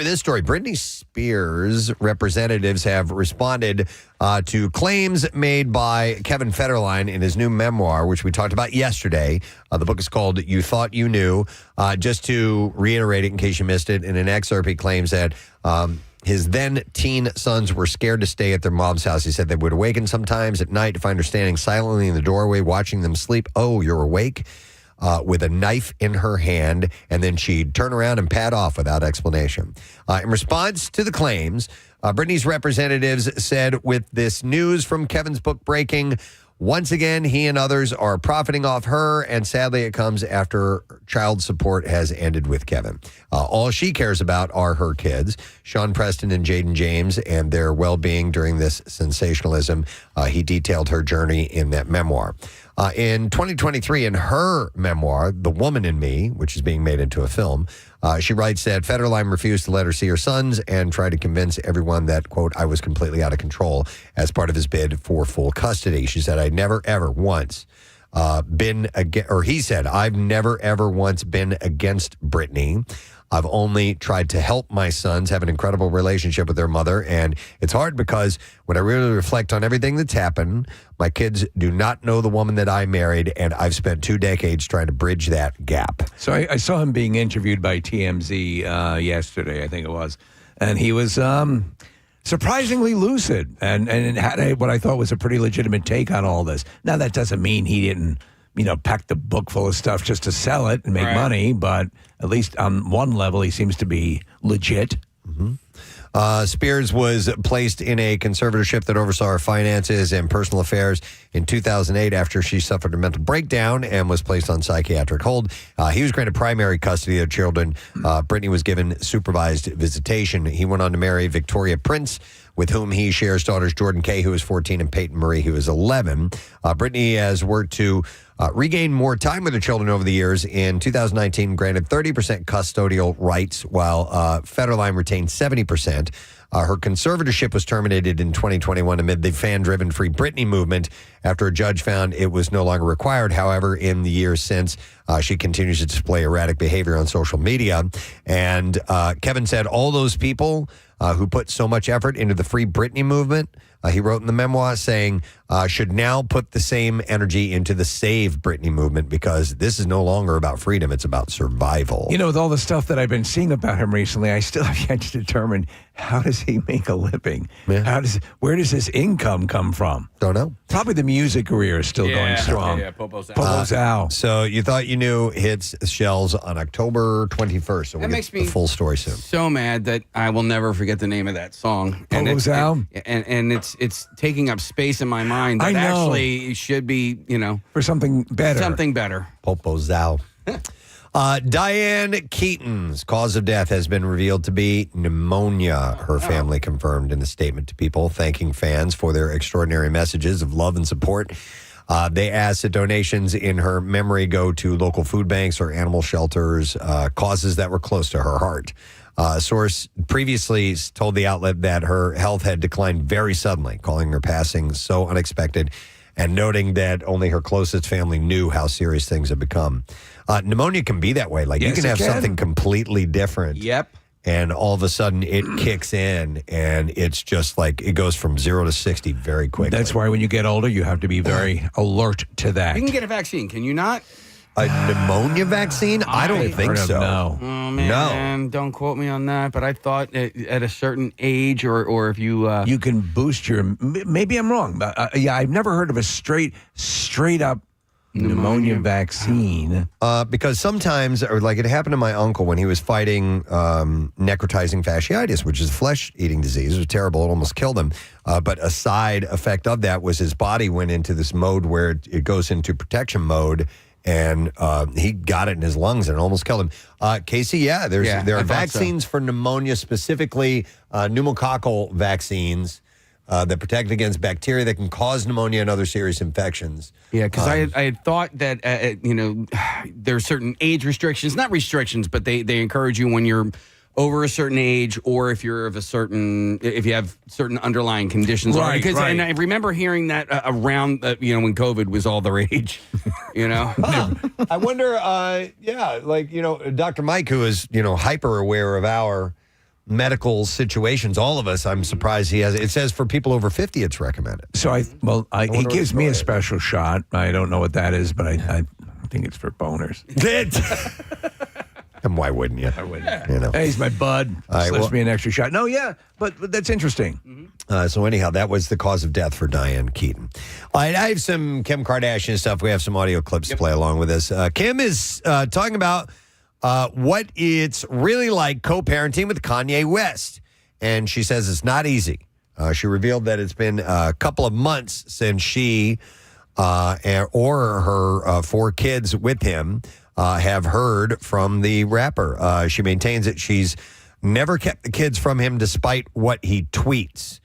this story. Britney Spears representatives have responded to claims made by Kevin Federline in his new memoir, which we talked about yesterday. The book is called You Thought You Knew. Just to reiterate it in case you missed it, in an excerpt, he claims that his then-teen sons were scared to stay at their mom's house. He said they would awaken sometimes at night to find her standing silently in the doorway watching them sleep. Oh, you're awake? With a knife in her hand, and then she'd turn around and pad off without explanation. In response to the claims, Britney's representatives said, with this news from Kevin's book breaking, once again, he and others are profiting off her, and sadly it comes after child support has ended with Kevin. All she cares about are her kids, Sean Preston and Jaden James, and their well-being during this sensationalism. He detailed her journey in that memoir. In 2023, in her memoir, The Woman in Me, which is being made into a film, she writes that Federline refused to let her see her sons and tried to convince everyone that, quote, I was completely out of control as part of his bid for full custody. She said, I'd never, ever once he said, I've never, ever once been against Britney. I've only tried to help my sons have an incredible relationship with their mother. And it's hard because when I really reflect on everything that's happened, my kids do not know the woman that I married, and I've spent 2 decades trying to bridge that gap. So I saw him being interviewed by TMZ yesterday, I think it was. And he was surprisingly lucid and had what I thought was a pretty legitimate take on all this. Now, that doesn't mean he didn't pack the book full of stuff just to sell it and make money, but at least on one level, he seems to be legit. Mm-hmm. Spears was placed in a conservatorship that oversaw her finances and personal affairs in 2008 after she suffered a mental breakdown and was placed on psychiatric hold. He was granted primary custody of children. Britney was given supervised visitation. He went on to marry Victoria Prince, with whom he shares daughters Jordan Kay, who is 14, and Peyton Marie, who is 11. Britney has worked to regain more time with her children over the years. In 2019, granted 30% custodial rights, while Federline retained 70%. Her conservatorship was terminated in 2021 amid the fan-driven Free Britney movement after a judge found it was no longer required. However, in the years since, she continues to display erratic behavior on social media. And Kevin said all those people who put so much effort into the Free Britney movement, he wrote in the memoir, saying, should now put the same energy into the Save Britney movement, because this is no longer about freedom. It's about survival. With all the stuff that I've been seeing about him recently, I still have yet to determine, how does he make a living? Yeah. Where does his income come from? Don't know. Probably the music career is still going strong. Yeah, Popo's out. Popo's out. So You Thought You Knew hits shelves on October 21st. So we'll get the full story soon. So mad that I will never forget the name of that song. Popo's out? And it's taking up space in my mind. I That know. actually should be, For something better. something better. Popo's out. Diane Keaton's cause of death has been revealed to be pneumonia. Her family confirmed in a statement to People, thanking fans for their extraordinary messages of love and support. They asked that donations in her memory go to local food banks or animal shelters, causes that were close to her heart. A source previously told the outlet that her health had declined very suddenly, calling her passing so unexpected and noting that only her closest family knew how serious things had become. Pneumonia can be that way. Like, Yes, you can it have can. something completely different. Yep. And all of a sudden it kicks in, and it's just like it goes from 0 to 60 very quickly. That's why when you get older, you have to be very alert to that. You can get a vaccine, can you not? A pneumonia vaccine? I don't think Heard of so. no. Oh, man, don't quote me on that. But I thought at a certain age, or if you... You can boost your... Maybe I'm wrong. But, I've never heard of a straight up pneumonia vaccine. Because sometimes, or like it happened to my uncle when he was fighting necrotizing fasciitis, which is a flesh-eating disease. It was terrible. It almost killed him. But a side effect of that was his body went into this mode where it goes into protection mode, and he got it in his lungs and it almost killed him. Casey, there are vaccines for pneumonia, specifically pneumococcal vaccines that protect against bacteria that can cause pneumonia and other serious infections. Yeah, because I had thought that, there are certain age restrictions, not restrictions, but they encourage you when you're over a certain age, or if you're if you have certain underlying conditions. Right. And I remember hearing that around, when COVID was all the rage, I wonder, Dr. Mike, who is, hyper aware of our medical situations. All of us, I'm surprised he has. It says for people over 50, it's recommended. So he gives me a special shot. I don't know what that is, but I think it's for boners. And why wouldn't you? I wouldn't. You know. Hey, he's my bud. Slips me an extra shot. No, yeah, but that's interesting. So anyhow, that was the cause of death for Diane Keaton. All right, I have some Kim Kardashian stuff. We have some audio clips to play along with this. Kim is talking about what it's really like co-parenting with Kanye West. And she says it's not easy. She revealed that it's been a couple of months since she or her 4 kids with him have heard from the rapper. She maintains that she's never kept the kids from him despite what he tweets,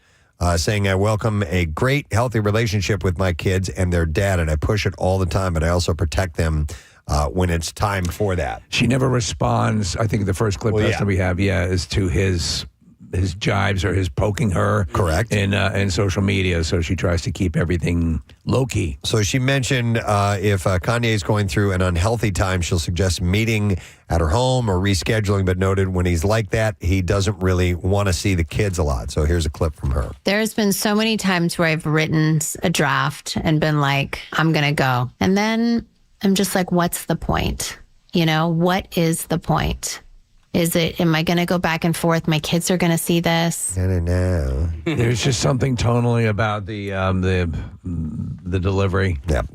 saying, I welcome a great, healthy relationship with my kids and their dad, and I push it all the time, but I also protect them when it's time for that. She never responds. I think the first clip we have, is to his jibes or his poking her. Correct. In social media, so she tries to keep everything low-key. So she mentioned if Kanye is going through an unhealthy time, she'll suggest meeting at her home or rescheduling, but noted when he's like that, he doesn't really want to see the kids a lot. So here's a clip from her. There's been so many times where I've written a draft and been like, I'm going to go. And then I'm just like, what's the point? You know, what is the point? Am I going to go back and forth? My kids are going to see this. I don't know. There's just something tonally about the delivery. Yep.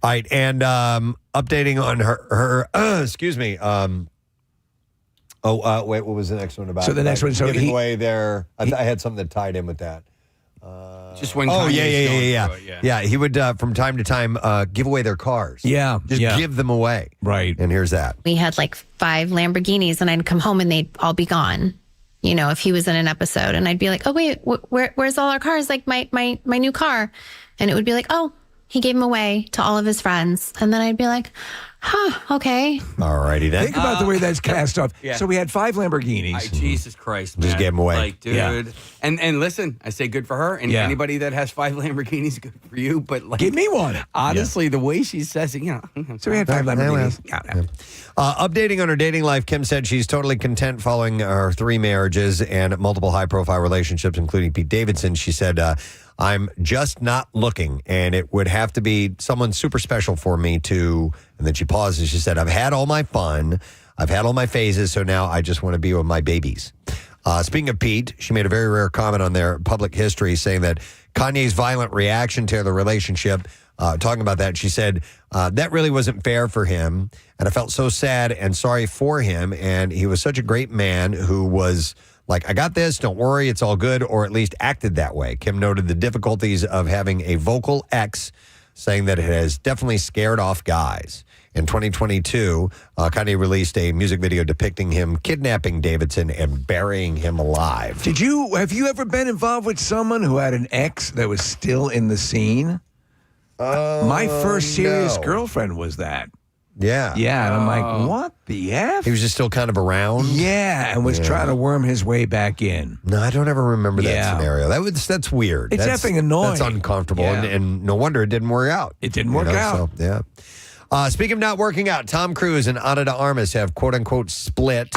All right, and updating on her excuse me. Wait, what was the next one about? So the next one, giving away their. I had something that tied in with that. Just when. Yeah. He would from time to time give away their cars. Just give them away. Right. And here's that. We had like 5 Lamborghinis, and I'd come home and they'd all be gone. You know, if he was in an episode, and I'd be like, "Oh wait, where's all our cars? Like my new car," and it would be like, "Oh, he gave them away to all of his friends," and then I'd be like, "Huh, okay." All righty then. Think about the way that's cast off. Yeah. So we had 5 Lamborghinis. Jesus Christ, man. Just gave them away. Like, dude. Yeah. And listen, I say good for her. And anybody that has 5 Lamborghinis, good for you. But like, Give me one. Honestly, the way she says it, So we had 5 Lamborghinis. Updating on her dating life, Kim said she's totally content following her 3 marriages and multiple high-profile relationships, including Pete Davidson. She said, I'm just not looking, and it would have to be someone super special for me to, and then she paused and she said, I've had all my fun, I've had all my phases, so now I just want to be with my babies. Speaking of Pete, she made a very rare comment on their public history, saying that Kanye's violent reaction to the relationship, talking about that, she said, that really wasn't fair for him, and I felt so sad and sorry for him, and he was such a great man who was like, I got this, don't worry, it's all good, or at least acted that way. Kim noted the difficulties of having a vocal ex, saying that it has definitely scared off guys. In 2022, Kanye released a music video depicting him kidnapping Davidson and burying him alive. Have you ever been involved with someone who had an ex that was still in the scene? My first serious girlfriend was that. Yeah. Yeah, and I'm like, what the F? He was just still kind of around? Yeah, and was trying to worm his way back in. No, I don't ever remember that scenario. That's weird. It's effing annoying. That's uncomfortable, and no wonder it didn't work out. It didn't work out. So, yeah. Speaking of not working out, Tom Cruise and Ana de Armas have quote-unquote split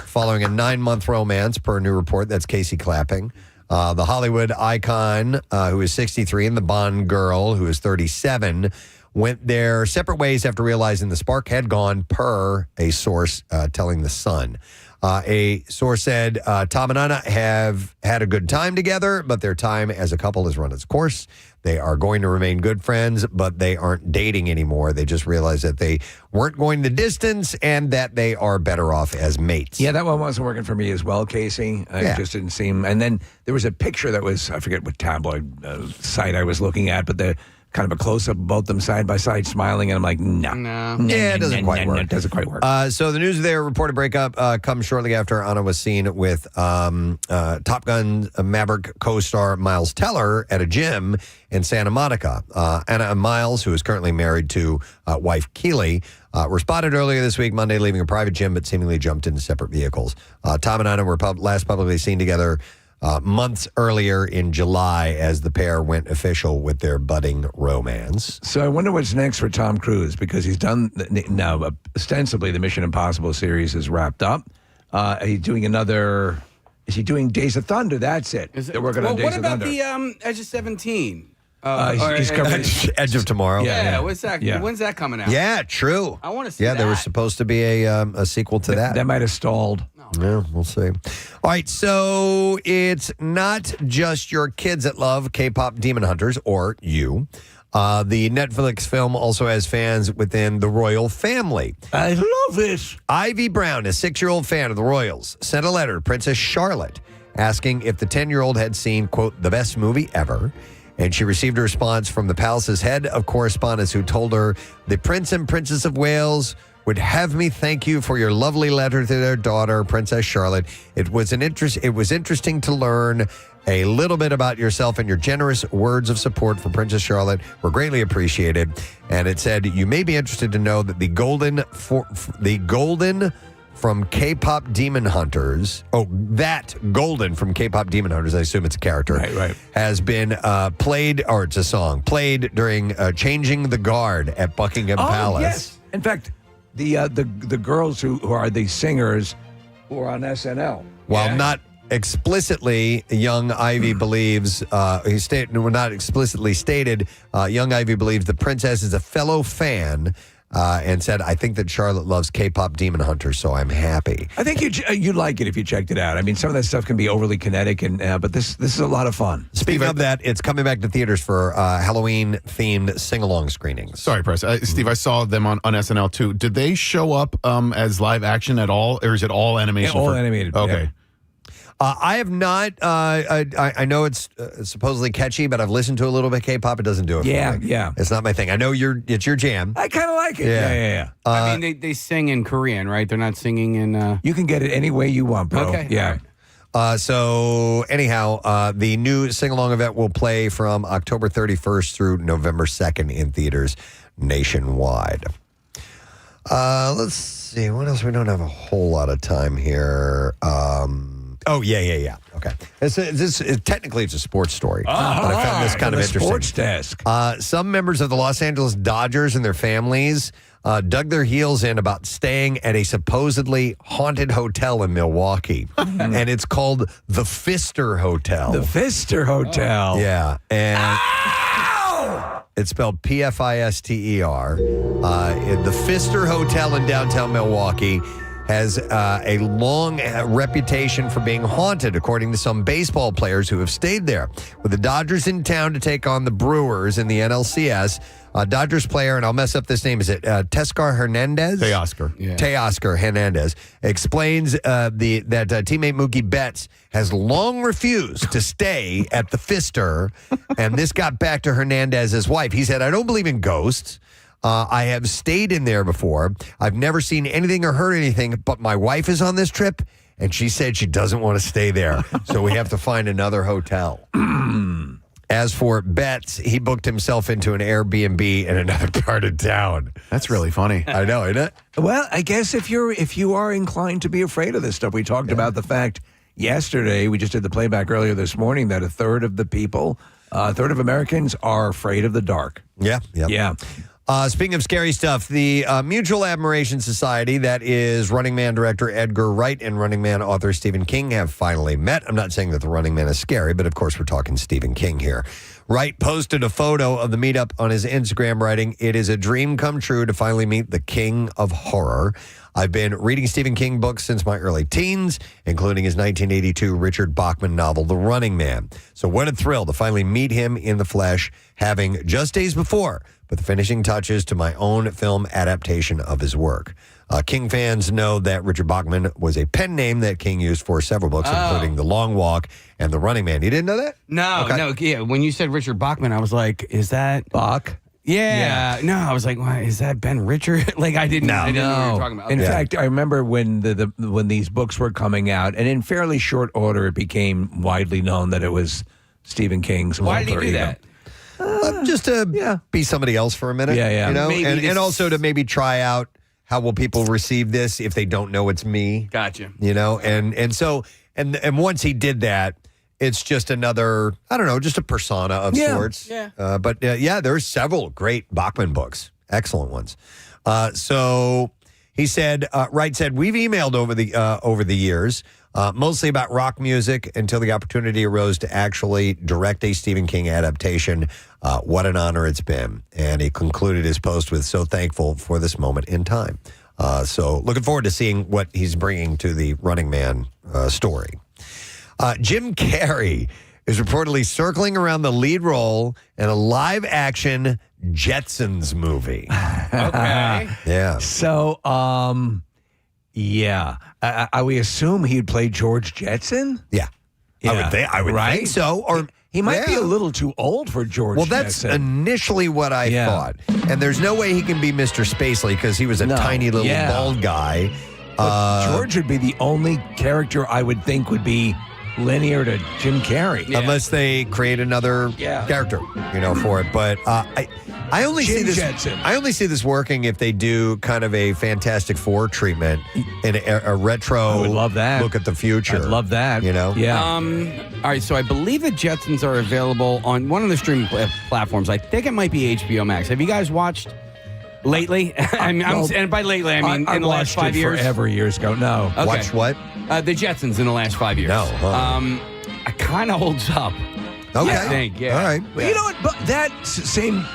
following a 9-month romance, per a new report. That's Casey Clapping. The Hollywood icon, who is 63, and the Bond girl, who is 37, went their separate ways after realizing the spark had gone, per a source telling The Sun. A source said Tom and Anna have had a good time together, but their time as a couple has run its course. They are going to remain good friends, but they aren't dating anymore. They just realized that they weren't going the distance and that they are better off as mates. Yeah, that one wasn't working for me as well, Casey. It just didn't seem. And then there was a picture that was, I forget what tabloid site I was looking at, but the kind of a close-up of both them side by side smiling, and I'm like, no. Yeah, it doesn't quite work. It doesn't quite work. So the news of their reported breakup comes shortly after Anna was seen with Top Gun Maverick co-star Miles Teller at a gym in Santa Monica. Anna and Miles, who is currently married to wife Keely, were spotted earlier this week, Monday, leaving a private gym, but seemingly jumped into separate vehicles. Tom and Anna were last publicly seen together months earlier in July as the pair went official with their budding romance. So I wonder what's next for Tom Cruise, because he's done ostensibly the Mission Impossible series is wrapped up. He's doing another Is he doing Days of Thunder? That's it. Is it They're working on Days what of about Thunder. the Edge of 17? He's coming. Edge of Tomorrow. Yeah, what's that? Yeah. When's that coming out? Yeah, true. I wanna see Yeah, there was that. supposed to be a sequel to that. That might have stalled. Yeah, we'll see. All right, so it's not just your kids that love K-pop Demon Hunters, or you. The Netflix film also has fans within the royal family. I love this. Ivy Brown, a 6-year-old fan of the royals, sent a letter to Princess Charlotte asking if the 10-year-old had seen, quote, the best movie ever. And she received a response from the palace's head of correspondence, who told her the Prince and Princess of Wales would have me thank you for your lovely letter to their daughter, Princess Charlotte. It was interesting to learn a little bit about yourself, and your generous words of support for Princess Charlotte were greatly appreciated. And it said, you may be interested to know that the golden from K-pop Demon Hunters, that Golden from K-pop Demon Hunters, I assume it's a character, Right. has been played, or it's a song, played during Changing the Guard at Buckingham Palace. Yes. In fact, the girls who are the singers who are on SNL. While not explicitly, young Ivy believes, not explicitly stated, young Ivy believes the princess is a fellow fan, and said, I think that Charlotte loves K-pop Demon Hunters, so I'm happy. I think you'd like it if you checked it out. I mean, some of that stuff can be overly kinetic, but this is a lot of fun. Speaking of that, it's coming back to theaters for Halloween-themed sing-along screenings. Sorry, Press. Steve, I saw them on SNL too. Did they show up as live action at all, or is it all animation? Yeah, all animated. Okay. Yeah. I have not. I know it's supposedly catchy, but I've listened to a little bit of K-pop. It doesn't do it for me. Yeah. It's not my thing. I know it's your jam. I kind of like it. Yeah. Yeah. I mean, they sing in Korean, right? They're not singing in. You can get it any way you want, bro. Okay. Yeah. So anyhow, the new sing-along event will play from October 31st through November 2nd in theaters nationwide. Let's see. What else? We don't have a whole lot of time here. Yeah. Okay. Technically, it's a sports story. But I found this kind of interesting. Sports desk. Some members of the Los Angeles Dodgers and their families dug their heels in about staying at a supposedly haunted hotel in Milwaukee. And it's called the Pfister Hotel. The Pfister Hotel. Yeah. And it's spelled Pfister. The Pfister Hotel in downtown Milwaukee has a long reputation for being haunted, according to some baseball players who have stayed there. With the Dodgers in town to take on the Brewers in the NLCS, Dodgers player, and I'll mess up this name, is it Teoscar Hernandez? Teoscar. Yeah. Teoscar Hernandez explains that teammate Mookie Betts has long refused to stay at the Pfister, and this got back to Hernandez's wife. He said, I don't believe in ghosts. I have stayed in there before. I've never seen anything or heard anything, but my wife is on this trip, and she said she doesn't want to stay there. So we have to find another hotel. As for Betts, he booked himself into an Airbnb in another part of town. That's really funny. I know, isn't it? Well, I guess if you are inclined to be afraid of this stuff, we talked about the fact yesterday, we just did the playback earlier this morning, that a third of Americans are afraid of the dark. Yeah. Yeah. Speaking of scary stuff, the Mutual Admiration Society, that is Running Man director Edgar Wright and Running Man author Stephen King, have finally met. I'm not saying that the Running Man is scary, but of course we're talking Stephen King here. Wright posted a photo of the meetup on his Instagram, writing, "It is a dream come true to finally meet the king of horror. I've been reading Stephen King books since my early teens, including his 1982 Richard Bachman novel, The Running Man. So what a thrill to finally meet him in the flesh, having just days before put the finishing touches to my own film adaptation of his work." King fans know that Richard Bachman was a pen name that King used for several books, including The Long Walk and The Running Man. You didn't know that? No. Yeah. When you said Richard Bachman, I was like, is that Bach? Yeah. No, I was like, why, is that Ben Richard? Like, I didn't know what you were talking about. In Okay. fact, I remember when when these books were coming out, and in fairly short order, it became widely known that it was Stephen King's. Why did he do that? Just to be somebody else for a minute. Yeah. You know, Maybe and also to maybe try out how will people receive this if they don't know it's me. Gotcha. You know, and so once he did that, it's just another, I don't know, just a persona of sorts. Yeah. But there's several great Bachman books, excellent ones. So He said, Wright said, we've emailed over the years, mostly about rock music until the opportunity arose to actually direct a Stephen King adaptation. What an honor it's been. And he concluded his post with, so thankful for this moment in time. So looking forward to seeing what he's bringing to the Running Man story. Jim Carrey is reportedly circling around the lead role in a live-action Jetsons movie. Okay. Yeah. So, yeah. We assume he'd play George Jetson? Yeah. I would think so. Or he might be yeah. a little too old for George Well, that's Jetson. initially what I thought. And there's no way he can be Mr. Spacely because he was a tiny little bald guy. But George would be the only character I would think would be linear to Jim Carrey. Unless they create another character, for it. But I only see this. Jetson. I only see this working if they do kind of a Fantastic Four treatment in a retro. I would love that. Look at the future. I'd love that. Yeah. All right, so I believe the Jetsons are available on one of the streaming platforms. I think it might be HBO Max. Have you guys watched lately? And by lately, I mean in the last 5 years. Forever years ago. No. Okay. Watch what? The Jetsons in the last 5 years. No. It kind of holds up. Okay. I think. Yeah. All right. But you know what? But that same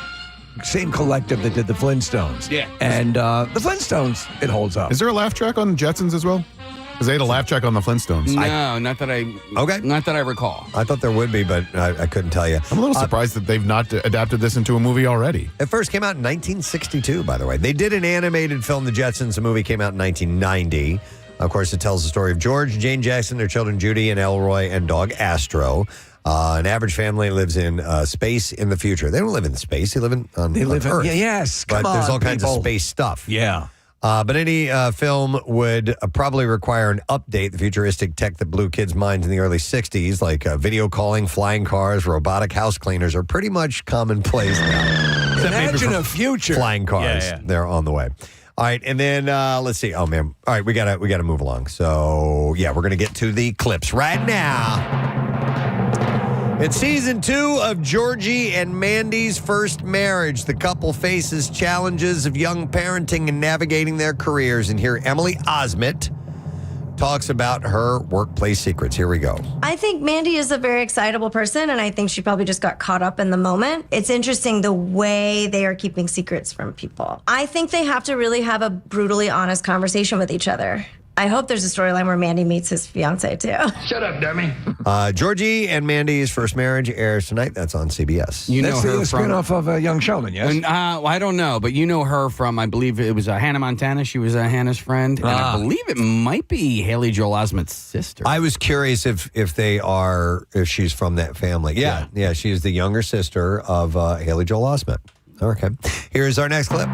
collective that did the Flintstones. Yeah. And the Flintstones, it holds up. Is there a laugh track on Jetsons as well? Because they had a laugh track on the Flintstones. No, not that I. Okay. Not that I recall. I thought there would be, but I couldn't tell you. I'm a little surprised that they've not adapted this into a movie already. It first came out in 1962, by the way. They did an animated film, The Jetsons. The movie came out in 1990. Of course, it tells the story of George, Jane Jackson, their children Judy and Elroy, and dog Astro. An average family lives in space in the future. They don't live in space. They live on Earth. Yes, but come there's on, all kinds of people. space stuff. Yeah. But any film would probably require an update. The futuristic tech that blew kids' minds in the early 60s, like video calling, flying cars, robotic house cleaners, are pretty much commonplace now. Except maybe Imagine for a future. flying cars. Yeah. They're on the way. All right, and then let's see. Oh man! All right, we gotta move along. So yeah, we're gonna get to the clips right now. It's season 2 of Georgie and Mandy's first marriage. The couple faces challenges of young parenting and navigating their careers. And here, Emily Osment talks about her workplace secrets. Here we go. I think Mandy is a very excitable person, and I think she probably just got caught up in the moment. It's interesting the way they are keeping secrets from people. I think they have to really have a brutally honest conversation with each other. I hope there's a storyline where Mandy meets his fiance too. Shut up, dummy. Georgie and Mandy's first marriage airs tonight. That's on CBS. You know That's her the from. spinoff of Young Sheldon, yes? And, I don't know, but you know her from, I believe it was Hannah Montana. She was Hannah's friend. And I believe it might be Haley Joel Osment's sister. I was curious if she's from that family. Yeah, she is the younger sister of Haley Joel Osment. Okay. Here's our next clip.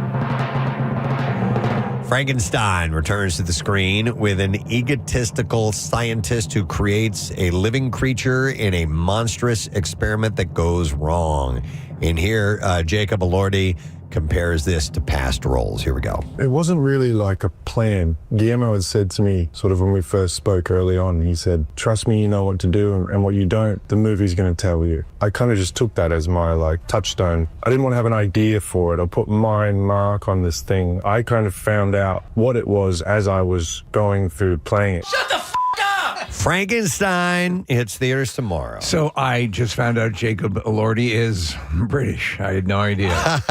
Frankenstein returns to the screen with an egotistical scientist who creates a living creature in a monstrous experiment that goes wrong. And here, Jacob Elordi compares this to past roles. Here we go. It wasn't really like a plan. Guillermo had said to me, sort of when we first spoke early on, he said, trust me, you know what to do, and what you don't, the movie's going to tell you. I kind of just took that as my touchstone. I didn't want to have an idea for it or put my mark on this thing. I kind of found out what it was as I was going through playing it. Shut the f*** up! Frankenstein hits theaters tomorrow. So I just found out Jacob Elordi is British. I had no idea.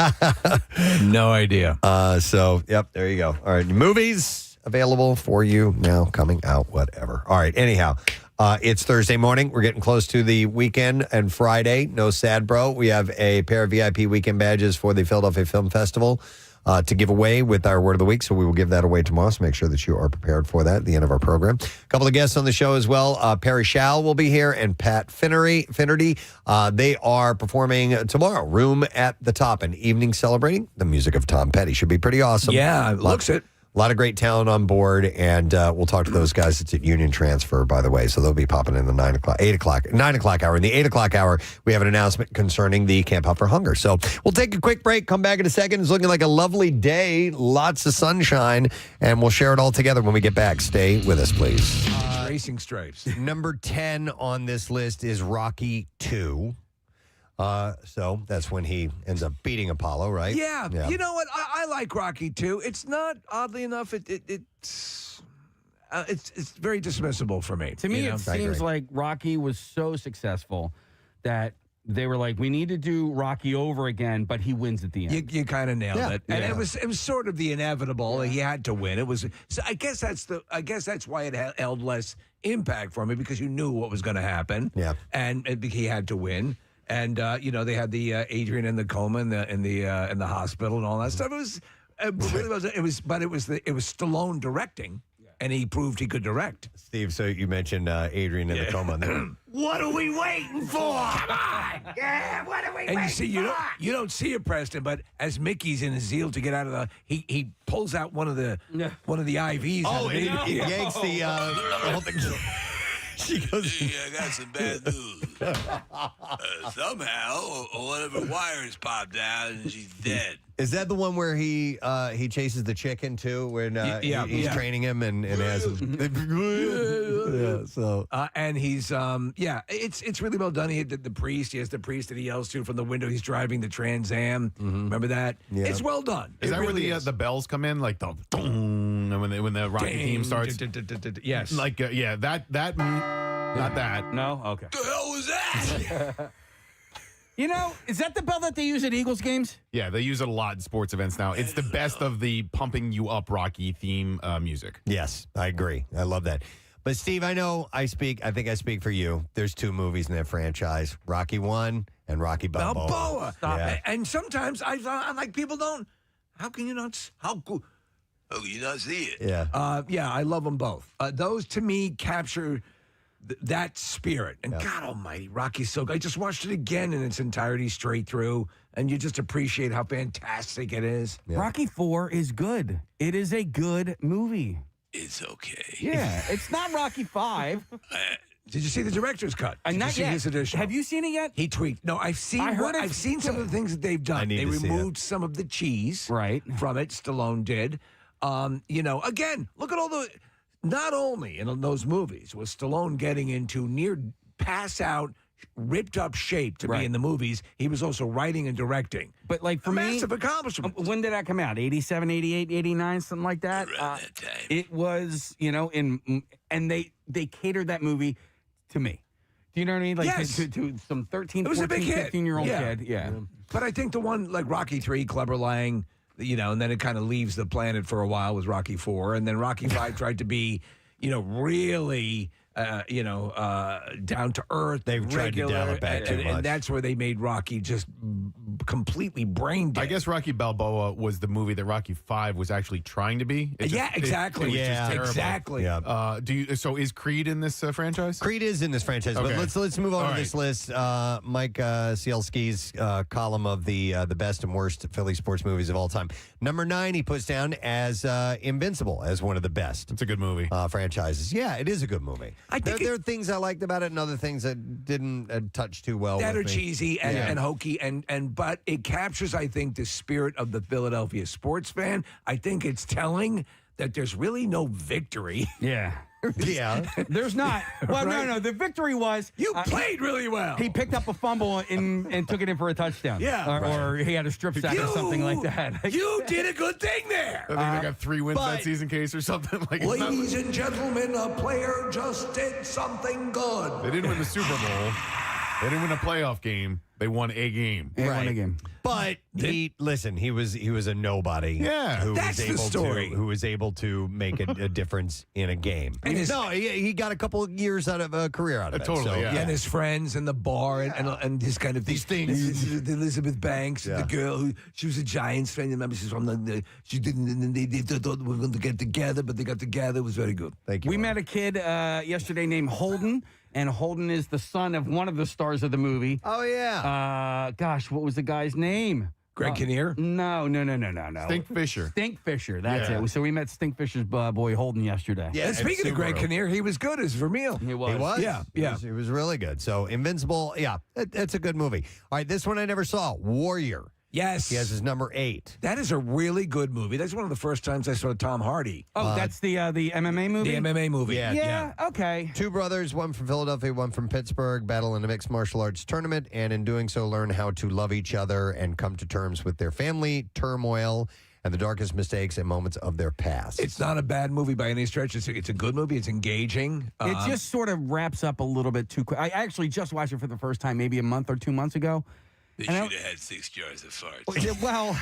No idea. Yep, there you go. All right, movies available for you now, coming out, whatever. All right, anyhow, it's Thursday morning. We're getting close to the weekend and Friday. No sad, bro. We have a pair of VIP weekend badges for the Philadelphia Film Festival to give away with our Word of the Week. So we will give that away tomorrow. So make sure that you are prepared for that at the end of our program. A couple of guests on the show as well. Perry Shall will be here and Pat Finnerty. They are performing tomorrow. Room at the Top, an evening celebrating the music of Tom Petty. Should be pretty awesome. Yeah, it looks it. A lot of great talent on board, and we'll talk to those guys. It's at Union Transfer, by the way, so they'll be popping in the 9 o'clock hour. In the 8 o'clock hour, we have an announcement concerning the Camp Out for Hunger. So we'll take a quick break, come back in a second. It's looking like a lovely day, lots of sunshine, and we'll share it all together when we get back. Stay with us, please. Racing stripes. Number 10 on this list is Rocky 2. So that's when he ends up beating Apollo, right? Yeah. You know what? I like Rocky too. It's not, oddly enough, it's very dismissible for me. To me, it seems like Rocky was so successful that they were like, we need to do Rocky over again, but he wins at the end. You kind of nailed it, and it was sort of the inevitable. He had to win. It was. So I guess that's why it held less impact for me, because you knew what was going to happen. Yeah, and he had to win. And they had the Adrian in the coma in the hospital and all that stuff. It was Stallone directing. And he proved he could direct. Steve, so you mentioned Adrian in the coma. What are we waiting for? Come on! Yeah, what are we waiting for? And you don't see it, Preston, but as Mickey's in his zeal to get out of he pulls out one of the IVs. Oh, he yanks the whole thing. She goes, hey, I got some bad news. Somehow, one of her wires popped out and she's dead. Is that the one where he chases the chicken too? When he's training him and has him. And he's it's really well done. He had the priest. He has the priest that he yells to from the window. He's driving the Trans Am. Mm-hmm. Remember that? Yeah. It's well done. Is that really where the bells come in, like the dong, when the Rocky theme starts? Yes, like that. Not that. No. Okay. The hell was that? You know, is that the bell that they use at Eagles games? Yeah, they use it a lot in sports events now. It's the best of the pumping you up Rocky theme music. Yes, I agree. I love that. But Steve, I know I think I speak for you. There's two movies in that franchise, Rocky 1 and Rocky Balboa. Stop it. And sometimes I'm like, people don't, how can you not see it? Yeah. I love them both. Those to me capture that spirit. And God almighty, Rocky's so good. I just watched it again in its entirety straight through, and you just appreciate how fantastic it is. Yeah. Rocky 4 is good. It is a good movie. It's okay. Yeah, it's not Rocky 5. Did you see the director's cut? Not yet. His edition? Have you seen it yet? He tweaked. No, I've seen some of the things that they've done. They removed some of the cheese from it. Stallone did. Again, look at all the... Not only in those movies was Stallone getting into near pass-out, ripped-up shape to be in the movies, he was also writing and directing. But like for me... Massive accomplishment. When did that come out? 87, 88, 89, something like that? Around that time. It was, and they catered that movie to me. Do you know what I mean? Like to some 13, 14, 15-year-old kid. Yeah. But I think the one like Rocky 3, Clubber Lang... and then it kind of leaves the planet for a while with Rocky 4, and then Rocky 5 tried to be, really, down to earth. They've tried to dial it back too much, and that's where they made Rocky just completely brain dead. I guess Rocky Balboa was the movie that Rocky 5 was actually trying to be. Exactly. Exactly. Yeah. So is Creed in this franchise? Creed is in this franchise, but let's move on to this list. Mike Cielski's column of the best and worst Philly sports movies of all time. Number 9 he puts down as Invincible as one of the best. It's a good movie. Franchises. Yeah, it is a good movie. I think there are things I liked about it and other things that didn't touch too well. That with are me. Cheesy and hokey, but it captures, I think, the spirit of the Philadelphia sports fan. I think it's telling that there's really no victory. Yeah. Yeah. There's not. Well, no. The victory was... You played really well. He picked up a fumble and took it in for a touchdown. Yeah. Or he had a strip sack or something like that. You did a good thing there. I think they got 3 wins that season, Case, or something like that. Ladies and gentlemen, a player just did something good. They didn't win the Super Bowl. They didn't win a playoff game. They won a game. They won a game. But he was a nobody. Yeah. Who was able to make a difference in a game. And he got a couple of years out of a career out of it. Totally, yeah. And his friends and the bar and his kind of these things. Elizabeth Banks, the girl who she was a Giants fan. Remember, she's from she didn't. And they thought we were going to get together, but they got together. It was very good. Thank you. We met a kid yesterday named Holden. And Holden is the son of one of the stars of the movie. Oh, yeah. Gosh, what was the guy's name? Greg Kinnear? No. Stink Fisher. Stink Fisher, that's it. So we met Stink Fisher's boy Holden yesterday. Yeah, and speaking of Greg Kinnear, he was good as Vermeil. He was. He was? Yeah. It was really good. So Invincible, that's a good movie. All right, this one I never saw, Warrior. Yes. He has his number 8. That is a really good movie. That's one of the first times I saw Tom Hardy. Oh, that's the MMA movie? The MMA movie. Yeah, okay. 2 brothers, one from Philadelphia, one from Pittsburgh, battle in a mixed martial arts tournament, and in doing so learn how to love each other and come to terms with their family, turmoil, and the darkest mistakes and moments of their past. It's not a bad movie by any stretch. It's a good movie. It's engaging. It just sort of wraps up a little bit too quick. I actually just watched it for the first time maybe a month or 2 months ago. They should have had 6 jars of farts. Well,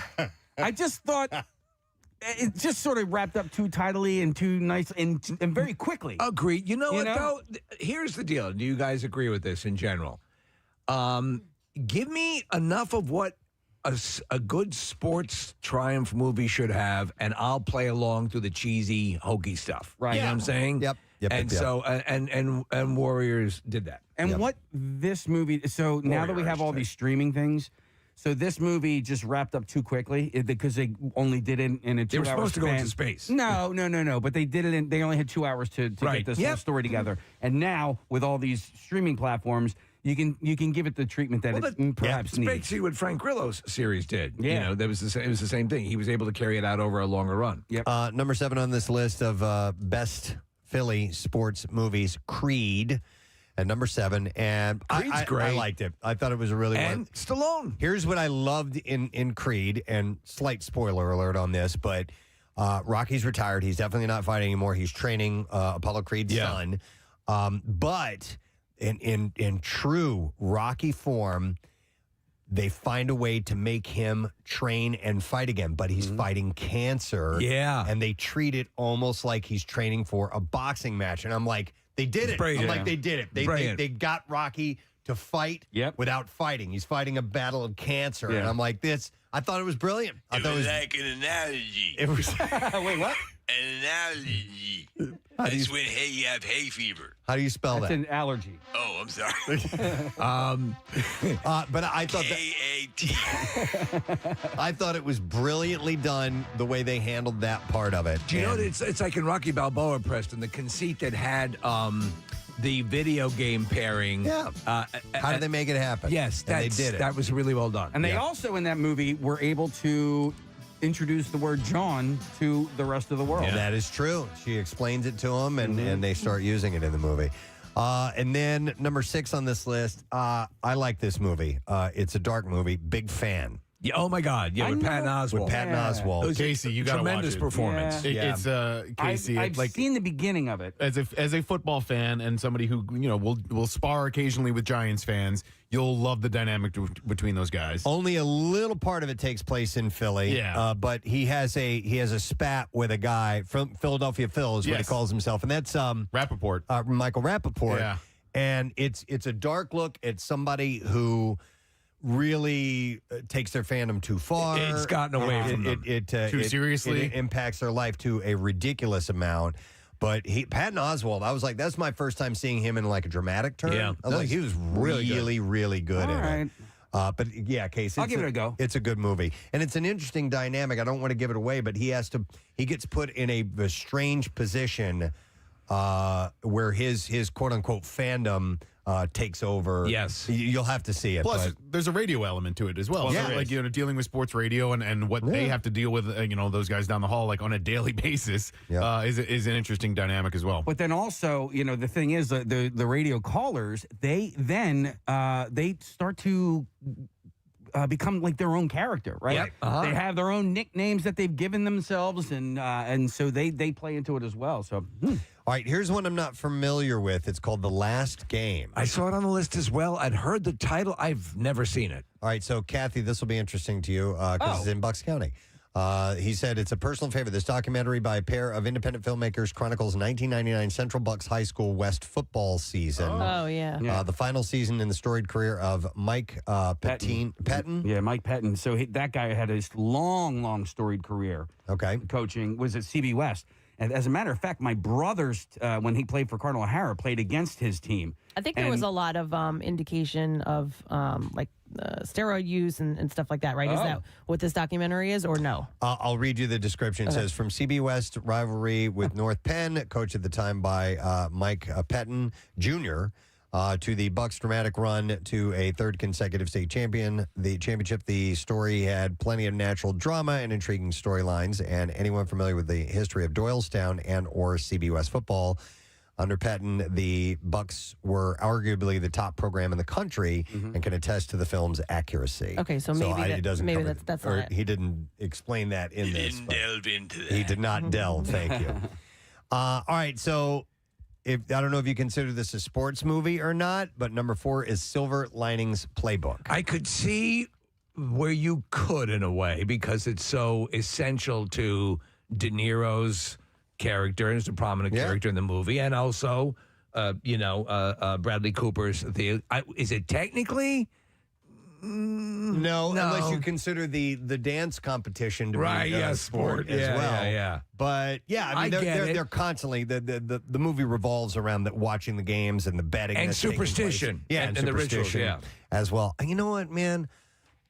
I just thought it just sort of wrapped up too tidily and too nice and very quickly. Agreed. You know what, though? Here's the deal. Do you guys agree with this in general? Give me enough of what a good sports triumph movie should have, and I'll play along through the cheesy, hokey stuff. Right. You know what I'm saying? Yep. So, and Warriors did that. And what this movie, so now that we have all these streaming things, so this movie just wrapped up too quickly because they only did it in a 2 hour They were supposed to go span. into space. No. But they did it they only had 2 hours to get this whole story together. And now with all these streaming platforms, you can give it the treatment that it perhaps needs. Basically what Frank Grillo's series did. Yeah. You know, it was the same thing. He was able to carry it out over a longer run. Yep. Number 7 on this list of best Philly sports movies, Creed at number 7. And Creed's great. I liked it. I thought it was a really And Stallone. Here's what I loved in Creed, and slight spoiler alert on this, but Rocky's retired. He's definitely not fighting anymore. He's training Apollo Creed's son. But in true Rocky form, they find a way to make him train and fight again, but he's fighting cancer. Yeah. And they treat it almost like he's training for a boxing match. And I'm like, they did it. Brilliant. I'm like, they did it. They got Rocky to fight without fighting. He's fighting a battle of cancer. And I'm like, I thought it was brilliant. I thought It was like an analogy. It was. Wait, what? An analogy. That's when you have hay fever. How do you spell That's that? an allergy. Oh, I'm sorry. But I thought K-A-T. I thought it was brilliantly done the way they handled that part of it. Do you know what it's like in Rocky Balboa, Preston, the conceit that had the video game pairing. Yeah. How did they make it happen? Yes, they did it. That was really well done. And they also, in that movie, were able to introduce the word John to the rest of the world. Yeah. That is true. She explains it to them, and they start using it in the movie. And then number 6 on this list, I like this movie. It's a dark movie. Big fan. Yeah, oh my God! Yeah, with Patton Oswalt. With Patton Oswalt. Casey, you got to watch tremendous it. performance. It's Casey. I've seen the beginning of it. As a football fan and somebody who will spar occasionally with Giants fans, you'll love the dynamic between those guys. Only a little part of it takes place in Philly. Yeah. But he has a spat with a guy from Philadelphia Phil is what he calls himself, and that's Rappaport. Michael Rappaport. Yeah. And it's a dark look at somebody who really takes their fandom too far. It's gotten away from them. Too seriously. It impacts their life to a ridiculous amount. But Patton Oswalt, I was like, that's my first time seeing him in like a dramatic turn. Yeah. I was like, he was really good All in right. it. But yeah, Casey, I'll give it a go. It's a good movie, and it's an interesting dynamic. I don't want to give it away, but he gets put in a strange position where his quote unquote fandom takes over. Yes. You'll have to see it. Plus, there's a radio element to it as well. Yeah. So, like, dealing with sports radio and what they have to deal with, those guys down the hall, like on a daily basis, is an interesting dynamic as well. But then also, the thing is, the radio callers, they start to become like their own character, right? Yep. Uh-huh. They have their own nicknames that they've given themselves, and so they play into it as well. So, All right, here's one I'm not familiar with. It's called The Last Game. I saw it on the list as well. I'd heard the title. I've never seen it. All right, so Kathy, this will be interesting to you because it's in Bucks County. He said it's a personal favorite. This documentary by a pair of independent filmmakers chronicles 1999 Central Bucks High School West football season. Oh, yeah. The final season in the storied career of Mike Patton. Yeah, Mike Patton. So that guy had this long storied career. Okay. Coaching was at CB West. And as a matter of fact, my brothers, when he played for Cardinal O'Hara, played against his team. I think there was a lot of indication of steroid use and stuff like that, right? Is that what this documentary is, or no? I'll read you the description. It says, from CB West rivalry with North Penn, coached at the time by Mike Patton Jr., to the Bucks' dramatic run to a third consecutive state championship. The story had plenty of natural drama and intriguing storylines, and anyone familiar with the history of Doylestown and or CBUS football, under Patton, the Bucks were arguably the top program in the country and can attest to the film's accuracy. Okay, so maybe that's not it. He didn't explain that in this. Didn't delve into that. He did not delve. Thank you. All right, so I don't know if you consider this a sports movie or not, but number 4 is Silver Linings Playbook. I could see where you could in a way because it's so essential to De Niro's character, and it's a prominent character in the movie, and also, Bradley Cooper's. Is it technically? No, unless you consider the dance competition to be a sport as well. Yeah. But I mean, they're constantly the movie revolves around watching the games and the betting and superstition. And the rituals, as well. And you know what, man?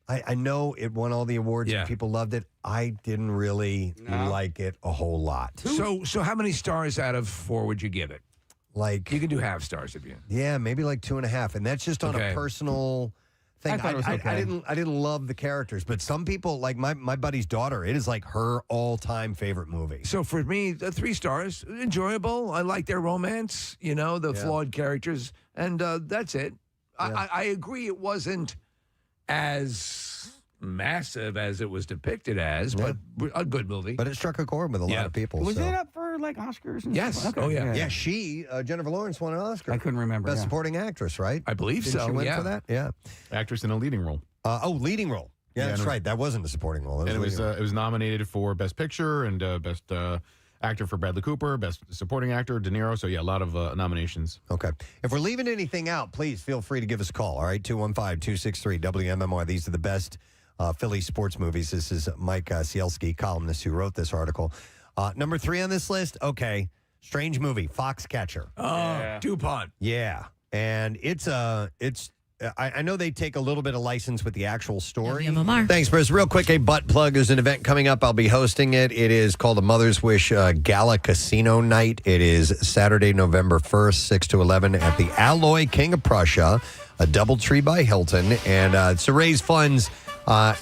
I know it won all the awards and people loved it. I didn't really like it a whole lot. So how many stars out of 4 would you give it? Like, you can do half stars if you. Yeah, maybe like 2.5, and that's just on a personal thing. I didn't love the characters, but some people, like my buddy's daughter, it is like her all-time favorite movie. So for me, 3 stars, enjoyable. I like their romance, the flawed characters, and that's it. Yeah. I agree it wasn't as massive as it was depicted as, but a good movie. But it struck a chord with a lot of people. Was it up for like Oscars? And yes. stuff? Okay. Oh yeah. Yeah, she Jennifer Lawrence won an Oscar. I couldn't remember. Best supporting actress, right? I believe Didn't so. She win for that. Yeah. Actress in a leading role. Leading role. Yeah, that's right. That wasn't a supporting role. It was nominated for Best Picture and Best Actor for Bradley Cooper, Best Supporting Actor, De Niro. So, a lot of nominations. Okay. If we're leaving anything out, please feel free to give us a call, all right? 215-263-WMMR. These are the best Philly sports movies. This is Mike Cielski, columnist who wrote this article. Number 3 on this list, strange movie, Foxcatcher. Oh, DuPont. Yeah. And I know they take a little bit of license with the actual story. Thanks, Chris. Real quick, a butt plug. There's an event coming up. I'll be hosting it. It is called the Mother's Wish Gala Casino Night. It is Saturday, November 1st, 6 to 11 at the Alloy King of Prussia, a DoubleTree by Hilton. And it's to raise funds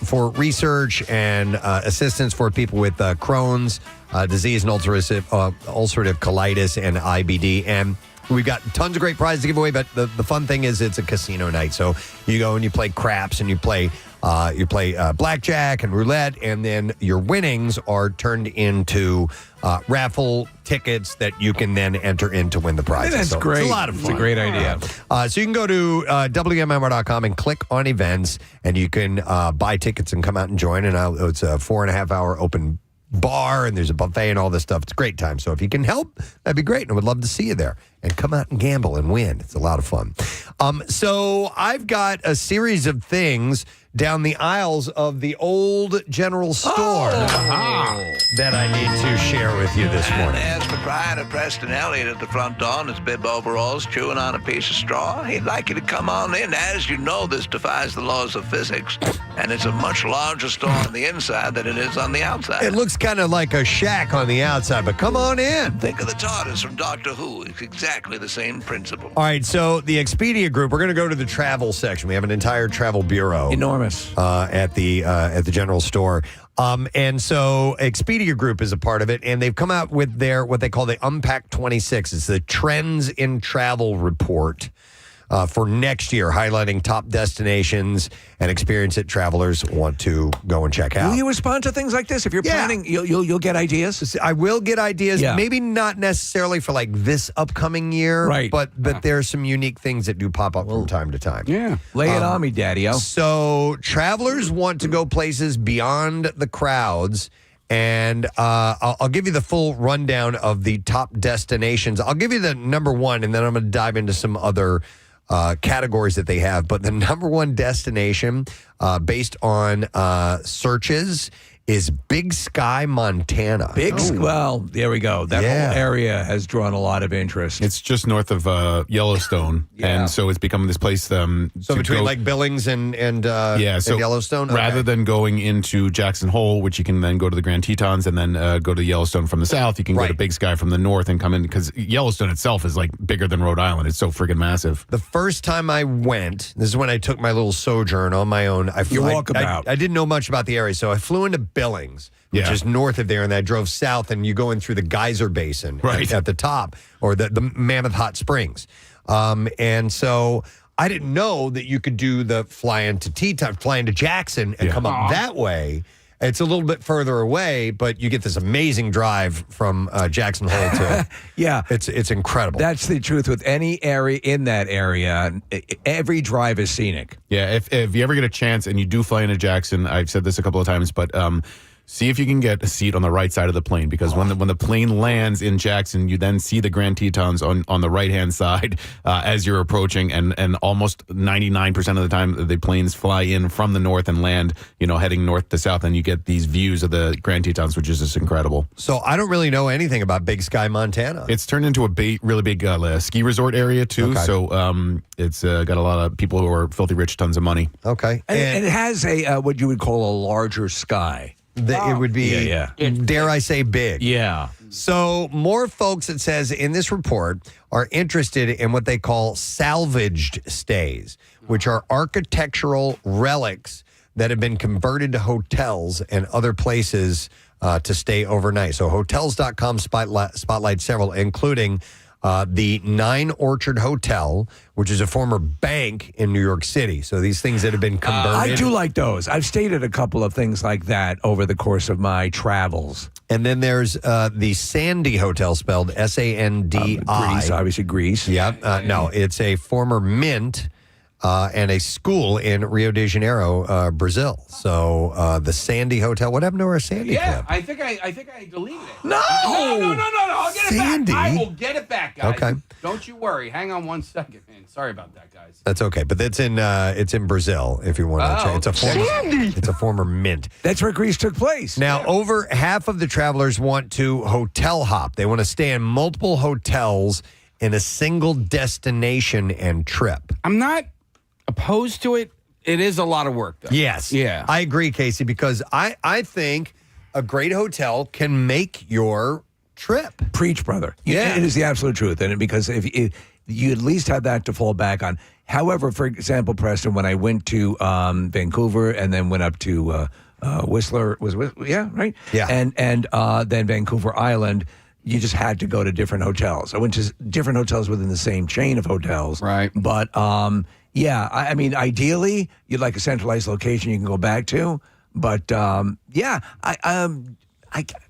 for research and assistance for people with Crohn's disease and ulcerative colitis and IBD. And we've got tons of great prizes to give away, but the fun thing is it's a casino night. So you go and you play craps and you play blackjack and roulette, and then your winnings are turned into raffle tickets that you can then enter in to win the prizes. That's great. It's a lot of fun. It's a great idea. So you can go to WMMR.com and click on events, and you can buy tickets and come out and join. And it's a 4.5-hour open bar, and there's a buffet and all this stuff. It's a great time. So if you can help, that'd be great. And I would love to see you there. And come out and gamble and win. It's a lot of fun. So I've got a series of things down the aisles of the old general store that I need to share with you this morning. And there's proprietor Preston Elliott at the front door in his bib overalls chewing on a piece of straw. He'd like you to come on in. As you know, this defies the laws of physics, and it's a much larger store on the inside than it is on the outside. It looks kind of like a shack on the outside, but come on in. Think of the TARDIS from Doctor Who. It's exactly the same principle. All right, so the Expedia Group, we're going to go to the travel section. We have an entire travel bureau. Enormous. At the general store. And so Expedia Group is a part of it, and they've come out with their what they call the Unpack 26. It's the Trends in Travel report for next year, highlighting top destinations and experience that travelers want to go and check out. Will you respond to things like this? If you're planning, you'll get ideas? I will get ideas. Yeah. Maybe not necessarily for like this upcoming year, right? But there are some unique things that do pop up from time to time. Yeah. Lay it on me, Daddy-o. So travelers want to go places beyond the crowds. And I'll give you the full rundown of the top destinations. I'll give you the number 1, and then I'm going to dive into some other categories that they have. But the number 1 destination based on searches is Big Sky, Montana. Well, there we go. That whole area has drawn a lot of interest. It's just north of Yellowstone, and so it's become this place. So between like Billings and Yellowstone? Rather than going into Jackson Hole, which you can then go to the Grand Tetons and then go to Yellowstone from the south, you can go to Big Sky from the north and come in, because Yellowstone itself is like bigger than Rhode Island. It's so friggin' massive. The first time I went, this is when I took my little sojourn on my own. I didn't know much about the area, so I flew into Billings, which is north of there, and I drove south, and you go in through the geyser basin at the top, or the Mammoth Hot Springs. And so I didn't know that you could do the fly into Jackson and come up that way. It's a little bit further away, but you get this amazing drive from Jackson Hole to it's incredible. That's the truth with any area in that area. Every drive is scenic. Yeah, if you ever get a chance and you do fly into Jackson, I've said this a couple of times, but see if you can get a seat on the right side of the plane, because when the plane lands in Jackson, you then see the Grand Tetons on the right-hand side as you're approaching, and almost 99% of the time the planes fly in from the north and land, heading north to south, and you get these views of the Grand Tetons, which is just incredible. So I don't really know anything about Big Sky, Montana. It's turned into a really big ski resort area, too, so it's got a lot of people who are filthy rich, tons of money. Okay. And it has what you would call a larger sky. It would be, dare I say, big. Yeah. So more folks, it says in this report, are interested in what they call salvaged stays, which are architectural relics that have been converted to hotels and other places to stay overnight. So Hotels.com spotlights several, including the 9 Orchard Hotel, which is a former bank in New York City. So these things that have been converted. I do like those. I've stayed at a couple of things like that over the course of my travels. And then there's the Sandy Hotel, spelled Sandi. Greece, obviously Greece. Yep. No, it's a former mint and a school in Rio de Janeiro, Brazil. So the Sandy Hotel. What happened to our Sandy Club? I think I deleted it. No. I'll get Sandy? it back. I will get it back, guys. Okay. Don't you worry. Hang on one second, man. Sorry about that, guys. That's okay, but it's in Brazil. If you want to check, it's a former mint. That's where Greece took place. Now, over half of the travelers want to hotel hop. They want to stay in multiple hotels in a single destination and trip. I'm not opposed to it. It is a lot of work, though. Yes. Yeah. I agree, Casey, because I think a great hotel can make your trip. Preach, brother. Yeah. It is the absolute truth. And because if you at least have that to fall back on. However, for example, Preston, when I went to Vancouver and then went up to Whistler, right? Yeah. And then Vancouver Island, you just had to go to different hotels. I went to different hotels within the same chain of hotels. Right. But I mean, ideally, you'd like a centralized location you can go back to. But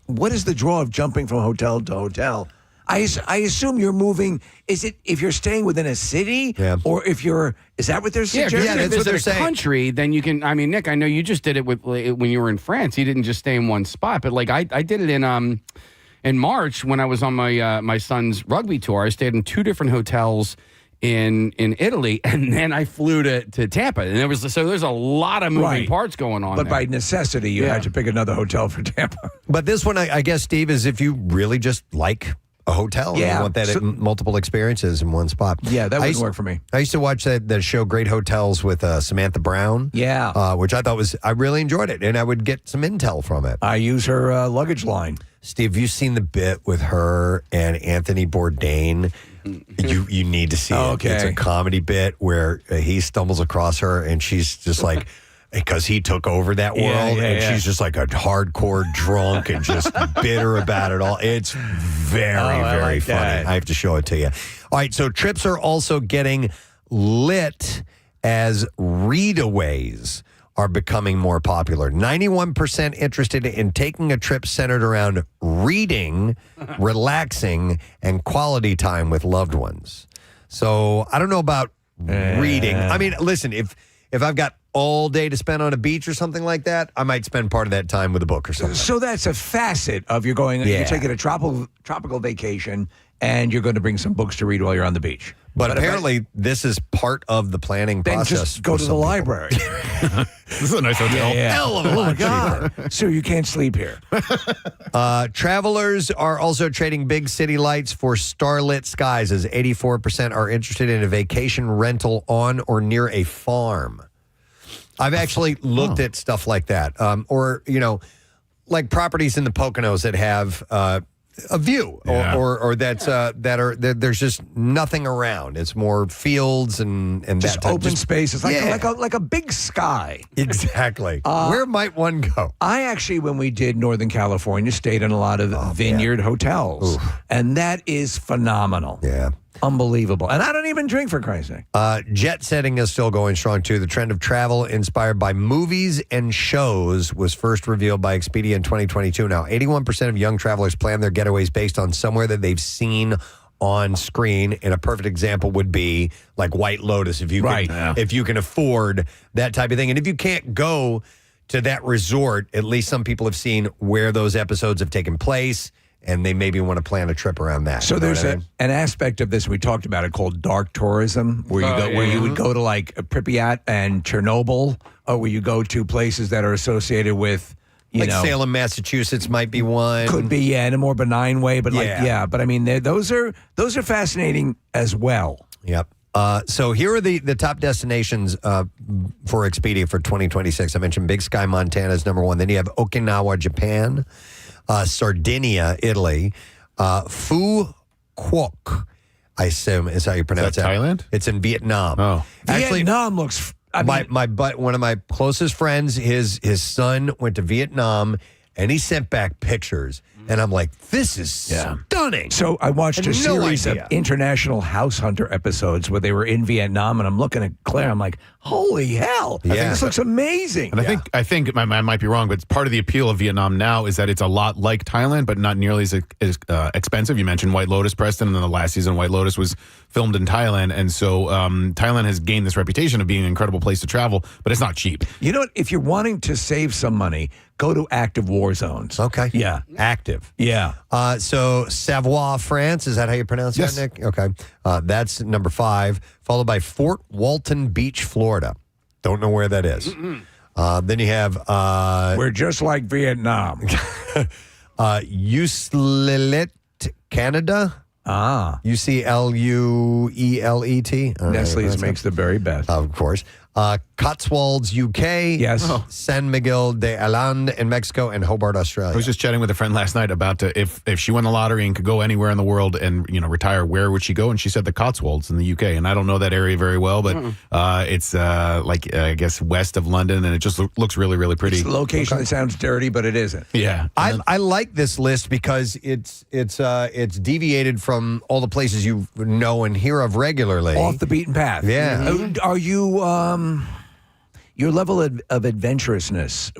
what is the draw of jumping from hotel to hotel? I assume you're moving. Is it if you're staying within a city, or if you're? Is that what they're suggesting? Yeah, that's what they're saying. Country, then you can. I mean, Nick, I know you just did it when you were in France. You didn't just stay in one spot, but like I did it in March when I was on my son's rugby tour. I stayed in 2 different hotels in Italy, and then I flew to Tampa, and there's a lot of moving parts going on. But there. by necessity, you had to pick another hotel for Tampa. But this one, I guess, Steve, is if you really just like a hotel. And you want that multiple experiences in one spot. Yeah, that wouldn't work for me. I used to watch that show Great Hotels with Samantha Brown. Yeah. Which I thought I really enjoyed it, and I would get some intel from it. I use her luggage line. Steve, have you seen the bit with her and Anthony Bourdain? You need to see it. Okay. It's a comedy bit where he stumbles across her, and she's just like, because he took over that world, she's just like a hardcore drunk and just bitter about it all. It's very, very funny. That. I have to show it to you. All right, so trips are also getting lit as readaways are becoming more popular. 91% interested in taking a trip centered around reading, relaxing, and quality time with loved ones. So I don't know about reading. I mean, listen, if I've got all day to spend on a beach or something like that, I might spend part of that time with a book or something. So that's a facet of you're taking a tropical vacation and you're going to bring some books to read while you're on the beach. But apparently, this is part of the planning then process. just go to the library. This is a nice hotel. Hell of a lot cheaper. So you can't sleep here. Travelers are also trading big city lights for starlit skies, as 84% are interested in a vacation rental on or near a farm. I've actually looked at stuff like that, or like properties in the Poconos that have a view, or there's just nothing around. It's more fields and Just that open spaces, like a big sky. Exactly. Where might one go? I actually, when we did Northern California, stayed in a lot of vineyard hotels, and that is phenomenal. Yeah. Unbelievable. And I don't even drink, for Christ's sake. Jet setting is still going strong, too. The trend of travel inspired by movies and shows was first revealed by Expedia in 2022. Now, 81% of young travelers plan their getaways based on somewhere that they've seen on screen. And a perfect example would be like White Lotus, if you can afford that type of thing. And if you can't go to that resort, at least some people have seen where those episodes have taken place, and they maybe want to plan a trip around that. So there's an aspect of this, we talked about it, called dark tourism, where you would go to like Pripyat and Chernobyl, or where you go to places that are associated with, Salem, Massachusetts might be one. Could be, in a more benign way, but but I mean, those are fascinating as well. Yep. So here are the top destinations for Expedia for 2026. I mentioned Big Sky, Montana is number one. Then you have Okinawa, Japan. Sardinia, Italy, Phuoc, I assume is how you pronounce that. Thailand? It's in Vietnam. Oh, actually, Vietnam looks. One of my closest friends, his son went to Vietnam, and he sent back pictures, and I'm like, this is stunning. So I watched a series of idea. International House Hunter episodes where they were in Vietnam, and I'm looking at Claire. I'm like, holy hell! I think this looks amazing. And I think I might be wrong, but part of the appeal of Vietnam now is that it's a lot like Thailand, but not nearly as expensive. You mentioned White Lotus, Preston, and then the last season White Lotus was filmed in Thailand, and so Thailand has gained this reputation of being an incredible place to travel, but it's not cheap. You know what? If you're wanting to save some money, go to active war zones. Okay. Yeah. Active. Yeah. So Savoie, France, is that how you pronounce Yes. that, Nick? Okay. That's number 5, followed by Fort Walton Beach, Florida. Don't know where that is. Then you have... We're just like Vietnam. Ucluelet, Canada. UCLUELET. Nestle's makes the very best. Of course. Cotswolds, UK. Yes. San Miguel de Allende in Mexico, and Hobart, Australia. I was just chatting with a friend last night about if she won the lottery and could go anywhere in the world and retire, where would she go? And she said the Cotswolds in the UK. And I don't know that area very well, but it's I guess west of London, and it just looks really, really pretty. It's a location that sounds dirty, but it isn't. Yeah, I like this list because it's deviated from all the places you know and hear of regularly. Off the beaten path. Yeah. Are you your level of adventurousness?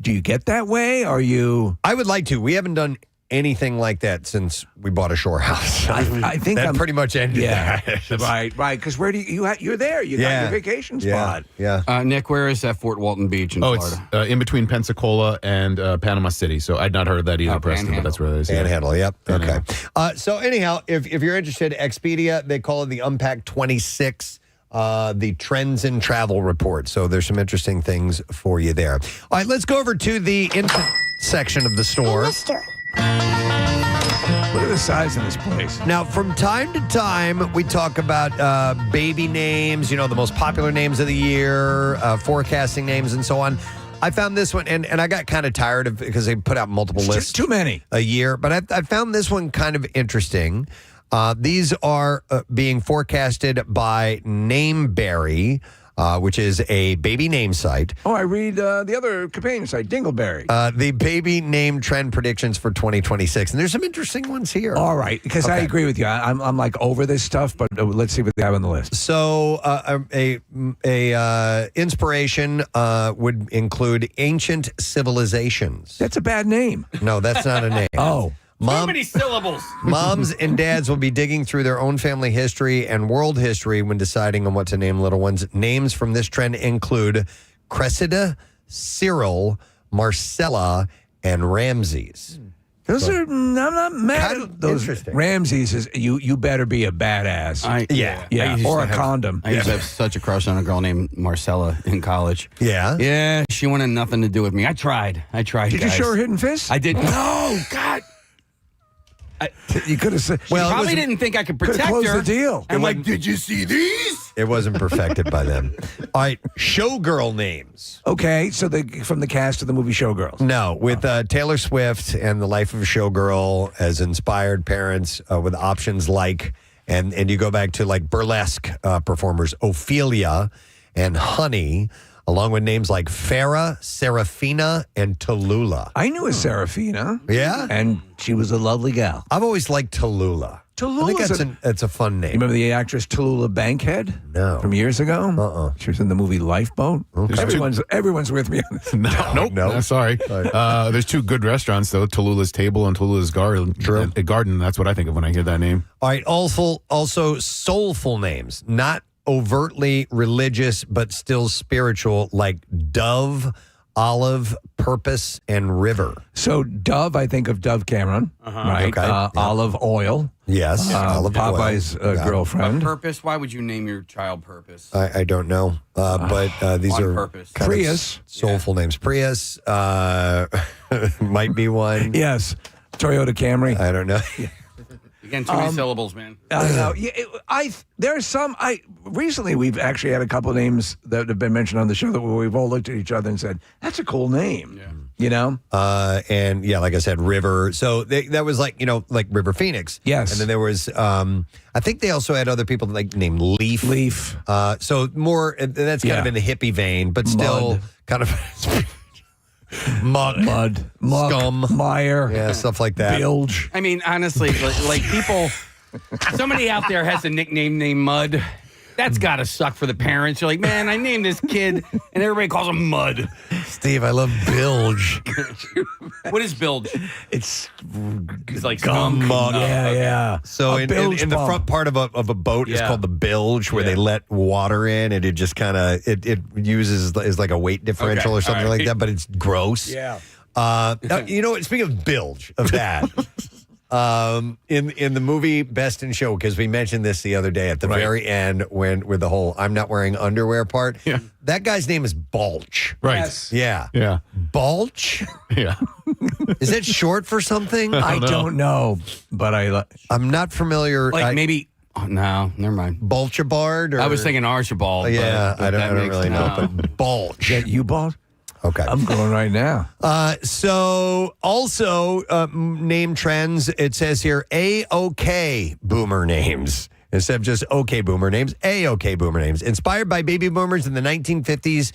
Do you get that way? Are you? I would like to. We haven't done anything like that since we bought a shore house. I think that pretty much ended. Right. Because where do you're there? You got your vacation spot. Yeah. Nick, where is that Fort Walton Beach in Florida? It's in between Pensacola and Panama City. So I'd not heard that either, Preston, but that's where it is. Panhandle, yep. Okay. So anyhow, if you're interested, Expedia, they call it the Unpack 26. The Trends in Travel Report. So there's some interesting things for you there. All right, let's go over to the infant section of the store. Look at the size of this place. Now, from time to time, we talk about baby names, the most popular names of the year, forecasting names, and so on. I found this one, and I got kind of tired of because they put out multiple lists. Too many a year, but I found this one kind of interesting. These are being forecasted by Nameberry, which is a baby name site. Oh, I read the other companion site, Dingleberry. The baby name trend predictions for 2026. And there's some interesting ones here. All right, because I agree with you. I'm like over this stuff, but let's see what they have on the list. So a inspiration would include ancient civilizations. That's a bad name. No, that's not a name. Oh. Too many syllables. Moms and dads will be digging through their own family history and world history when deciding on what to name little ones. Names from this trend include Cressida, Cyril, Marcella, and Ramses. Those are, I'm not mad Kind at of those. interesting. Ramsey says, you better be a badass. Yeah. I used or to a have- condom. I used to have such a crush on a girl named Marcella in college. Yeah? Yeah, she wanted nothing to do with me. I tried. Did you guys. show her Hidden Fist? I did. No, God. You could have said, Well, Probably didn't think I could could protect have closed her. the deal. I'm like, did you see these? It wasn't perfected by them. All right, showgirl names. Okay, so from the cast of the movie Showgirls. No, with Taylor Swift and The Life of a Showgirl as inspired parents with options like, and you go back to like burlesque performers, Ophelia and Honey, along with names like Farrah, Serafina, and Tallulah. I knew a Serafina. Yeah? And she was a lovely gal. I've always liked Tallulah. I think that's a fun name. You remember the actress Tallulah Bankhead? No. From years ago? She was in the movie Lifeboat. Okay. Everyone's with me on this. Nope. No. Sorry. There's two good restaurants, though. Tallulah's Table and Tallulah's Garden. True. Garden. That's what I think of when I hear that name. All right, also soulful names, not overtly religious, but still spiritual, like Dove, Olive, Purpose, and River. So Dove, I think of Dove Cameron, right? Okay. Yeah. Olive Oil. Yes, Olive Oil. Popeye's girlfriend. Purpose? Why would you name your child Purpose? I don't know, but these On are purpose. kind of Prius. soulful names. Prius might be one. Yes. Toyota Camry. I don't know. Again, too many syllables, man. I know. Yeah, there's some. Recently we've actually had a couple of names that have been mentioned on the show that we've all looked at each other and said, "That's a cool name." Yeah. You know. And yeah, like I said, River. So that was like like River Phoenix. Yes. And then there was I think they also had other people like named Leaf. Leaf. So more that's kind of in the hippie vein, but still Mud. kind of Muck, Muck, Scum, Mire, yeah, stuff like that. Bilge. I mean, honestly, like people, somebody out there has a nickname named Mud. That's got to suck for the parents. You're like, man, I named this kid, and everybody calls him Mud. Steve, I love bilge. What is bilge? It's like Gum. skunk. yeah. So in the front part of a boat is Yeah. called the bilge, where they let water in, and it just kind of it uses as like a weight differential Okay, or something all right. like that, but it's gross. Yeah. Now, you know what? Speaking of bilge, of that. In the movie Best in Show, because we mentioned this the other day at the very end with the whole I'm not wearing underwear part. Yeah. That guy's name is Balch. Right. Yes. Yeah. Yeah. Balch? Yeah. Is that short for something? I don't know, but I'm not familiar. Like maybe. Oh, no, never mind. Balchabard? Or, I was thinking Archibald. Yeah, but I that don't makes- really know, no. but Balch. Get you bought? Okay. I'm going right now. So also name trends, it says here A-OK boomer names. Instead of just OK boomer names, A-OK boomer names. Inspired by baby boomers in the 1950s,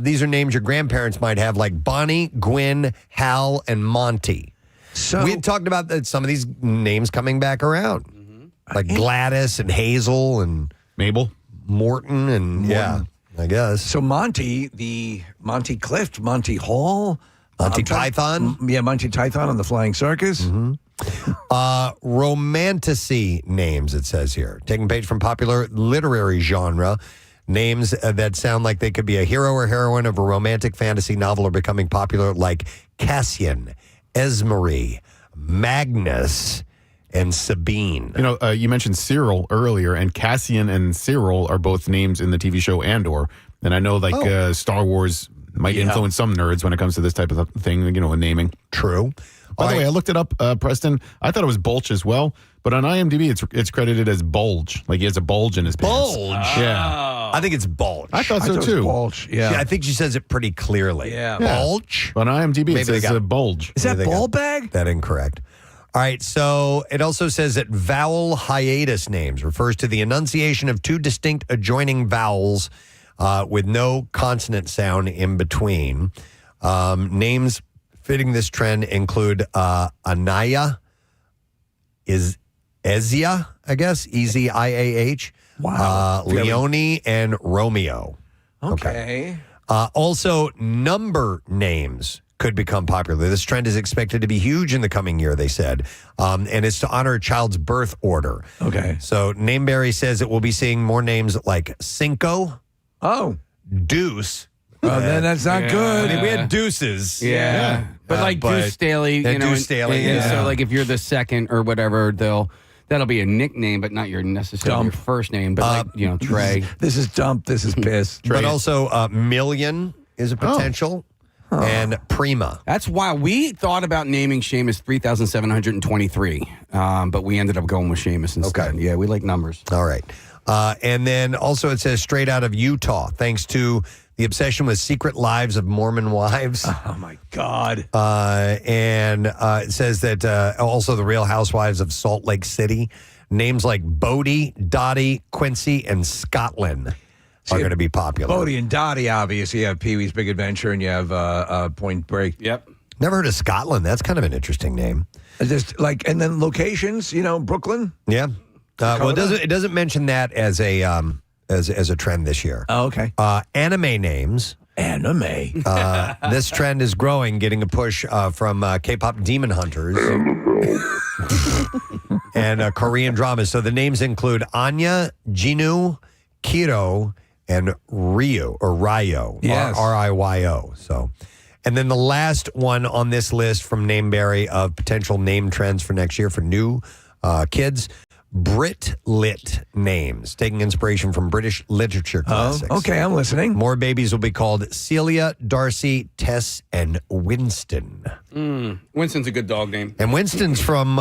these are names your grandparents might have, like Bonnie, Gwen, Hal, and Monty. So We had talked about some of these names coming back around. Like Gladys and Hazel and Mabel. Morton and yeah, I guess. So Monty, the Monty Clift, Monty Hall, Monty Python? Yeah, Monty Python on the Flying Circus. Romantasy names, it says here. Taking page from popular literary genre. Names that sound like they could be a hero or heroine of a romantic fantasy novel are becoming popular, like Cassian, Esmery, Magnus, and Sabine. You know, you mentioned Cyril earlier, and Cassian and Cyril are both names in the TV show Andor. And I know, like, Star Wars might influence some nerds when it comes to this type of thing, you know, in naming. True. By the way, I looked it up, Preston. I thought it was Bulge as well, but on IMDb, it's credited as Bulge. Like he has a bulge in his pants. Bulge? Yeah. I think it's Bulge. I thought so, it was too. Bulge, yeah. I think she says it pretty clearly. Yeah. Bulge? But on IMDb, Maybe it they says got- Bulge. Is that They got ball bag? That incorrect. All right, so it also says that vowel hiatus names refers to the enunciation of two distinct adjoining vowels with no consonant sound in between. Names fitting this trend include Anaya, Ezia, I guess, E-Z-I-A-H. Wow. Leone and Romeo. Okay. Also, number names could become popular. This trend is expected to be huge in the coming year, they said. And it's to honor a child's birth order. Okay. So Nameberry says it will be seeing more names like Cinco, Oh. Deuce. Well, then that's not I good. mean, we had deuces. Yeah. But like Deuce Staley, you know, Deuce Staley, and yeah. so like if you're the second or whatever, that'll be a nickname, but not your necessarily your first name. But like, you know, Trey. This is dump. This is piss. But also Million is a potential. And Prima. That's why we thought about naming Seamus 3,723, but we ended up going with Seamus instead. Okay. Yeah, we like numbers. All right. And then also it says straight out of Utah, thanks to the obsession with secret lives of Mormon wives. Oh, my God. And it says that also the Real Housewives of Salt Lake City. Names like Bodie, Dottie, Quincy, and Scotland are going to be popular. Bodie and Dottie, obviously. You have Pee-wee's Big Adventure and you have Point Break. Yep. Never heard of Scotland. That's kind of an interesting name. Just like, and then locations, you know, Brooklyn. Yeah. Well, it doesn't mention that as a trend this year. Oh, okay. Anime names. Anime. This trend is growing, getting a push from K-pop demon hunters and Korean dramas. So the names include Anya, Jinu, Kiro, and Ryo. Yes. R-I-Y-O. So, and then the last one on this list from Nameberry of potential name trends for next year for new kids. Brit Lit names, taking inspiration from British literature classics. Oh, okay, I'm listening. More babies will be called Celia, Darcy, Tess, and Winston. Winston's a good dog name. And Winston's from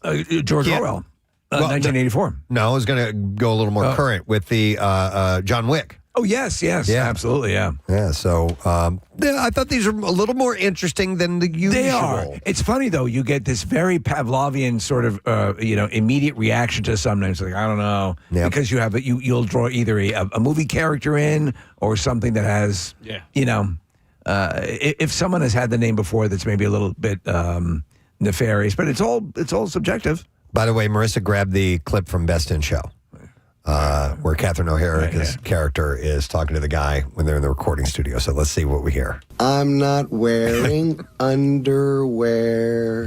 George Orwell, 1984. No, I was going to go a little more current with the John Wick. Oh, yes, absolutely, yeah. Yeah, so I thought these are a little more interesting than the usual. They are. It's funny, though. You get this very Pavlovian sort of, immediate reaction to some names. Like, I don't know. Yep. Because you have you'll draw either a movie character in or something that has, if someone has had the name before that's maybe a little bit nefarious. But it's all subjective. By the way, Marissa grabbed the clip from Best in Show. Where Catherine O'Hara's character is talking to the guy when they're in the recording studio. So let's see what we hear. I'm not wearing underwear.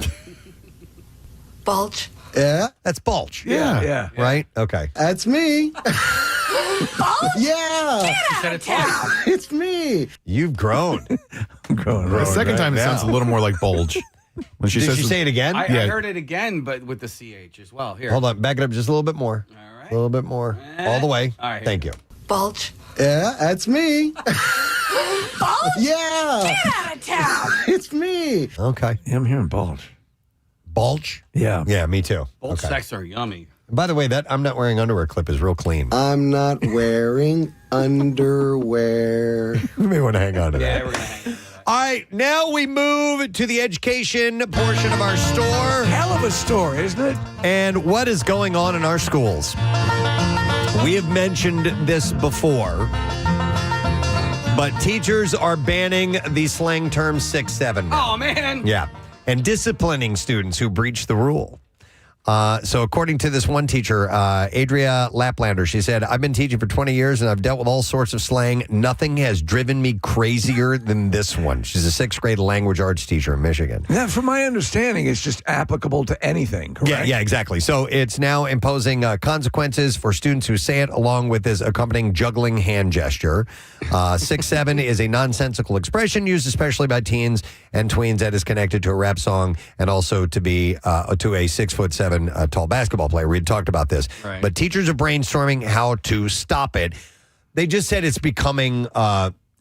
Bulge. Yeah? That's Bulge. Yeah. Right? Okay. That's me. Bulge? Yeah. It's me. You've grown. I'm growing. The second right time it now. sounds a little more like bulge. When she Did says she say it again? I heard it again, but with the CH as well. Here. Hold on. Back it up just a little bit more. All right. A little bit more. All the way. All right. Thank you. Bulge. Yeah, that's me. Bulge? Yeah. Get out of town. It's me. Okay. Yeah, I'm hearing Bulge. Bulge? Yeah. Yeah, me too. Both sex are yummy. By the way, that I'm not wearing underwear clip is real clean. I'm not wearing underwear. You may want to hang on to that. Yeah, we're gonna hang on. All right, now we move to the education portion of our store. Hell of a store, isn't it? And what is going on in our schools? We have mentioned this before, but teachers are banning the slang term 6-7 now. Oh, man. Yeah, and disciplining students who breach the rule. So according to this one teacher, Adria Laplander, she said, I've been teaching for 20 years and I've dealt with all sorts of slang. Nothing has driven me crazier than this one. She's a 6th grade language arts teacher in Michigan. Now, from my understanding, it's just applicable to anything, correct? Yeah, exactly. So it's now imposing consequences for students who say it along with this accompanying juggling hand gesture. 6-7 is a nonsensical expression used especially by teens and tweens that is connected to a rap song and also to be to a 6'7" tall basketball player. We had talked about this. Right. But teachers are brainstorming how to stop it. They just said it's becoming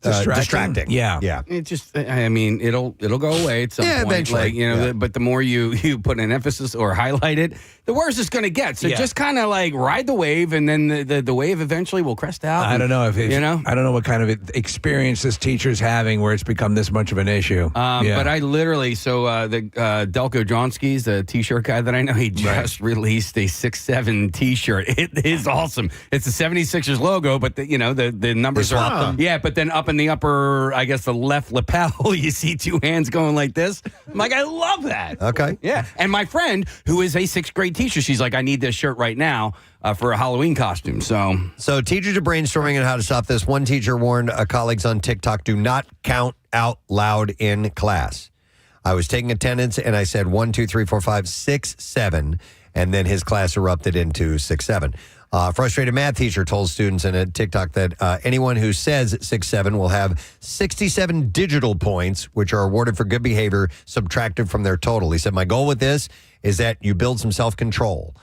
distracting. Yeah. It just, I mean, it'll go away at some point. Eventually. Like, Yeah. but the more you put an emphasis or highlight it, the worse it's going to get. So just kind of like ride the wave, and then the wave eventually will crest out. I don't know if you know. I don't know what kind of experience this teacher's having where it's become this much of an issue. But I literally, the Delco Johnsky's, the T-shirt guy that I know, he just released a 6-7 T-shirt. It is awesome. It's the 76ers logo, but the numbers are them. Yeah, but then up in the upper, I guess the left lapel, you see 2 hands going like this. I'm like, I love that. Okay. Yeah, and my friend who is a 6th grade teacher, she's like, I need this shirt right now for a Halloween costume. So teachers are brainstorming on how to stop this. One teacher warned colleagues on TikTok, do not count out loud in class. I was taking attendance and I said 1, 2, 3, 4, 5, 6, 7, and then his class erupted into 6-7. Frustrated math teacher told students in a TikTok that anyone who says 6-7 will have 67 digital points, which are awarded for good behavior, subtracted from their total. He said, my goal with this is that you build some self-control.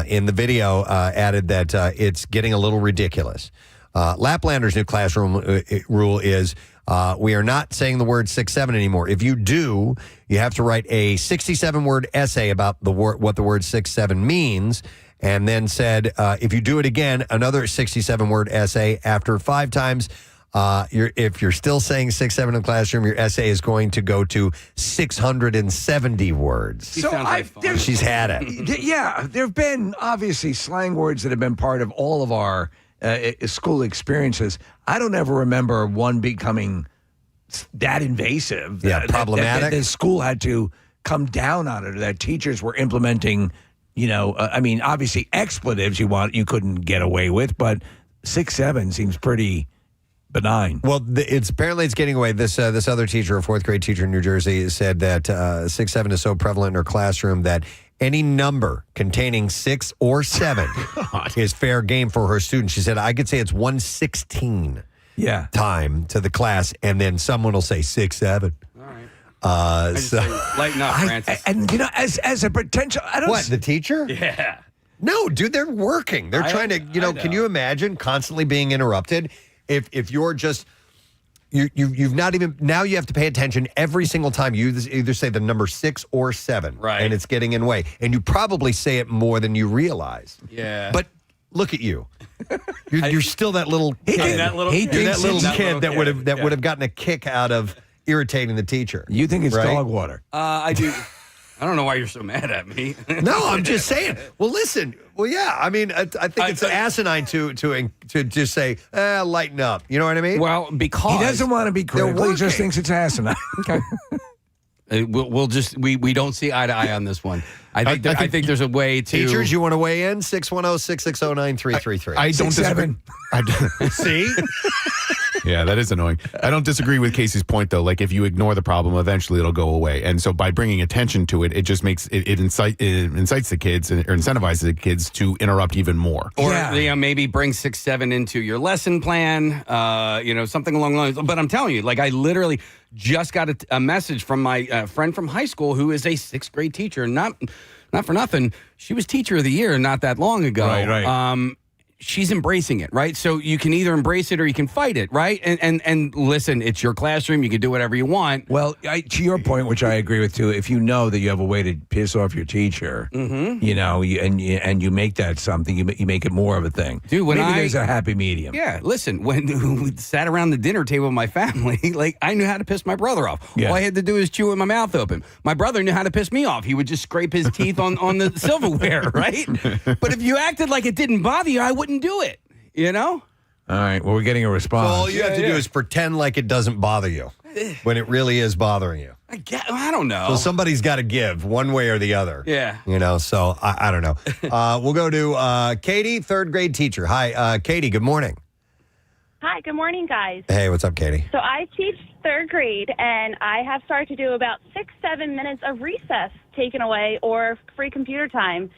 In the video, added that it's getting a little ridiculous. Laplander's new classroom rule is we are not saying the word 6-7 anymore. If you do, you have to write a 67-word essay about what the word 6-7 means. And then said, if you do it again, another 67-word essay after 5 times. If you're still saying 6-7 in the classroom, your essay is going to go to 670 words. She's had it. Yeah, there have been obviously slang words that have been part of all of our school experiences. I don't ever remember one becoming that invasive. Problematic. That the school had to come down on it, or that teachers were implementing. Obviously expletives you couldn't get away with, but 6-7 seems pretty benign. Well, it's getting away. This other teacher, a 4th grade teacher in New Jersey, said that 6-7 is so prevalent in her classroom that any number containing 6 or 7 is fair game for her students. She said, I could say it's 1/16 time to the class, and then someone will say 6-7. Lighten up, Francis. As a potential, the teacher? Yeah. No, dude, they're working. They're trying to, can you imagine constantly being interrupted? If you're just, you've not even, now you have to pay attention every single time you either say the number 6 or 7. Right. And it's getting in the way. And you probably say it more than you realize. Yeah. But look at you. You're still that little kid. You're that little kid that would have gotten a kick out of irritating the teacher. You think it's right? dog water? I do. I don't know why you're so mad at me. No, I'm just saying. Well, listen. Well, yeah. I mean, I think it's asinine to just say, lighten up. You know what I mean? Well, because he doesn't want to be critical. He just thinks it's asinine. Okay. We don't see eye to eye on this one. I think there's a way to. Teachers, you want to weigh in? 610-660-9333. I don't disagree. See? Yeah, that is annoying. I don't disagree with Casey's point, though. Like, if you ignore the problem, eventually it'll go away. And so by bringing attention to it, it just makes it incites the kids or incentivizes the kids to interrupt even more. Or maybe bring 6-7 into your lesson plan, something along the lines. But I'm telling you, like, I literally just got a message from my friend from high school who is a 6th grade teacher. Not for nothing. She was teacher of the year not that long ago. Right. She's embracing it, right? So you can either embrace it or you can fight it, right? And listen, it's your classroom. You can do whatever you want. Well, to your point, which I agree with too, if you know that you have a way to piss off your teacher, and you make that something, you make it more of a thing. Dude, maybe there's a happy medium. Yeah, listen, when we sat around the dinner table with my family, like, I knew how to piss my brother off. Yeah. All I had to do is chew with my mouth open. My brother knew how to piss me off. He would just scrape his teeth on the silverware, right? But if you acted like it didn't bother you, I wouldn't do it, All right, well, we're getting a response. Well, all you have to do is pretend like it doesn't bother you when it really is bothering you. I don't know. So somebody's got to give one way or the other. Yeah. So I don't know. We'll go to Katie, 3rd grade teacher. Hi, Katie, good morning. Hi, good morning, guys. Hey, what's up, Katie? So I teach 3rd grade, and I have started to do about 6-7 minutes of recess taken away or free computer time.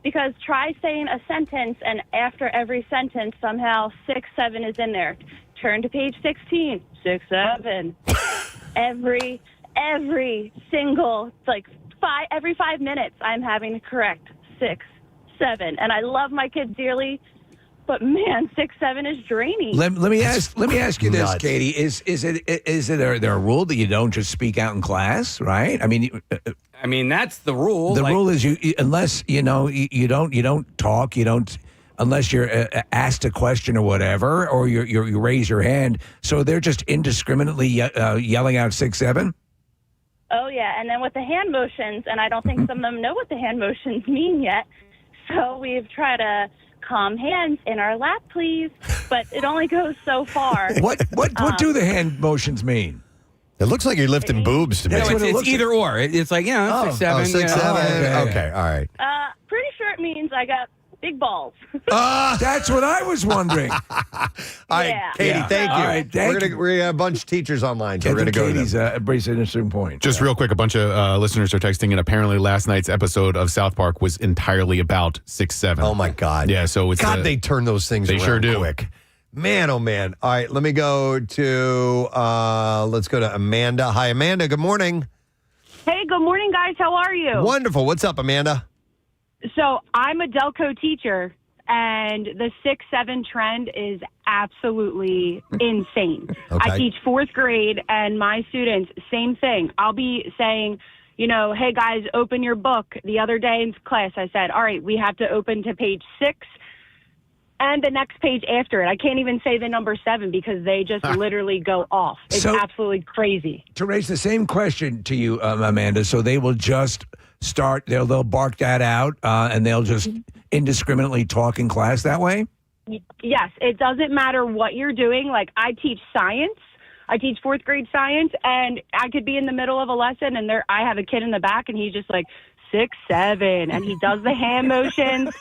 Because try saying a sentence, and after every sentence, somehow 6-7 is in there. Turn to page 16, 6-7. every single, every 5 minutes, I'm having to correct 6-7. And I love my kids dearly, but man, 6-7 is draining. Let me ask you this, Nuts. Katie. Is there a rule that you don't just speak out in class, right? I mean, that's the rule. The rule is unless you don't talk, unless you're asked a question or whatever, or you raise your hand. So they're just indiscriminately yelling out 6-7. Oh yeah, and then with the hand motions, and I don't think some of them know what the hand motions mean yet. So we've tried to calm hands in our lap, please, but it only goes so far. What do the hand motions mean? It looks like you're lifting boobs to me. No, it's either or. It's like, 6-7. 6-7. Okay, all right. Pretty sure it means I got big balls. That's what I was wondering. All right, Yeah. Katie, thank you. All right, thank we're gonna have a bunch of teachers online, so we're gonna go to Katie's them. brings an interesting point. Just real quick, a bunch of listeners are texting, and apparently last night's episode of South Park was entirely about 6'7". Oh my God! Yeah, so it's God, they turn those things. They around sure do. quick. Man, oh man! All right, let me go to let's go to Amanda. Hi, Amanda. Good morning. Hey, good morning, guys. How are you? Wonderful. What's up, Amanda? So I'm a Delco teacher, and the 6'7" trend is absolutely insane. Okay. I teach fourth grade, and my students, same thing. I'll be saying, hey, guys, open your book. The other day in class, I said, all right, we have to open to page 6 and the next page after it. I can't even say the number 7 because they just literally go off. It's absolutely crazy. To raise the same question to you, Amanda, so they will just start, they'll bark that out, and they'll just indiscriminately talk in class that way? Yes, it doesn't matter what you're doing. Like, I teach science. I teach fourth grade science, and I could be in the middle of a lesson, and I have a kid in the back, and he's just like, 6'7", and he does the hand motions,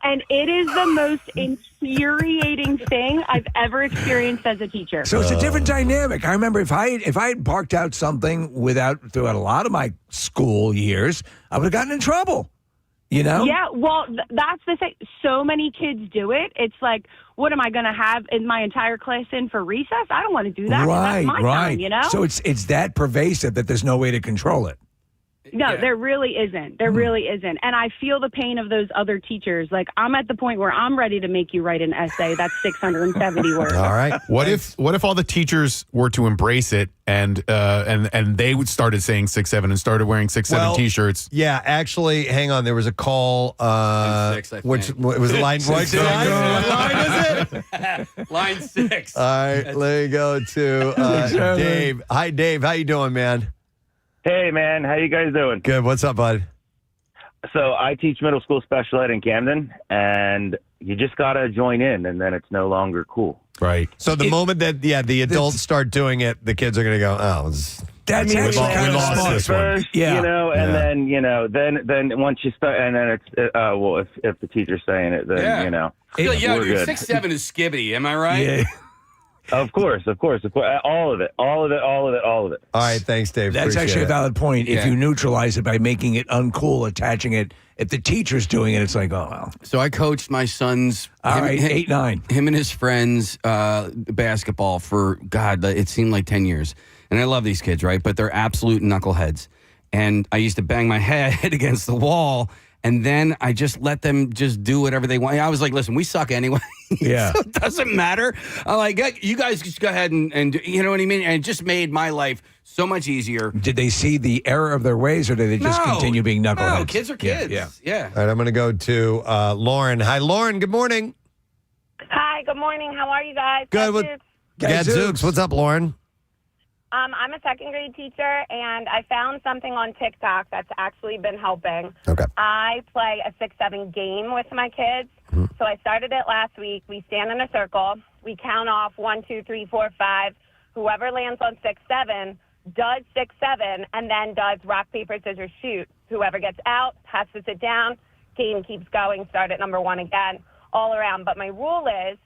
and it is the most infuriating thing I've ever experienced as a teacher. So it's a different dynamic. I remember if I had barked out something throughout a lot of my school years, I would have gotten in trouble. Yeah, well, that's the thing. So many kids do it. It's like, what am I going to have in my entire class in for recess? I don't want to do that. Right, That's my time, So it's that pervasive that there's no way to control it. No, there really isn't. There really isn't. And I feel the pain of those other teachers. Like, I'm at the point where I'm ready to make you write an essay that's 670 words. All right. What if all the teachers were to embrace it and they would started saying 6'7" and started wearing 6'7" t-shirts? Yeah, actually, hang on. There was a call. Which it was line 6. What line is it? Line 6. All right, let me go to Dave. Hi, Dave. How you doing, man? Hey, man. How you guys doing? Good. What's up, bud? So I teach middle school special ed in Camden, and you just got to join in, and then it's no longer cool. Right. So the moment that, the adults start doing it, the kids are going to go, that's we lost this first, one. Yeah. And then once you start, and then it's, well, if the teacher's saying it, then, I feel like, we're dude, good. 6'7" is skibbity. Am I right? Yeah. Of course. All of it. All right, thanks, Dave. That's Appreciate actually a it. valid point. If you neutralize it by making it uncool, attaching it, if the teacher's doing it, it's like, oh, well. So I coached my son's 8-9. Him and his friends basketball for, God, it seemed like 10 years. And I love these kids, right? But they're absolute knuckleheads. And I used to bang my head against the wall, and then I just let them just do whatever they want. I was like, listen, we suck anyway. Yeah. So it doesn't matter. I'm like, you guys just go ahead and do, you know what I mean? And it just made my life so much easier. Did they see the error of their ways, or did they just continue being knuckleheads? No, kids are kids. Yeah. All right, I'm going to go to Lauren. Hi, Lauren. Good morning. Hi, good morning. How are you guys? Good. Gadzooks. What's up, Lauren? I'm a second grade teacher, and I found something on TikTok that's actually been helping. Okay. I play a 6'7" game with my kids. So I started it last week. We stand in a circle. We count off 1, 2, 3, 4, 5. Whoever lands on 6'7" does 6'7" and then does rock, paper, scissors, shoot. Whoever gets out has to sit down. Game keeps going. Start at number 1 again, all around. But my rule is,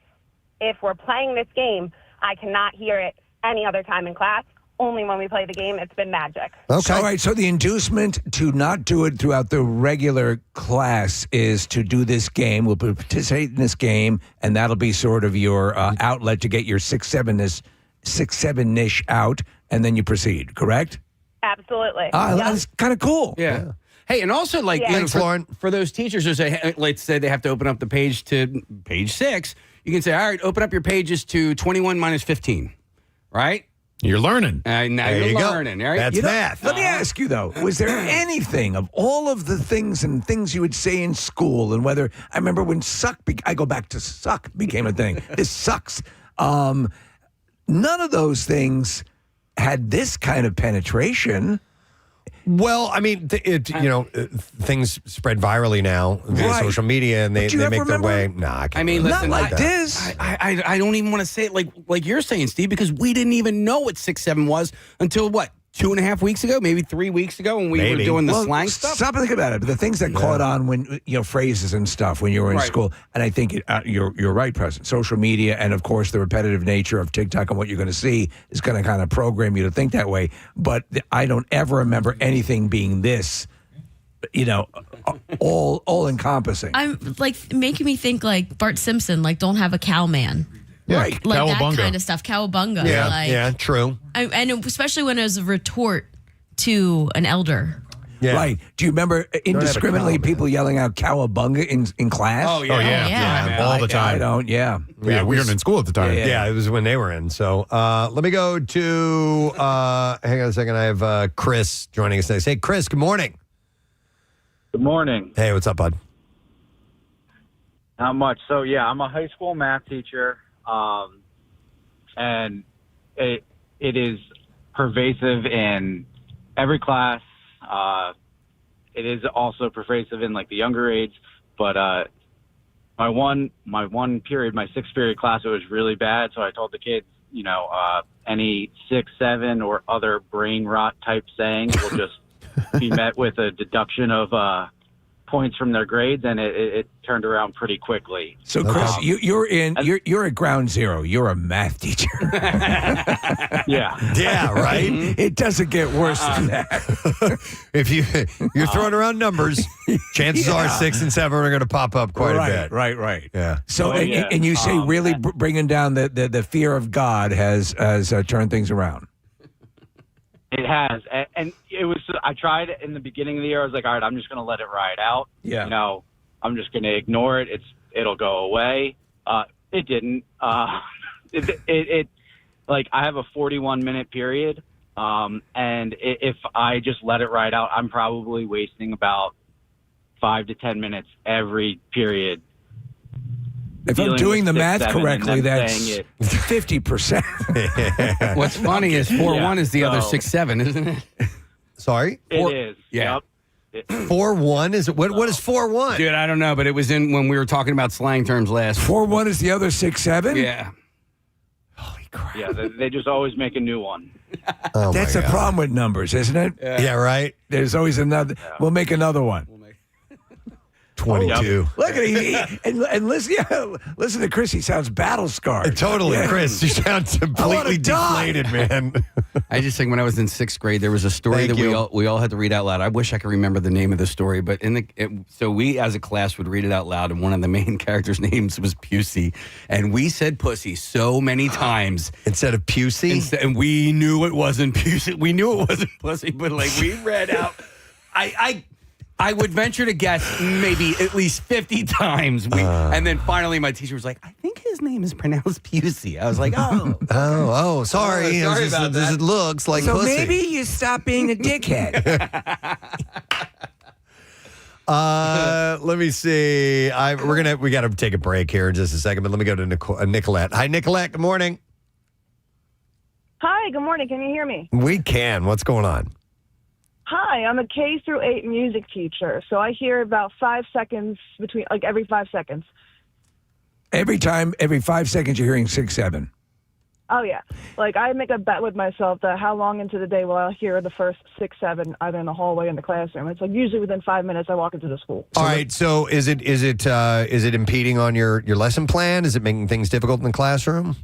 if we're playing this game, I cannot hear it any other time in class. Only when we play the game. It's been magic. Okay. So, all right, so the inducement to not do it throughout the regular class is to do this game. We'll participate in this game, and that'll be sort of your outlet to get your 6'7" out, and then you proceed, correct? Absolutely. That's kind of cool. Yeah. Hey, and also, like, for those teachers who say, let's say they have to open up the page to page 6, you can say, all right, open up your pages to 21 minus 15, right? You're learning. Now There you're you learning, go. right? That's math. Let me ask you, though, was there anything of all of the things you would say in school, and whether, I remember when I go back to suck became a thing. This sucks. None of those things had this kind of penetration. Well, I mean, things spread virally now via social media, and they make their way. I can't. I mean, listen, not like this. I don't even want to say it like you're saying, Steve, because we didn't even know what 6'7" was until what? 2.5 weeks ago, maybe 3 weeks ago, when we were doing the slang stuff. Stop and think about it. But the things that caught on when phrases and stuff when you were in school, and I think you're right, Preston. Social media and of course the repetitive nature of TikTok and what you're going to see is going to kind of program you to think that way. But I don't ever remember anything being this, all encompassing. I'm like making me think like Bart Simpson, like don't have a cow man. Yeah, like that kind of stuff. Cowabunga. Yeah, true. And especially when it was a retort to an elder. Yeah. Right. Do you remember indiscriminately people yelling out cowabunga in class? Oh, yeah. All the time. I don't, we weren't in school at the time. Yeah, it was when they were in. So let me go to, hang on a second. I have Chris joining us next. Hey, Chris, good morning. Good morning. Hey, what's up, bud? Not much. So, yeah, I'm a high school math teacher, and it is pervasive in every class. It is also pervasive in, like, the younger age. But my one period, my 6th period class, it was really bad. So I told the kids, any 6, 7, or other brain rot type sayings will just be met with a deduction of points from their grades, and it turned around pretty quickly. So, Chris, you're at ground zero. You're a math teacher. Yeah, right. It doesn't get worse than that. If you're throwing around numbers, chances are 6 and 7 are going to pop up quite a bit. Right. Yeah. So, and you say really bringing down the fear of God has turned things around. It has, and it was. I tried it in the beginning of the year. I was like, all right, I'm just going to let it ride out. Yeah. I'm just going to ignore it. It'll go away. It didn't. It like I have a 41-minute period, and if I just let it ride out, I'm probably wasting about 5 to 10 minutes every period. If I'm doing the math correctly, that's 50%. What's funny is 4-1 is the other 6-7, isn't it? Sorry? It is. Yeah. Yep. 4-1? Is it what is 4-1? Dude, I don't know, but it was in when we were talking about slang terms last. 4-1 is the other 6-7? Yeah. Holy crap. Yeah, they just always make a new one. That's the problem with numbers, isn't it? Yeah, right. There's always another. We'll make another one. 22. Look at him. And listen to Chris. He sounds battle scarred. Totally, Yeah. Chris. You sound completely deflated, man. I just think when I was in 6th grade, there was a story that we all had to read out loud. I wish I could remember the name of the story, but so we as a class would read it out loud, and one of the main characters' names was Pusey, and we said pussy so many times instead of Pusey, and we knew it wasn't Pusey. We knew it wasn't pussy, but like we read out, I would venture to guess maybe at least 50 times. And then finally my teacher was like, I think his name is pronounced Pusey. I was like, oh. Sorry. Sorry about that. It looks like So pussy. maybe you stop being a dickhead. Let me see. We got to take a break here in just a second, but let me go to Nicolette. Hi, Nicolette. Good morning. Hi, good morning. Can you hear me? We can. What's going on? Hi, I'm a K-8 music teacher, so I hear about 5 seconds between, like every 5 seconds. Every 5 seconds, you're hearing 6-7. Oh, yeah. Like, I make a bet with myself that how long into the day will I hear the first 6-7 either in the hallway or in the classroom. It's like usually within 5 minutes I walk into the school. All right. So is it impeding on your lesson plan? Is it making things difficult in the classroom?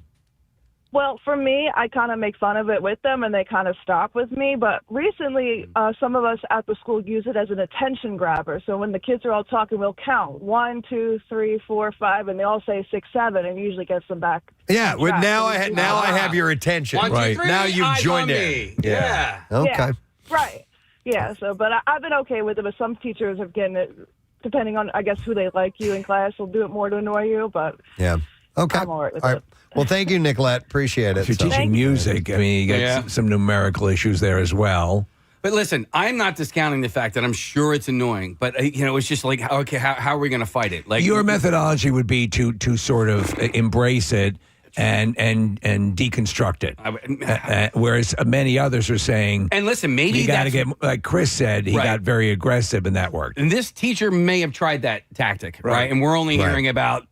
Well, for me, I kind of make fun of it with them, and they kind of stop with me. But recently, some of us at the school use it as an attention grabber. So when the kids are all talking, we'll count 1, 2, 3, 4, 5, and they all say 6, 7, and it usually gets them back. Yeah. Well, now I have your attention. 1, 2, 3, right now you've eyes joined on in. me. Yeah. Okay. Yeah, right. Yeah. So, but I've been okay with it. But some teachers have getting it, depending on I guess who they like you in class, will do it more to annoy you. But yeah. Okay. I'm all right with all it. right. Well, thank you, Nicolette. Appreciate it. If you're teaching music, I mean, you got some numerical issues there as well. But listen, I'm not discounting the fact that I'm sure it's annoying, but it's just like, okay, how are we going to fight it? Like your methodology would be to sort of embrace it and deconstruct it, whereas many others are saying. And listen, maybe you got to get, like Chris said, he got very aggressive, and that worked. And this teacher may have tried that tactic, right? And we're only hearing about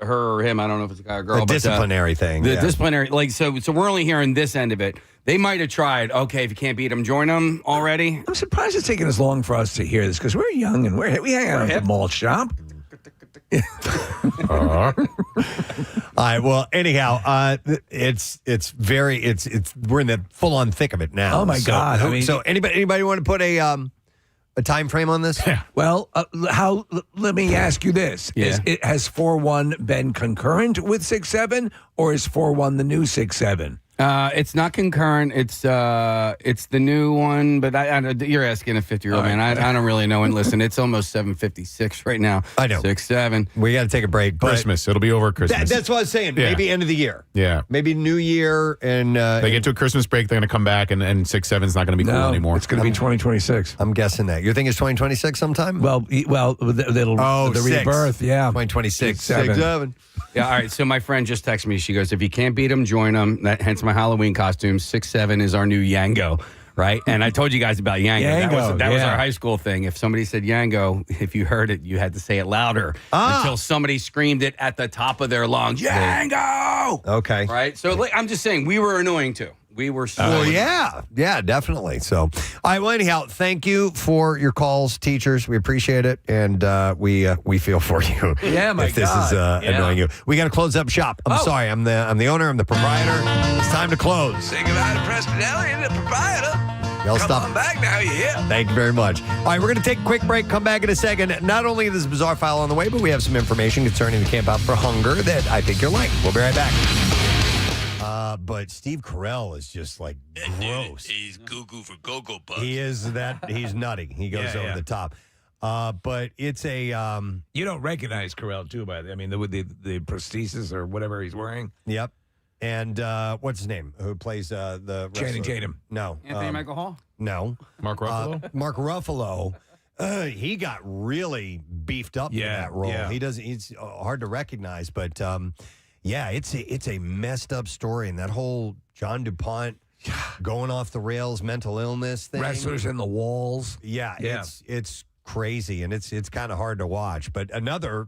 her or him. I don't know if it's a guy or girl. A disciplinary thing. The yeah. disciplinary, like, so we're only hearing this end of it. They might have tried, okay, if you can't beat them, join them already. I'm surprised it's taking as long for us to hear this because we're young and we hang out at the mall shop. All right. Well, anyhow, it's we're in the full on thick of it now. Oh my God! I mean, so anybody want to put a time frame on this? Well, let me ask you this: Yeah. has 4-1 been concurrent with 6-7, or is 4-1 the new 6-7? It's not concurrent. It's the new one, but you're asking a 50-year-old man. I don't really know. And listen, it's almost 7:56 right now. I know. 6-7. We got to take a break. But Christmas. It'll be over Christmas. that's what I was saying. Yeah. Maybe end of the year. Yeah. Maybe New Year and They get to a Christmas break, they're going to come back, and 6-7 is not going to be cool anymore. It's going to be 2026. I'm guessing that. You think it's 2026 sometime? Well, the rebirth, yeah. 2026. 6-7. Yeah, all right. So my friend just texted me. She goes, if you can't beat them, join them. Hence my Halloween costume. 6-7 is our new Yango, right? And I told you guys about Yango. That was our high school thing. If somebody said Yango, if you heard it, you had to say it louder until somebody screamed it at the top of their lungs. Yango! Okay. Right? So I'm just saying, we were annoying too. We were so Well, yeah, definitely. So, all right. Well, anyhow, thank you for your calls, teachers. We appreciate it, and we feel for you. Yeah, my if this is annoying you, we got to close up shop. I'm sorry. I'm the owner. I'm the proprietor. It's time to close. Say goodbye to Preston Elliott, the proprietor. Y'all Come stop. on back now, you hear? Thank you very much. All right, we're going to take a quick break, come back in a second. Not only is this bizarre file on the way, but we have some information concerning the Camp Out for Hunger that I think you'll like. We'll be right back. But Steve Carell is just like gross. He's goo-goo for Go-Go Puffs. He is that. He's nutty. He goes over the top. But it's a. You don't recognize Carell, too, by the I mean, the prosthesis or whatever he's wearing. Yep. And what's his name? Who plays the Channing wrestler? Tatum. No. Anthony Michael Hall? No. Mark Ruffalo? Mark Ruffalo. He got really beefed up for that role. Yeah. He doesn't. He's hard to recognize, but yeah, it's a messed up story, and that whole John DuPont going off the rails mental illness thing. Wrestlers in the walls. Yeah. It's crazy, and it's kind of hard to watch. But another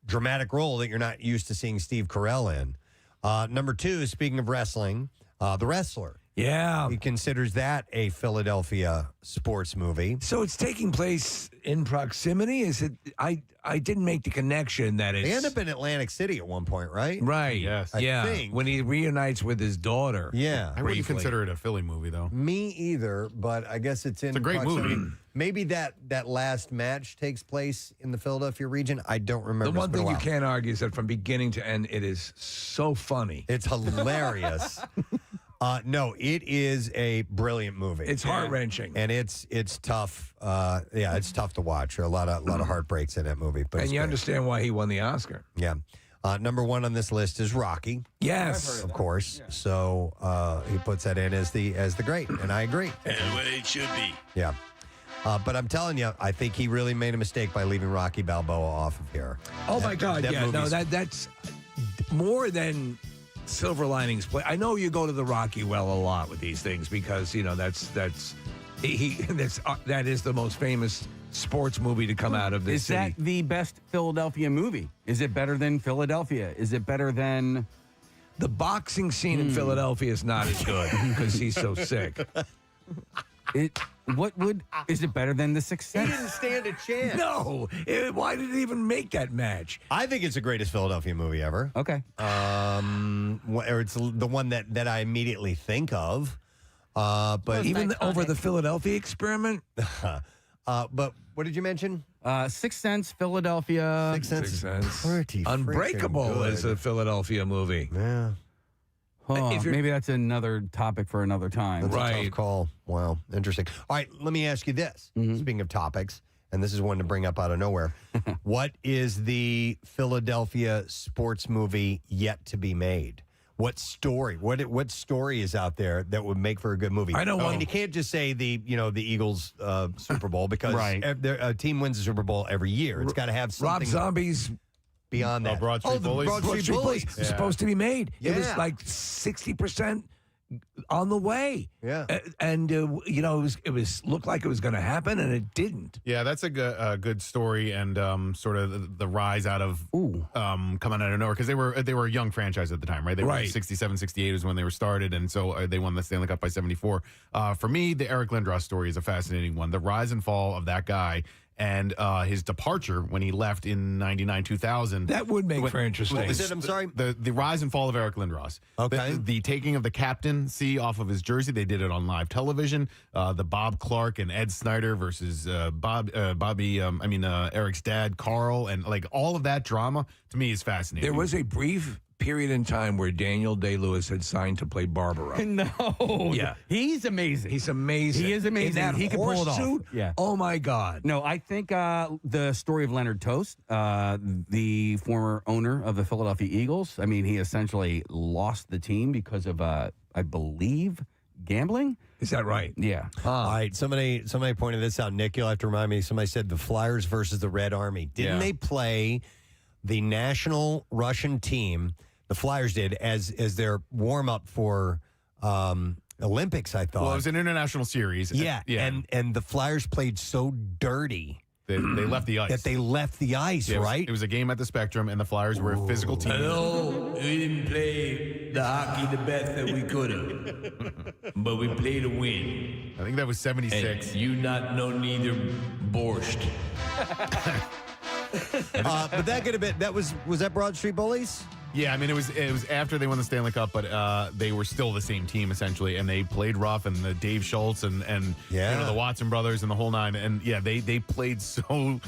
dramatic role that you're not used to seeing Steve Carell in. Number 2, speaking of wrestling, The Wrestler. Yeah. He considers that a Philadelphia sports movie. So it's taking place in proximity? Is it? I didn't make the connection that it's. They end up in Atlantic City at one point, right? Right. Yes. Yeah. I think. When he reunites with his daughter. Yeah. I wouldn't consider it a Philly movie, though. Me either, but I guess it's in It's a great proximity. movie. Maybe that last match takes place in the Philadelphia region. I don't remember. The one It's been a thing you while. can't argue is that from beginning to end, it is so funny. It's hilarious. No, it is a brilliant movie. It's heart-wrenching. And it's tough. It's tough to watch. A lot of heartbreaks in that movie. But And it's you great. understand why he won the Oscar. Yeah. Number 1 on this list is Rocky. Yes. Of course. Yeah. So he puts that in as the great, and I agree. And the way it should be. Yeah. But I'm telling you, I think he really made a mistake by leaving Rocky Balboa off of here. Oh, my God. that Yeah. No, movie's- that's more than Silver Linings Play. I know you go to the Rocky well a lot with these things because, that is the most famous sports movie to come out of this Is city. that the best Philadelphia movie? Is it better than Philadelphia? Is it better than... The boxing scene in Philadelphia is not as good because he's so sick. Is it better than The Sixth Sense? He didn't stand a chance. No. Why did it even make that match? I think it's the greatest Philadelphia movie ever. Okay. Or it's the one that I immediately think of. But even over the Philadelphia Experiment? But what did you mention? Sixth Sense, Philadelphia. Sixth Sense. Pretty Unbreakable freaking is good. a Philadelphia movie. Yeah. Oh, maybe that's another topic for another time. That's a Right. tough call. Wow, interesting. All right, let me ask you this. Speaking of topics, and this is one to bring up out of nowhere. What is the Philadelphia sports movie yet to be made? What story? What story is out there that would make for a good movie? I know one. And you can't just say the Eagles Super Bowl because Right. a team wins the Super Bowl every year. It's got to have Rob something Zombie's beyond that. Broad Street the Bullies? Broad Street Bullies. was supposed to be made. It was Yeah. like 60% on the way. Yeah. And it was looked like it was going to happen, and it didn't. Yeah, that's a good story, and sort of the rise out of coming out of nowhere, because they were a young franchise at the time, right? They were 67, 68 is when they were started, and so they won the Stanley Cup by 74. For me, the Eric Lindros story is a fascinating one. The rise and fall of that guy. And his departure when he left in 99, 2000. That would make for interesting. What was it? I'm sorry? The rise and fall of Eric Lindros. Okay. The taking of the captaincy off of his jersey. They did it on live television. The Bob Clark and Ed Snyder versus Eric's dad, Carl. And like all of that drama, to me, is fascinating. There was a brief period in time where Daniel Day-Lewis had signed to play Barbaro. No. Yeah. He's amazing. He's amazing. He is amazing. In that he can pull it off. suit? Yeah. Oh, my God. No, I think the story of Leonard Toast, the former owner of the Philadelphia Eagles, I mean, he essentially lost the team because of, I believe, gambling. Is that right? Yeah. All right. Somebody pointed this out. Nick, you'll have to remind me. Somebody said the Flyers versus the Red Army. Didn't they play the national Russian team? The Flyers did as their warm up for Olympics. I thought. Well, it was an international series. Yeah. And the Flyers played so dirty. They left the ice. That they left the ice, Yeah, right? It was a game at the Spectrum, and the Flyers were a physical team. No, we didn't play the hockey the best that we could have, but we played to win. I think that was 76. And you not know neither borscht. But that could have been. Was that Broad Street Bullies? Yeah, I mean, it was after they won the Stanley Cup, but they were still the same team, essentially, and they played rough, and the Dave Schultz and the Watson brothers and the whole nine, and yeah, they played so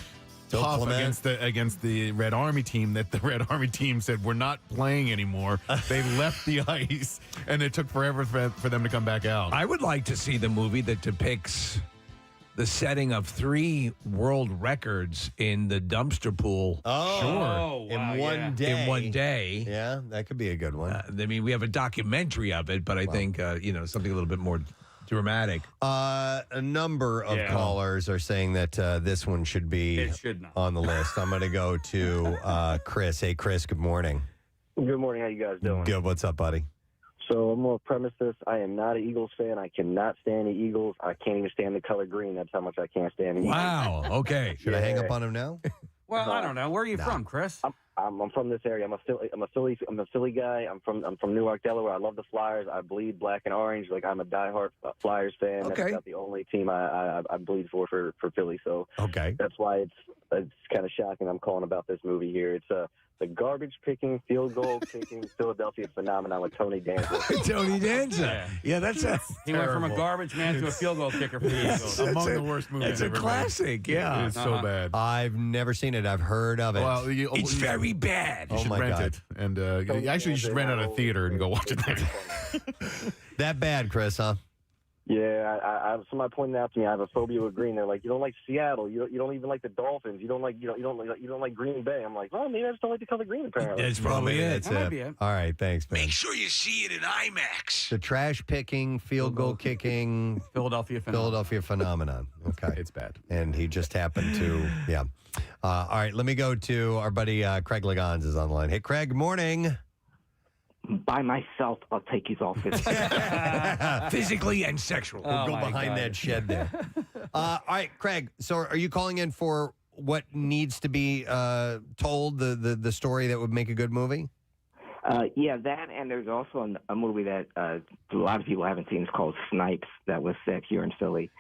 tough against the Red Army team that the Red Army team said, we're not playing anymore. They left the ice, and it took forever for them to come back out. I would like to see the movie that depicts the setting of 3 world records in the dumpster pool. Oh, sure. In one day. In one day. Yeah, that could be a good one. I mean, we have a documentary of it, but I think, something a little bit more dramatic. A number of callers are saying that this one should be on the list. I'm going to go to Chris. Hey, Chris, good morning. Good morning. How you guys doing? Good. What's up, buddy? So I'm going to premise this. I am not an Eagles fan. I cannot stand the Eagles. I can't even stand the color green. That's how much I can't stand the Eagles. Wow. Okay. Should I hang up on him now? Well, I don't know. Where are you from, Chris? I'm from this area. I'm a Philly guy. I'm from Newark, Delaware. I love the Flyers. I bleed black and orange. Like, I'm a diehard Flyers fan. Okay. That's about the only team I bleed for Philly. So that's why it's kind of shocking. I'm calling about this movie here. It's the garbage-picking, field goal-kicking Philadelphia phenomenon with Tony Danza. Tony Danza. Yeah, that's he went from a garbage man to a field goal kicker for the Eagles. Among the worst movies It's a ever made. classic, yeah. It's so bad. I've never seen it. I've heard of it. Well, It's very bad. You should rent it. And actually, you should rent out a theater and go watch it there. That bad, Chris, huh? Yeah, somebody pointed out to me I have a phobia with green. They're like, you don't like Seattle, you don't even like the Dolphins, you don't like Green Bay. I'm like, well, maybe I just don't like the color green. Apparently, That's probably it. That's it. All right, thanks, man. Make sure you see it in IMAX. The trash picking, field goal kicking, Philadelphia phenomenon. Okay, it's bad, and he just happened to. All right, let me go to our buddy Craig Legans is on the line. Hey, Craig. Good morning. By myself, I'll take his office. Physically and sexually. We'll go behind that shed there. All right, Craig. So are you calling in for what needs to be told, the story that would make a good movie? Yeah, that, and there's also a movie that a lot of people haven't seen. It's called Snipes, that was set here in Philly.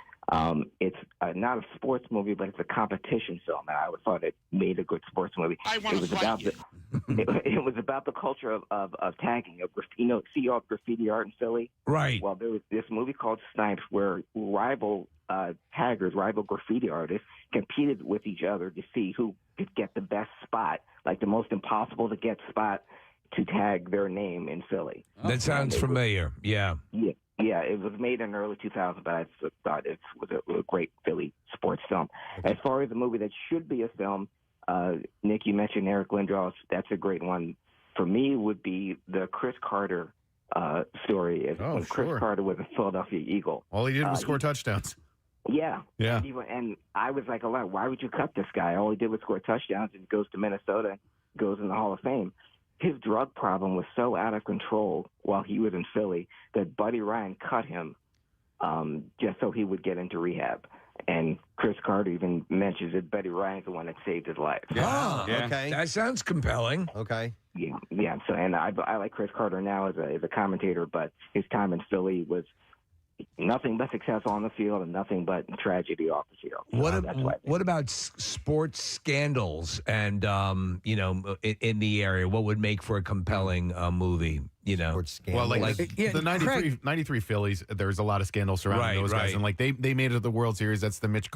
It's not a sports movie, but it's a competition film, and I always thought it made a good sports movie. It was about the culture of tagging. See all graffiti art in Philly? Right. Well, there was this movie called Snipes where rival taggers, rival graffiti artists, competed with each other to see who could get the best spot, like the most impossible to get spot to tag their name in Philly. That sounds familiar. Yeah. Yeah, it was made in early 2000, but I thought it was a great Philly sports film. As far as a movie that should be a film, Nick, you mentioned Eric Lindros. That's a great one. For me, would be the Chris Carter story. Chris Carter was a Philadelphia Eagle. All he did was score touchdowns. Yeah. Yeah. And I was like, why would you cut this guy? All he did was score touchdowns, and goes to Minnesota, goes in the Hall of Fame. his drug problem was so out of control while he was in Philly that Buddy Ryan cut him just so he would get into rehab. And Chris Carter even mentions that Buddy Ryan's the one that saved his life. Okay. That sounds compelling. Okay. Yeah. So, and I like Chris Carter now as a commentator, but his time in Philly was nothing but success on the field and nothing but tragedy off the field. So What about sports scandals and in the area? What would make for a compelling movie? Well, like the 93 Phillies, there's a lot of scandals surrounding those guys, and like they made it to the World Series. That's the Mitch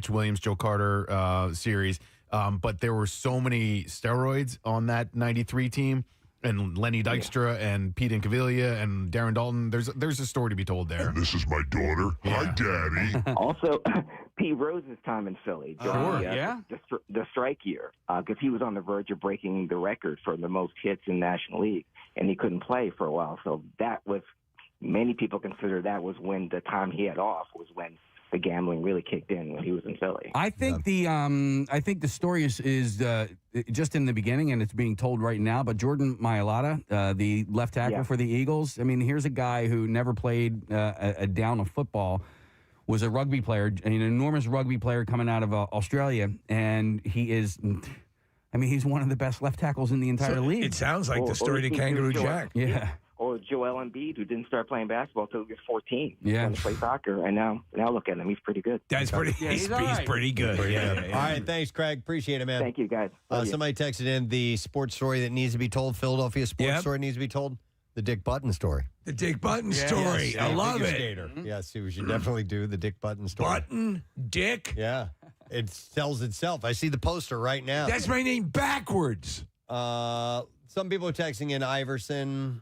Williams, Joe Carter series. But there were so many steroids on that 93 team. And Lenny Dykstra and Pete Incaviglia and Darren Dalton. There's a story to be told there. And this is my daughter. Hi, Daddy. Also, Pete Rose's time in Philly during the strike year, because he was on the verge of breaking the record for the most hits in National League, and he couldn't play for a while. So that was, many people consider that was when the time he had off was when the gambling really kicked in when he was in Philly. I think the story is just in the beginning, and it's being told right now. But Jordan Mailata, the left tackle for the Eagles, I mean, here's a guy who never played a down of football, was a rugby player, an enormous rugby player coming out of Australia, and he is. I mean, he's one of the best left tackles in the entire league. It sounds like the story to Kangaroo Jack. Yeah. Or Joel Embiid, who didn't start playing basketball until he was 14. Yeah. He played soccer, and now look at him. He's pretty good. That's pretty. He's pretty good. All right, thanks, Craig. Appreciate it, man. Thank you, guys. Somebody texted in the sports story that needs to be told. Philadelphia sports story needs to be told. The Dick Button story. The Dick Button story. Yes, I love it. Skater. Yes, we should definitely do the Dick Button story. Button, Dick. Yeah, it sells itself. I see the poster right now. That's my name backwards. Some people are texting in Iverson.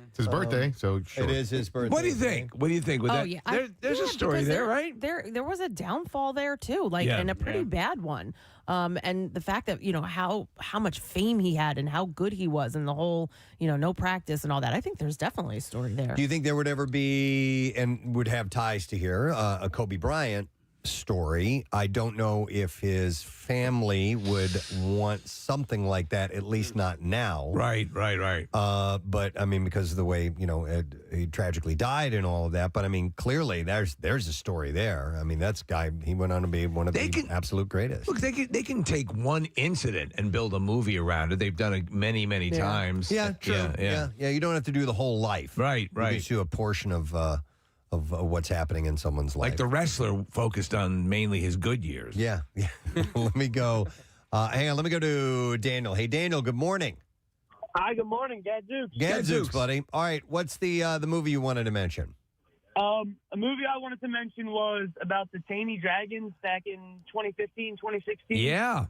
It's his birthday, so sure. It is his birthday. What do you think? What do you think with that? Yeah. There's a story there, right? There was a downfall there too, and a pretty bad one. And the fact that how much fame he had and how good he was, and the whole no practice and all that. I think there's definitely a story there. Do you think there would ever be, and would have ties to here, a Kobe Bryant story? I don't know if his family would want something like that, at least not now. Right. But I mean, because of the way he tragically died and all of that. But I mean, clearly there's a story there. I mean, that's guy. He went on to be one of the absolute greatest. Look, they can take one incident and build a movie around it. They've done it many times. Yeah, true. Yeah. You don't have to do the whole life. Right. You can do a portion of what's happening in someone's life. Like the wrestler focused on mainly his good years. Yeah. Let me go. Hang on. Let me go to Daniel. Hey, Daniel. Good morning. Hi. Good morning, Gadzooks. Gadzooks, buddy. All right. What's the movie you wanted to mention? A movie I wanted to mention was about the Taney Dragons back in 2015, 2016. Yeah.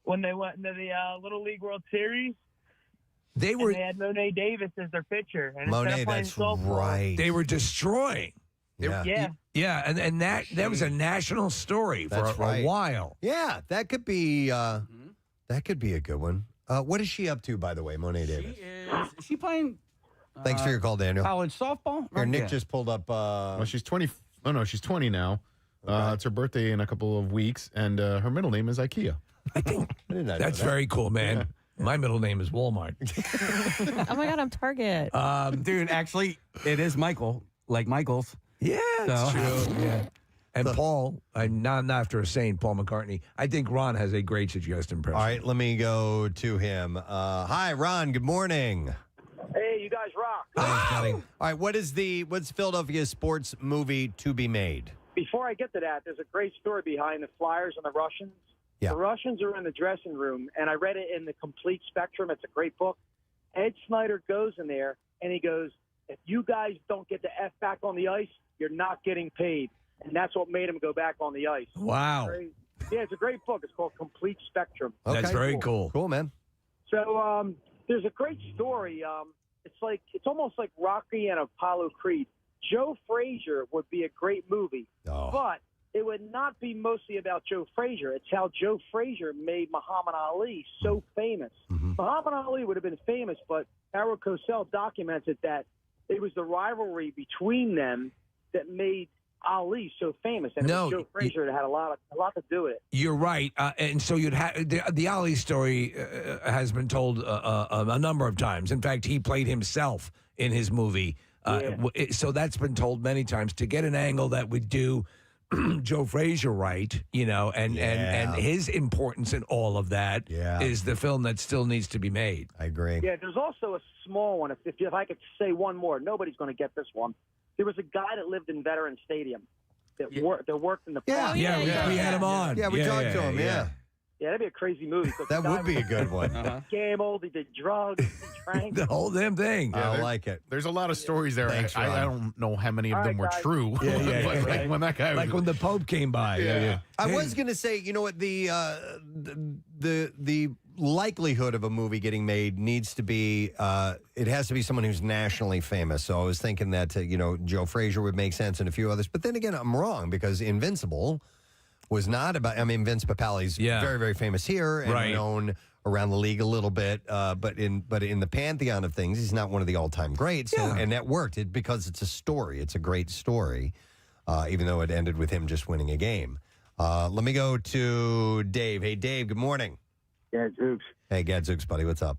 When they went into the Little League World Series. They had Monet Davis as their pitcher. And Monet, that's right. They were destroying. Yeah. And that was a national story for a while. Yeah, that could be a good one. What is she up to, by the way, Monet Davis? Is she playing? Thanks for your call, Daniel. College softball. Here, Nick just pulled up. Well, she's 20. Oh no, she's 20 now. It's her birthday in a couple of weeks, and her middle name is IKEA. I didn't know That's that. very cool, man. Yeah. My middle name is Walmart. Oh my God, I'm Target. Dude, actually, it is Michael, like Michael's. Yeah, that's true. Yeah. And Paul, I'm not after saying Paul McCartney. I think Ron has a great suggestion. All right, let me go to him. Hi, Ron. Good morning. Hey, you guys rock. Thanks, buddy. All right, what's Philadelphia's sports movie to be made? Before I get to that, there's a great story behind the Flyers and the Russians. Yeah. The Russians are in the dressing room, and I read it in the Complete Spectrum. It's a great book. Ed Snyder goes in there, and he goes, if you guys don't get the F back on the ice, you're not getting paid. And that's what made him go back on the ice. Wow. Yeah, it's a great book. It's called Complete Spectrum. Okay. That's very cool. Cool, man. So there's a great story. It's almost like Rocky and Apollo Creed. Joe Frazier would be a great movie, but it would not be mostly about Joe Frazier. It's how Joe Frazier made Muhammad Ali so famous. Mm-hmm. Muhammad Ali would have been famous, but Harold Cosell documented that it was the rivalry between them that made Ali so famous, and it was Joe Frazier that had a lot to do with it. You're right, and so you'd have the Ali story has been told a number of times. In fact, he played himself in his movie, so that's been told many times. To get an angle that would do Joe Frazier right, and his importance in all of that is the film that still needs to be made. I agree. Yeah, there's also a small one. If I could say one more, nobody's going to get this one. There was a guy that lived in Veterans Stadium that worked in the park. We had him on. Yeah, we talked to him. Yeah, that'd be a crazy movie. That would be a good one. He gambled, he did drugs, he drank. The whole damn thing. Yeah, I like it. There's a lot of stories there. Thanks, I don't know how many of them were guys. true. But like when that guy like when the Pope came by. I was going to say, you know what, the likelihood of a movie getting made needs to be, it has to be someone who's nationally famous. So I was thinking that, Joe Frazier would make sense and a few others. But then again, I'm wrong because Invincible was not about, Vince Papale's very, very famous here and known around the league a little bit. But in the pantheon of things, he's not one of the all-time greats. So, and that worked because it's a story. It's a great story, even though it ended with him just winning a game. Let me go to Dave. Hey, Dave, good morning. Gadzooks. Hey, Gadzooks, buddy, what's up?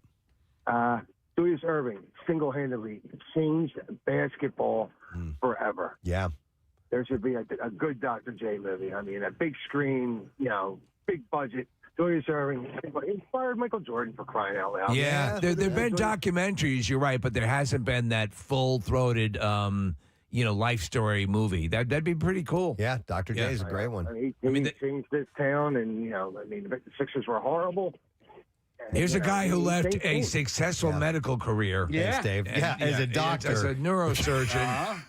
Julius Erving single-handedly changed basketball forever. Yeah. There should be a good Dr. J movie. I mean, a big screen, big budget. Julius Erving inspired Michael Jordan, for crying out loud. Yeah, there have been documentaries, you're right, but there hasn't been that full-throated, life story movie. That'd be pretty cool. Yeah, Dr. J is a great one. He changed this town, and, the Sixers were horrible. Here's a guy who left a successful medical career. Thanks, Dave. As a doctor. As a neurosurgeon.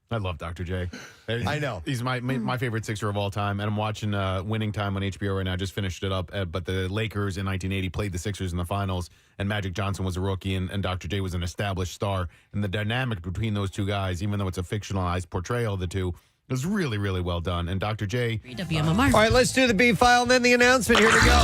I love Dr. J. I know. He's my favorite Sixer of all time, and I'm watching Winning Time on HBO right now. I just finished it up, but the Lakers in 1980 played the Sixers in the finals, and Magic Johnson was a rookie, and Dr. J was an established star. And the dynamic between those two guys, even though it's a fictionalized portrayal of the two, was really, really well done. And Dr. J... WMMR. All right, let's do the B-file and then the announcement. Here we go.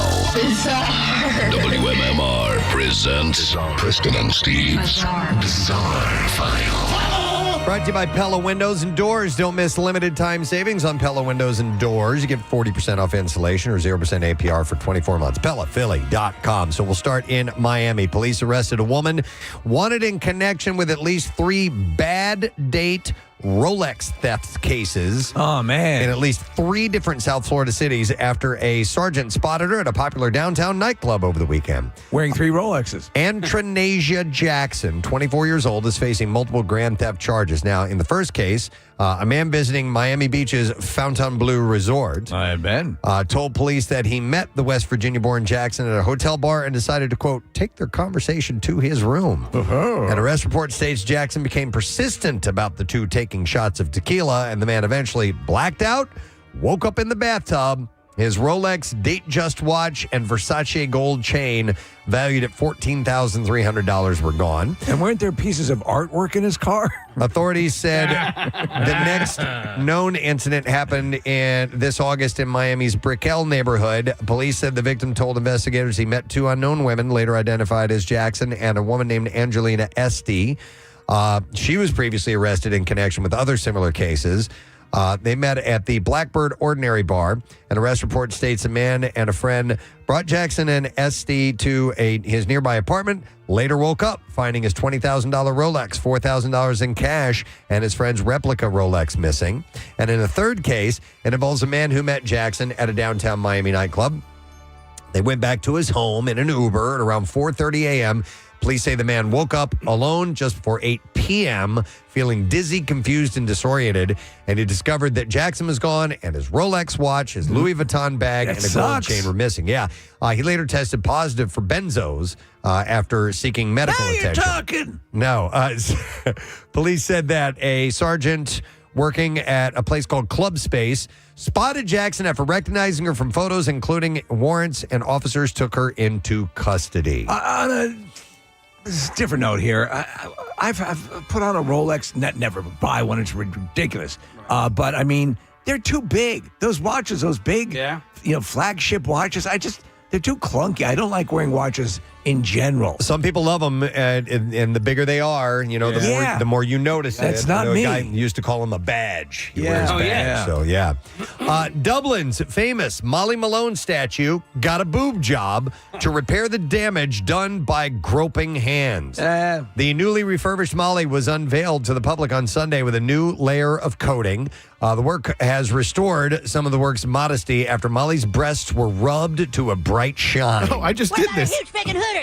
WMMR presents Preston and Steve's Bizarre File. Brought to you by Pella Windows and Doors. Don't miss limited time savings on Pella Windows and Doors. You get 40% off installation or 0% APR for 24 months. PellaPhilly.com. So we'll start in Miami. Police arrested a woman wanted in connection with at least 3 bad date Rolex theft cases. Oh, man. In at least 3 different South Florida cities after a sergeant spotted her at a popular downtown nightclub over the weekend. Wearing 3 Rolexes. Antronasia Jackson, 24 years old, is facing multiple grand theft charges. Now, in the first case, a man visiting Miami Beach's Fontainebleau Resort told police that he met the West Virginia-born Jackson at a hotel bar and decided to, quote, take their conversation to his room. An arrest report states Jackson became persistent about the two taking shots of tequila, and the man eventually blacked out, woke up in the bathtub. His Rolex Datejust watch and Versace gold chain, valued at $14,300, were gone. And weren't there pieces of artwork in his car? Authorities said the next known incident happened this August in Miami's Brickell neighborhood. Police said the victim told investigators he met 2 unknown women, later identified as Jackson, and a woman named Angelina Esty. She was previously arrested in connection with other similar cases. They met at the Blackbird Ordinary Bar. An arrest report states a man and a friend brought Jackson and Esty to his nearby apartment, later woke up finding his $20,000 Rolex, $4,000 in cash, and his friend's replica Rolex missing. And in a third case, it involves a man who met Jackson at a downtown Miami nightclub. They went back to his home in an Uber at around 4:30 a.m. Police say the man woke up alone just before 8 p.m., feeling dizzy, confused, and disoriented, and he discovered that Jackson was gone and his Rolex watch, his Louis Vuitton bag, and a gold chain were missing. Yeah. He later tested positive for benzos after seeking medical attention. Now you're talking. No. Police said that a sergeant working at a place called Club Space spotted Jackson after recognizing her from photos, including warrants, and officers took her into custody. This is a different note here. I've put on a Rolex, never buy one. It's ridiculous. But, I mean, they're too big. Those watches, those big, flagship watches, they're too clunky. I don't like wearing watches in general. Some people love them, and the bigger they are, the more you notice it. That's not me. A guy used to call him a badge. He Yeah. wears Oh, badge. yeah. So, yeah. Dublin's famous Molly Malone statue got a boob job to repair the damage done by groping hands. The newly refurbished Molly was unveiled to the public on Sunday with a new layer of coating. The work has restored some of the work's modesty after Molly's breasts were rubbed to a bright shine. Oh, I just did this.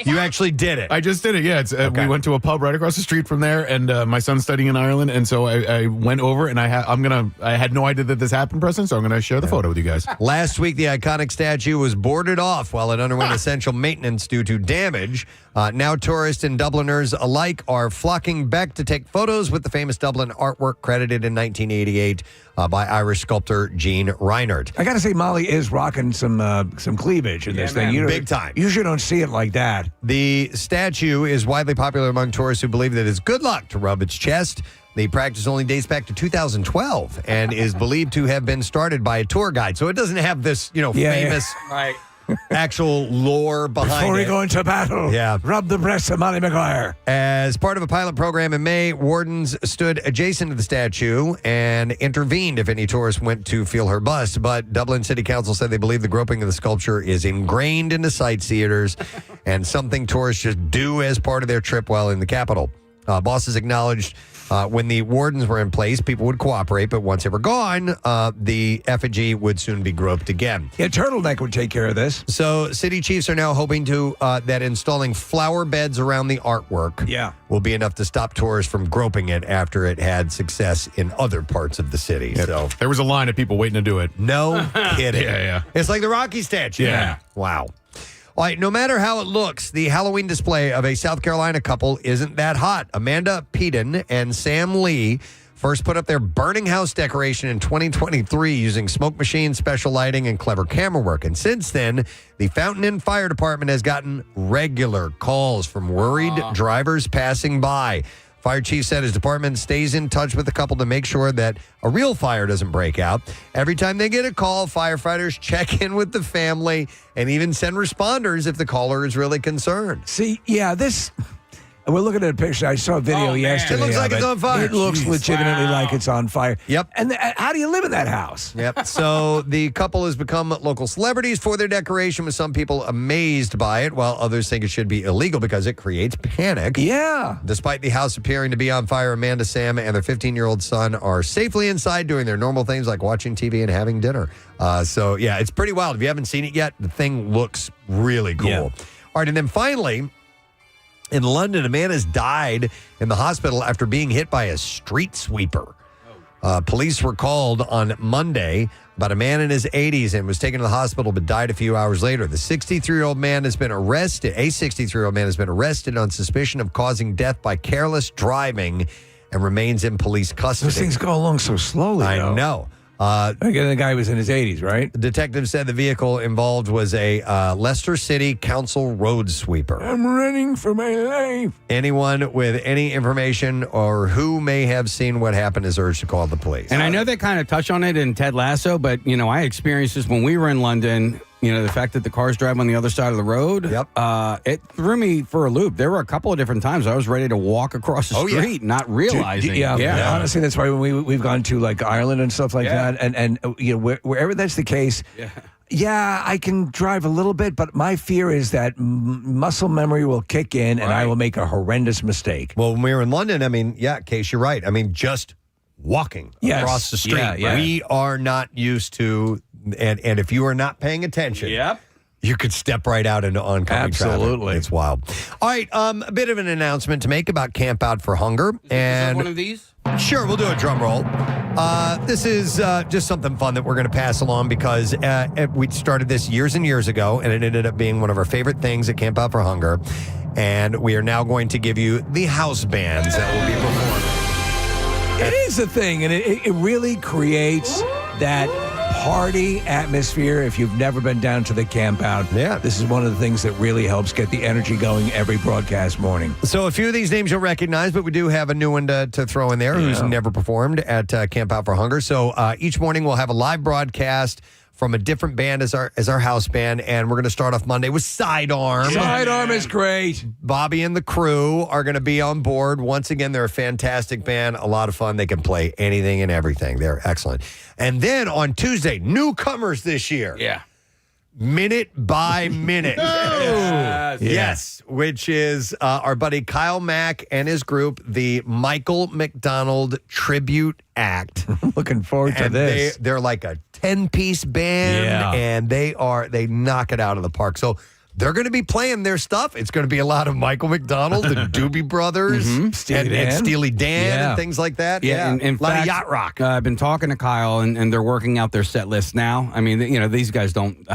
You actually did it. I just did it. Yeah, we went to a pub right across the street from there, and my son's studying in Ireland, and so I went over, and I had no idea that this happened, Preston. So I'm gonna share the photo with you guys. Last week, the iconic statue was boarded off while it underwent essential maintenance due to damage. Now, tourists and Dubliners alike are flocking back to take photos with the famous Dublin artwork credited in 1988 by Irish sculptor Jean Reinert. I got to say, Molly is rocking some cleavage in this thing. Big time. You usually don't see it like that. The statue is widely popular among tourists who believe that it's good luck to rub its chest. The practice only dates back to 2012 and is believed to have been started by a tour guide. So it doesn't have this, famous actual lore behind it. Before we go into battle, rub the breasts of Molly Maguire. As part of a pilot program in May, wardens stood adjacent to the statue and intervened if any tourists went to feel her bust. But Dublin City Council said they believe the groping of the sculpture is ingrained into sightseers and something tourists just do as part of their trip while in the capital. Bosses acknowledged when the wardens were in place, people would cooperate, but once they were gone, the effigy would soon be groped again. Yeah, Turtleneck would take care of this. So city chiefs are now hoping to that installing flower beds around the artwork will be enough to stop tourists from groping it after it had success in other parts of the city. So there was a line of people waiting to do it. No kidding. Yeah. It's like the Rocky statue. Yeah. Wow. All right, no matter how it looks, the Halloween display of a South Carolina couple isn't that hot. Amanda Peden and Sam Lee first put up their burning house decoration in 2023 using smoke machines, special lighting, and clever camera work. And since then, the Fountain Inn Fire Department has gotten regular calls from worried drivers passing by. Fire chief said his department stays in touch with the couple to make sure that a real fire doesn't break out. Every time they get a call, firefighters check in with the family and even send responders if the caller is really concerned. See, we're looking at a picture. I saw a video yesterday. It looks like it's on fire. It looks legitimately like it's on fire. Yep. And how do you live in that house? Yep. So the couple has become local celebrities for their decoration, with some people amazed by it, while others think it should be illegal because it creates panic. Yeah. Despite the house appearing to be on fire, Amanda, Sam, and their 15-year-old son are safely inside doing their normal things like watching TV and having dinner. So, it's pretty wild. If you haven't seen it yet, the thing looks really cool. Yeah. All right, and then finally, in London, a man has died in the hospital after being hit by a street sweeper. Police were called on Monday about a man in his 80s and was taken to the hospital but died a few hours later. The 63-year-old man has been arrested. A 63-year-old man has been arrested on suspicion of causing death by careless driving and remains in police custody. Those things go along so slowly, I know. The guy was in his 80s, right? Detectives said the vehicle involved was a Leicester City Council road sweeper. I'm running for my life. Anyone with any information or who may have seen what happened is urged to call the police. And I know they kind of touch on it in Ted Lasso, but, I experienced this when we were in London. The fact that the cars drive on the other side of the road, it threw me for a loop. There were a couple of different times I was ready to walk across the street, not realizing. Yeah. Honestly, that's why when we've gone to like Ireland and stuff like that, and wherever that's the case. Yeah, I can drive a little bit, but my fear is that muscle memory will kick in and I will make a horrendous mistake. Well, when we were in London, Case, you're right. Just walking across the street. We are not used to, and if you are not paying attention, you could step right out into oncoming traffic. Absolutely. It's wild. All right, a bit of an announcement to make about Camp Out for Hunger. Is there one of these? Sure, we'll do a drum roll. This is just something fun that we're going to pass along because we started this years and years ago, and it ended up being one of our favorite things at Camp Out for Hunger. And we are now going to give you the house bands that will be performing. It is a thing, and it really creates that party atmosphere. If you've never been down to the Camp Out, this is one of the things that really helps get the energy going every broadcast morning. So a few of these names you'll recognize, but we do have a new one to throw in there who's never performed at Camp Out for Hunger. So each morning we'll have a live broadcast from a different band as our house band, and we're going to start off Monday with Sidearm. Sidearm is great. Bobby and the crew are going to be on board. Once again, they're a fantastic band, a lot of fun. They can play anything and everything. They're excellent. And then on Tuesday, newcomers this year. Yeah. Minute by Minute. Yes, which is our buddy Kyle Mack and his group, the Michael McDonald Tribute Act. Looking forward to this. They're like a 10-piece band, and they knock it out of the park. So they're going to be playing their stuff. It's going to be a lot of Michael McDonald, the Doobie Brothers, and Steely Dan and things like that. Yeah, in a lot fact, of yacht rock. I've been talking to Kyle, and they're working out their set list now. I mean, these guys don't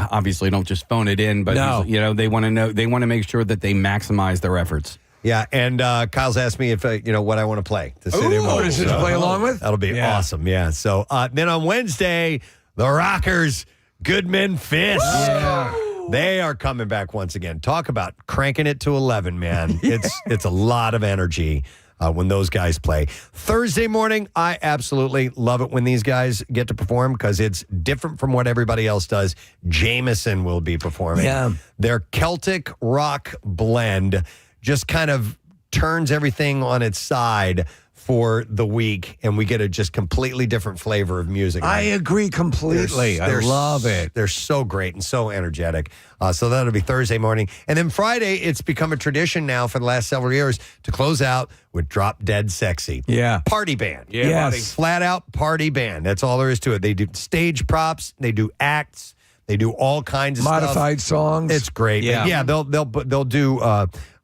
just phone it in, but they want to know. They want to make sure that they maximize their efforts. Yeah, and Kyle's asked me if what I want to play to sit in with. To play along with? That'll be awesome. Yeah. So then on Wednesday, the Rockers, Goodman Fist. Yeah. They are coming back once again. Talk about cranking it to 11, man. It's a lot of energy when those guys play. Thursday morning, I absolutely love it when these guys get to perform because it's different from what everybody else does. Jameson will be performing. Yeah. Their Celtic rock blend just kind of turns everything on its side for the week, and we get a just completely different flavor of music. I agree completely. I love it. They're so great and so energetic. So that'll be Thursday morning. And then Friday, it's become a tradition now for the last several years to close out with Drop Dead Sexy. Yeah. Party band. Yeah, yes. Flat out party band. That's all there is to it. They do stage props. They do acts. They do all kinds of Modified stuff. songs. It's great. Yeah. They'll do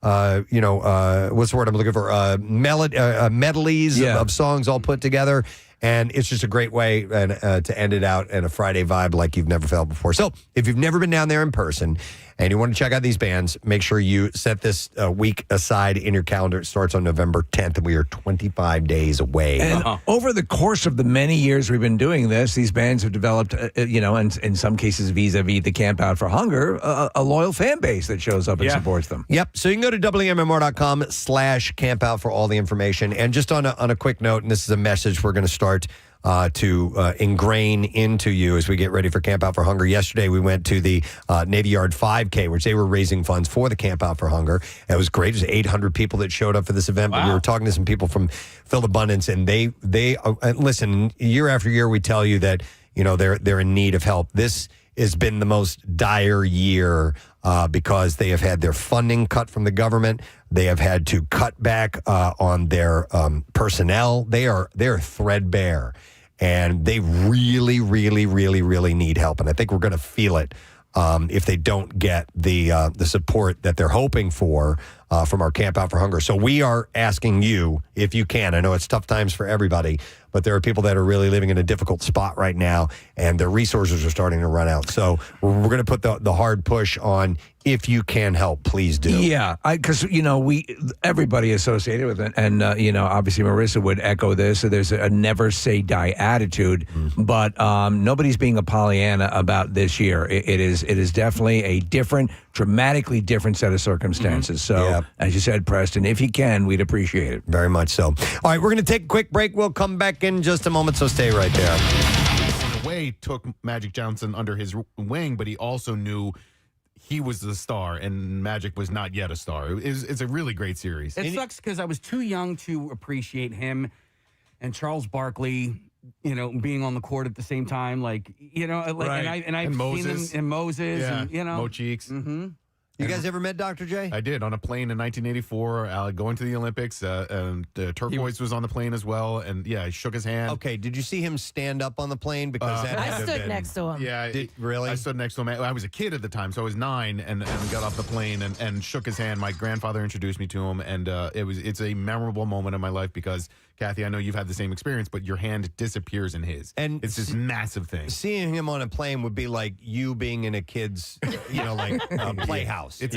what's the word I'm looking for? Medleys of songs all put together. And it's just a great way to end it out in a Friday vibe like you've never felt before. So if you've never been down there in person and you want to check out these bands, make sure you set this week aside in your calendar. It starts on November 10th, and we are 25 days away. And over the course of the many years we've been doing this, these bands have developed, and in some cases vis-a-vis the Camp Out for Hunger, a loyal fan base that shows up and supports them. Yep. So you can go to WMMR.com/Camp Out for all the information. And just on a quick note, and this is a message we're going to start to ingrain into you as we get ready for Camp Out for Hunger. Yesterday, we went to the Navy Yard 5K, which they were raising funds for the Camp Out for Hunger. It was great. It was 800 people that showed up for this event. But we were talking to some people from Phil Abundance, and they listen, year after year, we tell you that, they're in need of help. This has been the most dire year because they have had their funding cut from the government. They have had to cut back on their personnel. They're threadbare, and they really, really, really, really need help. And I think we're going to feel it if they don't get the support that they're hoping for from our Camp Out for Hunger. So we are asking you, if you can, I know it's tough times for everybody, but there are people that are really living in a difficult spot right now, and their resources are starting to run out. So we're going to put the hard push on. If you can help, please do. Yeah, because everybody associated with it, and obviously Marissa would echo this. So there's a never say die attitude, but nobody's being a Pollyanna about this year. It is definitely a different, dramatically different set of circumstances. So as you said, Preston, if you can, we'd appreciate it very much. So, all right, we're going to take a quick break. We'll come back in just a moment. So stay right there. In a way, took Magic Johnson under his wing, but he also knew he was the star, and Magic was not yet a star. It's a really great series. It sucks because I was too young to appreciate him and Charles Barkley, being on the court at the same time. I've seen them in Moses, and Mo Cheeks. Mm-hmm. You guys ever met Dr. J? I did, on a plane in 1984, going to the Olympics. And Turquoise was on the plane as well. And, I shook his hand. Okay, did you see him stand up on the plane? Because that I stood next to him. Yeah. Really? I stood next to him. I was a kid at the time, so I was 9 and got off the plane and shook his hand. My grandfather introduced me to him, and it's a memorable moment in my life because, Kathy, I know you've had the same experience, but your hand disappears in his. And it's this massive thing. Seeing him on a plane would be like you being in a kid's, playhouse. It's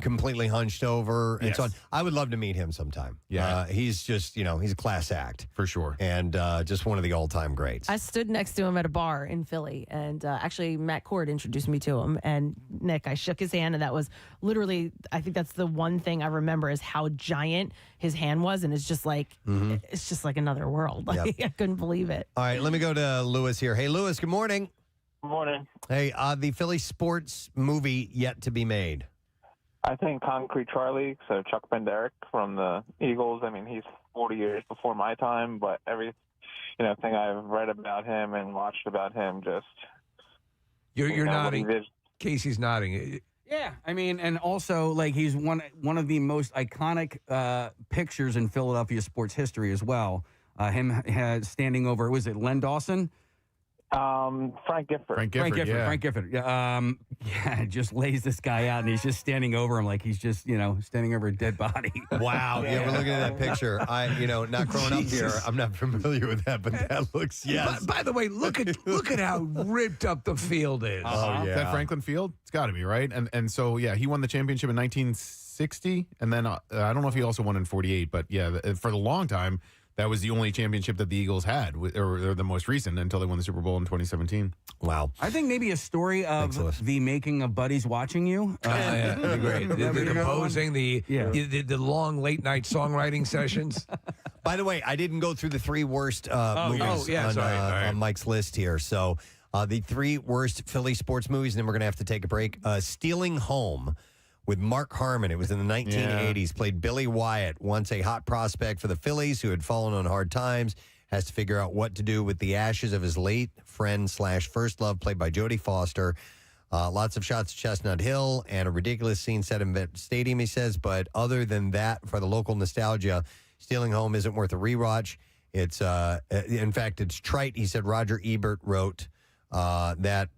completely hunched over and so on. I would love to meet him sometime. Yeah. He's just, he's a class act. For sure. And just one of the all-time greats. I stood next to him at a bar in Philly, and actually Matt Cord introduced me to him. And Nick, I shook his hand, and that was literally, I think that's the one thing I remember is how giant his hand was, and it's just like, it's just like another world. Like, I couldn't believe it. All right, let me go to Lewis here. Hey, Lewis, good morning. Morning. Hey, the Philly sports movie yet to be made. I think Concrete Charlie, so Chuck Penderek from the Eagles. I mean, he's 40 years before my time, but every thing I've read about him and watched about him, just you're nodding. Casey's nodding. Yeah, I mean, and also like he's one of the most iconic pictures in Philadelphia sports history as well. Him standing over, was it Len Dawson? Frank Gifford. Frank Gifford. Yeah, just lays this guy out, and he's just standing over him like he's just standing over a dead body. Wow. Yeah, we're looking at that picture. Not growing up here, I'm not familiar with that, but that looks By the way, look at how ripped up the field is. Oh, yeah. Is that Franklin Field? It's got to be, right? And so, yeah, he won the championship in 1960, and then I don't know if he also won in 48, but yeah, for the long time, that was the only championship that the Eagles had, or the most recent, until they won the Super Bowl in 2017. Wow. I think maybe a story of the making of Buddies Watching You. Yeah, that'd be great. The composing, the long late night songwriting sessions. By the way, I didn't go through the 3 worst movies on Mike's list here. So the 3 worst Philly sports movies, and then we're going to have to take a break. Stealing Home with Mark Harmon. It was in the 1980s. Played Billy Wyatt, once a hot prospect for the Phillies who had fallen on hard times, has to figure out what to do with the ashes of his late friend / first love, played by Jodie Foster. Lots of shots at Chestnut Hill and a ridiculous scene set in Vet Stadium, he says. But other than that, for the local nostalgia, Stealing Home isn't worth a rewatch. It's, in fact, it's trite. He said Roger Ebert wrote that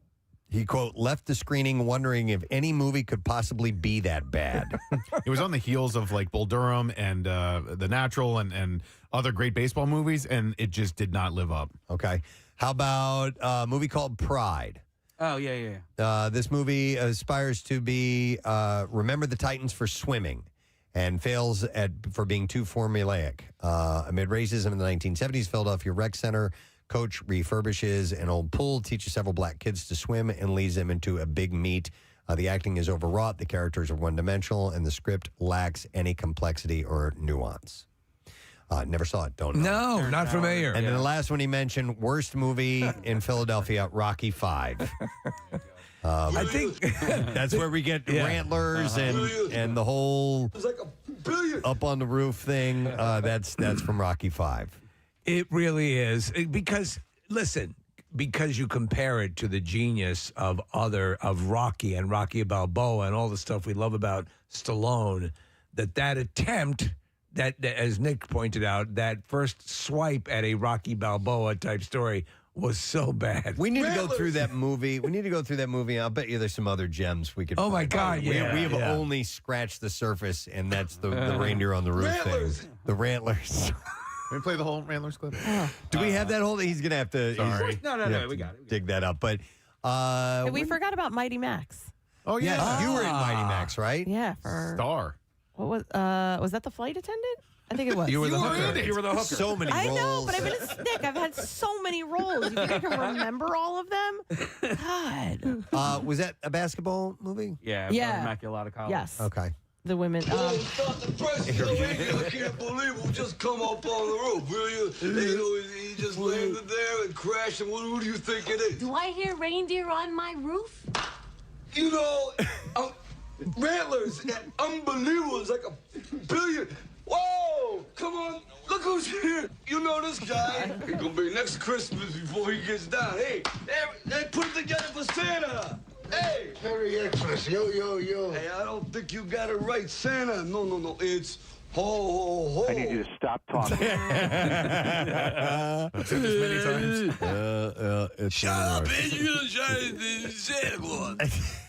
he, quote, left the screening wondering if any movie could possibly be that bad. It was on the heels of like Bull Durham and The Natural and other great baseball movies, and it just did not live up. Okay. How about a movie called Pride? Oh, yeah. This movie aspires to be Remember the Titans for swimming and fails for being too formulaic. Amid racism in the 1970s, Philadelphia Rec Center coach refurbishes an old pool, teaches several black kids to swim, and leads them into a big meet. The acting is overwrought, the characters are one-dimensional, and the script lacks any complexity or nuance. Never saw it, don't know. No, not familiar. And then the last one he mentioned, worst movie in Philadelphia, Rocky V. I think that's where we get Rantlers and the whole up on the roof thing. That's from Rocky V. It really is. Because, listen, because you compare it to the genius of Rocky and Rocky Balboa and all the stuff we love about Stallone, that attempt, that as Nick pointed out, that first swipe at a Rocky Balboa type story was so bad. We need to go through that movie. I'll bet you there's some other gems we could Oh, find. my God, We have only scratched the surface, and that's the reindeer on the roof thing. The Rantlers. Can we play the whole Rantlers clip? Do we have that whole thing? He's going to have to... Sorry. No, we got it. Dig that up. But we forgot about Mighty Max. Oh, yeah. Yes, you were in Mighty Max, right? Yeah. For Star. What was that the flight attendant? I think it was. You were the hooker. You were the hooker. So many roles. I know, but I've been a Nick. I've had so many roles. You think I can remember all of them? God. Was that a basketball movie? Yeah. Immaculata College. Yes. Okay. The women. Stop the press. I can't believe we'll just come up on the roof, will you? He just landed there and crashed, and what do you think it is? Do I hear reindeer on my roof? You know, Rantlers, unbelievable. It's like $1 billion. Whoa! Come on, look who's here. You know this guy. He's gonna be next Christmas before he gets down. Hey, they put it together for Santa. Hey! Merry Xmas, yo. Hey, I don't think you got it right, Santa. No. It's ho, ho, ho. I need you to stop talking. I've said this many times. Shut up, man. You're gonna try to Santa Claus.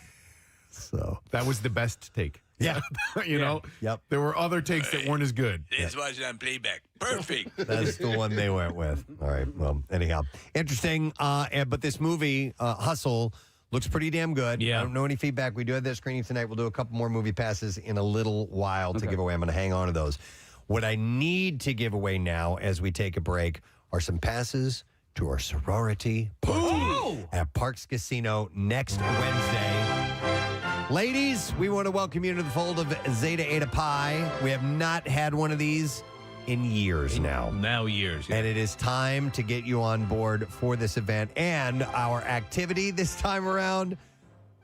So that was the best take. Yeah. You know? Yep. There were other takes that weren't as good. Let's watch it on playback. Perfect. That's the one they went with. All right. Well, anyhow. Interesting. But this movie, Hustle, looks pretty damn good. Yeah. I don't know any feedback. We do have that screening tonight. We'll do a couple more movie passes in a little while to give away. I'm going to hang on to those. What I need to give away now as we take a break are some passes to our sorority party at Parks Casino next Wednesday. Ladies, we want to welcome you to the fold of Zeta Eta Pi. We have not had one of these in years now. Now years. Yeah. And it is time to get you on board for this event. And our activity this time around,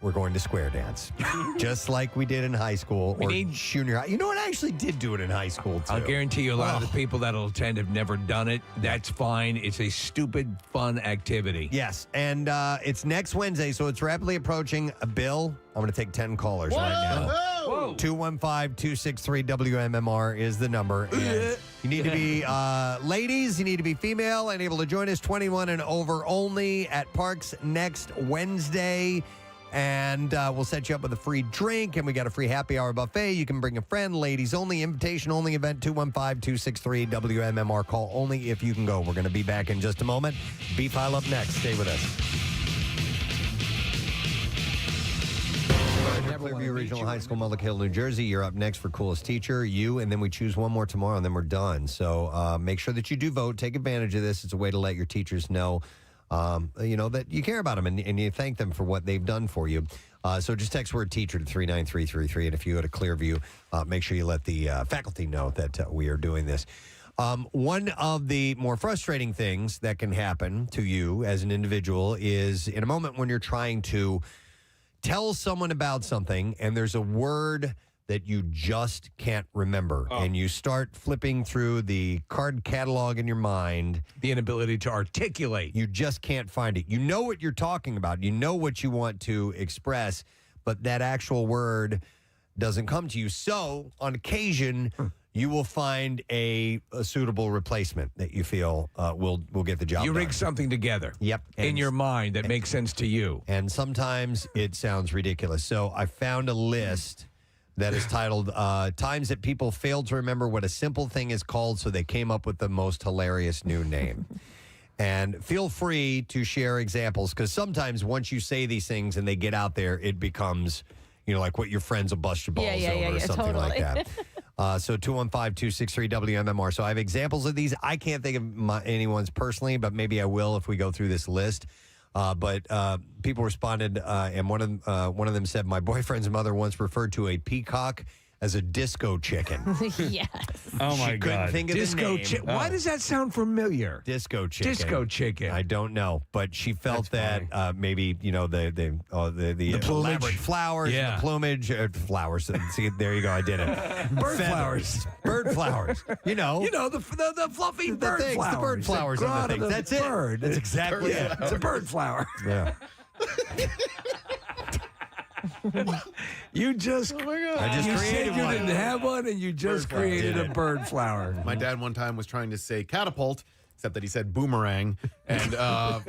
we're going to square dance. Just like we did in high school or junior high. You know what? I actually did do it in high school, too. I'll guarantee you a lot of the people that'll attend have never done it. That's fine. It's a stupid, fun activity. Yes. And it's next Wednesday, so it's rapidly approaching. Bill, I'm going to take 10 callers right now. 215-263-WMMR is the number. And you need to be ladies, you need to be female and able to join us, 21 and over only, at Parks next Wednesday. And we'll set you up with a free drink, and we got a free happy hour buffet. You can bring a friend, ladies only, invitation only event, 215-263-WMMR. Call only if you can go. We're going to be back in just a moment. B-File up next. Stay with us. Clearview Regional High School, Mullick Hill, New Jersey. You're up next for Coolest Teacher, you, and then we choose one more tomorrow, and then we're done. So make sure that you do vote. Take advantage of this. It's a way to let your teachers know that you care about them and you thank them for what they've done for you. So just text word teacher to 39333. And if you go to Clearview, make sure you let the faculty know that we are doing this. One of the more frustrating things that can happen to you as an individual is in a moment when you're trying to tell someone about something and there's a word that you just can't remember. And you start flipping through the card catalog in your mind. The inability to articulate. You just can't find it. You know what you're talking about. You know what you want to express, but that actual word doesn't come to you. So on occasion, you will find a suitable replacement that you feel will get the job You done. rig something together. Yep. In your mind that makes sense to you. And sometimes it sounds ridiculous. So I found a list that is titled Times That People Failed to Remember What a Simple Thing is Called, so they came up with the most hilarious new name. And feel free to share examples, because sometimes once you say these things and they get out there, it becomes, like what your friends will bust your balls over or something like that. So 215-263-WMMR. So I have examples of these. I can't think of anyone's personally, but maybe I will if we go through this list. But people responded, and one of them said, my boyfriend's mother once referred to a peacock as a disco chicken. Yes. Oh, my She couldn't God. think of Disco the name. Why does that sound familiar? Disco chicken. Disco chicken. I don't know, but she felt that maybe the plumage. elaborate flowers, Yeah. the plumage, flowers. See, there you go. I did it. Bird Feathers. Bird flowers. the fluffy bird things, flowers. the bird flowers The on the grot things. of That's it. bird. That's exactly it. It's a bird flower. Yeah. You just, I just you created said you one. didn't have one, and you just created a bird flower. My dad one time was trying to say catapult, except that he said boomerang. And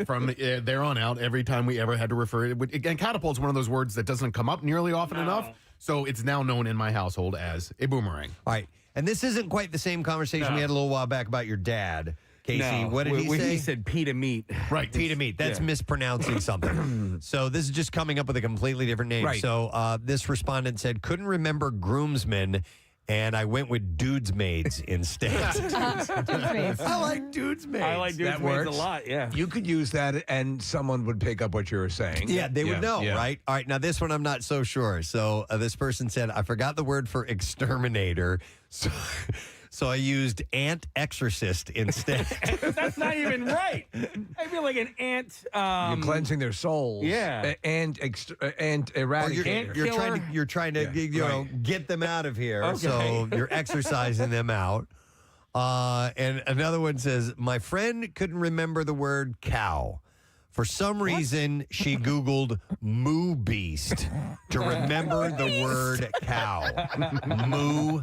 from there on out, every time we ever had to refer it, again, catapult's one of those words that doesn't come up nearly often enough. So it's now known in my household as a boomerang. All right. And this isn't quite the same conversation we had a little while back about your dad. Casey, what did he say? He said pita meat. Right, pita meat. That's mispronouncing something. So this is just coming up with a completely different name. Right. So this respondent said, couldn't remember groomsmen, and I went with dudes maids instead. I like dudes maids. I like dudes That maids a works. lot, yeah. You could use that, and someone would pick up what you were saying. Yeah, they would know, yeah. right? All right, now this one I'm not so sure. So this person said, I forgot the word for exterminator, so I used ant exorcist instead. That's not even right. I feel like an ant. You're cleansing their souls. Yeah. And eradicator. You're trying to get them out of here. Okay. So you're exercising them out. And another one says, my friend couldn't remember the word cow. For some reason, she Googled moo beast to remember the word cow. Moo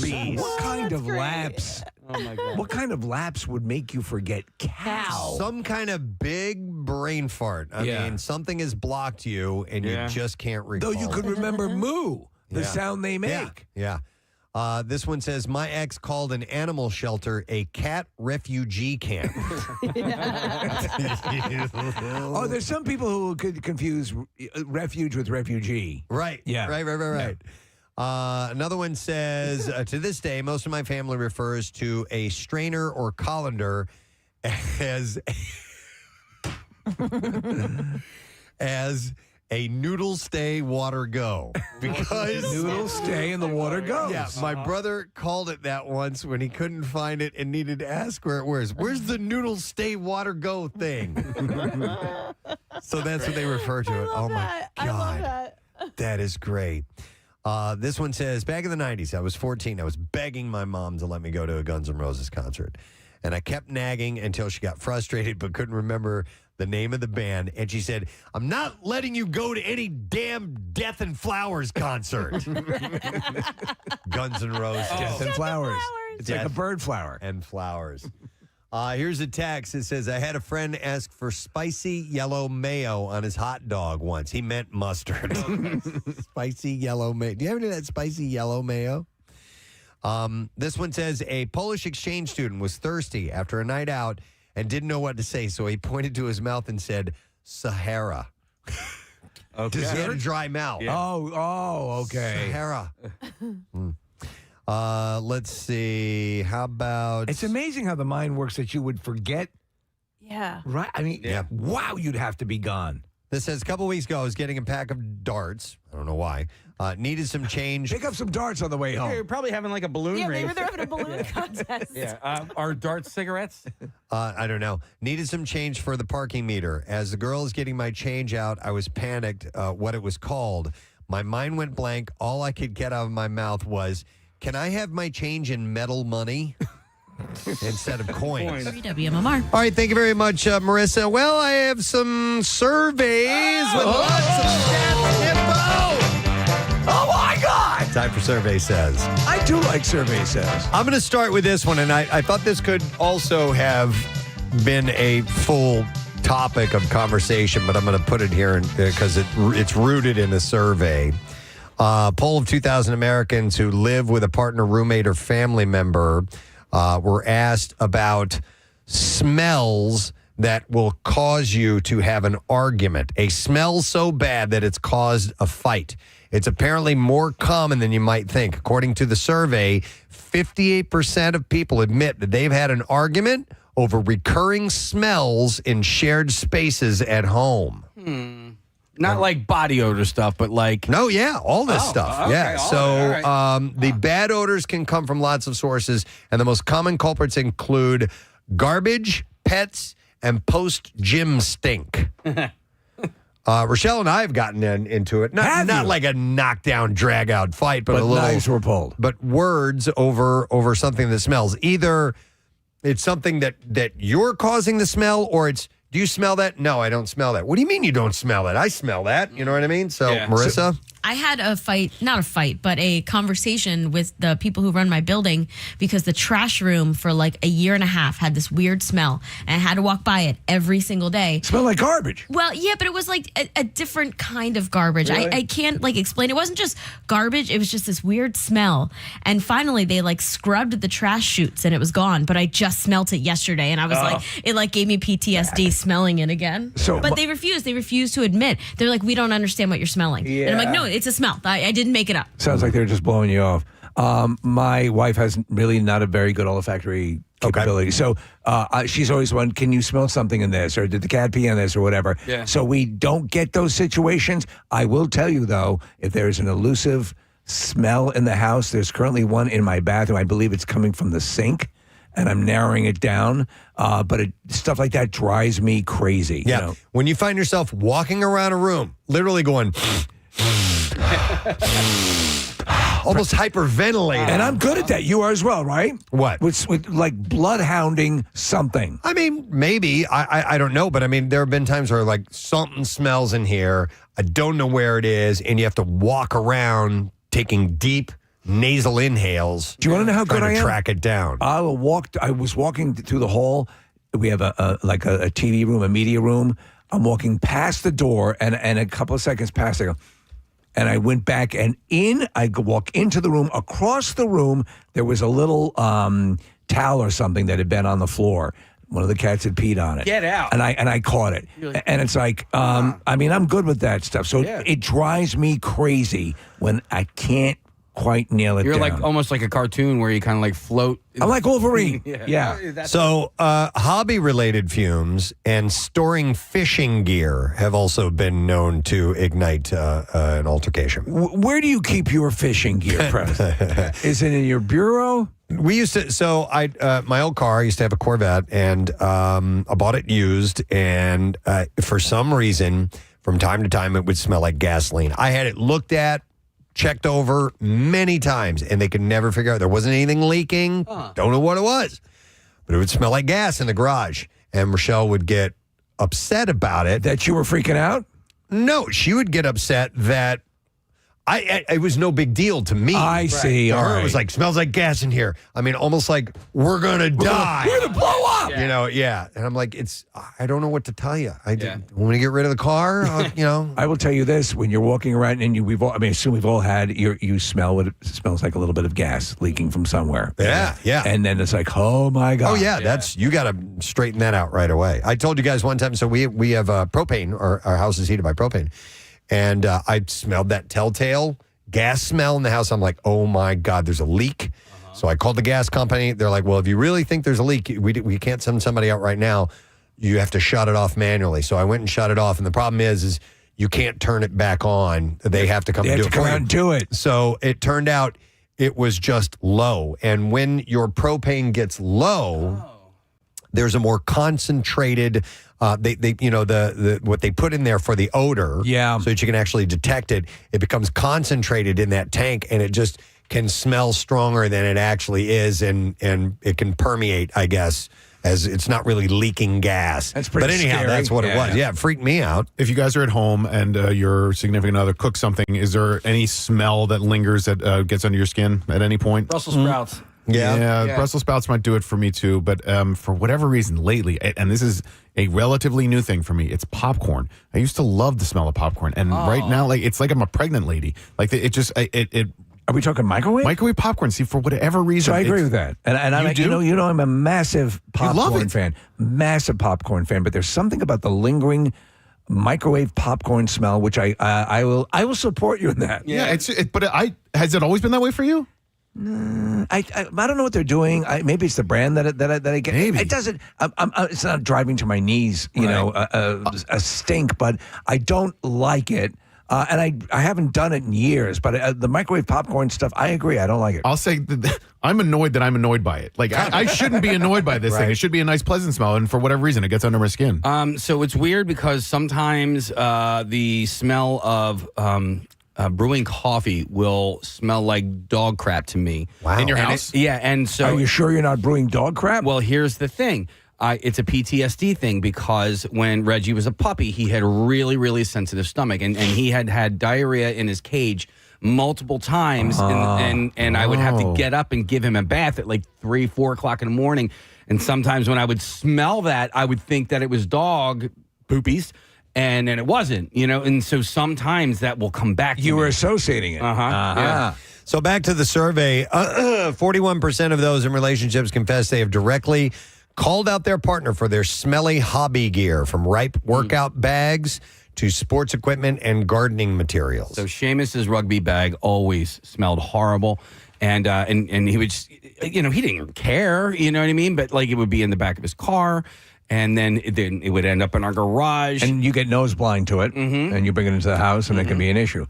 beast. What kind of lapse? Oh my God. What kind of lapse would make you forget cow? Some kind of big brain fart. I mean, something has blocked you and you just can't recall. Though you could remember moo, the sound they make. Yeah. This one says, my ex called an animal shelter a cat refugee camp. Oh, there's some people who could confuse refuge with refugee. Right. Yeah. Right. Another one says, to this day, most of my family refers to a strainer or colander as A noodle stay, water go. Because Noodle stay and the water goes. Yeah, my brother called it that once when he couldn't find it and needed to ask where it was. Where's the noodle stay, water go thing? So that's what they refer to it. Oh, my God. I love that. That is great. This one says, back in the 90s, I was 14. I was begging my mom to let me go to a Guns N' Roses concert. And I kept nagging until she got frustrated but couldn't remember the name of the band. And she said, I'm not letting you go to any damn Death and Flowers concert. Guns N' Roses. Death and flowers. It's like a bird flower. And flowers. Here's a text. It says, I had a friend ask for spicy yellow mayo on his hot dog once. He meant mustard. Spicy yellow mayo. Do you have any of that spicy yellow mayo? This one says, a Polish exchange student was thirsty after a night out and didn't know what to say, so he pointed to his mouth and said, Sahara. Okay. Because he had a dry mouth. Yeah. Oh, okay. Sahara. Let's see. How about... It's amazing how the mind works that you would forget. Yeah. Right? I mean, Yeah. wow, you'd have to be gone. This says, a couple weeks ago, I was getting a pack of darts. I don't know why. Needed some change. Pick up some darts on the way home. You're probably having like a balloon Yeah, race. maybe they're having a balloon contest. Yeah. Are darts cigarettes? I don't know. Needed some change for the parking meter. As the girl is getting my change out, I was panicked what it was called. My mind went blank. All I could get out of my mouth was, can I have my change in metal money instead of coins? WMMR. All right, thank you very much, Marissa. Well, I have some surveys with lots of stats and info. Oh, my God! Time for Survey Says. I do like Survey Says. I'm going to start with this one, and I thought this could also have been a full topic of conversation, but I'm going to put it here because it's rooted in a survey. Poll of 2,000 Americans who live with a partner, roommate, or family member were asked about smells that will cause you to have an argument. A smell so bad that it's caused a fight. It's apparently more common than you might think. According to the survey, 58% of people admit that they've had an argument over recurring smells in shared spaces at home. Not like body odor stuff, but like... No, yeah, all this stuff. Okay, yeah. all So right. the bad odors can come from lots of sources, and the most common culprits include garbage, pets, and post-gym stink. Rochelle and I have gotten into it. Not like a knockdown, drag-out fight, but a little... knives were pulled. But words over something that smells. Either it's something that you're causing the smell, or it's, do you smell that? No, I don't smell that. What do you mean you don't smell that? I smell that. You know what I mean? So, Yeah. Marissa? I had a fight, not a fight, but a conversation with the people who run my building because the trash room for like a year and a half had this weird smell and I had to walk by it every single day. Smell like garbage. Well, yeah, but it was like a different kind of garbage. Really? I can't like explain. It wasn't just garbage. It was just this weird smell. And finally they like scrubbed the trash chutes and it was gone. But I just smelt it yesterday and I was like, it like gave me PTSD smelling it again. But they refused. They refused to admit. They're like, we don't understand what you're smelling. And I'm like, no, it's a smell. I didn't make it up. Sounds like they're just blowing you off. My wife has really not a very good olfactory capability. So she's always one, can you smell something in this? Or did the cat pee on this or whatever? Yeah. So we don't get those situations. I will tell you, though, if there's an elusive smell in the house, there's currently one in my bathroom. I believe it's coming from the sink. And I'm narrowing it down. But stuff like that drives me crazy. Yeah. You know? When you find yourself walking around a room, literally going... almost hyperventilating. And I'm good at that. You are as well, right? What? With like bloodhounding something. I mean, maybe. I don't know. But I mean, there have been times where like something smells in here. I don't know where it is. And you have to walk around taking deep nasal inhales. Do you want to know how good I am? Track it down. I was walking through the hall. We have a TV room, a media room. I'm walking past the door, and a couple of seconds past, I go, and I went back and in. I walk into the room. Across the room, there was a little towel or something that had been on the floor. One of the cats had peed on it. Get out. And I caught it. And it's like, I mean, I'm good with that stuff. So it drives me crazy when I can't quite nail it You're down. like almost like a cartoon where you kind of like float. I'm like Wolverine. Yeah. So, hobby-related fumes and storing fishing gear have also been known to ignite an altercation. Where do you keep your fishing gear, Preston? Is it in your bureau? We used to. So, my old car, I used to have a Corvette, and I bought it used, and for some reason, from time to time, it would smell like gasoline. I had it looked at, checked over many times, and they could never figure out. There wasn't anything leaking. Don't know what it was. But it would smell like gas in the garage. And Rochelle would get upset about it. That you were freaking out? No, she would get upset that it was no big deal to me. I see. To All her, right. it was like, smells like gas in here. I mean, almost like we're going to die. We're going to blow up. You know, yeah. And I'm like, I don't know what to tell you. Want to get rid of the car? I will tell you this: when you're walking around and I assume we've all had you smell what it smells like, a little bit of gas leaking from somewhere. Yeah. And then it's like, oh my god. Oh yeah, you got to straighten that out right away. I told you guys one time. So we have propane. Our house is heated by propane, and I smelled that telltale gas smell in the house. I'm like, oh my god, there's a leak. So I called the gas company. They're like, well, if you really think there's a leak, we can't send somebody out right now. You have to shut it off manually. So I went and shut it off. And the problem is you can't turn it back on. They have to come and do it. Come out and do it. So it turned out it was just low. And when your propane gets low, there's a more concentrated. They what they put in there for the odor. Yeah. So that you can actually detect it. It becomes concentrated in that tank, and it just can smell stronger than it actually is, and it can permeate, I guess, as it's not really leaking gas. That's pretty But anyhow, scary. that's what it was. Yeah, it freaked me out. If you guys are at home and your significant other cooks something, is there any smell that lingers that gets under your skin at any point? Brussels sprouts. Yeah. Brussels sprouts might do it for me too, but for whatever reason lately, and this is a relatively new thing for me, it's popcorn. I used to love the smell of popcorn, and right now, it's like I'm a pregnant lady. Like it. Are we talking microwave? Microwave popcorn. See, for whatever reason, So I agree with that, and I'm a massive popcorn fan, massive popcorn fan. But there's something about the lingering microwave popcorn smell, which I will support you in that. Yeah, has it always been that way for you? I don't know what they're doing. Maybe it's the brand that I get. Maybe. It doesn't. It's not driving to my knees. A stink, but I don't like it. And I haven't done it in years, but the microwave popcorn stuff, I agree. I don't like it. I'll say that I'm annoyed that I'm annoyed by it. Like, I shouldn't be annoyed by this thing. It should be a nice, pleasant smell, and for whatever reason, it gets under my skin. So it's weird because sometimes the smell of brewing coffee will smell like dog crap to me. Wow. In your house? And so... Are you sure you're not brewing dog crap? Well, here's the thing. It's a PTSD thing because when Reggie was a puppy, he had really, really sensitive stomach, and he had diarrhea in his cage multiple times, and I would have to get up and give him a bath at like 3, 4 o'clock in the morning. And sometimes when I would smell that, I would think that it was dog poopies, and then it wasn't, and so sometimes that will come back to You me. were associating it. Yeah. So back to the survey, 41% of those in relationships confess they have directly called out their partner for their smelly hobby gear, from ripe workout bags to sports equipment and gardening materials. So Seamus's rugby bag always smelled horrible, and he would just, he didn't care, you know what I mean? But like it would be in the back of his car, and then it would end up in our garage. And you get nose blind to it, and you bring it into the house, and it can be an issue.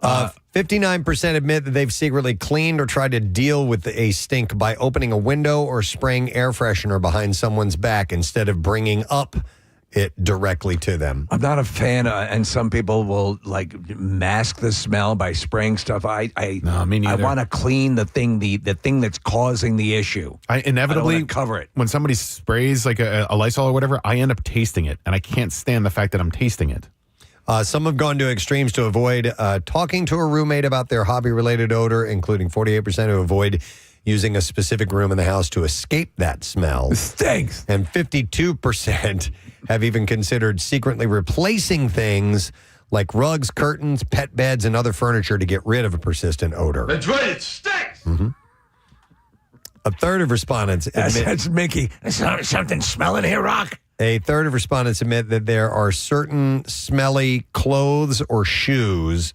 59% admit that they've secretly cleaned or tried to deal with a stink by opening a window or spraying air freshener behind someone's back instead of bringing up it directly to them. I'm not a fan, and some people will mask the smell by spraying stuff. No, me neither. I want to clean the thing that's causing the issue. I inevitably don't wanna cover it. When somebody sprays like a Lysol or whatever, I end up tasting it, and I can't stand the fact that I'm tasting it. Some have gone to extremes to avoid talking to a roommate about their hobby-related odor, including 48% who avoid using a specific room in the house to escape that smell. It stinks. And 52% have even considered secretly replacing things like rugs, curtains, pet beds, and other furniture to get rid of a persistent odor. That's right, it stinks! Mm-hmm. A third of respondents admit... That's Mickey. There's something smelling here, Rock. A third of respondents admit that there are certain smelly clothes or shoes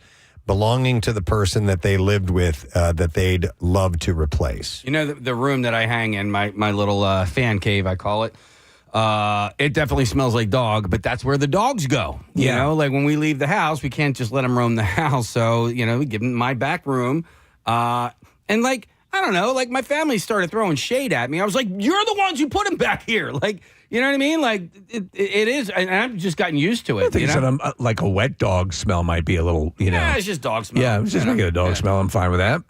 belonging to the person that they lived with that they'd love to replace. You know, the room that I hang in, my little fan cave, I call it, it definitely smells like dog, but that's where the dogs go. You know, like when we leave the house, we can't just let them roam the house. So, you know, we give them my back room. And like, I don't know, like my family started throwing shade at me. I was like, you're the ones who put him back here. Like, you know what I mean? Like, it is, and I've just gotten used to it. I think you know? like a wet dog smell might be a little, you know. Yeah, it's just dog smell. Yeah, it's just regular dog smell. I'm fine with that.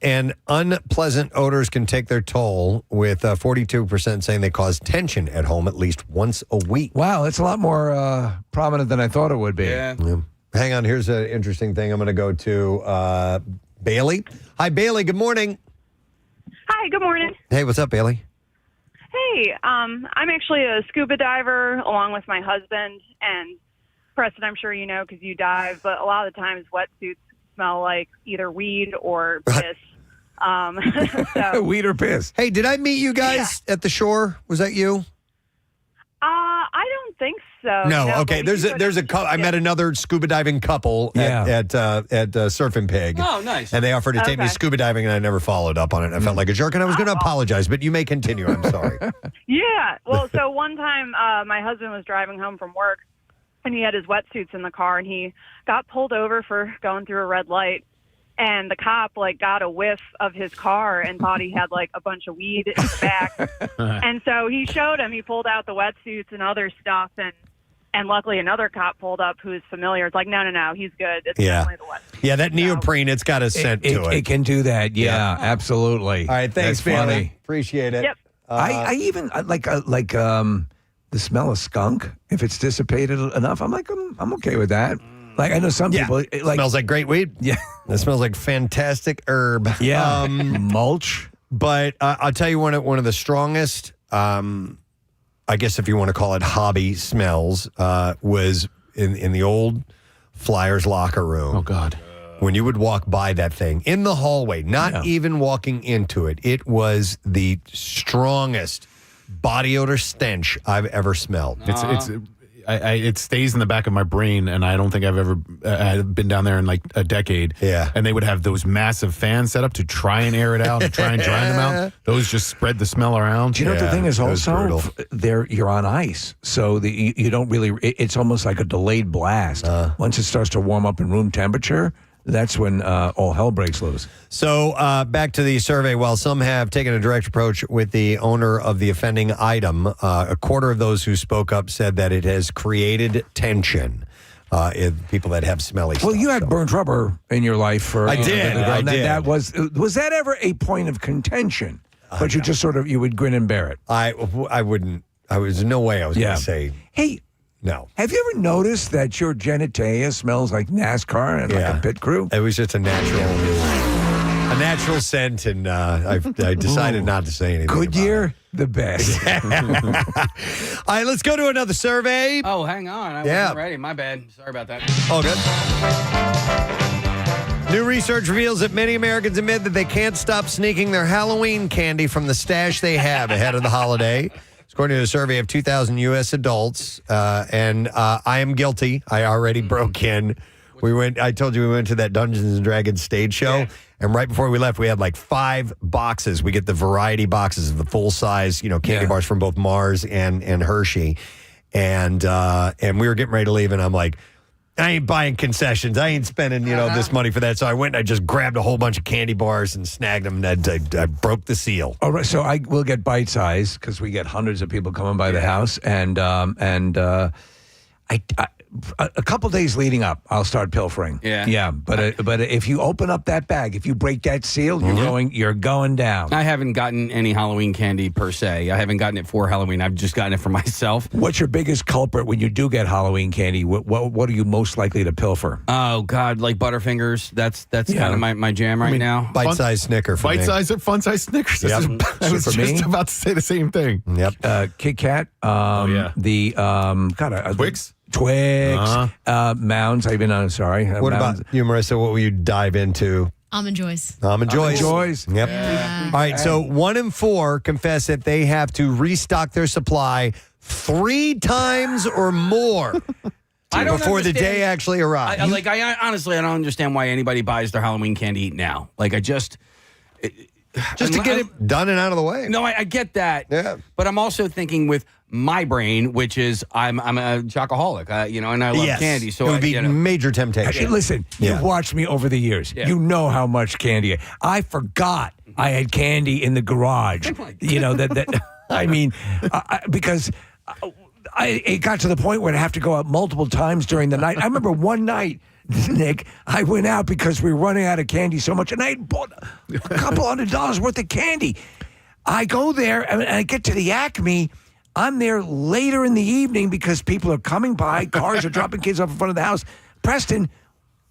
And unpleasant odors can take their toll, with 42% saying they cause tension at home at least once a week. Wow, that's a lot more prominent than I thought it would be. Yeah. Hang on, here's an interesting thing. I'm going to go to Bailey. Hi, Bailey. Good morning. Hi, good morning. Hey, what's up, Bailey? Hey, I'm actually a scuba diver along with my husband. And Preston, I'm sure you know because you dive, but a lot of the times wetsuits smell like either weed or piss. So, weed or piss. Hey, did I meet you guys at the shore? Was that you? I don't think so. No, okay. but There's a couple. I met another scuba diving couple at Surfing Pig. Oh, nice. And they offered to take me Okay. scuba diving, and I never followed up on it. I felt like a jerk, and I was going to apologize, but you may continue. I'm sorry. Yeah. Well, so one time my husband was driving home from work, and he had his wetsuits in the car, and he got pulled over for going through a red light. And the cop got a whiff of his car and thought he had a bunch of weed in the back. And so he showed him. He pulled out the wetsuits and other stuff, and luckily another cop pulled up who is familiar. It's like, no, he's good. It's definitely the wetsuit. Yeah, that neoprene, it's got a scent to it. It can do that. Yeah, absolutely. All right, thanks, That's Bailey. funny. Appreciate it. Yep. I even like the smell of skunk. If it's dissipated enough, I'm okay with that. Like I know some people it smells like great weed. Yeah, it smells like fantastic herb. Yeah, mulch. But I'll tell you one of the strongest, I guess if you want to call it hobby smells, was in the old Flyers locker room. Oh God. When you would walk by that thing in the hallway, not even walking into it, it was the strongest body odor stench I've ever smelled. It stays in the back of my brain, and I don't think I've ever been down there in like a decade. Yeah. And they would have those massive fans set up to try and air it out, to try and drown them out. Those just spread the smell around. Do you know what the thing is also? You're on ice, so you don't really. It's almost like a delayed blast. Once it starts to warm up in room temperature, that's when all hell breaks loose. So back to the survey. While some have taken a direct approach with the owner of the offending item, a quarter of those who spoke up said that it has created tension in people that have smelly stuff. Well, you had burnt rubber in your life for. I did. That was that ever a point of contention? But you just sort of you would grin and bear it. I wouldn't. I was no way I was going to say. Hey. No. Have you ever noticed that your genitalia smells like NASCAR and like a pit crew? It was just a natural scent, and I decided not to say anything. Goodyear, the best. All right, let's go to another survey. Oh, hang on. I wasn't ready. My bad. Sorry about that. Oh, good. New research reveals that many Americans admit that they can't stop sneaking their Halloween candy from the stash they have ahead of the holiday. According to a survey of 2,000 U.S. adults, and I am guilty. I already broke in. I told you we went to that Dungeons and Dragons stage show, and right before we left, we had like 5 boxes. We get the variety boxes of the full size, candy bars from both Mars and Hershey, and we were getting ready to leave, and I'm like, I ain't buying concessions. I ain't spending, this money for that. So I went and I just grabbed a whole bunch of candy bars and snagged them. And I broke the seal. All right, so I will get bite size because we get hundreds of people coming by the house, and a couple days leading up, I'll start pilfering. Yeah. But if you open up that bag, if you break that seal, you're going down. I haven't gotten any Halloween candy per se. I haven't gotten it for Halloween. I've just gotten it for myself. What's your biggest culprit when you do get Halloween candy? What are you most likely to pilfer? Oh God, like Butterfingers. That's kind of my jam right now. Bite-sized Snicker for me. Bite-sized, fun-sized Snickers. Yep. I was For just me? about to say the same thing. Yep. Kit Kat. Twix. Twix, Mounds. Sorry. What Mounds. about you, Marissa? What will you dive into? Almond Joys. Almond Joys. Joys. Yep. All right, so 1 in 4 confess that they have to restock their supply 3 times or more I don't before the understand- day actually arrives. I honestly, I don't understand why anybody buys their Halloween candy now. Like, Just to get it done and out of the way. No, I get that. Yeah. But I'm also thinking with my brain, which is I'm a chocoholic, and I love candy. So it would be major temptation. Hey, listen, you've watched me over the years. Yeah. You know how much candy I forgot I had candy in the garage. That I mean, because it got to the point where I'd have to go out multiple times during the night. I remember one night, Nick, I went out because we were running out of candy so much, and I had bought a couple $100 worth of candy. I go there, and I get to the Acme. I'm there later in the evening because people are coming by, cars are dropping kids off in front of the house. Preston,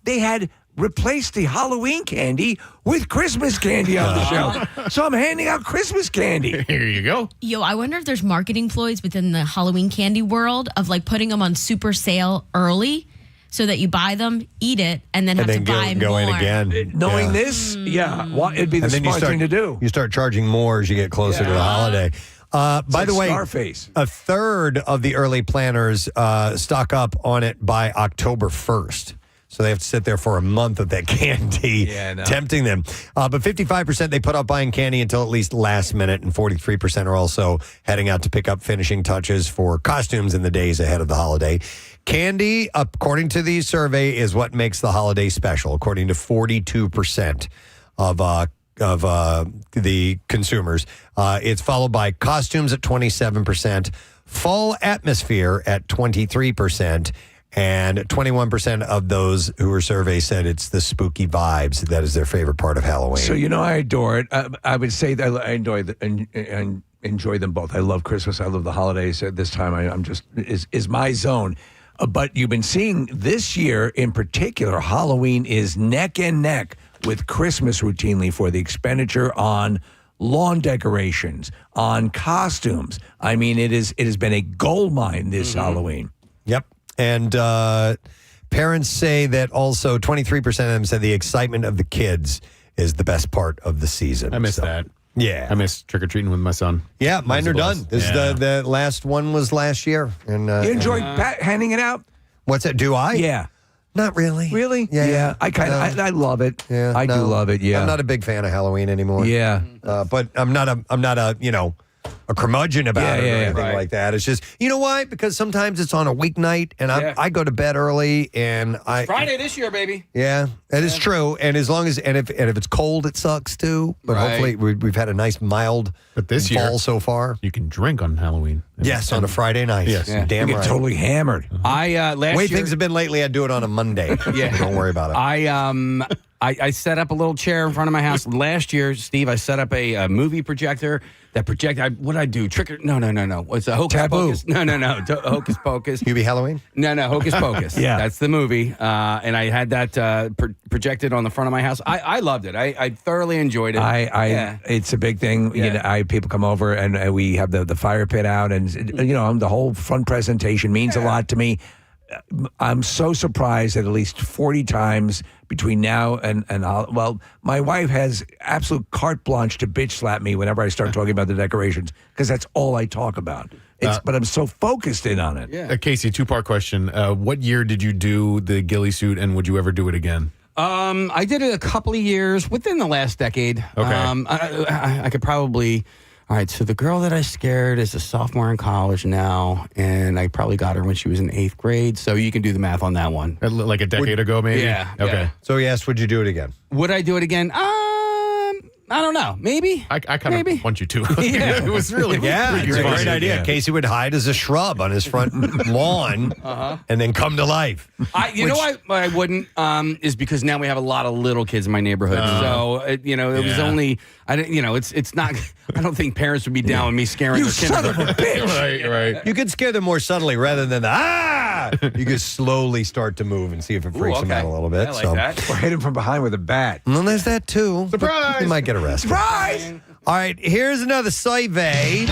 they had replaced the Halloween candy with Christmas candy on the shelf. So I'm handing out Christmas candy. Here you go. Yo, I wonder if there's marketing ploys within the Halloween candy world of like putting them on super sale early so that you buy them, eat it, and then have to buy go more. in again. Knowing this, it'd be the smart thing to do. You start charging more as you get closer to the holiday. By like the way, Scarface. a third of the early planners stock up on it by October 1st. So they have to sit there for a month of that candy, tempting them. But 55% they put off buying candy until at least last minute, and 43% are also heading out to pick up finishing touches for costumes in the days ahead of the holiday. Candy, according to the survey, is what makes the holiday special, according to 42% of the consumers. It's followed by costumes at 27%, fall atmosphere at 23%, and 21% of those who were surveyed said it's the spooky vibes that is their favorite part of Halloween. So I adore it. I would say that I enjoy them both. I love Christmas. I love the holidays. At this time, I'm just is my zone. But you've been seeing this year in particular, Halloween is neck and neck with Christmas routinely for the expenditure on lawn decorations, on costumes. I mean, it has been a gold mine this Halloween. Yep. And parents say that also 23% of them said the excitement of the kids is the best part of the season. I miss that. Yeah. I miss trick-or-treating with my son. Yeah, mine are done. This is the last one was last year. And You enjoyed handing it out? What's that? Do I? Yeah. Not really. Really? Yeah. I love it. Yeah, I do love it. Yeah. I'm not a big fan of Halloween anymore. Yeah. But I'm not a curmudgeon about it or anything Right. like that. It's just, you know why? Because sometimes it's on a weeknight and I go to bed early and Friday this year, baby. Yeah, that is true. And as long as if it's cold, it sucks too. But Right. hopefully we've had a nice mild But this fall year, so far. you can drink on Halloween. Yes, on a Friday night. Yes. You're damn You get right. totally hammered. I last Way year, things have been lately, I'd do it on a Monday. Yeah. Don't worry about it. I set up a little chair in front of my house last year, Steve. I set up a movie projector that project. What did I do? No. It's a Hocus Taboo. Pocus. No. Hocus Pocus. UB Halloween? No. Hocus Pocus. Yeah. That's the movie. And I had that projected on the front of my house. I loved it. I thoroughly enjoyed it. It's a big thing. Yeah. People come over and we have the fire pit out, and the whole front presentation means a lot to me. I'm so surprised that at least 40 times between now and my wife has absolute carte blanche to bitch slap me whenever I start talking about the decorations because that's all I talk about. But I'm so focused in on it. Yeah. Casey, two-part question. What year did you do the ghillie suit, and would you ever do it again? I did it a couple of years within the last decade. Okay. I could probably. All right, so the girl that I scared is a sophomore in college now, and I probably got her when she was in 8th grade, so you can do the math on that one. Like a decade ago, maybe? Yeah. Okay. Yeah. So he asked, would you do it again? Would I do it again? I don't know. Maybe. I kind of want you to. Yeah. It was really Yeah, it's a fun. great idea. Yeah. Casey would hide as a shrub on his front lawn and then come to life. You know why I wouldn't is because now we have a lot of little kids in my neighborhood. So it was only I didn't it's not. I don't think parents would be down with me scaring their kids. Son of a bitch! Right. You could scare them more subtly rather than You could slowly start to move and see if it freaks them out a little bit. I like that. Or hit him from behind with a bat. Well, there's that too. Surprise! You might get arrested. Surprise! All right, here's another survey.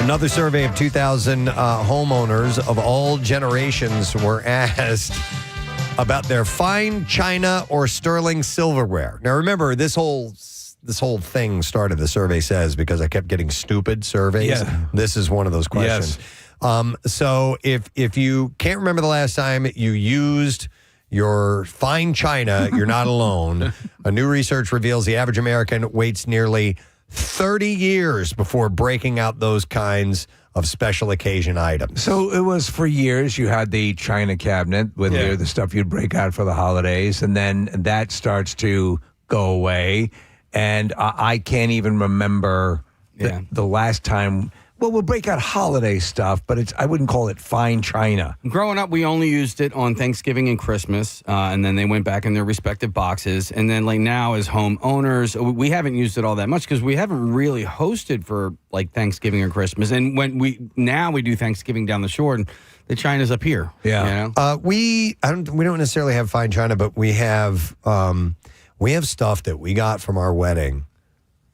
Another survey of 2,000 homeowners of all generations were asked about their fine china or sterling silverware. Now, remember, this whole thing started, the survey says, because I kept getting stupid surveys. Yeah. This is one of those questions. So if you can't remember the last time you used your fine china, you're not alone. A new research reveals the average American waits nearly 30 years before breaking out those kinds of special occasion items. So it was for years you had the china cabinet with the stuff you'd break out for the holidays, and then that starts to go away. And I can't even remember the last time. Well, we'll break out holiday stuff, but I wouldn't call it fine china. Growing up, we only used it on Thanksgiving and Christmas, and then they went back in their respective boxes. And then, like now, as homeowners, we haven't used it all that much because we haven't really hosted for like Thanksgiving or Christmas. And when we do Thanksgiving down the shore, and the china's up here. Yeah, you know? We don't necessarily have fine china, but we have stuff that we got from our wedding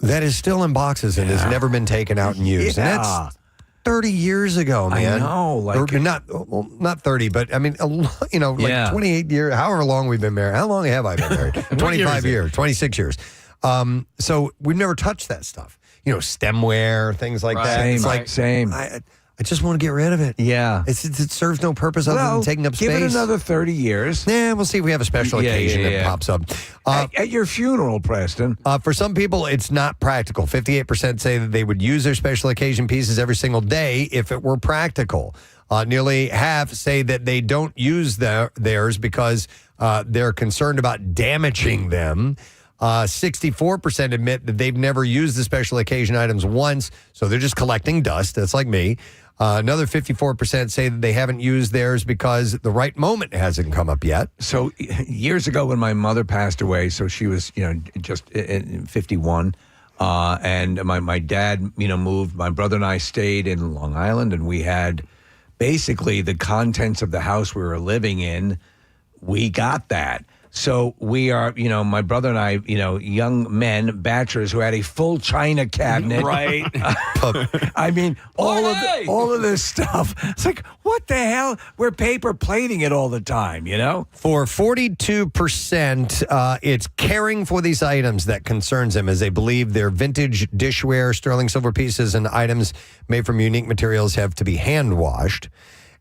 that is still in boxes and has never been taken out and used. And that's 30 years ago, man. I know. Or not 30, but I mean, 28 years, however long we've been married. How long have I been married? 25 years, 26 years. So we've never touched that stuff. Stemware, things like that. Same. I just want to get rid of it. Yeah. It serves no purpose other than taking up space. Give it another 30 years. Yeah, we'll see if we have a special occasion that pops up. At your funeral, Preston. For some people, it's not practical. 58% say that they would use their special occasion pieces every single day if it were practical. Nearly half say that they don't use theirs because they're concerned about damaging them. 64% admit that they've never used the special occasion items once, so they're just collecting dust. That's like me. Another 54% say that they haven't used theirs because the right moment hasn't come up yet. So years ago when my mother passed away, so she was, just 51, and my dad, moved. My brother and I stayed in Long Island, and we had basically the contents of the house we were living in. We got that. So we are, my brother and I, young men, bachelors who had a full china cabinet. Right. I mean, all of this stuff. It's like, what the hell? We're paper plating it all the time, For 42%, it's caring for these items that concerns them, as they believe their vintage dishware, sterling silver pieces, and items made from unique materials have to be hand washed.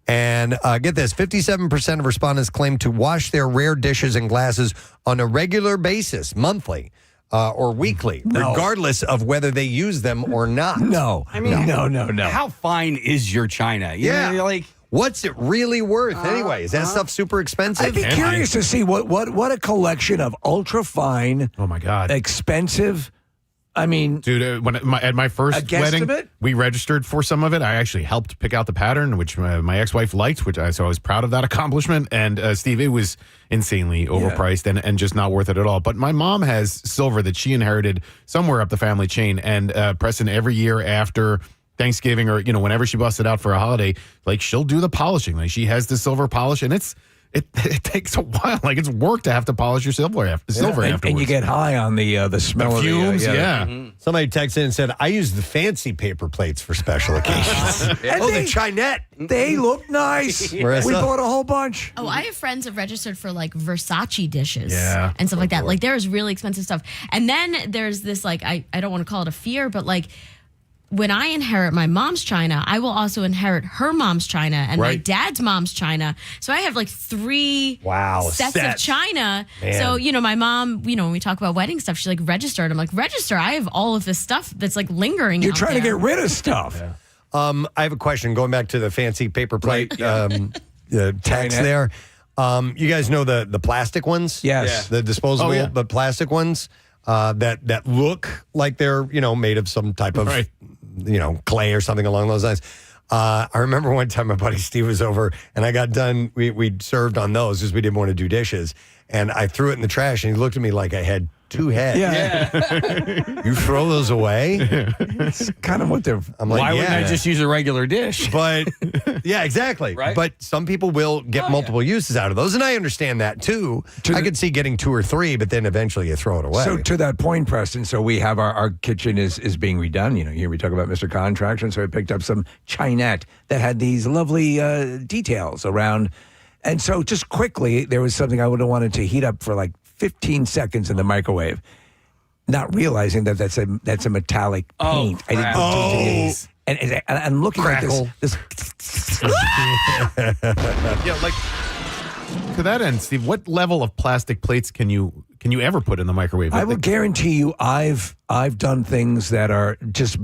And get this, 57% of respondents claim to wash their rare dishes and glasses on a regular basis, monthly or weekly, regardless of whether they use them or not. No. I mean, no. How fine is your china? You're like, what's it really worth anyway? Is that stuff super expensive? I'd be curious to see what a collection of ultra fine, oh my God, expensive. I mean, dude, at my first wedding, we registered for some of it. I actually helped pick out the pattern, which my ex-wife liked, so I was proud of that accomplishment. And Steve, it was insanely overpriced and just not worth it at all. But my mom has silver that she inherited somewhere up the family chain. And Preston, every year after Thanksgiving or whenever she busts it out for a holiday, like she'll do the polishing. Like she has the silver polish, and it takes a while. Like it's work to have to polish your silver afterwards. And you get high on the smell of fumes. Mm-hmm. Somebody texted in and said, I use the fancy paper plates for special occasions. The Chinette. They look nice. We bought a whole bunch. Oh, I have friends that registered for like Versace dishes and stuff like that. Like there's really expensive stuff. And then there's this like, I don't want to call it a fear, but like, when I inherit my mom's china, I will also inherit her mom's china and my dad's mom's china. So I have like 3 sets of china. Man. So, my mom, when we talk about wedding stuff, she's like, registered. I'm like, register. I have all of this stuff that's like lingering. You're out trying there. to get rid of stuff. I have a question going back to the fancy paper plate text there. You guys know the plastic ones? Yes. The disposable but plastic ones that look like they're, made of some type of clay or something along those lines. I remember one time my buddy Steve was over and I got done. We served on those because we didn't want to do dishes. And I threw it in the trash and he looked at me like I had 2 heads. Yeah. You throw those away? It's kind of what they're... I'm like, why wouldn't I just use a regular dish? But, yeah, exactly. Right? But some people will get multiple uses out of those. And I understand that, too. I could see getting 2 or 3, but then eventually you throw it away. So to that point, Preston, so we have our kitchen is being redone. Here we talk about Mr. Contraction. So I picked up some chinette that had these lovely details around. And so just quickly, there was something I would have wanted to heat up for like 15 seconds in the microwave, not realizing that that's a metallic paint. I didn't and I'm looking Crackle. at this. Yeah, like to that end, Steve, what level of plastic plates can you ever put in the microwave? I will guarantee you, I've done things that are just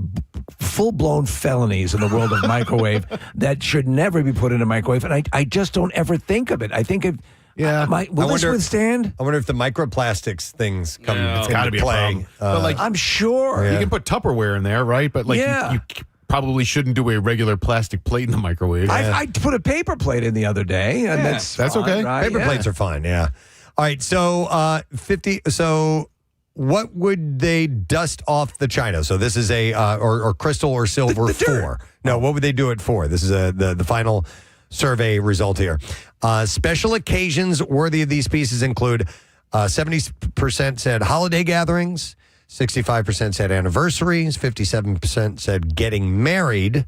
full blown felonies in the world of microwave that should never be put in a microwave, and I just don't ever think of it. I think if will this withstand? I wonder if the microplastics things come. It's got to be play. a problem. But like, I'm sure you can put Tupperware in there, right? But like, you probably shouldn't do a regular plastic plate in the microwave. I put a paper plate in the other day, and that's fine, okay. right? Paper plates are fine. Yeah. All right. So 50. So what would they dust off the china? So this is a or crystal or silver for. No, what would they do it for? This is the final survey result here. Special occasions worthy of these pieces include 70% said holiday gatherings, 65% said anniversaries, 57% said getting married,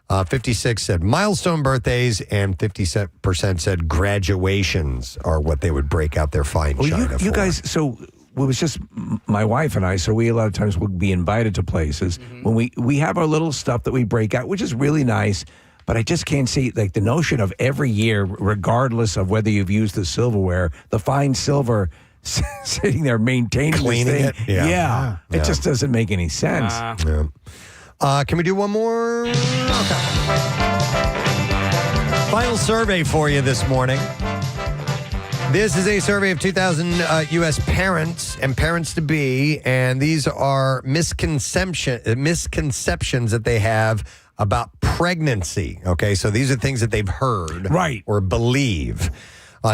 56% said milestone birthdays, and 50% said graduations are what they would break out their fine china for. You guys, so it was just my wife and I, so we a lot of times would be invited to places when we have our little stuff that we break out, which is really nice. But I just can't see, like, the notion of every year, regardless of whether you've used the silverware, the fine silver sitting there maintaining Cleaning this it? thing. Yeah. It just doesn't make any sense. Can we do one more? Okay. Final survey for you this morning. This is a survey of 2,000 U.S. parents and parents-to-be, and these are misconceptions that they have about pregnancy. Okay, so these are things that they've heard or believe.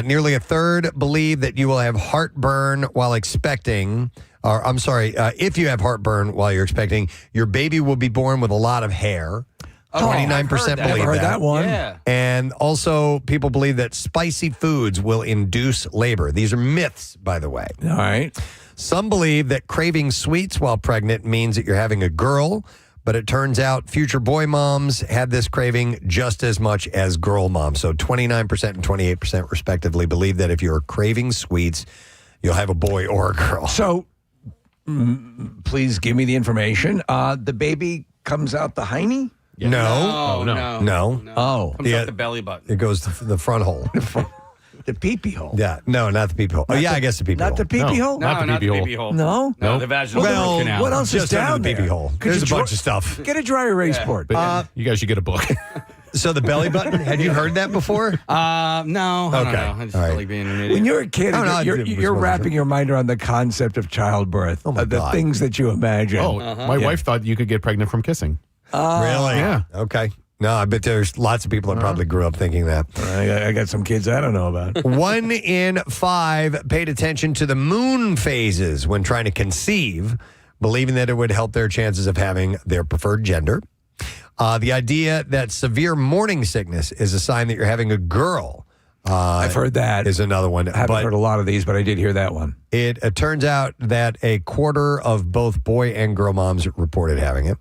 Nearly a third believe that you will have heartburn while expecting, or I'm sorry, if you have heartburn while you're expecting, your baby will be born with a lot of hair. 29% believe I've heard that one. Yeah. And also, people believe that spicy foods will induce labor. These are myths, by the way. All right. Some believe that craving sweets while pregnant means that you're having a girl, but it turns out future boy moms had this craving just as much as girl moms. So 29% and 28% respectively believe that if you're craving sweets, you'll have a boy or a girl. So please give me the information. The baby comes out the hiney? Yeah. No. Oh. Comes out the belly button. It goes to the front hole. The pee-pee hole. Yeah. No, not the pee-pee hole. I guess the pee-pee hole. Not the pee-pee hole? No, not the pee-pee hole. No? No, the vaginal Well, canal. What else is Just down under the there? pee-pee hole. Could There's you a bunch of stuff. Get a dry erase board. But you guys should get a book. So the belly button, had you heard that before? No. I don't Okay. know. I just All right. feel like being an idiot. When you're a kid, Oh, no, you're wrapping your mind around the concept of childbirth, my the God. things that you imagine. Oh, my wife thought you could get pregnant from kissing. Really? Yeah. Okay. No, I bet there's lots of people that probably grew up thinking that. I got some kids I don't know about. 1 in 5 paid attention to the moon phases when trying to conceive, believing that it would help their chances of having their preferred gender. The idea that severe morning sickness is a sign that you're having a girl. I've heard that. Is another one. I haven't heard a lot of these, but I did hear that one. It turns out that a quarter of both boy and girl moms reported having it.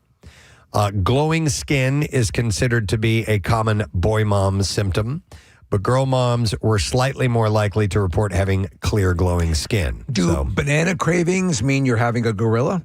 Glowing skin is considered to be a common boy mom symptom, but girl moms were slightly more likely to report having clear glowing skin. Do banana cravings mean you're having a gorilla?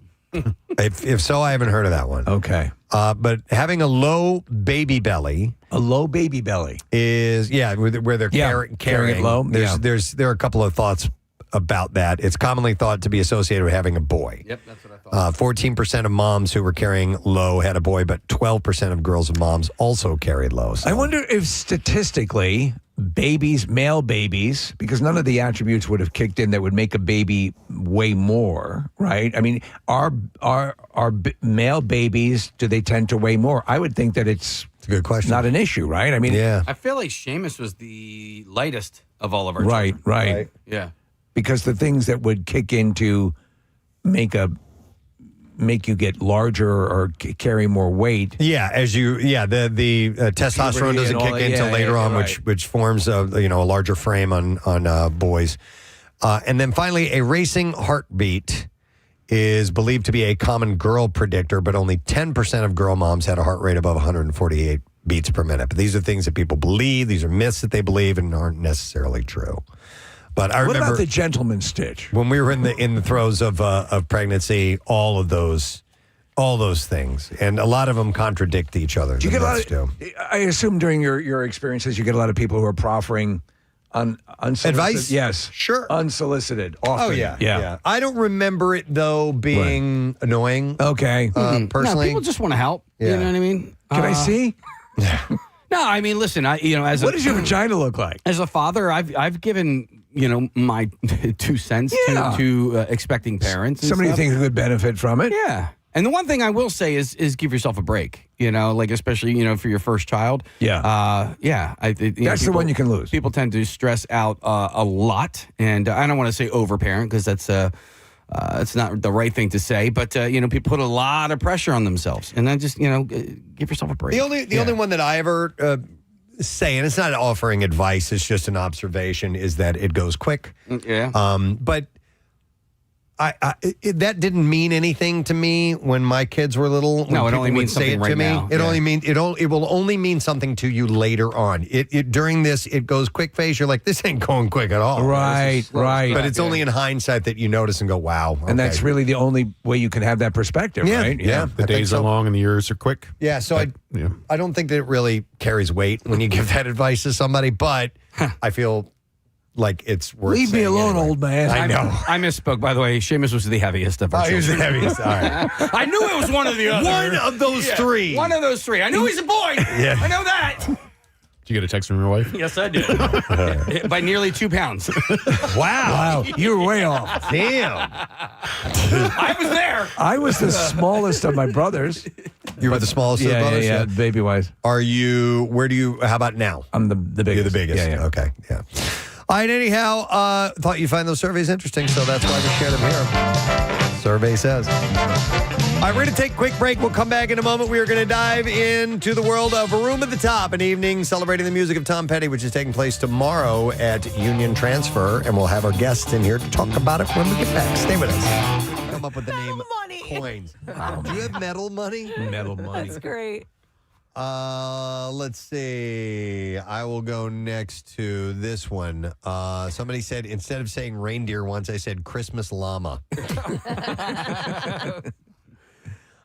If so, I haven't heard of that one. Okay. But having a low baby belly. A low baby belly. Is, where they're carrying it low. There are a couple of thoughts about that. It's commonly thought to be associated with having a boy. Yep, that's what I thought. 14% of moms who were carrying low had a boy, but 12% of girls and moms also carried low. So. I wonder if statistically, male babies, because none of the attributes would have kicked in that would make a baby weigh more, right? I mean, are male babies, do they tend to weigh more? I would think that it's a good question. Not an issue, right? I mean, I feel like Seamus was the lightest of all of our children. Right. Yeah. Because the things that would kick in to make you get larger or carry more weight. Yeah, the testosterone doesn't kick in until later on, which forms a larger frame on boys. And then finally, a racing heartbeat is believed to be a common girl predictor, but only 10% of girl moms had a heart rate above 148 beats per minute. But these are things that people believe. These are myths that they believe and aren't necessarily true. But I remember, what about the gentleman's stitch? When we were in the throes of pregnancy, all of those All those things, and a lot of them contradict each other. Do you the get a lot myths of, do. I assume during your experiences, you get a lot of people who are proffering unsolicited Advice? Yes, sure, unsolicited. Often. Oh yeah. I don't remember it though being annoying. Okay, personally, No, people just want to help. Yeah. You know what I mean? Can I see? No, I mean, listen. As what does your vagina look like? As a father, I've given my 2 cents to expecting parents. and Somebody you stuff. think could benefit from it? Yeah. And the one thing I will say is give yourself a break. Like especially for your first child. Yeah. That's the one you can lose. People tend to stress out a lot, and I don't want to say overparent because that's it's not the right thing to say. But people put a lot of pressure on themselves, and then just give yourself a break. The only one that I ever say, and it's not offering advice, it's just an observation, is that it goes quick. Yeah. But that didn't mean anything to me when my kids were little. No, when it only people would means say something it to right me. now. It Yeah. only mean it will only mean something to you later on. During this, it goes quick phase. You're like, this ain't going quick at all. Right, This is slow right. stuff. But it's only in hindsight that you notice and go, wow. And that's really the only way you can have that perspective, Yeah, right? yeah. The days are long and the years are quick. Yeah, so I don't think that it really carries weight when you give that advice to somebody, but I feel like it's worth Leave me saying alone, anyway. old man. I know. I misspoke, by the way. Seamus was the heaviest of our Oh, he was the children. heaviest. All right. I knew it was one of the other. One of those three. One of those three. I knew he's a boy. Yeah. I know that. Did you get a text from your wife? Yes, I did. By nearly 2 pounds. Wow. You were way off. Damn. I was there. I was the smallest of my brothers. You were the smallest of the brothers? Yeah, baby wise. How about now? I'm the biggest. You're the biggest. Yeah. Okay, yeah. All right, anyhow, thought you'd find those surveys interesting, so that's why we share them here. Survey says. All right, we're going to take a quick break. We'll come back in a moment. We are going to dive into the world of Room at the Top, an evening celebrating the music of Tom Petty, which is taking place tomorrow at Union Transfer, and we'll have our guests in here to talk about it when we get back. Stay with us. Come up with the name Coins. Do you have metal money? Metal money. That's great. Let's see. I will go next to this one. Somebody said, instead of saying reindeer once, I said Christmas llama.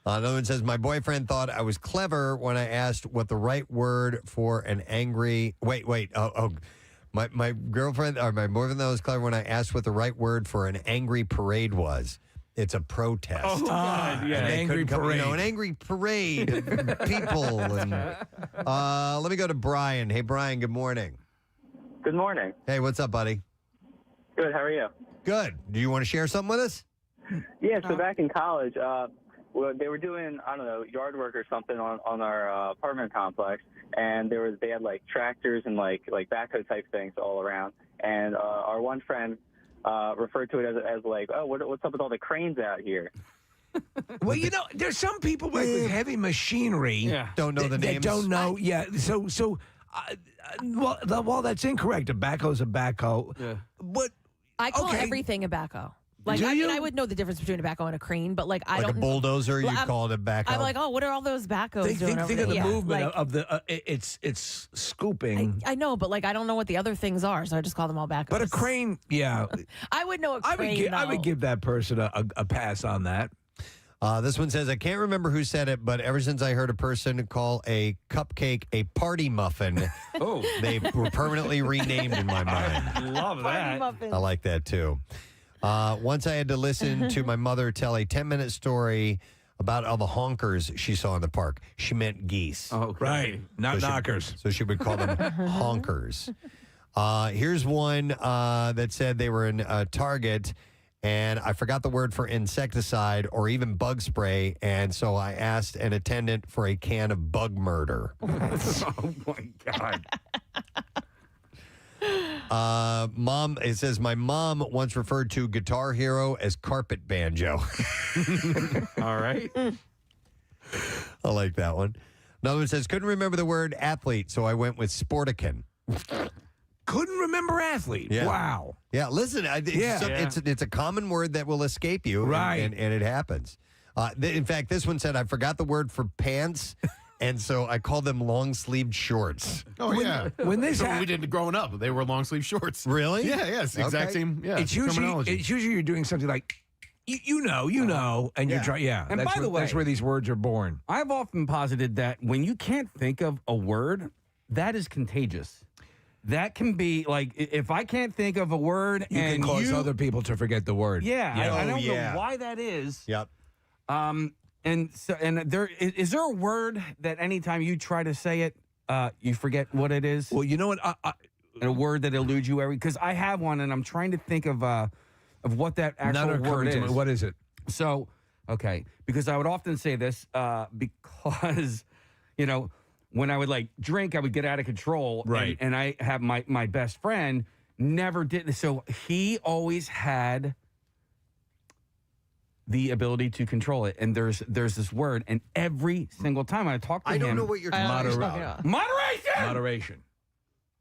Another one says, my boyfriend thought I was clever when I asked what the right word for an angry... Wait. My girlfriend, or my boyfriend thought I was clever when I asked what the right word for an angry parade was. It's a protest. Oh, God, yeah. And they Angry couldn't come- parade. an angry parade of people. And, let me go to Brian. Hey, Brian, good morning. Good morning. Hey, what's up, buddy? Good. How are you? Good. Do you want to share something with us? Yeah. So back in college, they were doing, I don't know, yard work or something on our apartment complex, and they had like tractors and like backhoe type things all around. And our one friend referred to it as like, oh, what's up with all the cranes out here? Well, there's some people with heavy machinery don't know the that names. don't know. Yeah, so well, that's incorrect. A backhoe's a backhoe. Yeah. But I call everything a backhoe. Like, Do I mean, you? I would know the difference between a backhoe and a crane, but like, I Like don't. a bulldozer, you I'm- call it a backhoe? I'm like, oh, what are all those backhoes doing over think of the there? Yeah, movement like, of the. It's scooping. I know, but like, I don't know what the other things are, so I just call them all backhoes. But a crane, yeah. I would know a I crane. would give that person a pass on that. This one says, I can't remember who said it, but ever since I heard a person call a cupcake a party muffin, they were permanently renamed in my mind. Love that. I like that too. Once I had to listen to my mother tell a 10-minute story about all the honkers she saw in the park. She meant geese. Oh, right. Not knockers. So she would call them honkers. Here's one that said they were in Target, and I forgot the word for insecticide or even bug spray, and so I asked an attendant for a can of bug murder. Oh, my God. Mom, it says, my mom once referred to Guitar Hero as carpet banjo. All right. I like that one. Another one says, couldn't remember the word athlete, so I went with sportican. Couldn't remember athlete. Yeah. Wow. Yeah, listen, it's a common word that will escape you, Right. and it happens. In fact, this one said, I forgot the word for pants, and so I called them long-sleeved shorts. Oh, yeah. When this That's what we did growing up. They were long sleeve shorts. Really? Yeah, yes. Exact Okay. same it's terminology. usually you're doing something like You know, and you're trying. Yeah, And that's by the way, that's where these words are born. I've often posited that when you can't think of a word, that is contagious. That can be like if I can't think of a word, You can cause other people to forget the word. Yeah, I don't know why that is. Yep. And there is there a word that anytime you try to say it, you forget what it is? Well, you know what? A word that eludes you because I have one, and I'm trying to think of what that actual None word occurred to is. me. What is it? So, okay, because I would often say this because, when I would drink, I would get out of control. Right. And I have my best friend never did this. So he always had the ability to control it. And there's this word, and every single time I talk to him. I don't know what you're talking about. Moderation! Moderation.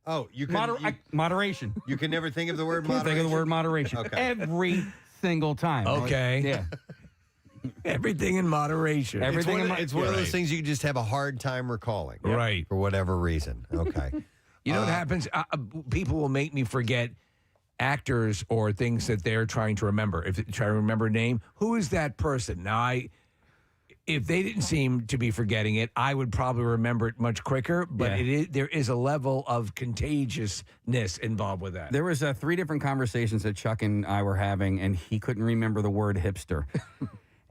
Oh, you can moderation. You can never think of the word Can't moderation. think of the word moderation. Okay. Every single time. Okay. Yeah. Everything in moderation. Everything It's one of those things you just have a hard time recalling. Right. For whatever reason. Okay. You know what happens? People will make me forget actors or things that they're trying to remember. If they try to remember a name, who is that person? Now, if they didn't seem to be forgetting it, I would probably remember it much quicker. But there is a level of contagiousness involved with that. There was 3 different conversations that Chuck and I were having, and he couldn't remember the word hipster.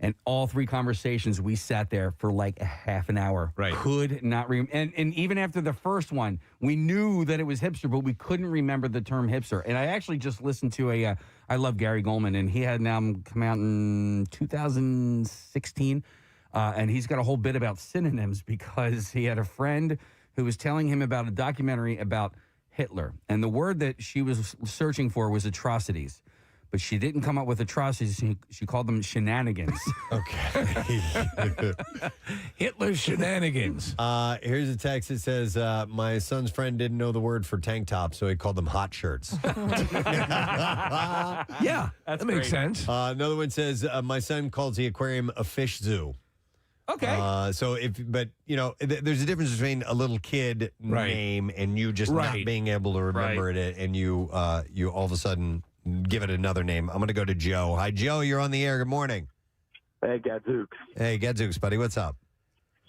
And all 3 conversations, we sat there for like a half an hour. Right. Could not remember. And even after the first one, we knew that it was hipster, but we couldn't remember the term hipster. And I actually just listened to I love Gary Goldman, and he had an album come out in 2016. And he's got a whole bit about synonyms because he had a friend who was telling him about a documentary about Hitler. And the word that she was searching for was atrocities. But she didn't come up with atrocities. She called them shenanigans. Okay. Hitler's shenanigans. Here's a text that says, my son's friend didn't know the word for tank top, so he called them hot shirts. Yeah, that makes sense. Another one says, my son calls the aquarium a fish zoo. Okay. There's a difference between a little kid name and you just not being able to remember it, and you all of a sudden give it another name. I'm going to go to Joe. Hi, Joe. You're on the air. Good morning. Hey, Gadzooks. Hey, Gadzooks, buddy. What's up?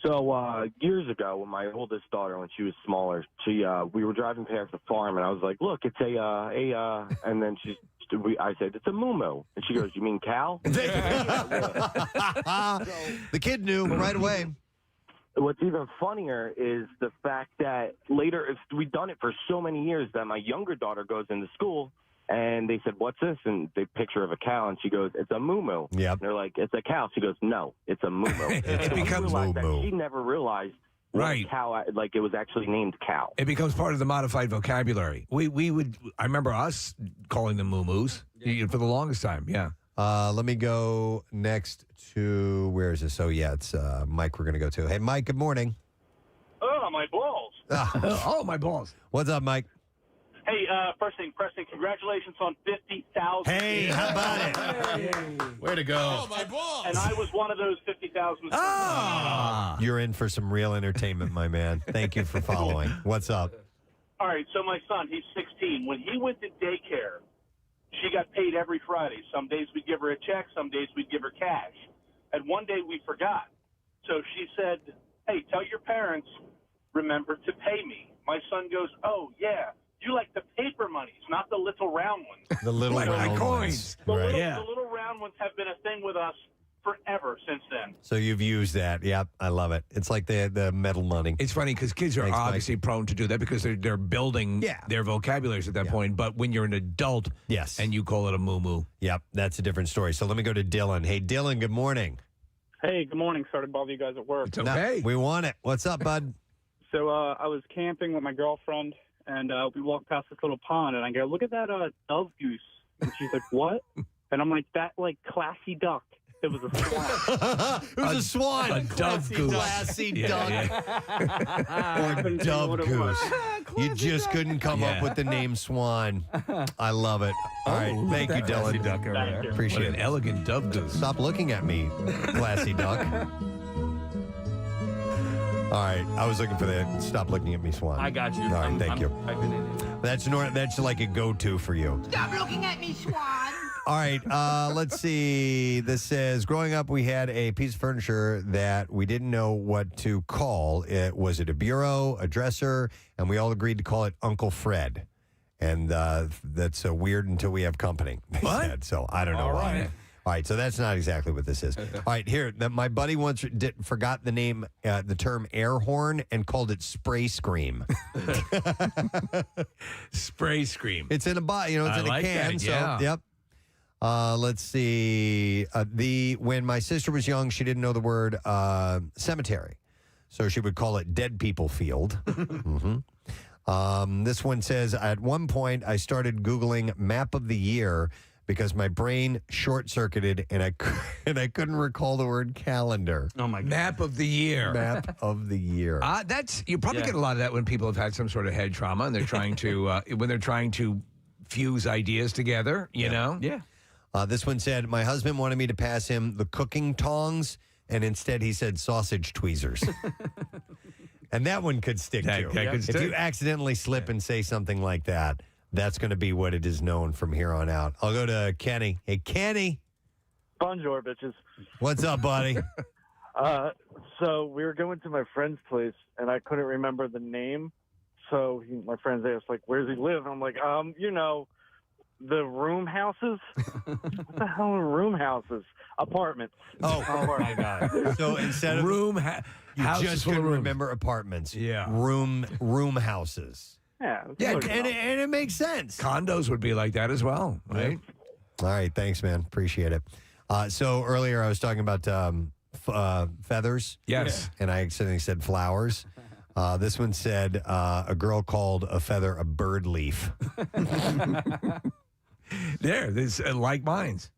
So years ago, when my oldest daughter, when she was smaller, we were driving past the farm, and I was like, "Look, it's and then I said, "It's a moo-moo," and she goes, "You mean cow?" The kid knew right away. What's even funnier is the fact that later, we've done it for so many years that my younger daughter goes into school. And they said, "What's this?" And they picture of a cow, and she goes, "It's a moo-moo." Yep. And they're like, "It's a cow." She goes, "No, it's a moo-moo." It becomes moo-moo. She never realized cow, it was actually named cow. It becomes part of the modified vocabulary. I remember us calling them moo-moos for the longest time. Yeah. Let me go next to, where is this? Oh, yeah, it's Mike we're going to go to. Hey, Mike, good morning. Oh, my balls. Oh, my balls. What's up, Mike? Hey, first thing, Preston, congratulations on 50,000. Hey, how about it? Way to go. Oh, my balls. And I was one of those 50,000. You're in for some real entertainment, my man. Thank you for following. What's up? All right, so my son, he's 16. When he went to daycare, she got paid every Friday. Some days we'd give her a check, some days we'd give her cash. And one day we forgot. So she said, "Hey, tell your parents, remember to pay me." My son goes, "Oh, yeah. You like the paper monies, not the little round ones." The little round coins. The Right. little round ones have been a thing with us forever since then. So you've used that. Yep, I love it. It's like the metal money. It's funny because kids are Thanks, Mike. obviously prone to do that because they're building their vocabularies at that point. But when you're an adult, yes, and you call it a moo-moo. Yep, that's a different story. So let me go to Dylan. Hey, Dylan, good morning. Hey, good morning. Sorry to bother you guys at work. It's okay. No, we want it. What's up, bud? So I was camping with my girlfriend, and we walked past this little pond, and I go, "Look at that dove goose." And she's like, "What?" And I'm like, "That, classy duck." It was a swan. It was a swan. A dove goose. Classy duck. Or dove goose. You just couldn't come up with the name swan. I love it. All right. Thank you, Classy Dylan. duck over there. Appreciate What an it. elegant dove goose. Stop looking at me, classy duck. All right. I was looking for that. Stop looking at me, swan. I got you. All right. Thank you. I've been in it. That's like a go-to for you. Stop looking at me, Swan. All right, let's see. This says, growing up, we had a piece of furniture that we didn't know what to call. Was it a bureau, a dresser? And we all agreed to call it Uncle Fred. And that's weird until we have company, they said. So I don't know why. All right, so that's not exactly what this is. All right, here, my buddy once forgot the name, the term air horn, and called it spray scream. Spray scream. It's in a bottle, it's in a can. That, yeah. So, yep. Let's see. When my sister was young, she didn't know the word cemetery, so she would call it dead people field. This one says, at one point, I started Googling map of the year because my brain short-circuited and I couldn't recall the word calendar. Oh my God. Map of the year. Map of the year. You probably get a lot of that when people have had some sort of head trauma and they're trying to fuse ideas together. You know. Yeah. This one said, my husband wanted me to pass him the cooking tongs, and instead he said sausage tweezers. And that one could stick too. If you accidentally slip and say something like that, that's going to be what it is known from here on out. I'll go to Kenny. Hey, Kenny. Bonjour, bitches. What's up, buddy? So we were going to my friend's place, and I couldn't remember the name. So my friends asked, like, where does he live? I'm like, the room houses? What the hell are room houses? Apartments. Oh my God. So instead of room you just couldn't remember apartments. Yeah. Room houses. Yeah. And it makes sense. Condos would be like that as well, right? All right. Thanks, man. Appreciate it. So earlier I was talking about feathers. Yes. And I accidentally said flowers. This one said a girl called a feather a bird leaf. There's like minds.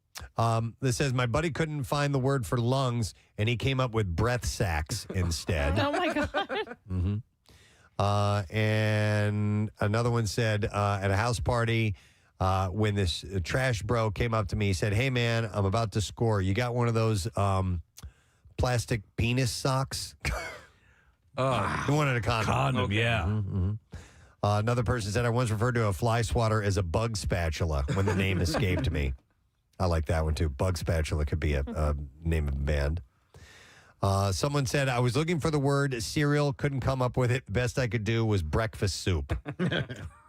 This says, my buddy couldn't find the word for lungs, and he came up with breath sacs instead. Oh, my God. And another one said, at a house party, when this trash bro came up to me, he said, hey, man, I'm about to score. You got one of those plastic penis socks? He wanted a condom. Condom, yeah. Another person said, I once referred to a fly swatter as a bug spatula when the name escaped me. I like that one, too. Bug spatula could be a name of a band. Someone said, I was looking for the word cereal, couldn't come up with it. The best I could do was breakfast soup.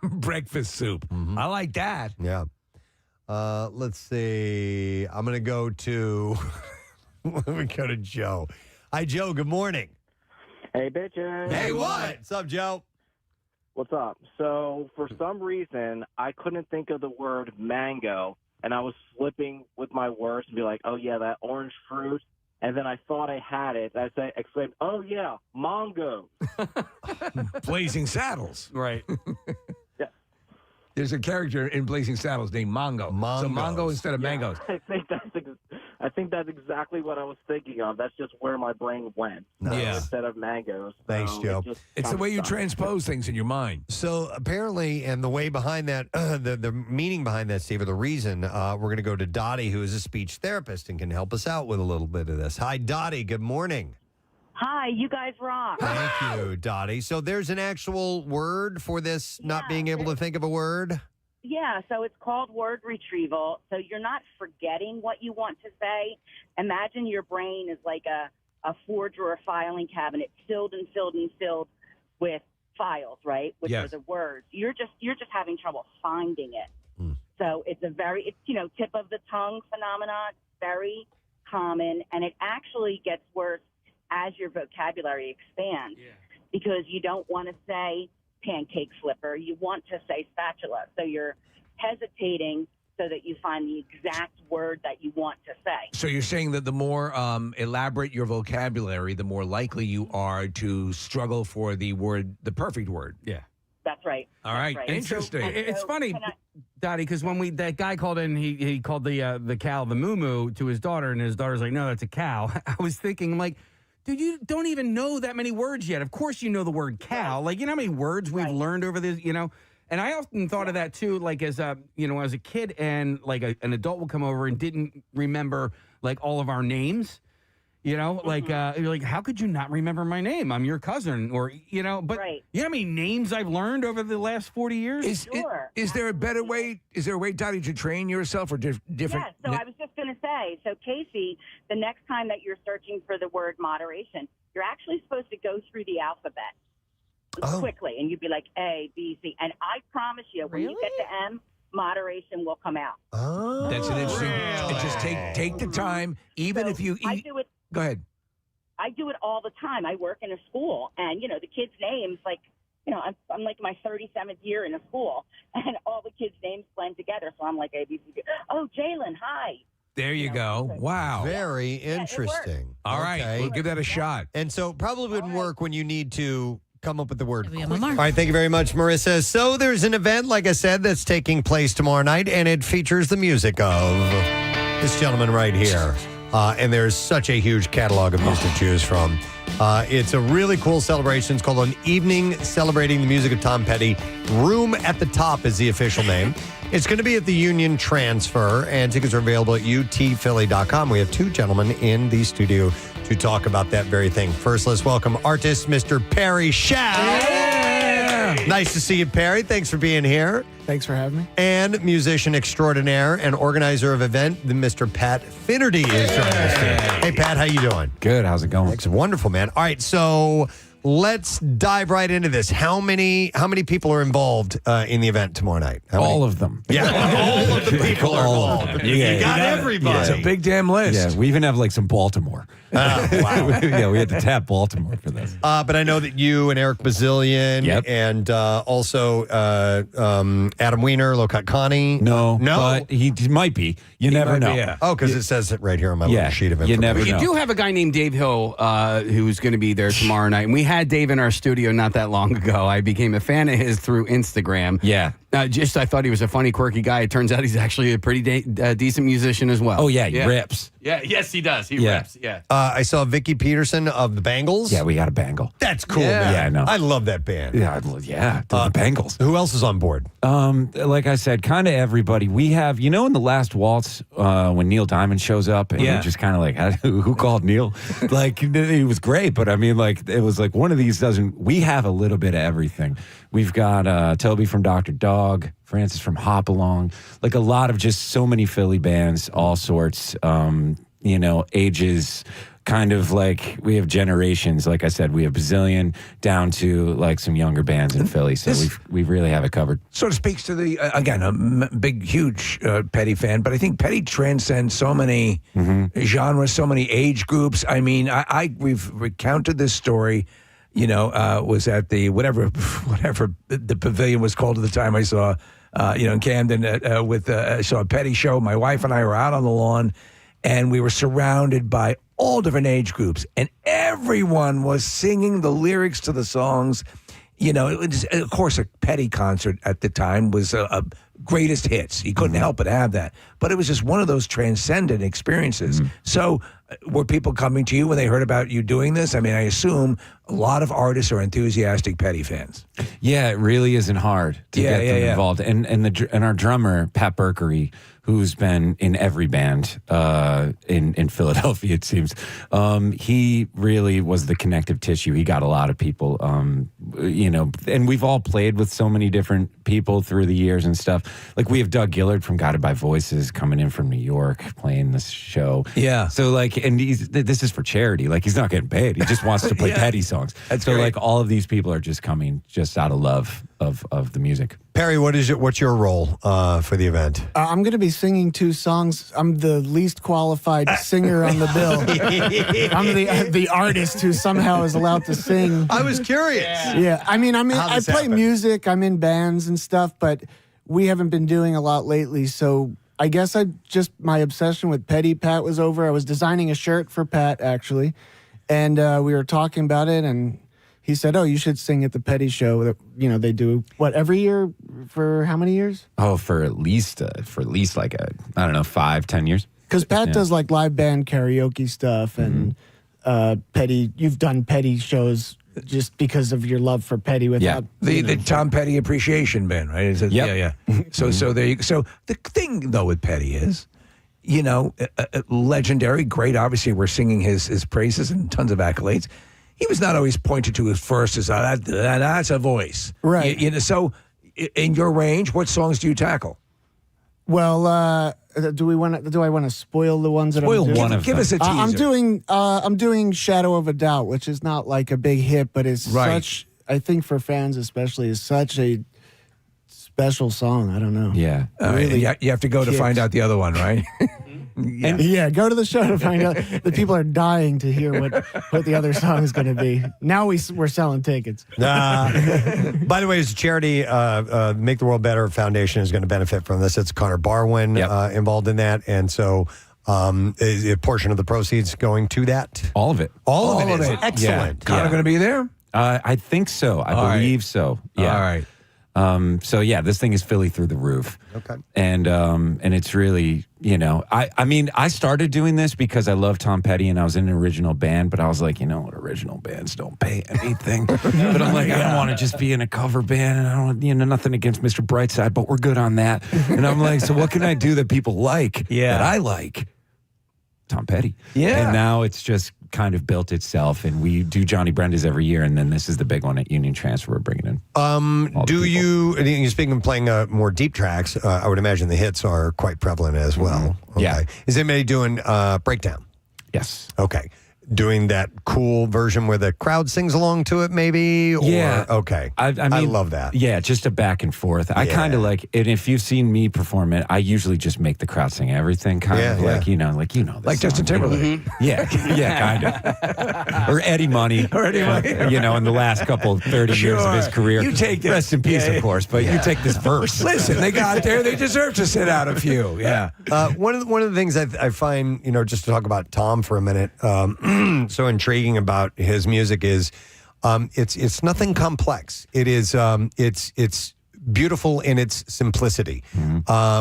Breakfast soup. I like that. Yeah. Let's see. I'm going to go to, let me go to Joe. Hi, Joe. Good morning. Hey, bitches. Hey, what? What's up, Joe? What's up? So, for some reason, I couldn't think of the word mango, and I was slipping with my words and be like, oh, yeah, that orange fruit. And then I thought I had it. I exclaimed, oh, yeah, Mongo. Blazing Saddles. Right. Yeah. There's a character in Blazing Saddles named Mongo. So Mongo instead of mangoes. I think that's exactly what I was thinking of. That's just where my brain went. Yeah. Instead of mangoes. Thanks, Joe. It's the way you transpose things in your mind. So apparently, and the way behind that, the meaning behind that, Steve, or the reason, we're going to go to Dottie, who is a speech therapist and can help us out with a little bit of this. Hi, Dottie. Good morning. Hi, you guys rock. Thank you, Dottie. So there's an actual word for this not being able to think of a word? Yeah, so it's called word retrieval. So you're not forgetting what you want to say. Imagine your brain is like a four-drawer filing cabinet filled and filled and filled with files, right? Which are the words. You're just having trouble finding it. So it's tip of the tongue phenomenon. It's very common, and it actually gets worse as your vocabulary expands because you don't want to say pancake flipper. You want to say spatula. So you're hesitating so that you find the exact word that you want to say. So you're saying that the more elaborate your vocabulary, the more likely you are to struggle for the perfect word. Yeah. That's right. All right. Right. Interesting. It's funny, Dottie, because when that guy called in, he called the cow the moo-moo to his daughter, and his daughter's like, no, that's a cow. I was thinking, I'm like, dude, you don't even know that many words yet. Of course you know the word cow. Like, you know how many words we've learned over this, And I often thought of that, too, like as a kid and, like, an adult would come over and didn't remember, like, all of our names. You know, like you're like, how could you not remember my name? I'm your cousin, or but you know how many names I've learned over the last 40 years? Is there a better way? Is there a way, Dottie, to train yourself or different? Yeah, so I was just going to say, so Casey, the next time that you're searching for the word moderation, you're actually supposed to go through the alphabet quickly, and you'd be like A, B, C, and I promise you, when you get to M, moderation will come out. Oh, that's an interesting. Just take the time, even if you. I do it. Go ahead. I do it all the time. I work in a school, and the kids' names, like, I'm like my 37th year in a school, and all the kids' names blend together. So I'm like A, B, C, D. Oh, Jalen, hi. There you go. Wow. Very interesting. All right, we'll give that a shot. And so probably wouldn't work when you need to come up with the word. All right, thank you very much, Marissa. So there's an event, like I said, that's taking place tomorrow night, and it features the music of this gentleman right here. And there's such a huge catalog of music to choose from. It's a really cool celebration. It's called An Evening Celebrating the Music of Tom Petty. Room at the Top is the official name. It's going to be at the Union Transfer, and tickets are available at utphilly.com. We have two gentlemen in the studio to talk about that very thing. First, let's welcome artist Mr. Perry Shall. Yeah! Nice to see you, Perry. Thanks for being here. Thanks for having me. And musician extraordinaire and organizer of event, the Mr. Pat Finnerty is joining us today. Hey, Pat, how you doing? Good. How's it going? It's wonderful, man. All right, so let's dive right into this. How many people are involved in the event tomorrow night? All of them. Yeah, all of the people are involved. You got everybody. Yeah. It's a big damn list. Yeah, we even have like some Baltimore. Oh, wow. Yeah, we had to tap Baltimore for this. But I know that you and Eric Bazillion and also Adam Weiner, Lokat Connie. No, but he might be. You never know. Yeah. Oh, because it says it right here on my little sheet of information. You never know. You do have a guy named Dave Hill who's going to be there tomorrow night. And we had Dave in our studio not that long ago. I became a fan of his through Instagram. Yeah. I thought he was a funny, quirky guy. It turns out he's actually a pretty decent musician as well. Oh, yeah, he rips. Yeah, yes, he does. He rips, yeah. I saw Vicky Peterson of the Bangles. Yeah, we got a Bangle. That's cool, man. Yeah, I know. I love that band. Yeah, the Bangles. Who else is on board? Like I said, kind of everybody. We have, in the last waltz, when Neil Diamond shows up, and we're just kind of like, who called Neil? Like, he was great, but I mean, like, it was like one of these we have a little bit of everything. We've got Toby from Dr. Dog, Francis from Hop Along, like a lot of just so many Philly bands, all sorts, ages, kind of like we have generations. Like I said, we have Bazillion down to like some younger bands in Philly. So we really have it covered. Sort of speaks to the, again, a big, huge Petty fan, but I think Petty transcends so many genres, so many age groups. I mean, we've recounted this story. Was at the whatever the pavilion was called at the time. I saw, in Camden I saw a Petty show. My wife and I were out on the lawn, and we were surrounded by all different age groups, and everyone was singing the lyrics to the songs. It was, of course, a Petty concert at the time was a greatest hits. He couldn't help but have that, but it was just one of those transcendent experiences. So were people coming to you when they heard about you doing this? I mean, I assume a lot of artists are enthusiastic Petty fans. Yeah, it really isn't hard to get them involved. And our drummer, Pat Berkery, who's been in every band in Philadelphia, it seems, he really was the connective tissue. He got a lot of people, and we've all played with so many different people through the years and stuff. Like we have Doug Gillard from Guided by Voices coming in from New York playing this show. Yeah. So like, and this is for charity. Like he's not getting paid. He just wants to play Petty songs. That's so great. like all of these people are just coming just out of love of the music. Perry, what's your role for the event? I'm going to be singing 2 songs. I'm the least qualified singer on the bill. I'm the artist who somehow is allowed to sing. I was curious. Yeah, I mean, I play music. I'm in bands and stuff, but we haven't been doing a lot lately. So I guess my obsession with Petty. Pat was over. I was designing a shirt for Pat actually, and we were talking about it and. He said, "Oh, you should sing at the Petty show that they do every year for how many years?" Oh, for at least like 5-10 years. Because Pat does like live band karaoke stuff and Petty. You've done Petty shows just because of your love for Petty. Without the Tom Petty Appreciation Band, right? Yeah. So there you. So the thing though with Petty is, legendary, great. Obviously, we're singing his praises and tons of accolades. He was not always pointed to as first as that's a voice, right? So, in your range, what songs do you tackle? Well, do I want to spoil the ones that I'm doing? One of them. Give us a teaser. I'm doing "Shadow of a Doubt," which is not like a big hit, but it's such. I think for fans especially, is such a special song. I don't know. Yeah, really. You have to go to find out the other one, right? Yeah, go to the show to find out. The people are dying to hear what the other song is going to be. Now we're selling tickets. By the way, it's a charity. Make the World Better Foundation is going to benefit from this. It's Connor Barwin involved in that, and so is a portion of the proceeds going to that. All of it. All of it. Excellent. Yeah. Connor going to be there? I think so. I believe so. Yeah. All right. So yeah, this thing is Philly through the roof. Okay. And it's really, I mean, I started doing this because I love Tom Petty and I was in an original band, but I was like, original bands don't pay anything. But I'm like, I don't want to just be in a cover band, and I don't, nothing against Mr. Brightside, but we're good on that. And I'm like, so what can I do that people like? That I like? Tom Petty. Yeah. And now it's just kind of built itself, and we do Johnny Brenda's every year, and then this is the big one at Union Transfer we're bringing in. Do you speaking of playing more deep tracks, I would imagine the hits are quite prevalent as well. Okay. Yeah. Is anybody doing Breakdown? Yes. Okay. Doing that cool version where the crowd sings along to it, maybe? Or, Yeah. Okay. I mean, love that. Yeah, just a back and forth. I kind of like, and if you've seen me perform it, I usually just make the crowd sing everything, kind of like, this like Justin song. Timberlake. Yeah, kind of. Or Eddie Money. In the last couple 30 years of his career. You take this. Rest in peace, of course, but you take this verse. Listen, they got there. They deserve to sit out a few. Yeah. One of the things I find, just to talk about Tom for a minute, so intriguing about his music is it's nothing complex. It is it's beautiful in its simplicity,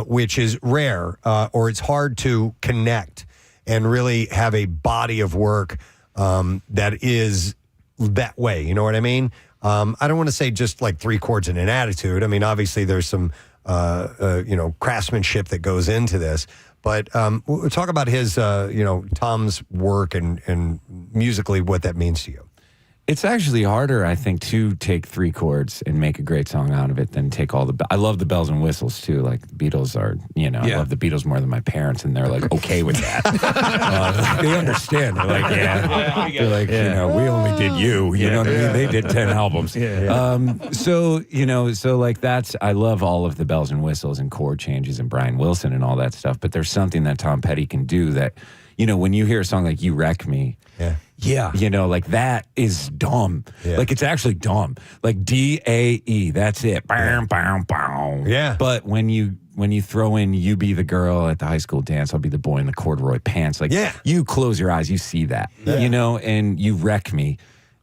which is rare, or it's hard to connect and really have a body of work that is that way. You know what I mean? I don't want to say just like 3 chords and an attitude. I mean, obviously there's some craftsmanship that goes into this. But we'll talk about his, Tom's work and musically what that means to you. It's actually harder, I think, to take 3 chords and make a great song out of it than take all the... I love the bells and whistles, too. Like, the Beatles are, I love the Beatles more than my parents, and they're, like, okay with that. They understand. They're like, They're like, we only did you. You know what I mean? They did 10 albums. So like, that's... I love all of the bells and whistles and chord changes and Brian Wilson and all that stuff, but there's something that Tom Petty can do that, when you hear a song like You Wreck Me... Yeah. Like that is dumb. Yeah. Like it's actually dumb. Like D-A-E, that's it. Bow, bow, bow. Yeah. But when you throw in You Be the Girl at the high school dance, I'll be the boy in the corduroy pants. Like you close your eyes, you see that. And You Wreck Me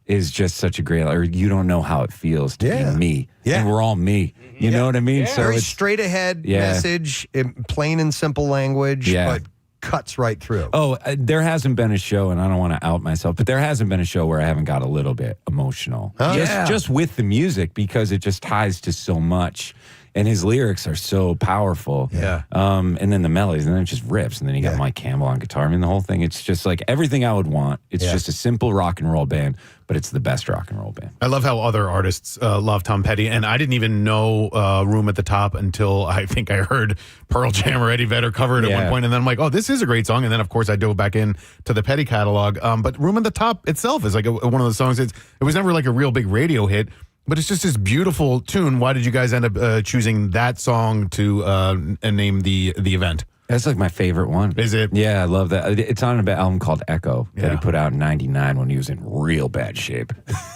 is just such a great, or You Don't Know How It Feels to be me. Yeah. And we're all me. You know what I mean? So very straight ahead message, in plain and simple language, but cuts right through. Oh, there hasn't been a show, and I don't want to out myself, but there hasn't been a show where I haven't got a little bit emotional. Just with the music, because it just ties to so much. And his lyrics are so powerful. Yeah. And then the melodies, and then it just rips. And then you got Mike Campbell on guitar. I mean, the whole thing, it's just like everything I would want. It's just a simple rock and roll band, but it's the best rock and roll band. I love how other artists love Tom Petty. And I didn't even know Room at the Top until I think I heard Pearl Jam or Eddie Vedder cover it at one point. And then I'm like, oh, this is a great song. And then, of course, I dove back in to the Petty catalog. But Room at the Top itself is like one of those songs. It was never like a real big radio hit. But it's just this beautiful tune. Why did you guys end up choosing that song to name the event? That's like my favorite one. Is it? Yeah, I love that. It's on an album called Echo that he put out in '99 when he was in real bad shape.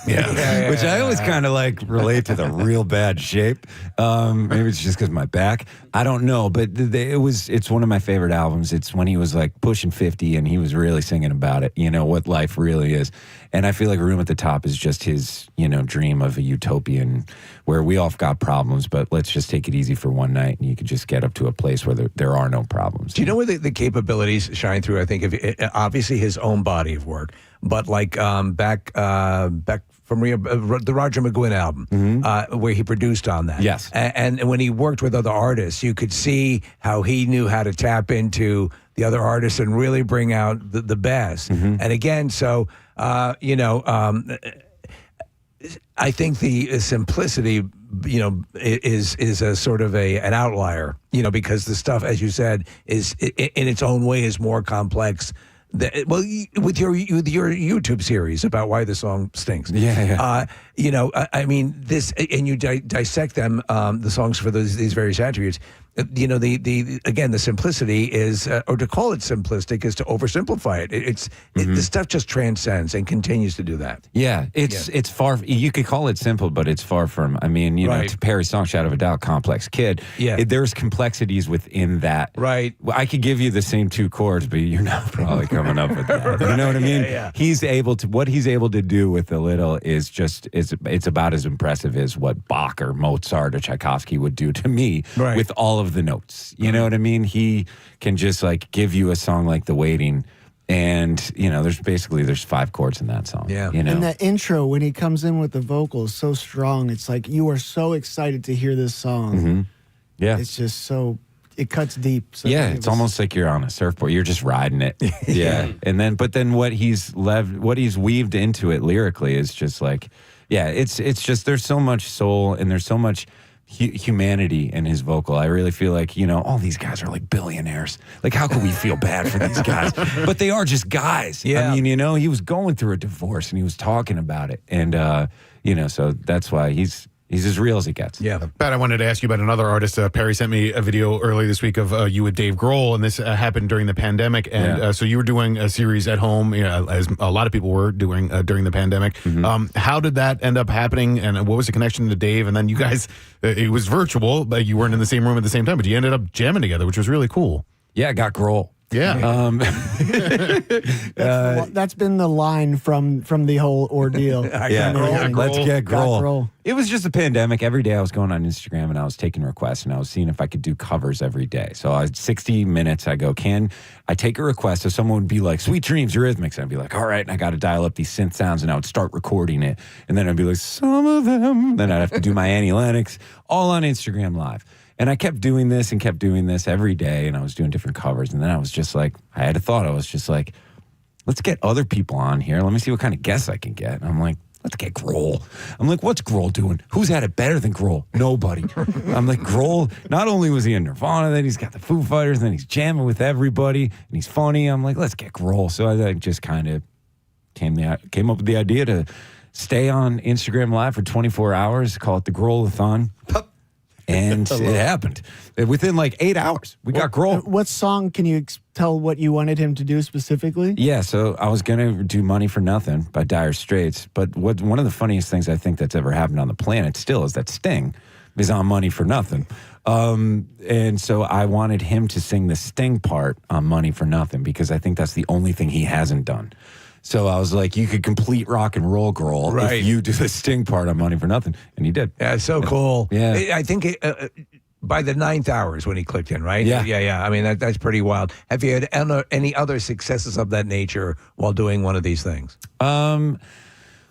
Which I always kind of like relate to the real bad shape. Maybe it's just because my back. I don't know, but it's one of my favorite albums. It's when he was like pushing 50 and he was really singing about it. What life really is. And I feel like Room at the Top is just his, dream of a utopian where we all got problems, but let's just take it easy for one night and you could just get up to a place where there are no problems. Do you know where the capabilities shine through? I think obviously his own body of work, but like back from the Roger McGuinn album, where he produced on that. Yes. And when he worked with other artists, you could see how he knew how to tap into the other artists and really bring out the best. Mm-hmm. And again, so I think the simplicity, is a sort of an outlier, because the stuff, as you said, is in its own way is more complex. With your YouTube series about why the song stinks. Yeah. I mean, this, and you dissect them, the songs for these various attributes. The simplicity is, or to call it simplistic is to oversimplify it. The stuff just transcends and continues to do that. Yeah, it's far. You could call it simple, but it's far from. I mean, to Perry's song "Shadow of a Doubt," complex kid. Yeah, there's complexities within that. Right. I could give you the same two chords, but you're not probably coming up with that. You know what I mean? Yeah. What he's able to do with the little is it's about as impressive as what Bach or Mozart or Tchaikovsky would do to me with all of the notes. You know what I mean? He can just give you a song like The Waiting, and there's 5 chords in that song. Yeah. And that intro when he comes in with the vocals so strong, it's like you are so excited to hear this song. Mm-hmm. Yeah. It's just it cuts deep. So it's almost like you're on a surfboard. You're just riding it. Yeah. But then what he's weaved into it lyrically is just it's just there's so much soul and there's so much humanity in his vocal. I really feel like, all these guys are like billionaires. Like, how could we feel bad for these guys? But they are just guys. Yeah. I mean, he was going through a divorce and he was talking about it. And, so that's why he's as real as it gets. Yeah. Pat, I wanted to ask you about another artist. Perry sent me a video earlier this week of you with Dave Grohl, and this happened during the pandemic. And so you were doing a series at home, as a lot of people were doing during the pandemic. Mm-hmm. How did that end up happening, and what was the connection to Dave? And then you guys, it was virtual, but you weren't in the same room at the same time, but you ended up jamming together, which was really cool. Yeah, I got Grohl. Yeah. That's been the line from the whole ordeal. Let's get Grohl. It was just a pandemic. Every day I was going on Instagram and I was taking requests and I was seeing if I could do covers every day. So I had 60 minutes. I go, can I take a request? So someone would be like, Sweet Dreams, Eurythmics. And I'd be like, all right. And I got to dial up these synth sounds and I would start recording it. And then I'd be like, some of them. Then I'd have to do my Annie Lennox all on Instagram Live. And I kept doing this every day, and I was doing different covers. And then I was just like, I had a thought. I was just like, let's get other people on here. Let me see what kind of guests I can get. And I'm like, let's get Grohl. I'm like, what's Grohl doing? Who's had it better than Grohl? Nobody. I'm like, Grohl, not only was he in Nirvana, then he's got the Foo Fighters, then he's jamming with everybody, and he's funny. I'm like, let's get Grohl. So I just kind of came up with the idea to stay on Instagram Live for 24 hours, call it the Grohl-a-thon. And it happened. Within 8 hours, we got Grohl. What song, can you tell what you wanted him to do specifically? Yeah, so I was going to do Money for Nothing by Dire Straits. But one of the funniest things I think that's ever happened on the planet still is that Sting is on Money for Nothing. And so I wanted him to sing the Sting part on Money for Nothing because I think that's the only thing he hasn't done. So I was like, you could complete rock and roll Grohl if you do the Sting part on Money for Nothing. And he did. Yeah, it's so cool. Yeah. I think by the 9th hour is when he clicked in, right? Yeah. Yeah. I mean, that's pretty wild. Have you had any other successes of that nature while doing one of these things?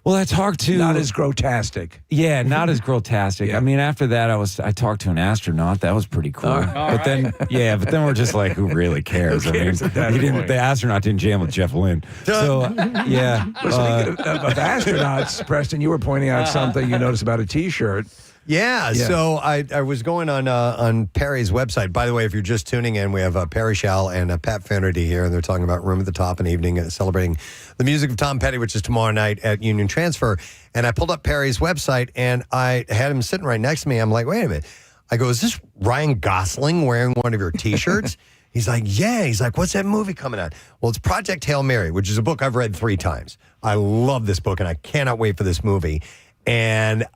Well, I talked to... Not as grotesque. Yeah, not as grotesque. Yeah. I mean, after that, I talked to an astronaut. That was pretty cool. Then we're just like, who really cares? Who cares at that point? The astronaut didn't jam with Jeff Lynne. So, yeah. Well, speaking of astronauts, Preston, you were pointing out something you noticed about a T-shirt. Yeah, so I was going on Perry's website. By the way, if you're just tuning in, we have Perry Shall and Pat Finnerty here, and they're talking about Room at the Top, an evening celebrating the music of Tom Petty, which is tomorrow night at Union Transfer. And I pulled up Perry's website, and I had him sitting right next to me. I'm like, wait a minute. I go, is this Ryan Gosling wearing one of your T-shirts? He's like, yeah. He's like, what's that movie coming out? Well, it's Project Hail Mary, which is a book I've read 3 times. I love this book, and I cannot wait for this movie. And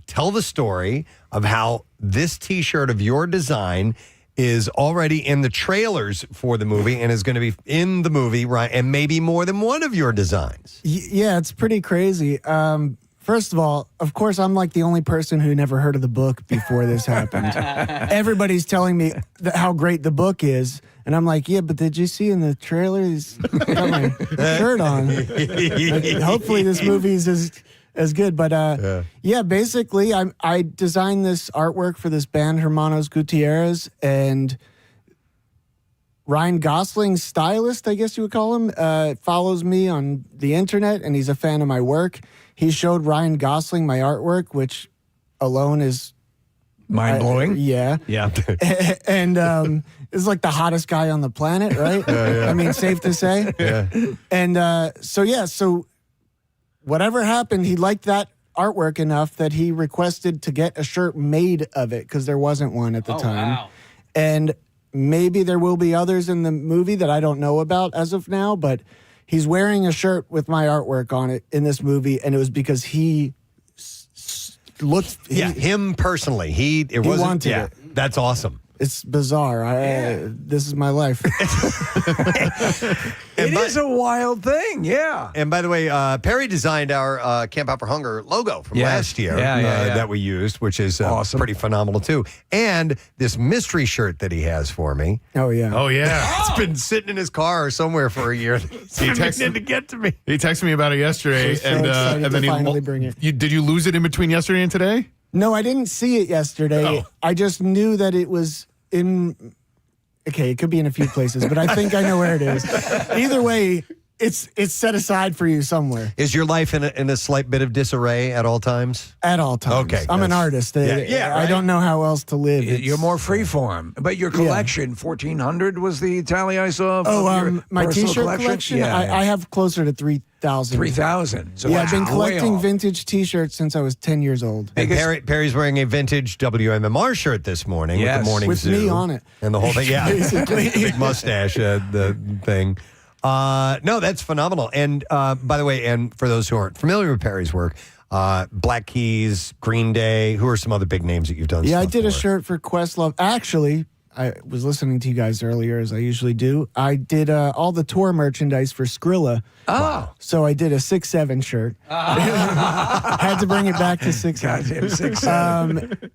tell the story of how this T-shirt of your design is already in the trailers for the movie and is going to be in the movie, right? And maybe more than one of your designs. Yeah, it's pretty crazy. First of all, of course, I'm like the only person who never heard of the book before this happened. Everybody's telling me how great the book is. And I'm like, yeah, but did you see in the trailer he's got my shirt on? Hopefully this movie's as good. But yeah, basically, I designed this artwork for this band, Hermanos Gutierrez, and Ryan Gosling's stylist, I guess you would call him, follows me on the internet, and he's a fan of my work. He showed Ryan Gosling my artwork, which alone is mind-blowing. Yeah. And is like the hottest guy on the planet, right? I mean, safe to say. Yeah. And so whatever happened, he liked that artwork enough that he requested to get a shirt made of it because there wasn't one at the time. Wow. And maybe there will be others in the movie that I don't know about as of now, but he's wearing a shirt with my artwork on it in this movie, and it was because he looked... him personally. He wanted it. That's awesome. It's bizarre. This is my life. It is a wild thing, yeah. And by the way, Perry designed our Camp Out for Hunger logo from last year that we used, which is awesome. Pretty phenomenal, too. And this mystery shirt that he has for me. Oh, yeah. Oh, yeah. It's been sitting in his car somewhere for a year. He texted to get to me. He texted me about it yesterday, So excited and then to finally bring it. Did you lose it in between yesterday and today? No, I didn't see it yesterday. I just knew that it was in... Okay, it could be in a few places, but I think I know where it is. Either way, it's set aside for you somewhere. Is your life in a slight bit of disarray at all times? At all times. Okay. I'm an artist. I don't know how else to live. You're more freeform. But your collection, 1,400 was the tally I saw. My personal T-shirt collection? I have closer to 3,000. 3,000. So I've been way collecting off. vintage T-shirts since I was 10 years old. And Perry's wearing a vintage WMMR shirt this morning with the morning with zoo. me on it. And the whole thing, Basically. Big mustache, the thing. No, that's phenomenal. And by the way, and for those who aren't familiar with Perry's work, Black Keys, Green Day, who are some other big names that you've done? Yeah, I stuff did a for? shirt for Questlove. Actually, I was listening to you guys earlier, as I usually do. I did all the tour merchandise for Skrilla. Oh. So I did a 6'7" shirt. Had to bring it back to 6'7". Goddamn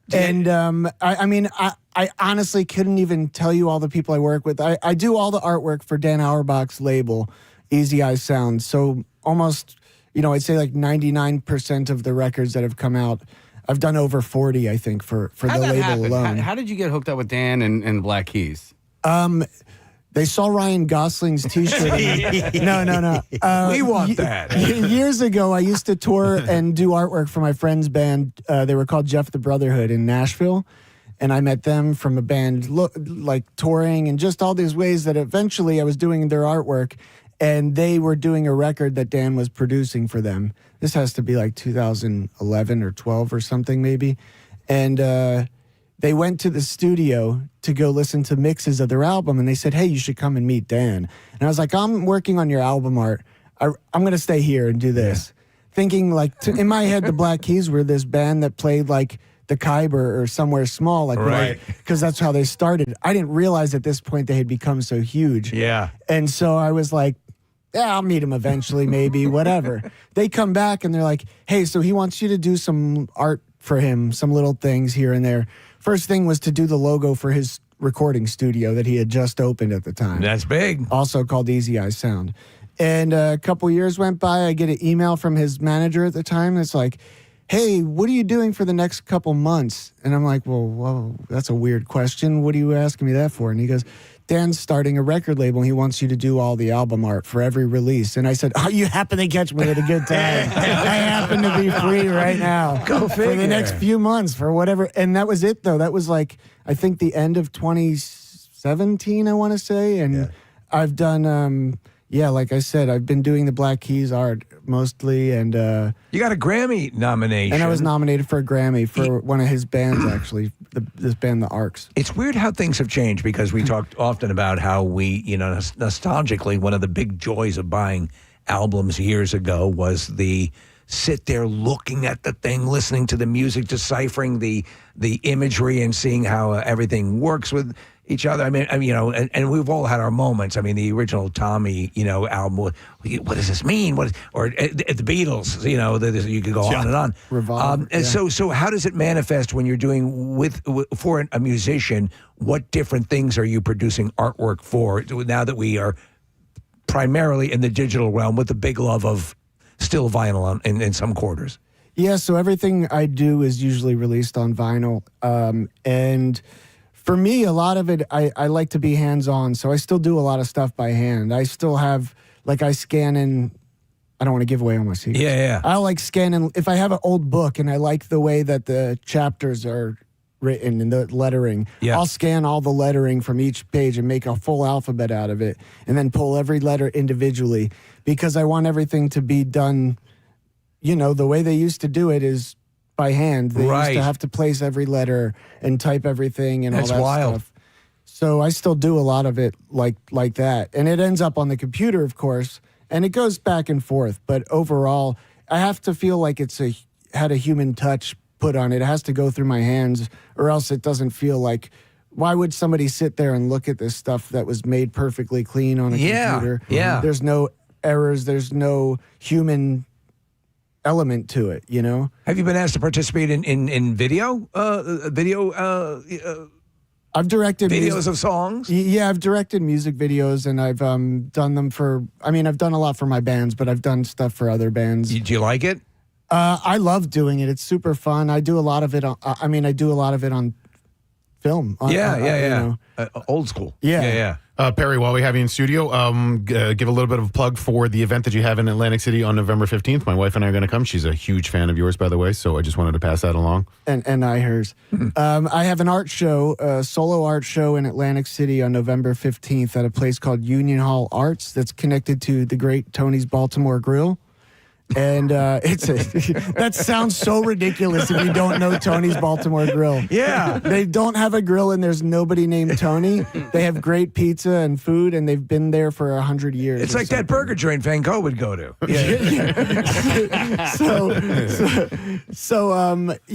6'7". I honestly couldn't even tell you all the people I work with. I do all the artwork for Dan Auerbach's label, Easy Eye Sound. So almost, I'd say like 99% of the records that have come out, I've done over 40, I think, for the How'd that label happen? alone. How did you get hooked up with Dan and Black Keys? They saw Ryan Gosling's T-shirt. No. We want that. Years ago, I used to tour and do artwork for my friend's band. They were called Jeff the Brotherhood in Nashville. And I met them from a band like touring and just all these ways that eventually I was doing their artwork. And they were doing a record that Dan was producing for them. This has to be like 2011 or 12 or something maybe. And they went to the studio to go listen to mixes of their album, and they said, hey, you should come and meet Dan. And I was like, I'm working on your album art. I'm going to stay here and do this. Thinking like, in my head, the Black Keys were this band that played like the Khyber or somewhere small, like because that's how they started. I didn't realize at this point they had become so huge. Yeah. And so I was like, yeah, I'll meet him eventually, maybe, whatever. They come back and they're like, hey, so he wants you to do some art for him, some little things here and there. First thing was to do the logo for his recording studio that he had just opened at the time. That's big. Also called Easy Eye Sound. And a couple years went by. I get an email from his manager at the time that's like, hey, what are you doing for the next couple months? And I'm like, well, that's a weird question. What are you asking me that for? And he goes, Dan's starting a record label. He wants you to do all the album art for every release. And I said, oh, you happen to catch me at a good time. I happen to be free right now. Go figure. For the next few months, for whatever. And that was it, though. That was like, I think the end of 2017, I want to say. And I've done, like I said, I've been doing the Black Keys art mostly. And you got a Grammy nomination. And I was nominated for a Grammy for one of his bands, actually, this band, The Arcs. It's weird how things have changed because we talked often about how we, nostalgically, one of the big joys of buying albums years ago was the sit there looking at the thing, listening to the music, deciphering the imagery and seeing how everything works with each other. I mean, and we've all had our moments. I mean, the original Tommy, album. What does this mean? Or the Beatles? You could go on and on. Revolve, So how does it manifest when you're doing for a musician? What different things are you producing artwork for? Now that we are primarily in the digital realm, with the big love of still vinyl in some quarters. Yeah. So everything I do is usually released on vinyl, and For me, a lot of it, I like to be hands-on, so I still do a lot of stuff by hand. I still have, like, I scan in. I don't want to give away all my secrets. Yeah. I like scanning. If I have an old book and I like the way that the chapters are written and the lettering, I'll scan all the lettering from each page and make a full alphabet out of it, and then pull every letter individually, because I want everything to be done, the way they used to do it is by hand. They used to have to place every letter and type everything and all that stuff. So I still do a lot of it like that. And it ends up on the computer, of course, and it goes back and forth. But overall, I have to feel like it's had a human touch put on it. It has to go through my hands, or else it doesn't feel like, why would somebody sit there and look at this stuff that was made perfectly clean on a computer? Yeah. There's no errors. There's no human element to it, Have you been asked to participate in video? I've directed videos of songs? Yeah, I've directed music videos, and I've done them I've done a lot for my bands, but I've done stuff for other bands. Do you like it? I love doing it. It's super fun. I do a lot of it on film. Old school. Yeah. Perry, while we have you in studio, give a little bit of a plug for the event that you have in Atlantic City on November 15th. My wife and I are going to come. She's a huge fan of yours, by the way, so I just wanted to pass that along. And I hers. I have an art show, a solo art show in Atlantic City on November 15th at a place called Union Hall Arts that's connected to the great Tony's Baltimore Grill. And that sounds so ridiculous if you don't know Tony's Baltimore Grill. Yeah. They don't have a grill and there's nobody named Tony. They have great pizza and food, and they've been there for 100 years. It's like that burger joint Van Gogh would go to.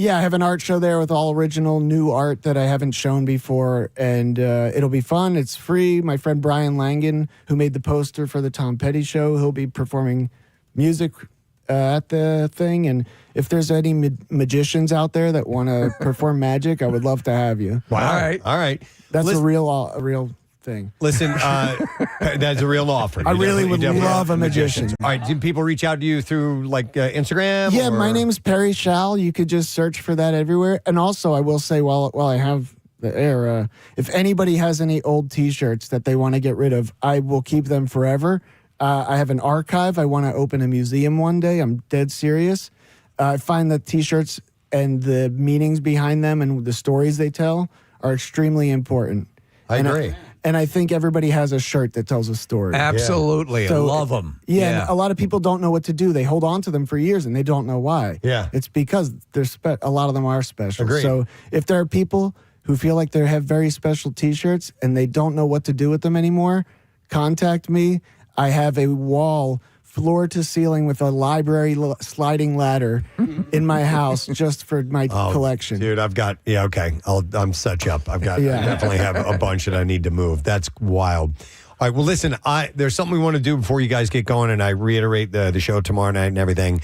I have an art show there with all original new art that I haven't shown before, and it'll be fun. It's free. My friend Brian Langan, who made the poster for the Tom Petty show, he'll be performing music at the thing, and if there's any magicians out there that want to perform magic, I would love to have you. Wow. All right. That's a real thing. Listen, that's a real offer. I really would love a magician. All right. Did people reach out to you through Instagram? Yeah, my name is Perry Shall. You could just search for that everywhere. And also, I will say, while I have the air, if anybody has any old T-shirts that they want to get rid of, I will keep them forever. I have an archive. I want to open a museum one day. I'm dead serious. I find that T-shirts and the meanings behind them and the stories they tell are extremely important. I agree. And I think everybody has a shirt that tells a story. Absolutely. I love them. Yeah, and a lot of people don't know what to do. They hold on to them for years, and they don't know why. Yeah. It's because a lot of them are special. Agreed. So if there are people who feel like they have very special T-shirts and they don't know what to do with them anymore, contact me. I have a wall, floor to ceiling, with a library sliding ladder in my house just for my collection. Dude, I've got, I'm such up. I definitely have a bunch that I need to move. That's wild. All right, well, listen, there's something we want to do before you guys get going, and I reiterate the show tomorrow night and everything.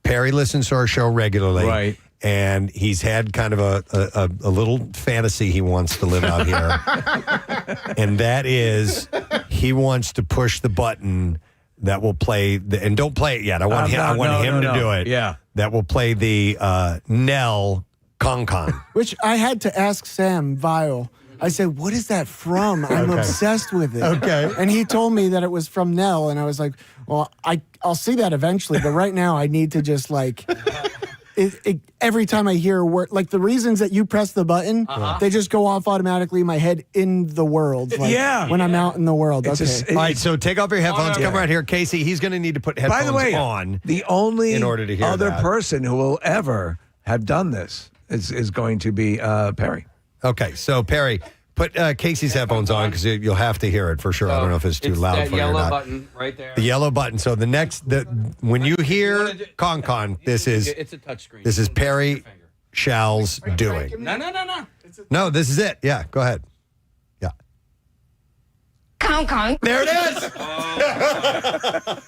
Perry listens to our show regularly. Right. And he's had kind of a little fantasy he wants to live out here. And that is, he wants to push the button that will play, and don't play it yet. I want him to do it. Yeah. That will play the Nell Con. Which I had to ask Sam Vile. I said, what is that from? I'm obsessed with it. Okay. And he told me that it was from Nell, and I was like, well, I'll see that eventually, but right now I need to just every time I hear a word, like the reasons that you press the button, they just go off automatically in my head in the world. When I'm out in the world. All right, so take off your headphones. Come right here. Casey, he's going to need to put headphones By the way, on. The only in order to hear other that. person who will ever have done this is going to be Perry. Okay, so Perry, put Casey's headphones on because you'll have to hear it for sure. I don't know if it's too loud for you or not. Yellow button right there. The yellow button. So when you hear Con, this is it's a touchscreen. This is Perry Shall's doing. No. No, this is it. Yeah, go ahead. Yeah. Con. There it is.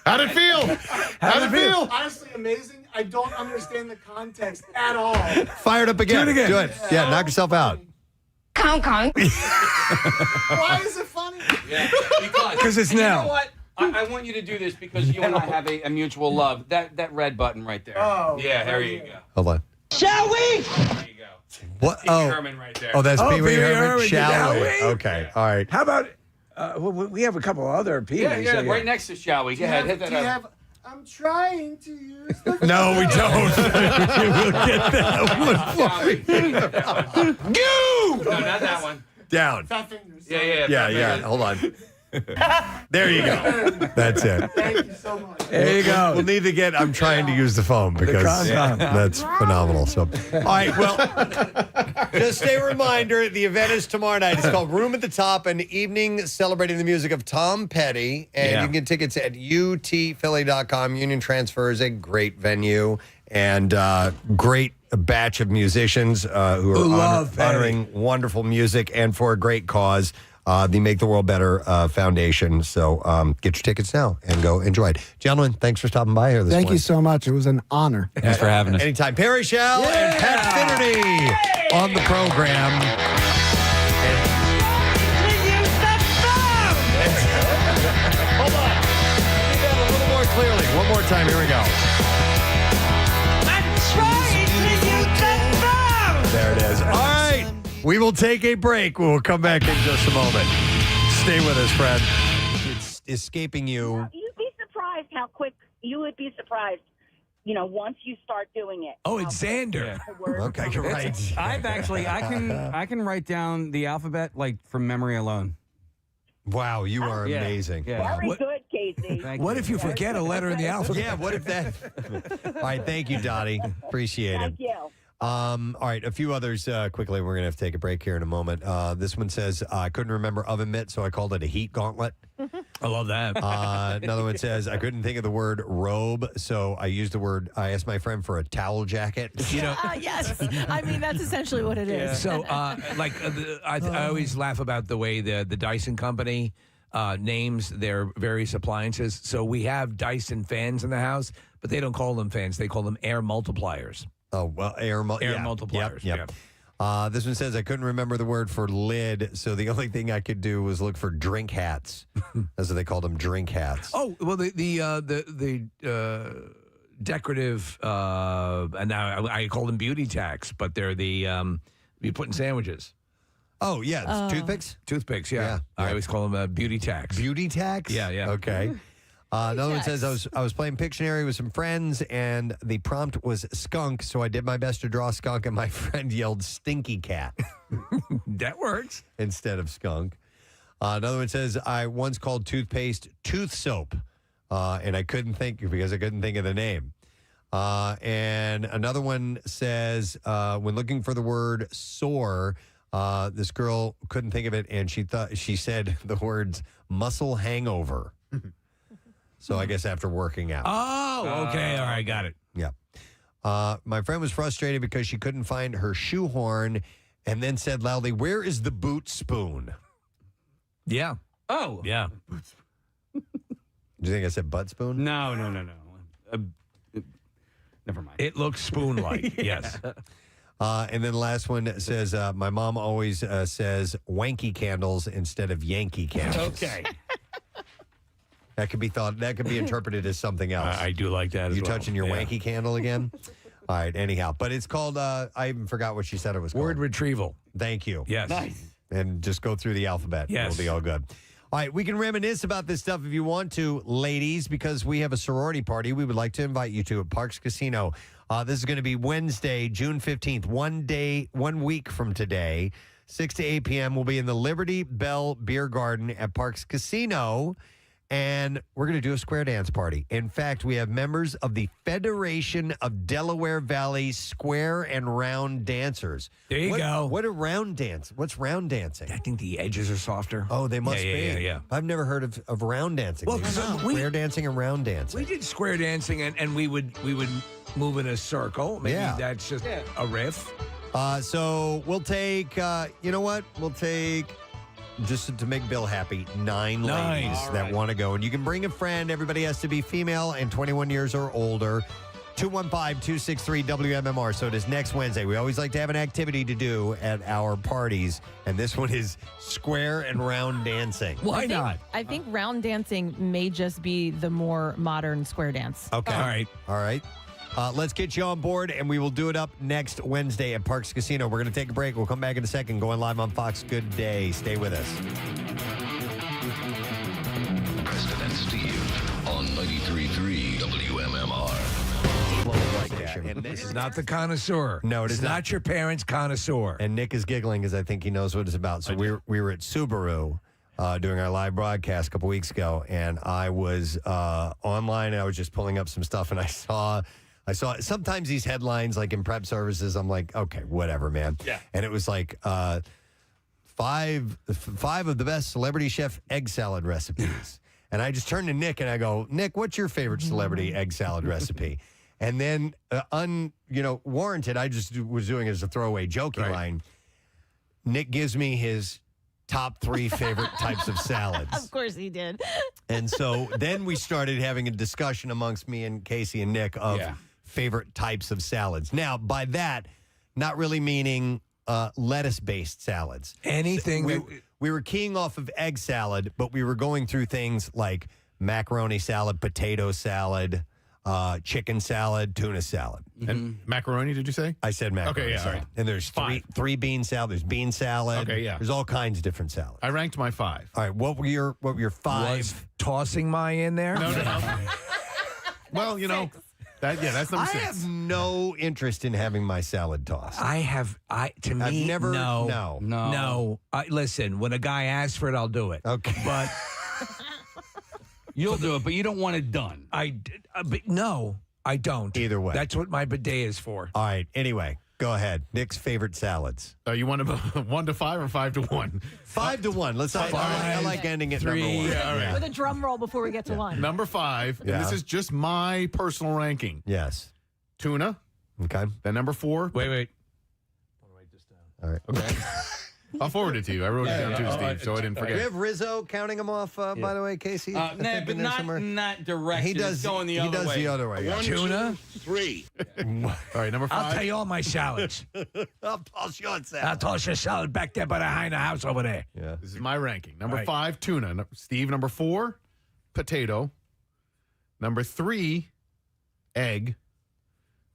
How'd it feel? How'd it feel? Honestly, amazing. I don't understand the context at all. Fire it up again. Do it again. Do it. Yeah, knock yourself out. Con. Why is it funny? Yeah, Because it's You now. know what? I want you to do this because you and I have a mutual love. That red button right there. Oh, yeah, there you go. Hold on. Shall we? There you go. What? Pee Wee Herman right there. Oh, that's Pee Wee Herman. Shall Shall we? we? Okay. All right. How about we have a couple other Pee Wees. Yeah, right next to Shall We? Go ahead, hit that up. I'm trying to use the No, we don't. We'll get that one. Goo! No, not that one. Down. fat fingers. Yeah. Hold on. There you go. That's it. Thank you so much. There you go. We'll need to get. I'm trying to use the phone because that's phenomenal. So, all right. Well, just a reminder: the event is tomorrow night. It's called Room at the Top, an evening celebrating the music of Tom Petty, and you can get tickets at utphilly.com. Union Transfer is a great venue and great batch of musicians who are honoring wonderful music and for a great cause. The Make the World Better Foundation. So get your tickets now and go enjoy it. Gentlemen, thanks for stopping by here this morning. Thank you so much. It was an honor. Thanks for having us. Anytime. Perry Shall and Pat Finnerty on the program. Hold on. Do that a little more clearly. One more time. Here we go. There it is. All right. We will take a break. We'll come back in just a moment. Stay with us, Fred. It's escaping you. You'd be surprised how quick you would be surprised. Once you start doing it. Oh, it's Xander. Okay, you're right. I can write down the alphabet like from memory alone. Wow, you are amazing. Yeah. Very good, Casey. What if you forget a letter in the alphabet? Yeah, what if that? All right, thank you, Dottie. Appreciate it. Thank you. All right, a few others quickly. We're going to have to take a break here in a moment. This one says, I couldn't remember oven mitt, so I called it a heat gauntlet. I love that. Another one says, I couldn't think of the word robe, so I I asked my friend for a towel jacket. Yes. I mean, that's essentially what it is. So, I always laugh about the way the Dyson company names their various appliances. So we have Dyson fans in the house, but they don't call them fans. They call them air multipliers. Oh, well, air multipliers. Yep. This one says, I couldn't remember the word for lid, so the only thing I could do was look for drink hats. That's what they called them, drink hats. Oh, well, the decorative, and now I call them beauty tacks, but they're the you put in sandwiches. Oh, yeah. Toothpicks? Toothpicks, yeah. I always call them beauty tacks. Beauty tacks? Yeah. Okay. Another one says, I was playing Pictionary with some friends, and the prompt was skunk, so I did my best to draw skunk, and my friend yelled stinky cat. That works. Instead of skunk. Another one says, I once called toothpaste tooth soap, and I couldn't think of the name. And another one says, when looking for the word sore, this girl couldn't think of it, and she said the words muscle hangover. So I guess after working out. Oh, okay. All right. Got it. Yeah. My friend was frustrated because she couldn't find her shoehorn and then said loudly, where is the boot spoon? Yeah. Oh. Yeah. Do you think I said butt spoon? No. Never mind. It looks spoon-like. Yes. And then the last one says, my mom always says wanky candles instead of Yankee candles. Okay. That could be interpreted as something else. I do like that as You well. touching your wanky candle again? All right, anyhow. But it's called, I even forgot what she said it was called. Word retrieval. Thank you. Yes. Nice. And just go through the alphabet. Yes. It'll be all good. All right, we can reminisce about this stuff if you want to, ladies, because we have a sorority party we would like to invite you to at Parks Casino. This is going to be Wednesday, June 15th, 1 week from today, 6 to 8 p.m. We'll be in the Liberty Bell Beer Garden at Parks Casino. And we're going to do a square dance party. In fact, we have members of the Federation of Delaware Valley Square and Round Dancers. There you go. What a round dance? What's round dancing? I think the edges are softer. Oh, they must be. Yeah. I've never heard of round dancing. Well, Square dancing and round dancing. We did square dancing, and we would move in a circle. Maybe that's just a riff. So we'll take, you know what? We'll take, just to make Bill happy, 9 ladies that want to go. And you can bring a friend. Everybody has to be female and 21 years or older. 215-263-WMMR. So it is next Wednesday. We always like to have an activity to do at our parties. And this one is square and round dancing. Why not? I think round dancing may just be the more modern square dance. Okay. All right. Let's get you on board, and we will do it up next Wednesday at Parks Casino. We're going to take a break. We'll come back in a second. Going live on Fox. Good day. Stay with us. Preston and Steve on 93.3 WMMR. And This is not the connoisseur. No, it's not your parents' connoisseur. And Nick is giggling because I think he knows what it's about. So we were at Subaru doing our live broadcast a couple weeks ago, and I was online, and I was just pulling up some stuff, and I saw sometimes these headlines, like in prep services, I'm like, okay, whatever, man. Yeah. And it was like five of the best celebrity chef egg salad recipes. And I just turned to Nick and I go, Nick, what's your favorite celebrity egg salad recipe? And then, warranted, I just was doing it as a throwaway jokey line. Nick gives me his top 3 favorite types of salads. Of course he did. And so then we started having a discussion amongst me and Casey and Nick of favorite types of salads. Now, by that, not really meaning lettuce-based salads. Anything we were keying off of egg salad, but we were going through things like macaroni salad, potato salad, chicken salad, tuna salad. And macaroni, did you say? I said macaroni. Okay, yeah, sorry. all right. And there's three bean salad. There's bean salad. Okay, yeah. There's all kinds of different salads. I ranked my 5. All right, what were your 5? Was tossing my in there? No. Well, that's number 6. I have no interest in having my salad tossed. I've never. No. Listen, when a guy asks for it, I'll do it. Okay. But you'll do it, but you don't want it done. No, I don't. Either way. That's what my bidet is for. All right. Anyway, go ahead. Nick's favorite salads. You want 1 to 5 or 5 to 1? 5 to 1. I like ending at 3. number 1. Yeah, all right. With a drum roll before we get to 1. Number 5, and this is just my personal ranking. Yes. Tuna. Okay. Then number 4. Wait. All right. Okay. I'll forward it to you. I wrote it down too, Steve, so I didn't Do forget. we have Rizzo counting them off, by the way, Casey? But not direct. He does. It's going the other way. He does the other way. Yeah. Tuna. 3. All right, number 5. I'll tell you all my salads. I'll toss your salad. I'll toss your salad back there by the Heine house over there. Yeah. This is my ranking. Number Right. 5, tuna. Steve, number 4, potato. Number 3, egg.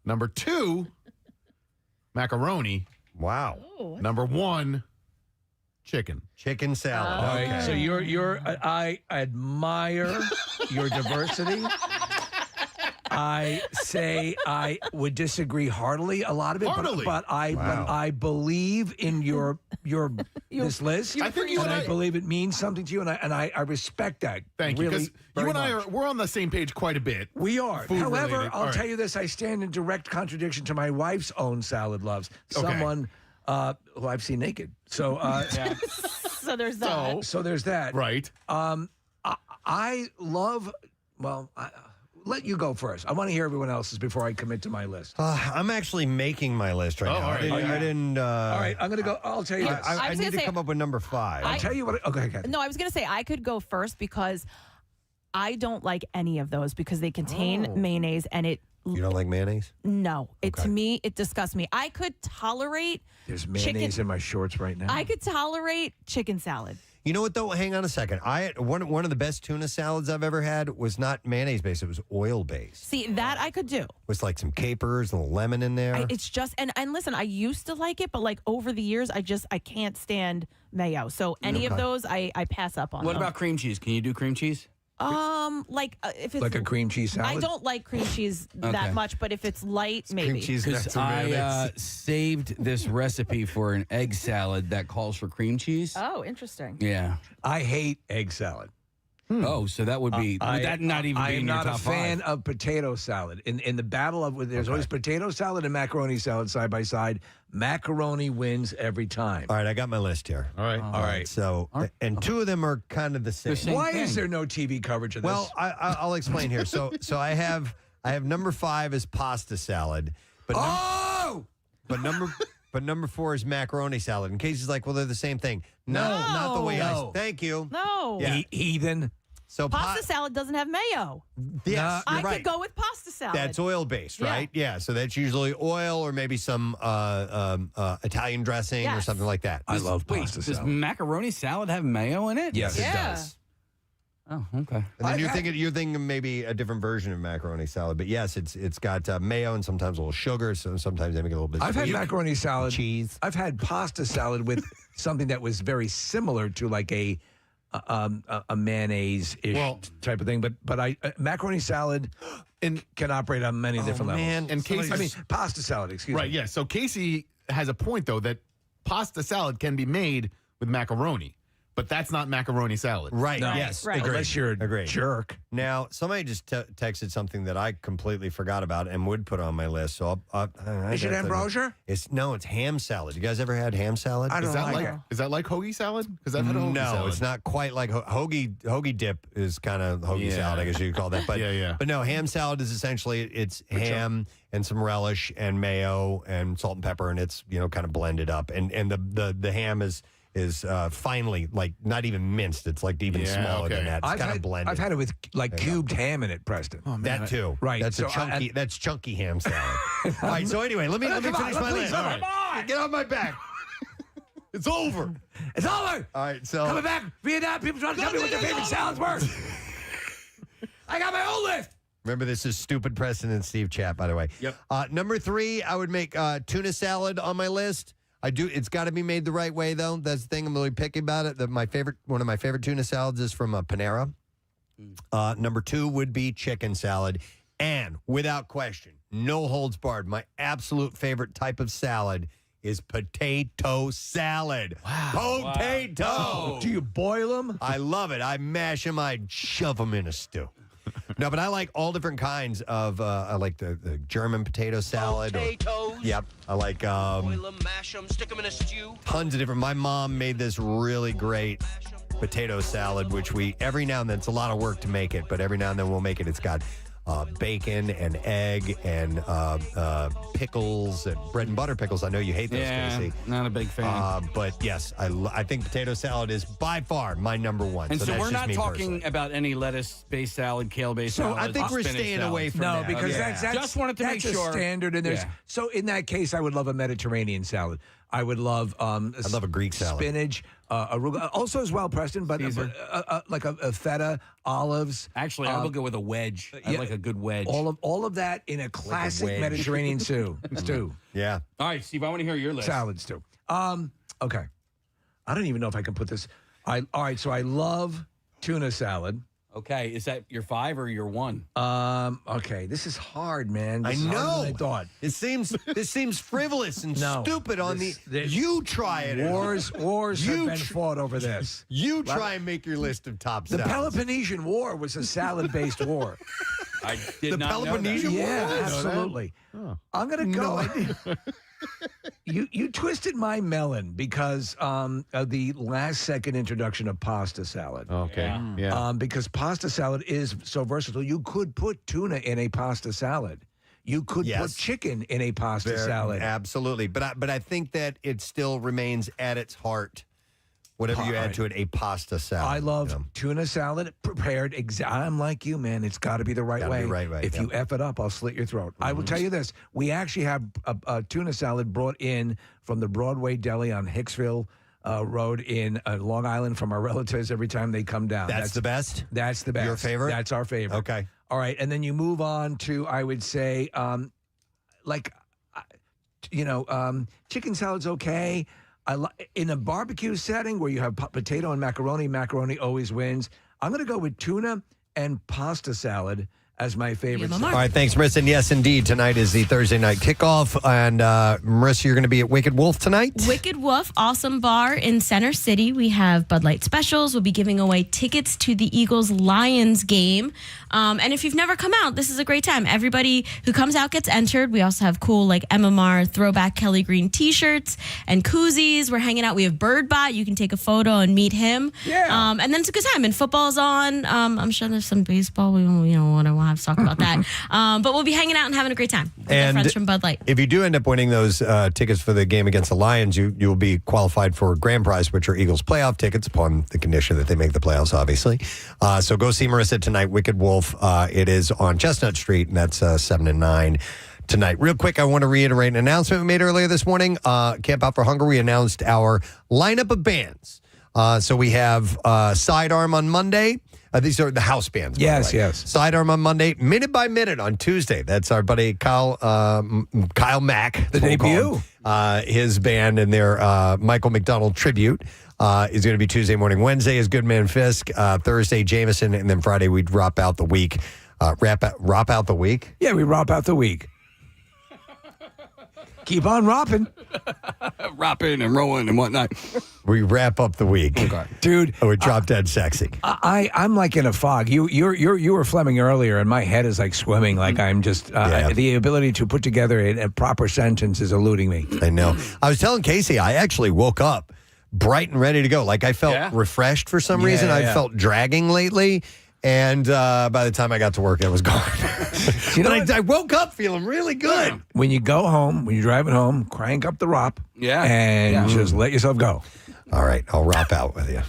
Number 2, macaroni. Wow. Number 1, chicken. Chicken salad. All right. Okay. So I admire your diversity. I say I would disagree heartily a lot of it, but I believe in your this list. I think I believe it means something to you, and I respect that. Thank you, really because you and I much. we're on the same page quite a bit. We are. Food However, related. I'll All tell right. you this: I stand in direct contradiction to my wife's own salad loves. Someone who I've seen naked. So, So there's that. so there's that. Right. I love. Well, let you go first. I want to hear everyone else's before I commit to my list. I'm actually making my list right now. all right. I didn't. All right, I'm going to go. I'll tell you this. I was need gonna to say- come up with number 5. I'll tell you what. Okay, Kathy. No, I was going to say I could go first because I don't like any of those because they contain mayonnaise and it. You don't like mayonnaise? No, to me it disgusts me. I could tolerate. There's mayonnaise in my shorts right now. I could tolerate chicken salad. You know what though? Hang on a second. One of the best tuna salads I've ever had was not mayonnaise based. It was oil based. See, that I could do. With like some capers, a little lemon in there. It's just and listen, I used to like it, but like over the years, I can't stand mayo. So any of those, I pass up on. What them. about cream cheese? Can you do cream cheese? If it's like a cream cheese salad. I don't like cream cheese that much, but if it's light, maybe. Cream cheese nuts Because and I mayonnaise. saved this recipe for an egg salad that calls for cream cheese. Oh, interesting. Yeah. I hate egg salad. Oh, so that would be would that not even I be am in your not top a fan 5? of potato salad. In the battle of there's always potato salad and macaroni salad side by side. Macaroni wins every time. All right, I got my list here. All right. All right. So, and 2 of them are kind of the same. Why is there no TV coverage of this? Well, I'll explain here. So I have number 5 is pasta salad, but number 4 is macaroni salad. In case he's like, well, they're the same thing. No, not the way No. Thank you. No. Yeah. Heathen. So Pasta salad doesn't have mayo. Yes, I you're right. could go with pasta salad. That's oil based, Yeah. right? Yeah. So that's usually oil or maybe some Italian dressing or Yes. something like that. I love pasta Does salad. macaroni salad have mayo in it? Yes, Yeah. it does. Oh, okay. And then you're thinking maybe a different version of macaroni salad, but yes, it's got mayo and sometimes a little sugar, so sometimes they make it a little bit. I've had sweet. macaroni salad, cheese. I've had pasta salad with something that was very similar to like a mayonnaise-ish type of thing, but macaroni salad can operate on many different levels. And Casey, pasta salad. Excuse me. Right. Yeah. So Casey has a point though that pasta salad can be made with macaroni. But that's not macaroni salad. Right. No. Yes. Right. Agreed. Unless you're a Agreed. jerk. Now, somebody just texted something that I completely forgot about and would put on my list. So Is it ambrosia? It's ham salad. You guys ever had ham salad? Is that like hoagie salad? Because I've had a hoagie salad. No, it's not quite like hoagie dip is kind of hoagie salad, I guess you could call that. But But no, ham salad is essentially it's ham and some relish and mayo and salt and pepper, and it's kind of blended up. And the ham is finely, like not even minced. It's like even smaller than that. It's kind of blended. I've had it with like cubed ham in it, Preston. Oh, man. That too. Right. That's that's chunky ham salad. All right. So anyway, let me finish my list. All right. Get off my back. It's over. It's over. All right. So coming back, Vietnam. People trying to tell me what their favorite salads were. I got my own list. Remember, this is Stupid Preston and Steve chat, by the way. Yep. Number 3, I would make tuna salad on my list. I do. It's got to be made the right way, though. That's the thing. I'm really picky about it. One of my favorite tuna salads is from Panera. Number 2 would be chicken salad, and without question, no holds barred, my absolute favorite type of salad is potato salad. Wow. Potato. Wow. Do you boil them? I love it. I mash them. I shove them in a stew. No, but I like all different kinds of. I like the German potato salad. Potatoes. Yep. I like. Boil them, mash them, stick them in a stew. Tons of different. My mom made this really great potato salad, which every now and then, it's a lot of work to make it, but every now and then we'll make it. It's got bacon and egg and pickles and bread and butter pickles. I know you hate those, Casey. Not a big fan. But yes, I think potato salad is by far my number one. And so that's we're just not me talking personally. about any lettuce-based salad, kale-based salad. I think we're staying away from that. No, because that's just wanted to make that's sure. a standard. And there's so in that case, I would love a Mediterranean salad. I would love. I love a Greek salad. Spinach, arugula, also as well, Preston. But like a feta, olives. Actually, I would go with a wedge. I like a good wedge. All of that in a classic wedge. Mediterranean stew. Yeah. All right, Steve. I want to hear your list. Salad stew. Okay. I don't even know if I can put this. All right. So I love tuna salad. Okay, is that your 5 or your 1? Okay, this is hard, man. This I is harder know. than I thought. This seems frivolous and stupid. You try it. Wars have been fought over this. You try and make your list of top The salads. Peloponnesian War was a salad-based war. I did not know that. Peloponnesian War? Yeah, absolutely. I'm gonna go. You twisted my melon because of the last-second introduction of pasta salad. Okay. Yeah. Because pasta salad is so versatile. You could put tuna in a pasta salad. You could put chicken in a pasta salad. Absolutely. But I think that it still remains at its heart, whatever you add to it, a pasta salad. I love tuna salad prepared. I'm like you, man. It's got to be the right way. Be right way. If you F it up, I'll slit your throat. I will tell you this. We actually have a tuna salad brought in from the Broadway Deli on Hicksville Road in Long Island from our relatives every time they come down. That's the best? That's the best. Your favorite? That's our favorite. Okay. All right. And then you move on to, I would say, chicken salad's okay. In a barbecue setting where you have potato and macaroni always wins. I'm going to go with tuna and pasta salad as my favorite. All right, thanks, Marissa. And yes, indeed, tonight is the Thursday night kickoff. And Marissa, you're going to be at Wicked Wolf tonight? Wicked Wolf, awesome bar in Center City. We have Bud Light specials. We'll be giving away tickets to the Eagles-Lions game. And if you've never come out, this is a great time. Everybody who comes out gets entered. We also have cool MMR throwback Kelly Green t-shirts and koozies. We're hanging out. We have Birdbot. You can take a photo and meet him. Yeah. And then it's a good time. And football's on. I'm sure there's some baseball. We we'll have to talk about that. But we'll be hanging out and having a great time with our friends from Bud Light. If you do end up winning those tickets for the game against the Lions, you'll be qualified for grand prize, which are Eagles playoff tickets upon the condition that they make the playoffs, obviously. So go see Marissa tonight, Wicked Wolf. It is on Chestnut Street, and that's 7 and 9 tonight. Real quick, I want to reiterate an announcement we made earlier this morning. Camp Out for Hunger, we announced our lineup of bands So we have Sidearm on Monday. These are the house bands. Yes, by the way. yes. Sidearm on Monday, Minute by Minute on Tuesday. That's our buddy Kyle Mack. The debut. His band and their Michael McDonald tribute is going to be Tuesday morning. Wednesday is Goodman Fisk. Thursday, Jameson. And then Friday, we drop out the week. Rop out the week? Yeah, we rop out the week. Keep on ropping. Ropping and rolling and whatnot. We wrap up the week. Okay. Dude. Oh, we Drop Dead Sexy. I'm like in a fog. You were Fleming earlier, and my head is like swimming. Like I'm just the ability to put together a proper sentence is eluding me. I know. I was telling Casey, I actually woke up bright and ready to go. Like I felt refreshed for some reason. I felt dragging lately. And by the time I got to work, it was gone. But I woke up feeling really good. When you go home, when you're driving home, crank up the ROP. Yeah. And just let yourself go. All right. I'll ROP out with you.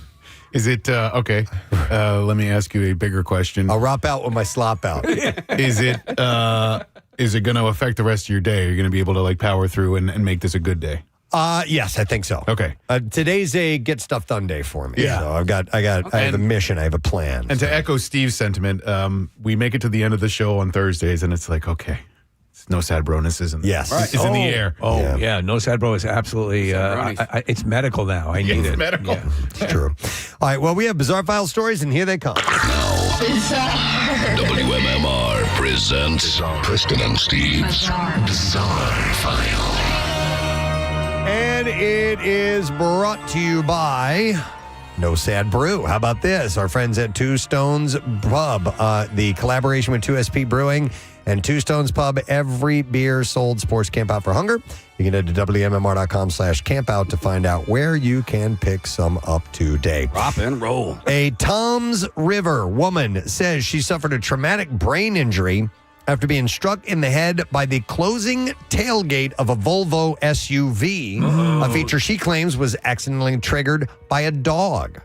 Is it okay? Let me ask you a bigger question. I'll ROP out with my slop out. Is it going to affect the rest of your day? Are you going to be able to like power through and make this a good day? Yes, I think so. Okay. Today's a get stuff done day for me. Yeah. So I have a mission. I have a plan. And to echo Steve's sentiment, we make it to the end of the show on Thursdays, and it's like, okay, it's no sad broness, isn't it? Yes. It's in the air. Oh, yeah. No sad bro is absolutely, it's medical now. I need it. Medical. Yeah. It's true. All right. Well, we have Bizarre File stories, and here they come. WMMR presents Preston and Steve's Bizarre File. And it is brought to you by No Sad Brew. How about this? Our friends at Two Stones Pub, the collaboration with 2SP Brewing and Two Stones Pub, every beer sold supports Camp Out for Hunger. You can head to WMMR.com/campout to find out where you can pick some up today. Rock and roll. A Toms River woman says she suffered a traumatic brain injury after being struck in the head by the closing tailgate of a Volvo SUV, a feature she claims was accidentally triggered by a dog.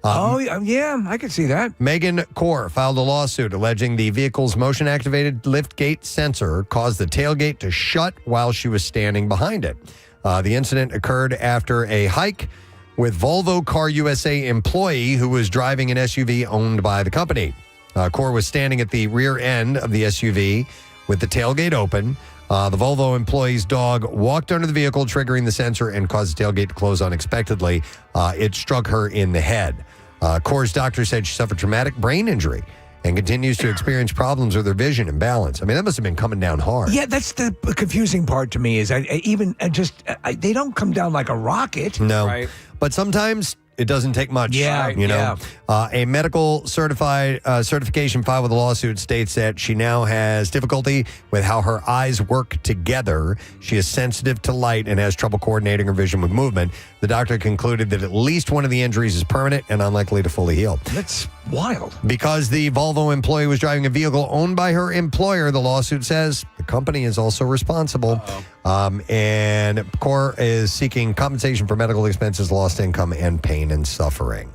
Yeah, I could see that. Megan Kaur filed a lawsuit alleging the vehicle's motion-activated liftgate sensor caused the tailgate to shut while she was standing behind it. The incident occurred after a hike with Volvo Car USA employee who was driving an SUV owned by the company. Kaur was standing at the rear end of the SUV with the tailgate open. The Volvo employee's dog walked under the vehicle, triggering the sensor and caused the tailgate to close unexpectedly. It struck her in the head. Kaur's doctor said she suffered traumatic brain injury and continues to experience problems with her vision and balance. I mean, that must have been coming down hard. Yeah, that's the confusing part to me is they don't come down like a rocket. No, Right. But sometimes it doesn't take much. Yeah, you know. A medical certification filed with the lawsuit states that she now has difficulty with how her eyes work together. She is sensitive to light and has trouble coordinating her vision with movement. The doctor concluded that at least one of the injuries is permanent and unlikely to fully heal. That's wild. Because the Volvo employee was driving a vehicle owned by her employer, the lawsuit says the company is also responsible. And Kaur is seeking compensation for medical expenses, lost income, and pain and suffering.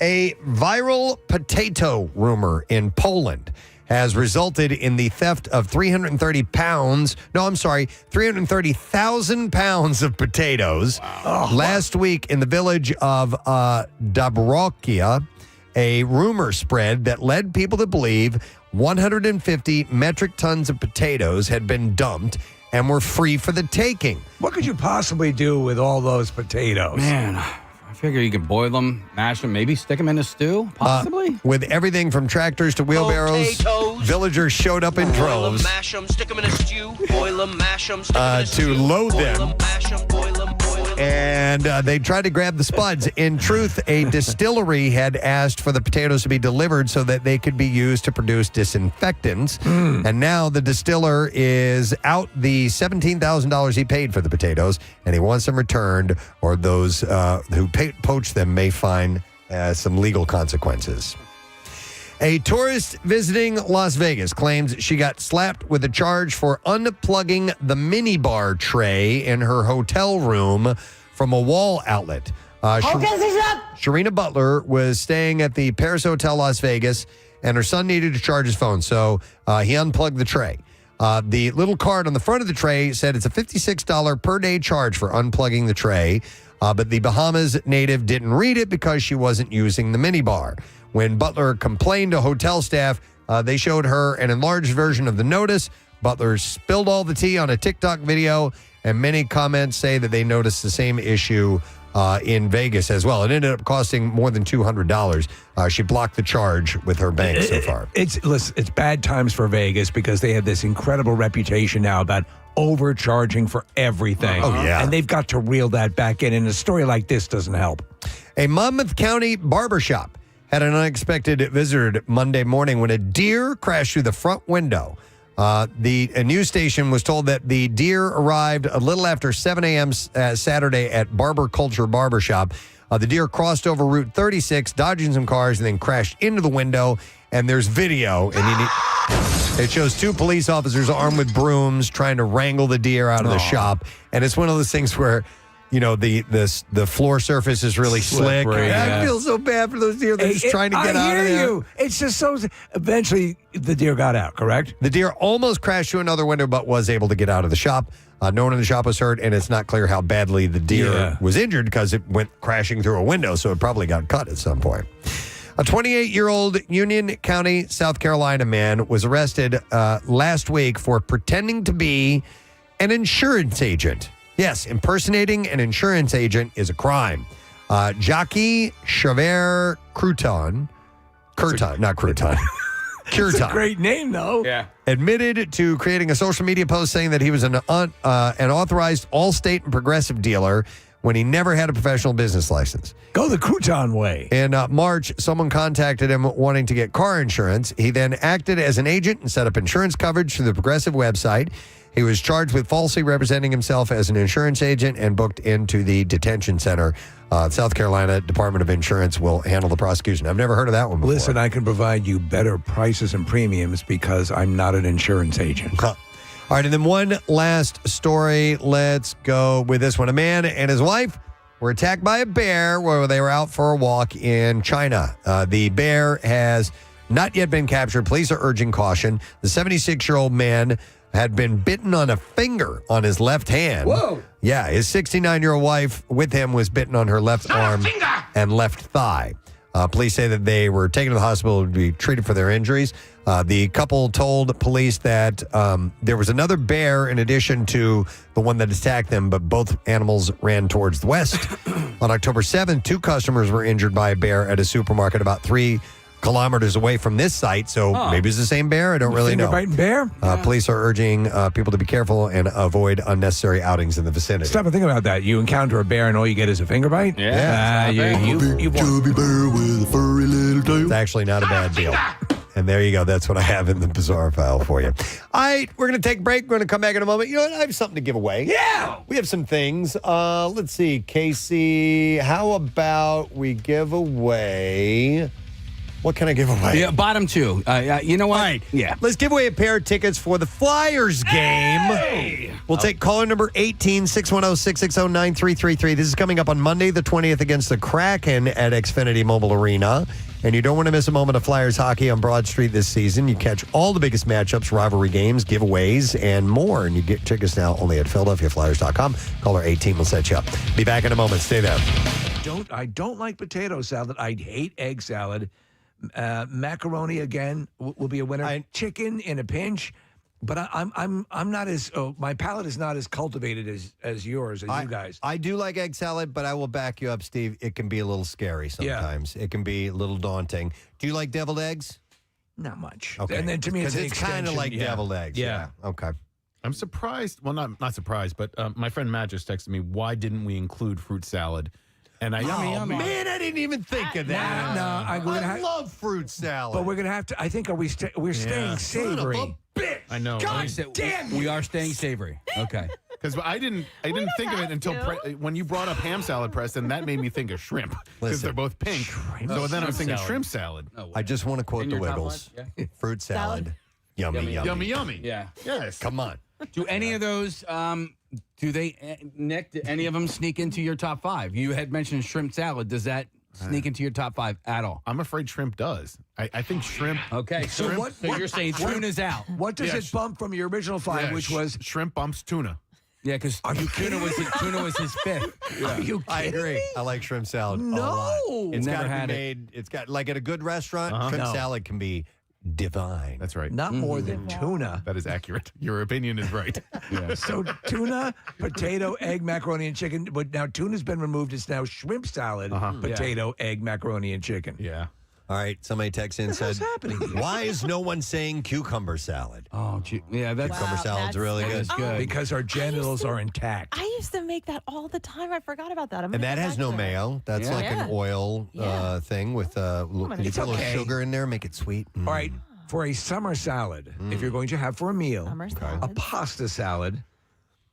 A viral potato rumor in Poland has resulted in the theft of 330,000 pounds of potatoes. Wow. Last week in the village of Dobrokia, a rumor spread that led people to believe 150 metric tons of potatoes had been dumped and were free for the taking. What could you possibly do with all those potatoes? Man, I figure you could boil them, mash them, maybe stick them in a stew, possibly. With everything from tractors to wheelbarrows, villagers showed up in droves Mash them, stick them in a stew, boil them, mash them, stick 'em in a to stew, load boil them. mash them, boil them. And they tried to grab the spuds. In truth, a distillery had asked for the potatoes to be delivered so that they could be used to produce disinfectants. And now the distiller is out the $17,000 he paid for the potatoes, and he wants them returned, or those who poached them may find some legal consequences. A tourist visiting Las Vegas claims she got slapped with a charge for unplugging the minibar tray in her hotel room from a wall outlet. Sharina Butler was staying at the Paris Hotel Las Vegas, and her son needed to charge his phone, so he unplugged the tray. The little card on the front of the tray said it's a $56 per day charge for unplugging the tray. But the Bahamas native didn't read it because she wasn't using the minibar. When Butler complained to hotel staff, they showed her an enlarged version of the notice. Butler spilled all the tea on a TikTok video, and many comments say that they noticed the same issue in Vegas as well. It ended up costing more than $200. She blocked the charge with her bank so far. It's bad times for Vegas because they have this incredible reputation now about overcharging for everything. Oh, yeah. And they've got to reel that back in, and a story like this doesn't help. A Monmouth County barbershop had an unexpected visitor Monday morning when a deer crashed through the front window. A news station was told that the deer arrived a little after 7 a.m. Saturday at Barber Culture Barbershop. The deer crossed over Route 36, dodging some cars, and then crashed into the window. And there's video, and it shows two police officers armed with brooms trying to wrangle the deer out of the shop. And it's one of those things where, you know, the floor surface is really slick. Slippery, I feel so bad for those deer. They're just trying to get out of there. You. It's just so. Eventually, the deer got out, correct? The deer almost crashed through another window, but was able to get out of the shop. No one in the shop was hurt, and it's not clear how badly the deer was injured because it went crashing through a window, so it probably got cut at some point. A 28-year-old Union County, South Carolina man was arrested last week for pretending to be an insurance agent. Yes, impersonating an insurance agent is a crime. Jockey Chavert Crouton, not Crouton. It's a great name, though. Yeah. Admitted to creating a social media post saying that he was an authorized Allstate and Progressive dealer when he never had a professional business license. Go the Crouton way. In March, someone contacted him wanting to get car insurance. He then acted as an agent and set up insurance coverage through the Progressive website. He was charged with falsely representing himself as an insurance agent and booked into the detention center. South Carolina Department of Insurance will handle the prosecution. I've never heard of that one before. Listen, I can provide you better prices and premiums because I'm not an insurance agent. All right, and then one last story. Let's go with this one. A man and his wife were attacked by a bear where they were out for a walk in China. The bear has not yet been captured. Police are urging caution. The 76-year-old man had been bitten on a finger on his left hand. Whoa. Yeah, his 69-year-old wife with him was bitten on her left arm and left thigh. Police say that they were taken to the hospital to be treated for their injuries. The couple told police that there was another bear in addition to the one that attacked them, but both animals ran towards the west. On October 7th, 2 customers were injured by a bear at a supermarket about 3 kilometers away from this site, so maybe it's the same bear. I don't really know. Finger-biting bear? Police are urging people to be careful and avoid unnecessary outings in the vicinity. Stop and think about that. You encounter a bear and all you get is a finger bite? Yeah. You chubby bear with a furry little tail. It's actually not a bad deal. And there you go. That's what I have in the bizarre file for you. All right, we're going to take a break. We're going to come back in a moment. You know what? I have something to give away. Yeah. We have some things. Let's see. Casey, how about we give away... What can I give away? Yeah, bottom 2. You know what? All right. Yeah. Let's give away a pair of tickets for the Flyers game. Hey! We'll take caller number 18-610-660-9333. This is coming up on Monday the 20th against the Kraken at Xfinity Mobile Arena. And you don't want to miss a moment of Flyers hockey on Broad Street this season. You catch all the biggest matchups, rivalry games, giveaways, and more. And you get tickets now only at PhiladelphiaFlyers.com. Caller 18 will set you up. Be back in a moment. Stay there. I don't like potato salad. I hate egg salad. Macaroni again will be a winner. Chicken in a pinch, but I'm not as my palate is not as cultivated as yours you guys. I do like egg salad, but I will back you up, Steve. It can be a little scary sometimes. It can be a little daunting. Do you like deviled eggs? Not much. Okay, and then to me it's kind of like deviled eggs. Yeah. Okay. I'm surprised. Well, not surprised, but my friend Matt just texted me. Why didn't we include fruit salad? And man, I didn't even think of that. I love fruit salad. But we're going to have to, I think, we're staying savory. Son of a bitch. I know. God damn you. We are staying savory. Okay. Because I didn't think of it until when you brought up ham salad, Preston. That made me think of shrimp because they're both pink. So then I was thinking shrimp salad. I just want to quote the Wiggles. Fruit salad. Yummy, yummy. Yummy, yummy. Yeah. Yes. Come on. Do any of those, Nick, do any of them sneak into your top 5? You had mentioned shrimp salad. Does that sneak into your top 5 at all? I'm afraid shrimp does. I think shrimp. Okay. So you're saying tuna's out. What does it bump from your original 5, which was shrimp bumps tuna? Yeah, because tuna was his fifth. Yeah. I agree. I like shrimp salad. No. a lot. It's Never got to had be it. made. It's got like at a good restaurant. Shrimp No. salad can be divine. That's right. Not more than tuna. That is accurate. Your opinion is right. So tuna, potato, egg, macaroni, and chicken. But now tuna's been removed. It's now shrimp salad, potato, egg, macaroni, and chicken. Yeah. All right. Somebody texts in and said, "Why is no one saying cucumber salad?" Oh, yeah, that's Cucumber salad's really good. good. Because our genitals are intact. I used to make that all the time. I forgot about that. I'm And gonna that go has back no to it. mayo. That's like an oil thing with you put a little okay. sugar in there, make it sweet. All right. For a summer salad, if you're going to have for a meal, Summer a salad. pasta salad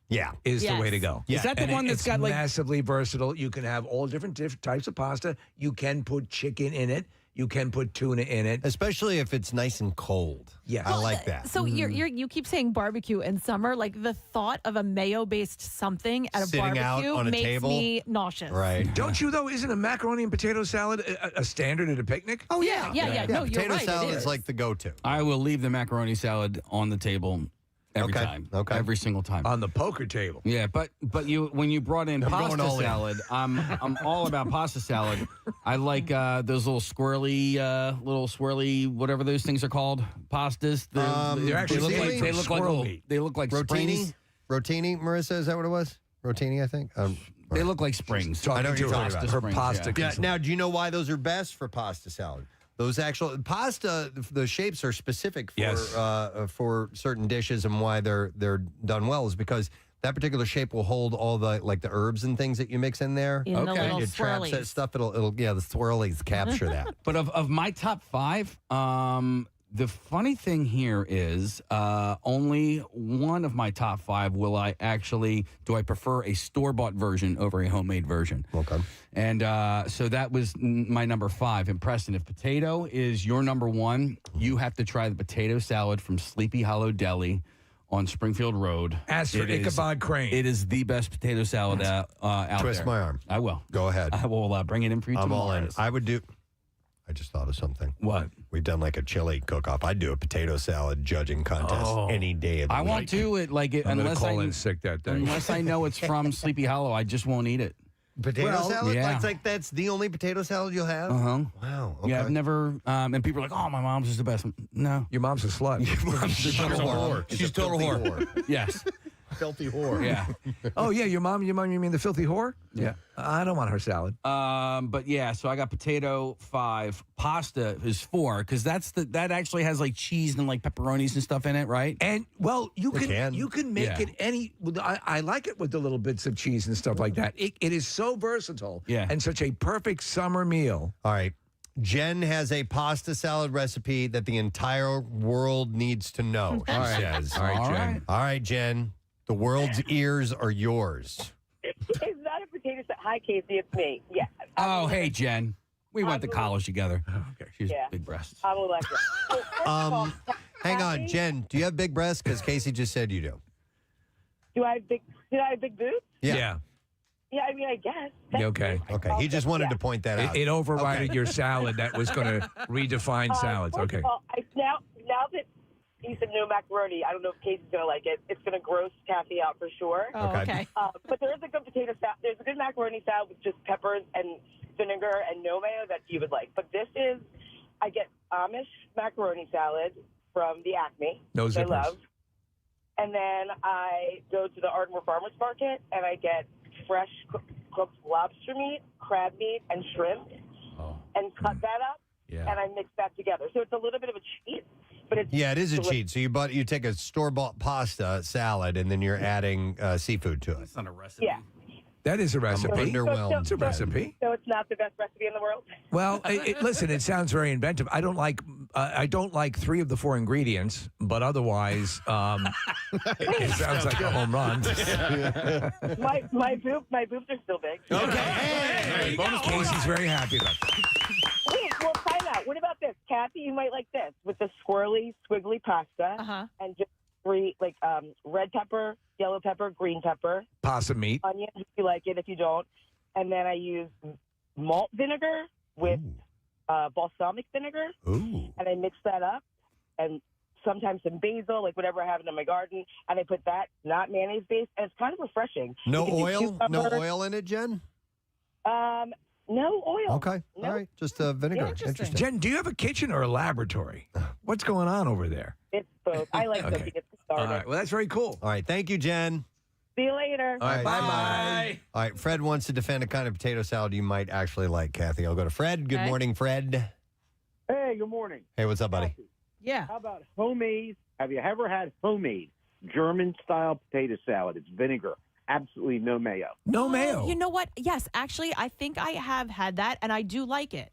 Yeah. is the Yes. way to go. Is that the And one that's it's got, like- massively versatile? You can have all different types of pasta. You can put chicken in it. You can put tuna in it. Especially if it's nice and cold. Yes. I like that. So you keep saying barbecue in summer. Like the thought of a mayo-based something at a Sitting out barbecue on a makes table? me nauseous. Right. Don't you though? Isn't a macaroni and potato salad a standard at a picnic? Oh yeah. No, you're potato right. it salad is is. like the go-to. I will leave the macaroni salad on the table every Okay. time. Okay. Every single time. On the poker table. Yeah, but when you brought in I'm going pasta all in. salad, I'm all about pasta salad. I like those little swirly, whatever those things are called, pastas. They're actually they look like swirly. they look like Rotini? springs. Rotini, Marissa, is that what it was? Rotini, I think. They look like springs. I know what you're talking about. Her Springs, pasta. yeah. Yeah. Now, do you know why those are best for pasta salad? Those actual pasta, the shapes are specific for Yes. For certain dishes, and why they're done well is because that particular shape will hold all the the herbs and things that you mix in there. In the little it traps that swirlies. stuff. It'll the swirlies capture that. But of my top five, the funny thing here is only one of my top five do I prefer a store-bought version over a homemade version. Okay. And so that was my number five. And Preston, if potato is your number one, you have to try the potato salad from Sleepy Hollow Deli on Springfield Road. As for Ichabod Crane. It is the best potato salad out Twist there. my arm. I will. Go ahead. I will bring it in for you I'm tomorrow. all in. I would do. I just thought of something. What? We've done like a chili cook-off. I'd do a potato salad judging contest any day of the I week. want to I'm gonna unless call in sick that day. Unless I know it's from Sleepy Hollow, I just won't eat it. Potato salad? Yeah. Like that's the only potato salad you'll have? Uh-huh. Wow. Okay. Yeah, I've never. And people are like, "Oh, my mom's is the best." No, Your mom's a slut. She's a total whore. She's a total whore. Yes. Filthy whore. Yeah. Oh yeah, your mom. You mean the filthy whore? Yeah. I don't want her salad. But yeah, so I got potato 5, pasta is 4 because that actually has like cheese and like pepperonis and stuff in it, right? And well, you It can can. you can make Yeah. it any. I like it with the little bits of cheese and stuff like that. It is so versatile. Yeah. And such a perfect summer meal. All right. Jen has a pasta salad recipe that the entire world needs to know, she says. All right, Jen. All right, Jen. The world's ears are yours. It's not a potato salad. Hi, Casey. It's me. Yeah. Oh, hey, Jen. We went to college together. Okay. She's Yeah. big breasts. I'm Alexa. So first of all, Hang on, Kathy, Jen. Do you have big breasts? Because Casey just said you do. Did I have big boots? Yeah. Yeah, I mean, I guess. You okay. Okay. He just wanted to point that out. It overrided your salad that was going to redefine salads. First Okay. of all, now that he said no macaroni, I don't know if Casey's going to like it. It's going to gross Kathy out for sure. Oh, okay. But there is a good potato salad. There's a good macaroni salad with just peppers and vinegar and no mayo that you would like. But this is, I get Amish macaroni salad from the Acme. No which I zippers. love. And then I go to the Ardmore Farmers Market and I get fresh cooked lobster meat, crab meat, and shrimp, and cut that up. Yeah. And I mix that together. So it's a little bit of a cheat, but it's Yeah, it is a delicious. cheat. So you take a store-bought pasta salad, and then you're adding seafood to it. That's not a recipe. Yeah. That is a recipe. underwhelmed. It's a recipe. So it's not the best recipe in the world. Well, listen, it sounds very inventive. I don't like 3 of the 4 ingredients, but otherwise, it sounds like a home run. my boobs are still big. Okay. Casey's very happy about that. Wait, well, time out. What about this, Kathy? You might like this with the swirly, squiggly pasta and just 3 red pepper, yellow pepper, green pepper, Possum meat. onion if you like it. If you don't, and then I use malt vinegar with balsamic vinegar, Ooh. and I mix that up and sometimes some basil, like whatever I have in my garden, and I put that, not mayonnaise based, and it's kind of refreshing. No You can do oil? cucumber. No oil in it, Jen? No oil. Okay. No. All right. Just vinegar. Interesting. Jen, do you have a kitchen or a laboratory? What's going on over there? It's both. I like Okay. to get All started. right. Well, that's very cool. All right. Thank you, Jen. See you later. All right. Bye. All right. Fred wants to defend a kind of potato salad you might actually like, Kathy. I'll go to Fred. Good Okay. morning, Fred. Hey, good morning. Hey, what's up, buddy? Yeah. How about homemade? Have you ever had homemade German-style potato salad? It's vinegar. Absolutely no mayo. No mayo. You know what? Yes, actually, I think I have had that, and I do like it.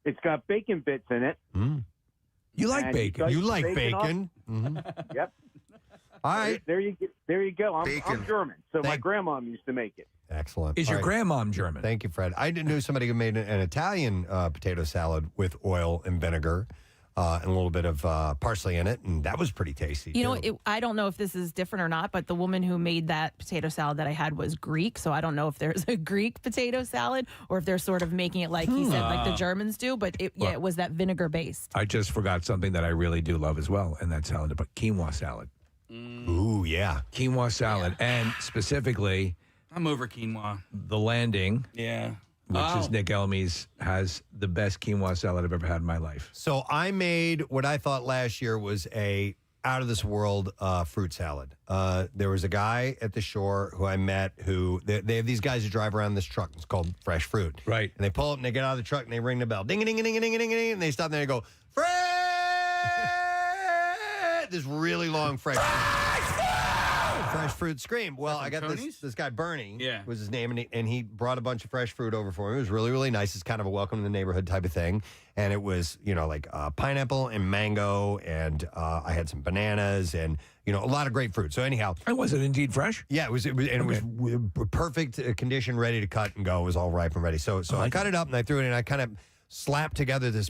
It's got bacon bits in it. You like And bacon. You like up. bacon? Yep. All right. There you go. I'm German, so my Thank- grandma used to make it. Excellent. Is All your right. grandmom German? Thank you, Fred. I didn't know somebody who made an Italian potato salad with oil and vinegar and a little bit of parsley in it, and that was pretty tasty. You know, too. I don't know if this is different or not, but the woman who made that potato salad that I had was Greek, so I don't know if there's a Greek potato salad or if they're sort of making it like he said, like the Germans do. But it was that vinegar based. I just forgot something that I really do love as well, and that's salad, but quinoa salad. Ooh, yeah. Quinoa salad. And specifically, I'm over quinoa. The Landing, Yeah. which is Nick Elmy's, has the best quinoa salad I've ever had in my life. So I made what I thought last year was a out of this world fruit salad. There was a guy at the shore who I met who they have these guys who drive around this truck. It's called Fresh Fruit. Right. And they pull up and they get out of the truck and they ring the bell. Ding, ding, ding, ding, ding, ding, ding. And they stop there and they go, Fresh! This really long fresh fruit scream. Well, I got this guy, Bernie, was his name, and he brought a bunch of fresh fruit over for me. It was really, really nice. It's kind of a welcome to the neighborhood type of thing. And it was, like pineapple and mango, and I had some bananas and, a lot of great fruit. So anyhow. And was it indeed fresh? Yeah, it was perfect condition, ready to cut and go. It was all ripe and ready. So I cut it up and I threw it in, and I kind of slapped together this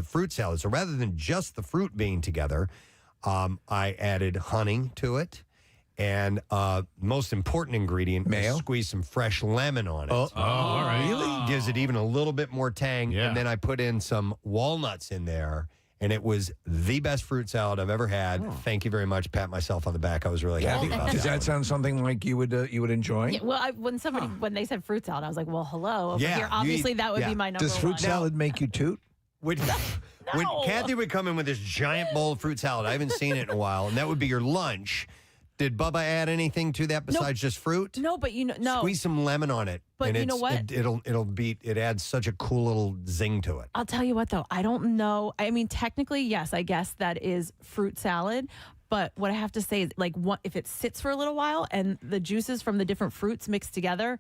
fruit salad. So rather than just the fruit being together, I added honey to it. And most important ingredient, mayo? Squeeze some fresh lemon on it. Oh, all right. Really? Gives it even a little bit more tang. Yeah. And then I put in some walnuts in there. And it was the best fruit salad I've ever had. Thank you very much. Pat myself on the back. I was really happy about Does that. that sound something like you would enjoy? Yeah, well, when they said fruit salad, I was like, well, hello. Over Yeah, here, you obviously eat- that would yeah. be my number Does fruit one. salad make you toot? When Kathy would come in with this giant bowl of fruit salad, I haven't seen it in a while, and that would be your lunch. Did Bubba add anything to that besides just fruit? No, but no. Squeeze some lemon on it. But and you know what? It adds such a cool little zing to it. I'll tell you what, though. I don't know. I mean, technically, yes, I guess that is fruit salad. But what I have to say is, if it sits for a little while and the juices from the different fruits mix together,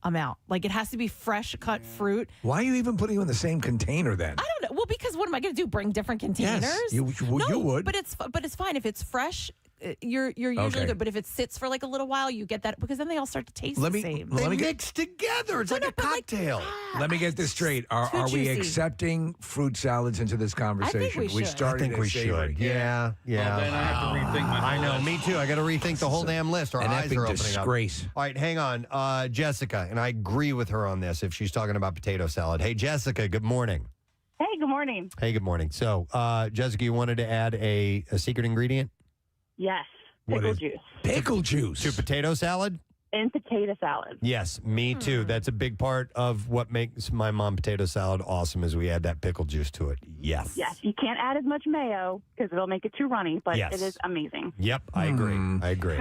I'm out. Like, it has to be fresh cut fruit. Why are you even putting them in the same container then? I don't know. Well, because what am I going to do? Bring different containers? Yes, you would. But it's fine if it's fresh. You're usually Okay. good, but if it sits for a little while, you get that because then they all start to taste Let the me- same. let They me get- mix together. It's like a cocktail. Let me get this straight. Are we juicy. accepting fruit salads into this conversation? we should. started I think at we savory. should. Yeah. Well, then I have to rethink my I know, whole me too. I got to rethink the whole damn list. Our An eyes epic are opening disgrace. up. All right, hang on. Jessica, and I agree with her on this if she's talking about potato salad. Hey, Jessica, good morning. Hey, good morning. Hey, good morning. So, Jessica, you wanted to add a secret ingredient? Yes, What pickle is- juice Pickle juice. To potato salad? and potato salad. Yes, me too. That's a big part of what makes my mom potato salad awesome is we add that pickle juice to it. Yes. Yes, you can't add as much mayo because it'll make it too runny, but Yes. it is amazing. Yep, I agree. I agree.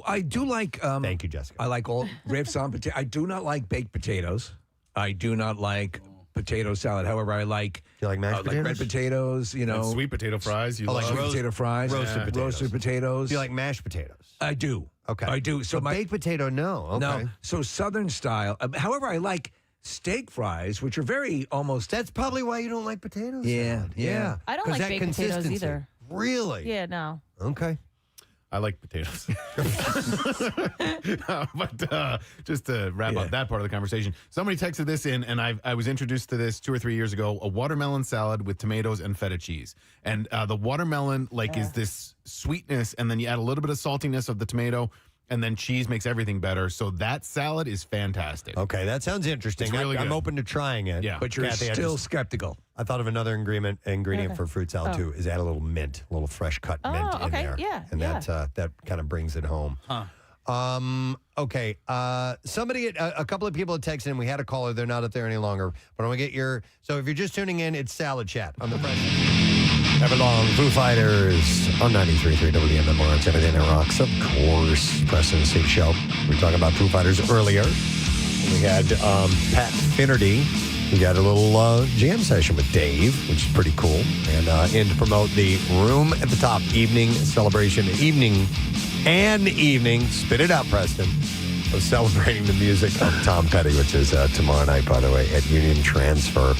I do like. Thank you, Jessica. I like all ribs on potato. I do not like baked potatoes. I do not like potato salad. However, I like. You like mashed like red potatoes. And sweet potato fries. You Oh, like love. sweet potato fries, roasted potatoes. roasted potatoes. Do you like mashed potatoes? I do. Okay. I do. So my baked potato, no. Okay. no. So Southern style. However, I like steak fries, which are very almost. That's probably why you don't like potatoes. Yeah, yeah. I don't 'Cause like that baked potatoes consistency. either. Really? Yeah, no. Okay. I like potatoes. But just to wrap up that part of the conversation, somebody texted this in, and I was introduced to this 2 or 3 years ago, a watermelon salad with tomatoes and feta cheese. And the watermelon is this sweetness, and then you add a little bit of saltiness of the tomato, and then cheese makes everything better. So that salad is fantastic. Okay, that sounds interesting. It's really I'm good. open to trying it. Yeah. But you're Kathy, still skeptical. I thought of another ingredient for fruit salad too. Is add a little mint, a little fresh cut mint in there. And that kind of brings it home. Okay. Somebody, a couple of people had texted in. We had a caller. They're not up there any longer. But I want to get your. So if you're just tuning in, it's Salad Chat on the Preston. Everlong, Foo Fighters on 93.3 WMMR. It's Everything That Rocks. Of course, Preston and Steve Shall. We were talking about Foo Fighters earlier. We had Pat Finnerty. We got a little jam session with Dave, which is pretty cool. And in to promote the Room at the Top evening celebration, evening, spit it out, Preston, of celebrating the music of Tom Petty, which is tomorrow night, by the way, at Union Transfer.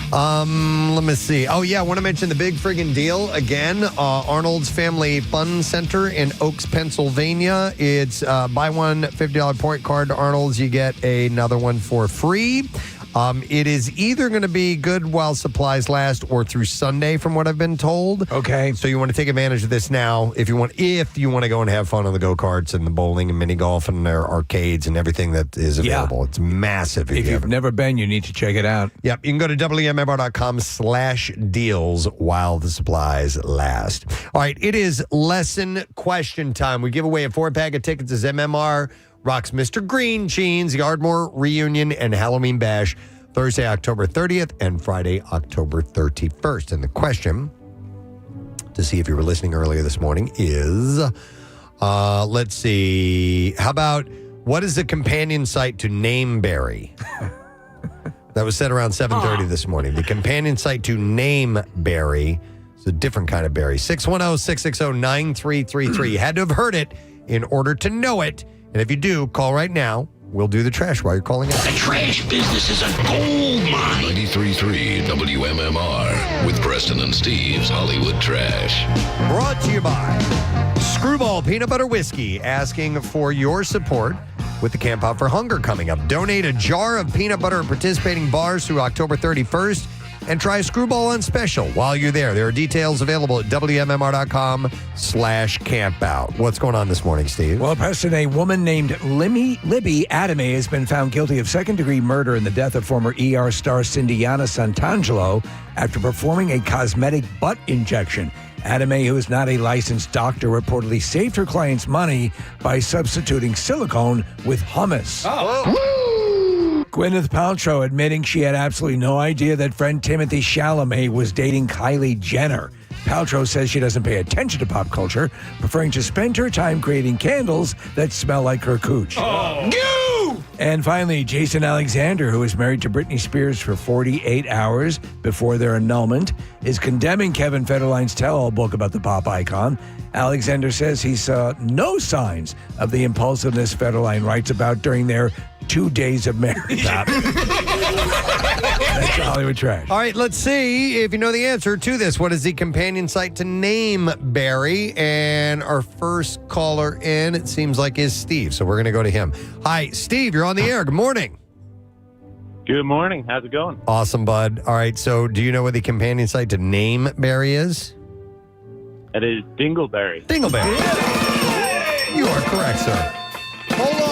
Let me see. Oh, yeah, I want to mention the big friggin' deal again. Arnold's Family Fun Center in Oaks, Pennsylvania. It's buy one $50 point card to Arnold's. You get another one for free. It is either going to be good while supplies last or through Sunday, from what I've been told. Okay. So you want to take advantage of this now if you want to go and have fun on the go-karts and the bowling and mini golf and their arcades and everything that is available. It's massive. If you've never been, you need to check it out. Yep. You can go to WMMR.com/deals while the supplies last. All right. It is lesson question time. We give away a 4-pack of tickets as MMR rocks Mr. Green Jeans, the Ardmore Reunion, and Halloween Bash, Thursday, October 30th, and Friday, October 31st. And the question, to see if you were listening earlier this morning, is, let's see, how about, what is the companion site to Nameberry? That was said around 7:30 this morning. The companion site to Nameberry is a different kind of berry. 610-660-9333. You had to have heard it in order to know it. And if you do, call right now. We'll do the trash while you're calling out. The trash business is a gold mine. 93.3 WMMR with Preston and Steve's Hollywood Trash. Brought to you by Screwball Peanut Butter Whiskey, asking for your support with the Camp Out for Hunger coming up. Donate a jar of peanut butter at participating bars through October 31st. And try Screwball on special while you're there. There are details available at WMMR.com/campout. What's going on this morning, Steve? Well, Preston, a woman named Libby Adame has been found guilty of second-degree murder in the death of former ER star Cindiana Santangelo after performing a cosmetic butt injection. Adame, who is not a licensed doctor, reportedly saved her client's money by substituting silicone with hummus. Gwyneth Paltrow admitting she had absolutely no idea that friend Timothy Chalamet was dating Kylie Jenner. Paltrow says she doesn't pay attention to pop culture, preferring to spend her time creating candles that smell like her cooch. And finally, Jason Alexander, who was married to Britney Spears for 48 hours before their annulment, is condemning Kevin Federline's tell-all book about the pop icon. Alexander says he saw no signs of the impulsiveness Federline writes about during their 2 days of marriage. That's Hollywood Trash. All right, let's see if you know the answer to this. What is the companion site to Nameberry? And our first caller in, it seems like, is Steve. So we're going to go to him. Hi, Steve, you're on the air. Good morning. Good morning. How's it going? Awesome, bud. All right, so do you know what the companion site to Nameberry is? It is Dingleberry. Dingleberry. You are correct, sir. Hold on.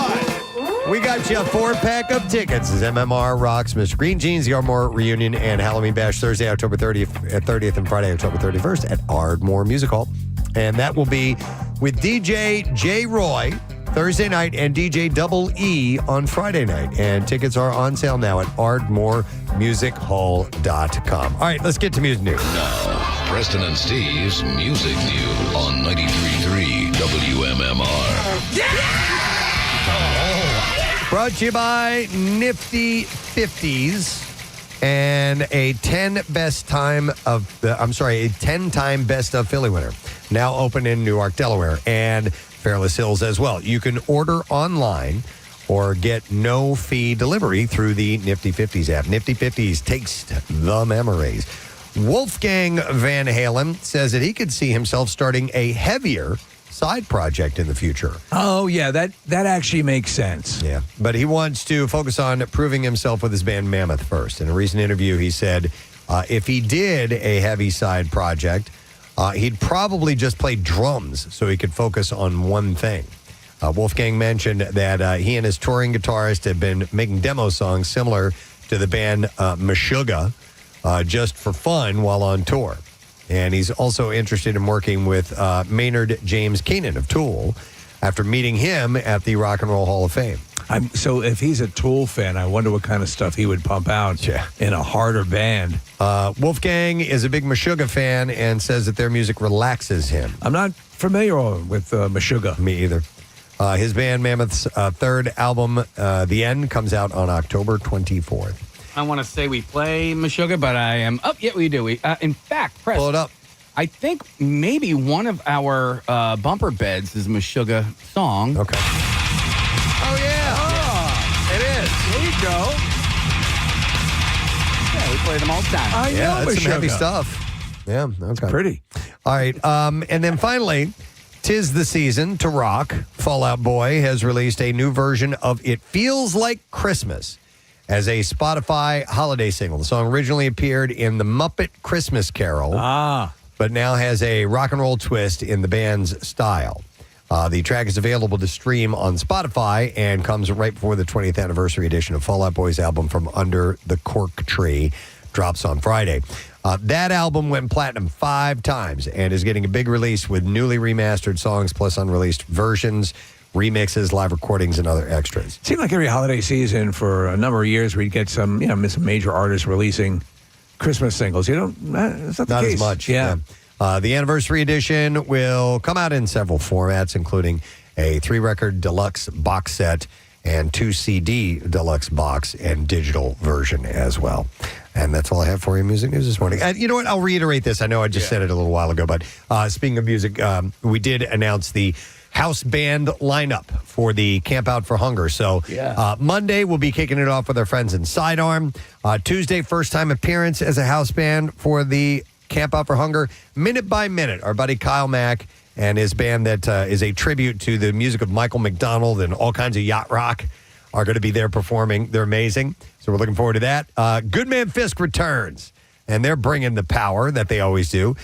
We got you a 4-pack of tickets as MMR rocks Mr. Green Jeans, the Ardmore Reunion, and Halloween Bash Thursday, October 30th and Friday, October 31st at Ardmore Music Hall. And that will be with DJ J. Roy Thursday night and DJ Double E on Friday night. And tickets are on sale now at ardmoremusichall.com. All right, let's get to music news. Now, Preston and Steve's Music News on 93.3 WMMR. Brought to you by Nifty 50s and a 10-time best of Philly winner. Now open in Newark, Delaware, and Fairless Hills as well. You can order online or get no fee delivery through the Nifty 50s app. Nifty 50s, taste the memories. Wolfgang Van Halen says that he could see himself starting a heavier side project in the future. Oh, yeah, that actually makes sense. Yeah, but he wants to focus on proving himself with his band Mammoth first. In a recent interview, he said if he did a heavy side project, he'd probably just play drums so he could focus on one thing. Wolfgang mentioned that he and his touring guitarist have been making demo songs similar to the band Meshuggah just for fun while on tour. And he's also interested in working with Maynard James Keenan of Tool after meeting him at the Rock and Roll Hall of Fame. So if he's a Tool fan, I wonder what kind of stuff he would pump out in a harder band. Wolfgang is a big Meshuggah fan and says that their music relaxes him. I'm not familiar with Meshuggah. Me either. His band Mammoth's third album, The End, comes out on October 24th. I want to say we play Meshuggah, but I am... Oh, yeah, we do. In fact, Preston, pull it up. I think maybe one of our bumper beds is a Meshuggah song. Okay. Oh, yeah. It is. There you go. Yeah, we play them all the time. I know That's some heavy Meshuggah. stuff. Yeah, okay. Pretty. All right. And then finally, 'tis the season to rock. Fall Out Boy has released a new version of It Feels Like Christmas as a Spotify holiday single. The song originally appeared in the Muppet Christmas Carol, but now has a rock and roll twist in the band's style. The track is available to stream on Spotify and comes right before the 20th anniversary edition of Fall Out Boy's album From Under the Cork Tree. Drops on Friday. That album went platinum 5 times and is getting a big release with newly remastered songs plus unreleased versions, remixes, live recordings, and other extras. Seemed like every holiday season for a number of years we'd get some major artists releasing Christmas singles. It's not the case. As much. Yeah. The anniversary edition will come out in several formats, including a 3-record deluxe box set and 2 CD deluxe box and digital version as well. And that's all I have for you in music news this morning. And you know what? I'll reiterate this. I know I just said it a little while ago, but speaking of music, we did announce the house band lineup for the Camp Out for Hunger. So Monday, we'll be kicking it off with our friends in Sidearm. Tuesday, first time appearance as a house band for the Camp Out for Hunger. Minute by Minute, our buddy Kyle Mack and his band that is a tribute to the music of Michael McDonald and all kinds of yacht rock are going to be there performing. They're amazing. So we're looking forward to that. Goodman Fisk returns, and they're bringing the power that they always do.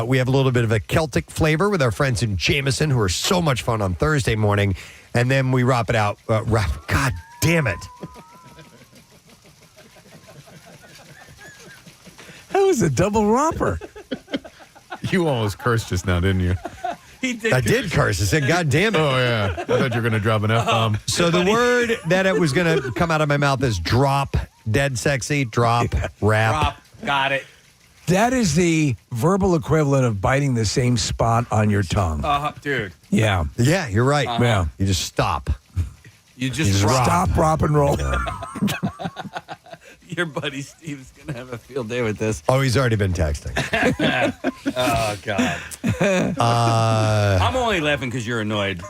We have a little bit of a Celtic flavor with our friends in Jameson, who are so much fun on Thursday morning. And then we wrap it out. God damn it. That was a double romper. You almost cursed just now, didn't you? I did curse. I said, God damn it. Oh, yeah. I thought you were going to drop an F-bomb. So the word that it was going to come out of my mouth is drop. Dead sexy. Drop. Rap. Drop. Got it. That is the verbal equivalent of biting the same spot on your tongue. Dude. Yeah. Yeah, you're right. Yeah. You just stop. You just drop. Stop, rock, and roll. Your buddy Steve's going to have a field day with this. Oh, he's already been texting. Oh, God. I'm only laughing because you're annoyed.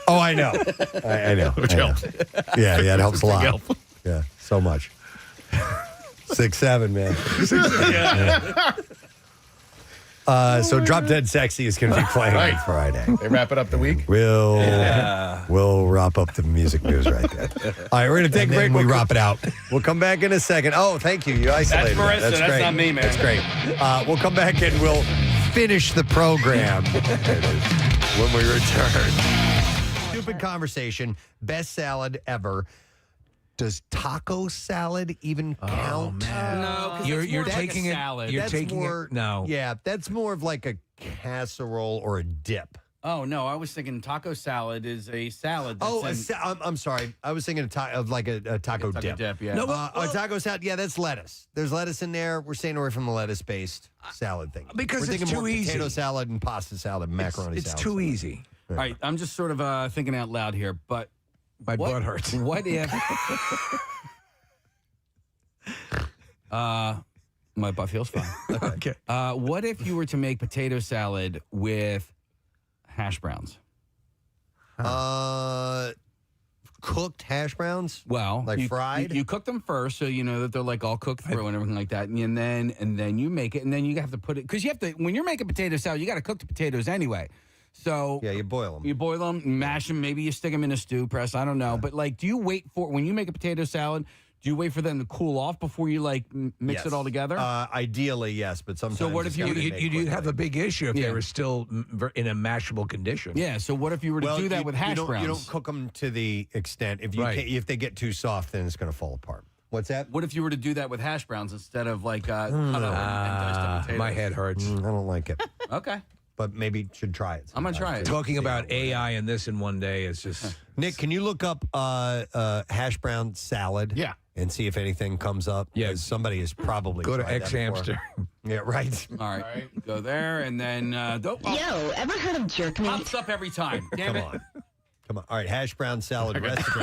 Oh, I know. I know. Which helps. Yeah, it helps a lot. Help. Yeah, so much. 6'7", man. So Drop Dead Sexy is going to be playing on Friday. They wrap it up the week? We'll wrap up the music news right there. All right, we're going to take a break. We wrap it out. We'll come back in a second. Oh, thank you. You isolated That's that. Marissa. That's great. not me, man. That's great. We'll come back and we'll finish the program when we return. Stupid conversation. Best salad ever. Does taco salad even count? No, because You're taking it. salad. You're That's taking more, it. No. Yeah, that's more of like a casserole or a dip. Oh, no. I was thinking taco salad is a salad. That's I'm sorry. I was thinking of like a taco dip. Yeah. No, a taco salad. Yeah, that's lettuce. There's lettuce in there. We're staying away from the lettuce-based salad thing. Because we're it's thinking too more easy. potato salad and pasta salad, and macaroni It's salad. too easy. All right. I'm just sort of thinking out loud here, but My butt hurts. what if... my butt feels fine. Okay. What if you were to make potato salad with hash browns? Cooked hash browns? Well, Like fried? You cook them first, so you know that they're like all cooked through and everything like that. And then you make it, and then you have to put it because you have to when you're making potato salad, you got to cook the potatoes anyway. So Yeah, you boil them. you boil them, mash them, maybe you stick them in a stew press. I don't know, but like, do you wait for when you make a potato salad? Do you wait for them to cool off before you mix it all together? Ideally, yes, but sometimes. So what if you'd have a big issue if they were still in a mashable condition? Yeah. So what if you were to do that with hash browns? You don't cook them to the extent if they get too soft, then it's going to fall apart. What's that? What if you were to do that with hash browns instead of cut up and diced up potatoes? My head hurts. I don't like it. Okay. But maybe should try it. I'm going to try it. Talking about AI and this in one day is just... Nick, can you look up hash brown salad? Yeah. And see if anything comes up? Yeah. Somebody is probably Go to tried that X-Hamster. before. Yeah, right. All right. Go there and then... Yo, ever heard of jerk meat? Pops up every time. Damn it. Come on. All right, hash brown salad recipe.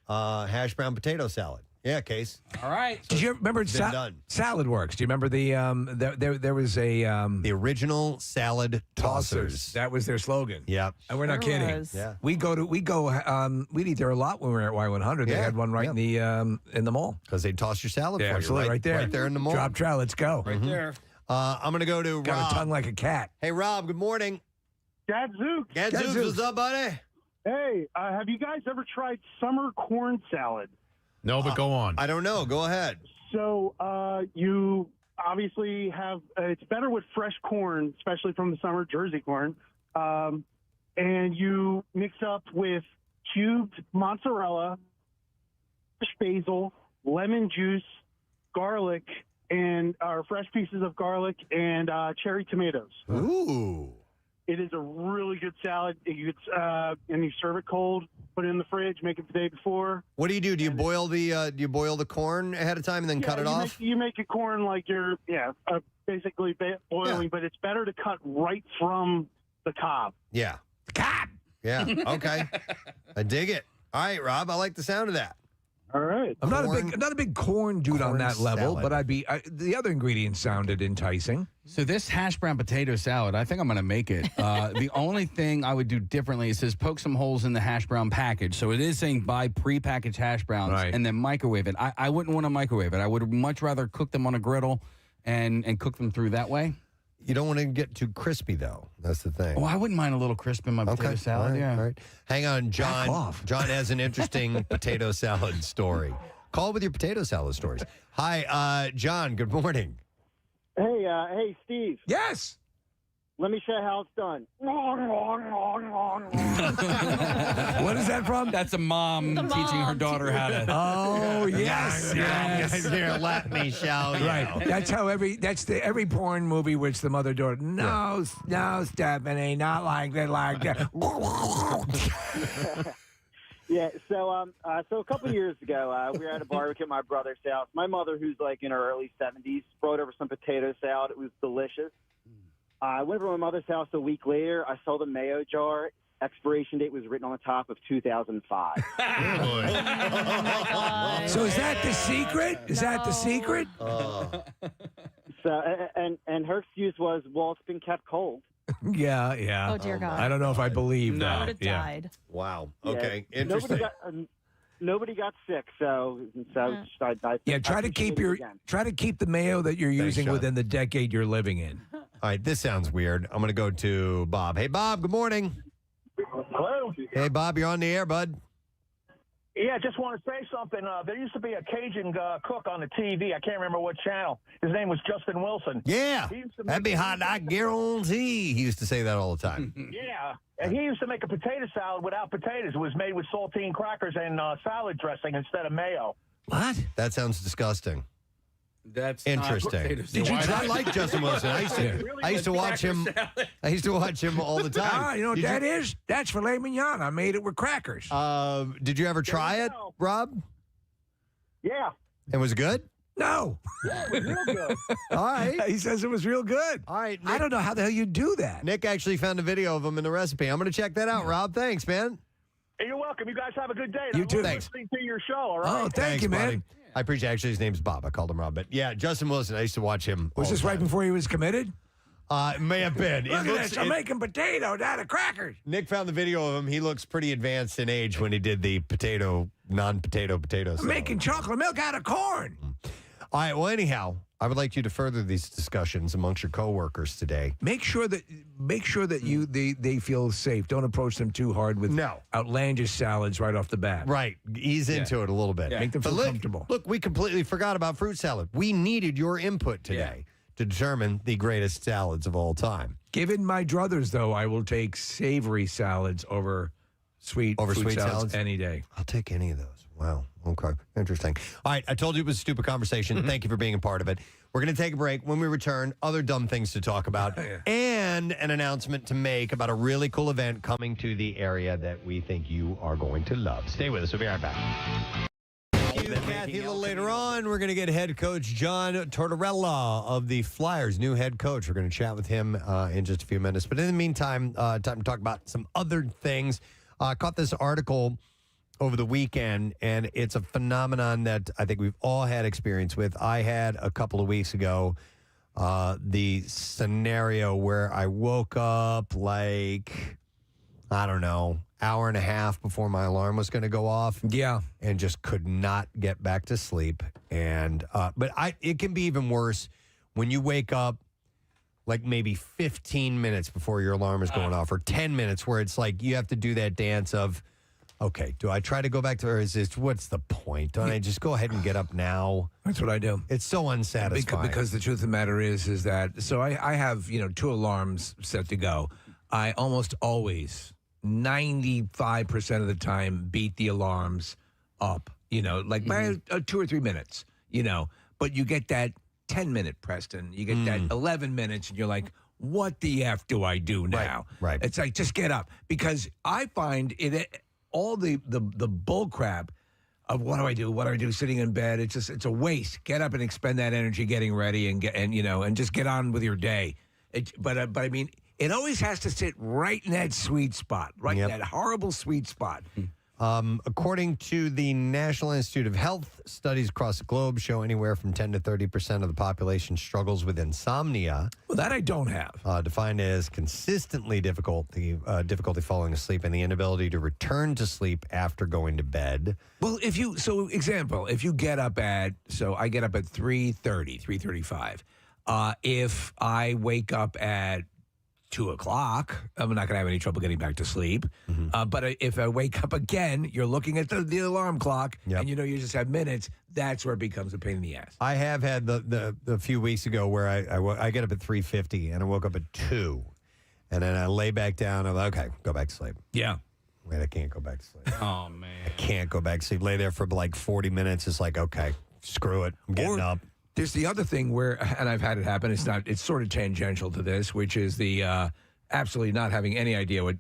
Hash brown potato salad. Yeah, Case. All right. Did you remember done. Salad Works? Do you remember there was a the original salad tossers? That was their slogan. Yeah, and we're not kidding. was. Yeah, we'd eat there a lot when we were at Y100. They had one right in the mall because they'd toss your salad for you. Absolutely, right there in the mall. Drop trout. Let's go. Right there. I'm gonna go to Got Rob. a tongue like a cat. Hey, Rob. Good morning. Gadzooks. Gadzooks, what's up, buddy? Hey, have you guys ever tried summer corn salad? No, but go on. I don't know. Go ahead. So you obviously have it's better with fresh corn, especially from the summer Jersey corn, and you mix up with cubed mozzarella, fresh basil, lemon juice, garlic, and fresh pieces of garlic and cherry tomatoes. Ooh. It is a really good salad. And you serve it cold. Put it in the fridge. Make it the day before. What do? Do you boil the corn ahead of time and then cut it off? You make your corn like you're basically boiling, but it's better to cut right from the cob. Yeah. Cob. Yeah. Okay. I dig it. All right, Rob. I like the sound of that. All right. I'm not a big corn dude on that level, salad. but the other ingredients sounded enticing. So this hash brown potato salad, I think I'm going to make it. The only thing I would do differently, it says poke some holes in the hash brown package. So it is saying buy prepackaged hash browns and then microwave it. I wouldn't want to microwave it. I would much rather cook them on a griddle and cook them through that way. You don't want to get too crispy, though. That's the thing. Oh, I wouldn't mind a little crisp in my potato salad. All right. Hang on, John. John has an interesting potato salad story. Call with your potato salad stories. Hi, John. Good morning. Hey, Steve. Yes. Let me show you how it's done. What is that from? That's a mom teaching her daughter how to. Oh yes, Here, let me show you. Right. That's how every porn movie which the mother daughter. No, Stephanie, not like that, like that. Yeah, so a couple years ago, we were at a barbecue at my brother's house. My mother, who's like in her early 70s, brought over some potato salad. It was delicious. I went over to my mother's house a week later. I saw the mayo jar. Expiration date was written on the top of 2005. So is that the secret? Is that the secret? So and her excuse was, well, it's been kept cold. Yeah. Oh, dear God. I don't know if I believe that. I would have died. Wow. Yeah, Okay. Interesting. Nobody got sick, so I try to keep the mayo that you're using Sean. within the decade you're living in. All right. This sounds weird. I'm going to go to Bob. Hey, Bob. Good morning. Hello. Hey, Bob. You're on the air, bud. Yeah, just want to say something. There used to be a Cajun cook on the TV. I can't remember what channel. His name was Justin Wilson. Yeah. He used to That'd be hot. I guarantee. He used to say that all the time. Yeah, and he used to make a potato salad without potatoes. It was made with saltine crackers and salad dressing instead of mayo. What? That sounds disgusting. That's interesting. Did you I like Justin Wilson. I used to watch him. I used to watch him all the time. You know what that is? That's filet mignon. I made it with crackers. Did you ever try it, Rob? Yeah. And was it good? No. Yeah, it was real good. All right. He says it was real good. All right. Nick, I don't know how the hell you do that. Nick actually found a video of him in the recipe. I'm going to check that out, Rob. Thanks, man. Hey, you're welcome. You guys have a good day. You too. Thanks. Listening to your show. All right. Oh, thank Thanks, you, man. buddy. I appreciate it. Actually, his name's Bob. I called him Rob. But yeah, Justin Wilson, I used to watch him. Was this right before he was committed? It may have been. Look at this. I'm making potatoes out of crackers. Nick found the video of him. He looks pretty advanced in age when he did the non-potato potatoes. I'm making chocolate milk out of corn. All right. Well, anyhow, I would like you to further these discussions amongst your coworkers today. Make sure that they feel safe. Don't approach them too hard with outlandish salads right off the bat. Right. Ease into it a little bit. Yeah. Make them feel comfortable. Look, we completely forgot about fruit salad. We needed your input today to determine the greatest salads of all time. Given my druthers, though, I will take savory salads over sweet salads any day. I'll take any of those. Wow. Okay. Interesting. All right. I told you it was a stupid conversation. Thank you for being a part of it. We're going to take a break. When we return, other dumb things to talk about and an announcement to make about a really cool event coming to the area that we think you are going to love. Stay with us. We'll be right back. Thank you, Kathy. A little later on, we're going to get head coach John Tortorella of the Flyers, new head coach. We're going to chat with him in just a few minutes. But in the meantime, time to talk about some other things. I caught this article over the weekend, and it's a phenomenon that I think we've all had experience with. I had a couple of weeks ago the scenario where I woke up like, I don't know, hour and a half before my alarm was going to go off. Yeah. And just could not get back to sleep. And but it can be even worse when you wake up like maybe 15 minutes before your alarm is going off, or 10 minutes, where it's like you have to do that dance of, okay, do I try to go back to her? Is this, what's the point? Don't I just go ahead and get up now? That's what I do. It's so unsatisfying. Because the truth of the matter is that, so I have, 2 alarms set to go. I almost always, 95% of the time, beat the alarms up, like by 2 or 3 minutes, but you get that 10-minute, Preston. You get that 11 minutes, and you're like, what the F do I do now? Right. It's like, just get up. Because I find all the bull crap of what do I do sitting in bed, it's a waste. Get up and expend that energy getting ready and just get on with your day. But I mean, it always has to sit right in that sweet spot, right in that horrible sweet spot. According to the National Institute of Health, studies across the globe show anywhere from 10 to 30% of the population struggles with insomnia. Well, that I don't have. Defined as consistently difficulty falling asleep and the inability to return to sleep after going to bed. Well, if you get up at, I get up at 3:35. If I wake up at 2 o'clock, I'm not going to have any trouble getting back to sleep. But if I wake up again, you're looking at the alarm clock, and you just have minutes. That's where it becomes a pain in the ass. I have had the few weeks ago where I get up at 3:50 and I woke up at 2, and then I lay back down. I'm like, okay, go back to sleep. Yeah. Wait, I can't go back to sleep. Oh man, I can't go back to sleep. Lay there for like 40 minutes. It's like, okay, screw it. I'm getting up. There's the other thing where, and I've had it happen, it's sort of tangential to this, which is the absolutely not having any idea what,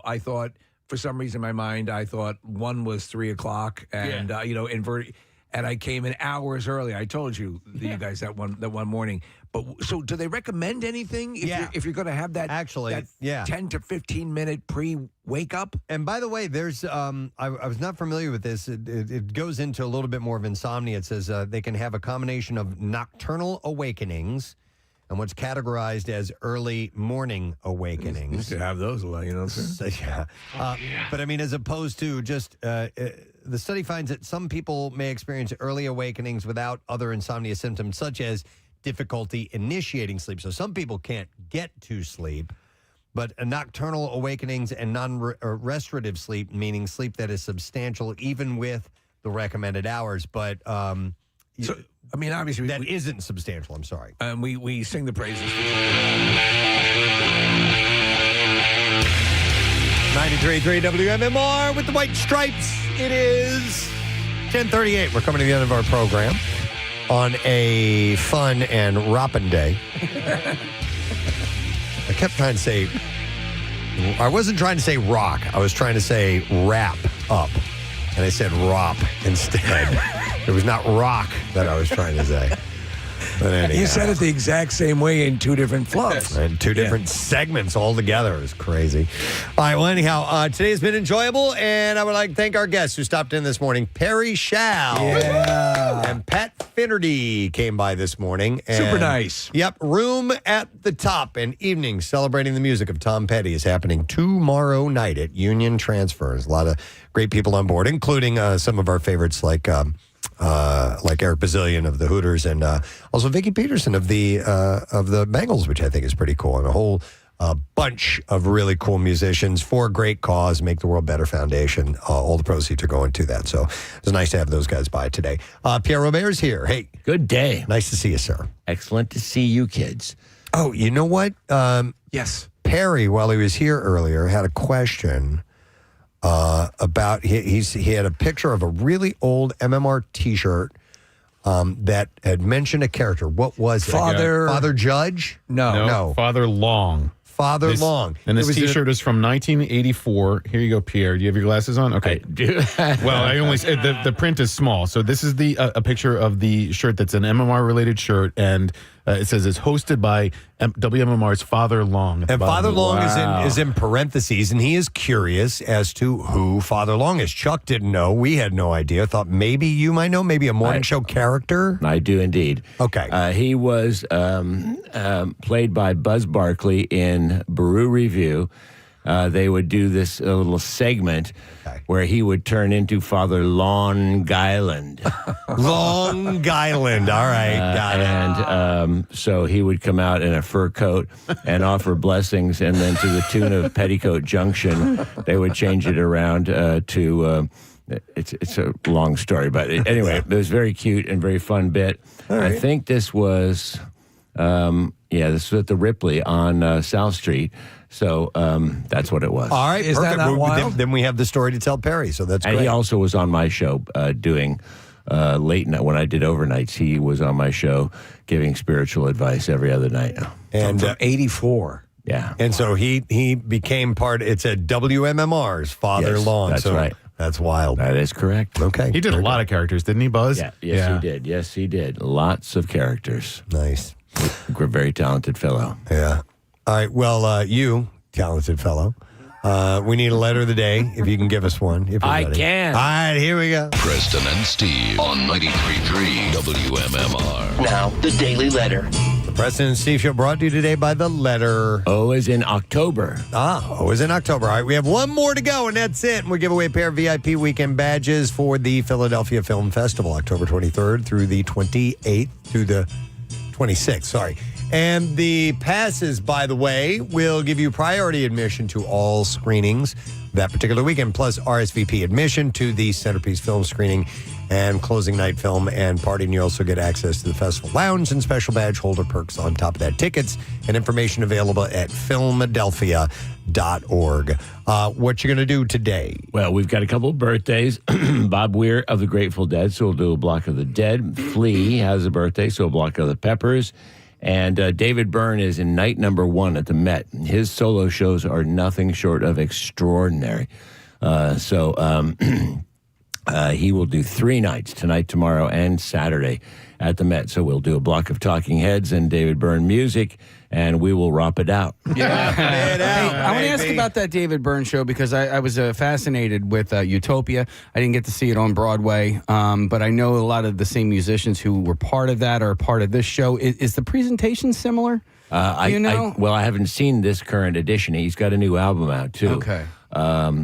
I thought, for some reason in my mind, I thought 1 was 3 o'clock and, inverted, and I came in hours early. I told you, you guys, that one morning. But so do they recommend anything if you're going to have that, 10 to 15 minute pre-wake up? And by the way, there's I was not familiar with this. It goes into a little bit more of insomnia. It says they can have a combination of nocturnal awakenings and what's categorized as early morning awakenings. Used to have those a lot, So, but I mean, as opposed to just the study finds that some people may experience early awakenings without other insomnia symptoms, such as difficulty initiating sleep. So some people can't get to sleep, but nocturnal awakenings and non-restorative sleep, meaning sleep that is substantial even with the recommended hours. But obviously that isn't substantial. I'm sorry. We sing the praises. 93.3 WMMR with the white stripes. It is 10:38. We're coming to the end of our program on a fun and roppin' day. I kept trying to say, I wasn't trying to say rock. I was trying to say wrap up. And I said rop instead. It was not rock that I was trying to say. But anyhow. You said it the exact same way in 2 different fluffs. And 2 different segments altogether. It was crazy. All right, well, anyhow, today has been enjoyable, and I would like to thank our guests who stopped in this morning. Perry Shall. Yeah. And Pat Finnerty came by this morning. And, super nice. Yep, Room at the Top, an evening celebrating the music of Tom Petty is happening tomorrow night at Union Transfers. A lot of great people on board, including some of our favorites like like Eric Bazillion of the Hooters, and also Vicki Peterson of the Bengals, which I think is pretty cool, and a whole bunch of really cool musicians for a great cause, Make the World Better Foundation. All the proceeds are going to that. So it was nice to have those guys by today. Pierre Robert's here. Hey. Good day. Nice to see you, sir. Excellent to see you kids. Oh, you know what? Yes. Perry, while he was here earlier, had a question about, he had a picture of a really old MMR T-shirt that had mentioned a character. What was it? Father Judge? No. Father Long. Father Long. And this T-shirt is from 1984. Here you go, Pierre. Do you have your glasses on? Okay. I do. Well, I only the print is small. So this is a picture of the shirt that's an MMR related shirt, and it says it's hosted by WMMR's Father Long. And Father Long is in parentheses, and he is curious as to who Father Long is. Chuck didn't know. We had no idea. Thought maybe you might know. Maybe a morning show character. I do indeed. Okay. He was played by Buzz Barkley in Baru Review. They would do this little segment where he would turn into Father Long Island. Long Island. All right. Got it. And so he would come out in a fur coat and offer blessings. And then to the tune of Petticoat Junction, they would change it around to... It's a long story. But anyway, it was very cute and very fun bit. Right. I think this was... this was at the Ripley on South Street. So that's what it was. All right. Is perfect. that not wild? Then we have the story to tell Perry, so that's And great. he also was on my show doing late night. When I did overnights, he was on my show giving spiritual advice every other night. And from 84. Yeah. And so he became part, it's a WMMR's Father Yes, Long. that's so right. That's wild. That is correct. Okay. He did a lot of characters, didn't he, Buzz? Yeah. Yes, he did. Yes, he did. Lots of characters. Nice. Very talented fellow. Yeah. All right. Well, you, talented fellow, we need a letter of the day, if you can give us one. If you're I ready. can. All right, here we go. Preston and Steve on 93.3 WMMR. Now, the Daily Letter. The Preston and Steve Show brought to you today by the letter. O is in October. O is in October. All right, we have one more to go, and that's it. And we'll give away a pair of VIP weekend badges for the Philadelphia Film Festival, October 23rd through the 28th through the 26th. Sorry. And the passes, by the way, will give you priority admission to all screenings that particular weekend, plus RSVP admission to the Centerpiece film screening and closing night film and party. And you also get access to the festival lounge and special badge holder perks on top of that. Tickets and information available at Philadelphia.org. What you going to do today? Well, we've got a couple of birthdays. Bob Weir of the Grateful Dead, so we'll do a block of the Dead. Flea has a birthday, so a block of the Peppers. And David Byrne is in night number 1 at the Met. His solo shows are nothing short of extraordinary. He will do 3 nights, tonight, tomorrow, and Saturday at the Met. So we'll do a block of Talking Heads and David Byrne music, and we will ROPT it out. Yeah. I want to ask about that David Byrne show because I was fascinated with Utopia. I didn't get to see it on Broadway, but I know a lot of the same musicians who were part of that are part of this show. Is the presentation similar? I haven't seen this current edition. He's got a new album out, too. Okay.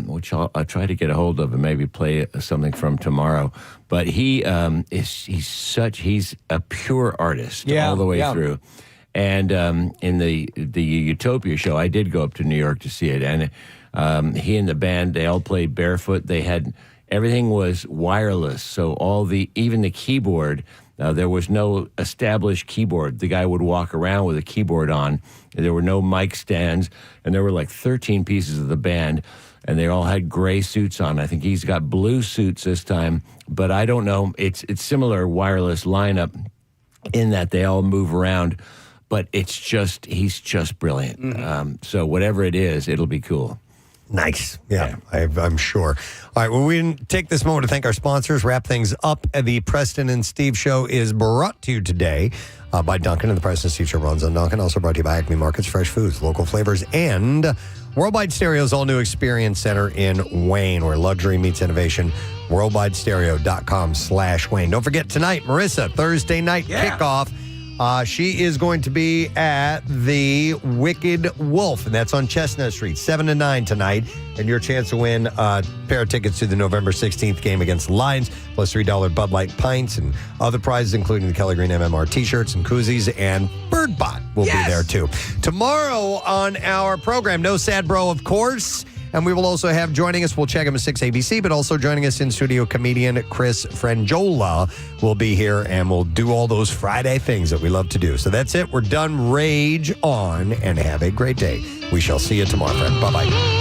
Which I'll try to get a hold of and maybe play something from tomorrow. But he's a pure artist all the way through. And in the Utopia show, I did go up to New York to see it, and he and the band, they all played barefoot. They had everything was wireless, so even the keyboard. There was no established keyboard. The guy would walk around with a keyboard on. There were no mic stands, and there were like 13 pieces of the band, and they all had gray suits on. I think he's got blue suits this time, but I don't know. It's similar wireless lineup in that they all move around, but he's just brilliant. Mm-hmm. So whatever it is, it'll be cool. Nice. Yeah. I'm sure. All right. Well, we take this moment to thank our sponsors, wrap things up. The Preston and Steve Show is brought to you today by Dunkin', and the Preston and Steve Show runs on Dunkin'. Also brought to you by Acme Markets, fresh foods, local flavors, and Worldwide Stereo's all-new experience center in Wayne, where luxury meets innovation. WorldwideStereo.com/Wayne. Don't forget tonight, Marissa, Thursday night kickoff. She is going to be at the Wicked Wolf, and that's on Chestnut Street, 7 to 9 tonight. And your chance to win a pair of tickets to the November 16th game against the Lions, plus $3 Bud Light pints and other prizes, including the Kelly Green MMR t-shirts and koozies, and Birdbot will be there too. Tomorrow on our program, No Sad Bro, of course. And we will also have joining us, we'll check him at 6 ABC, but also joining us in studio, comedian Chris Frangiola will be here, and we'll do all those Friday things that we love to do. So that's it. We're done. Rage on, and have a great day. We shall see you tomorrow, friend. Bye-bye.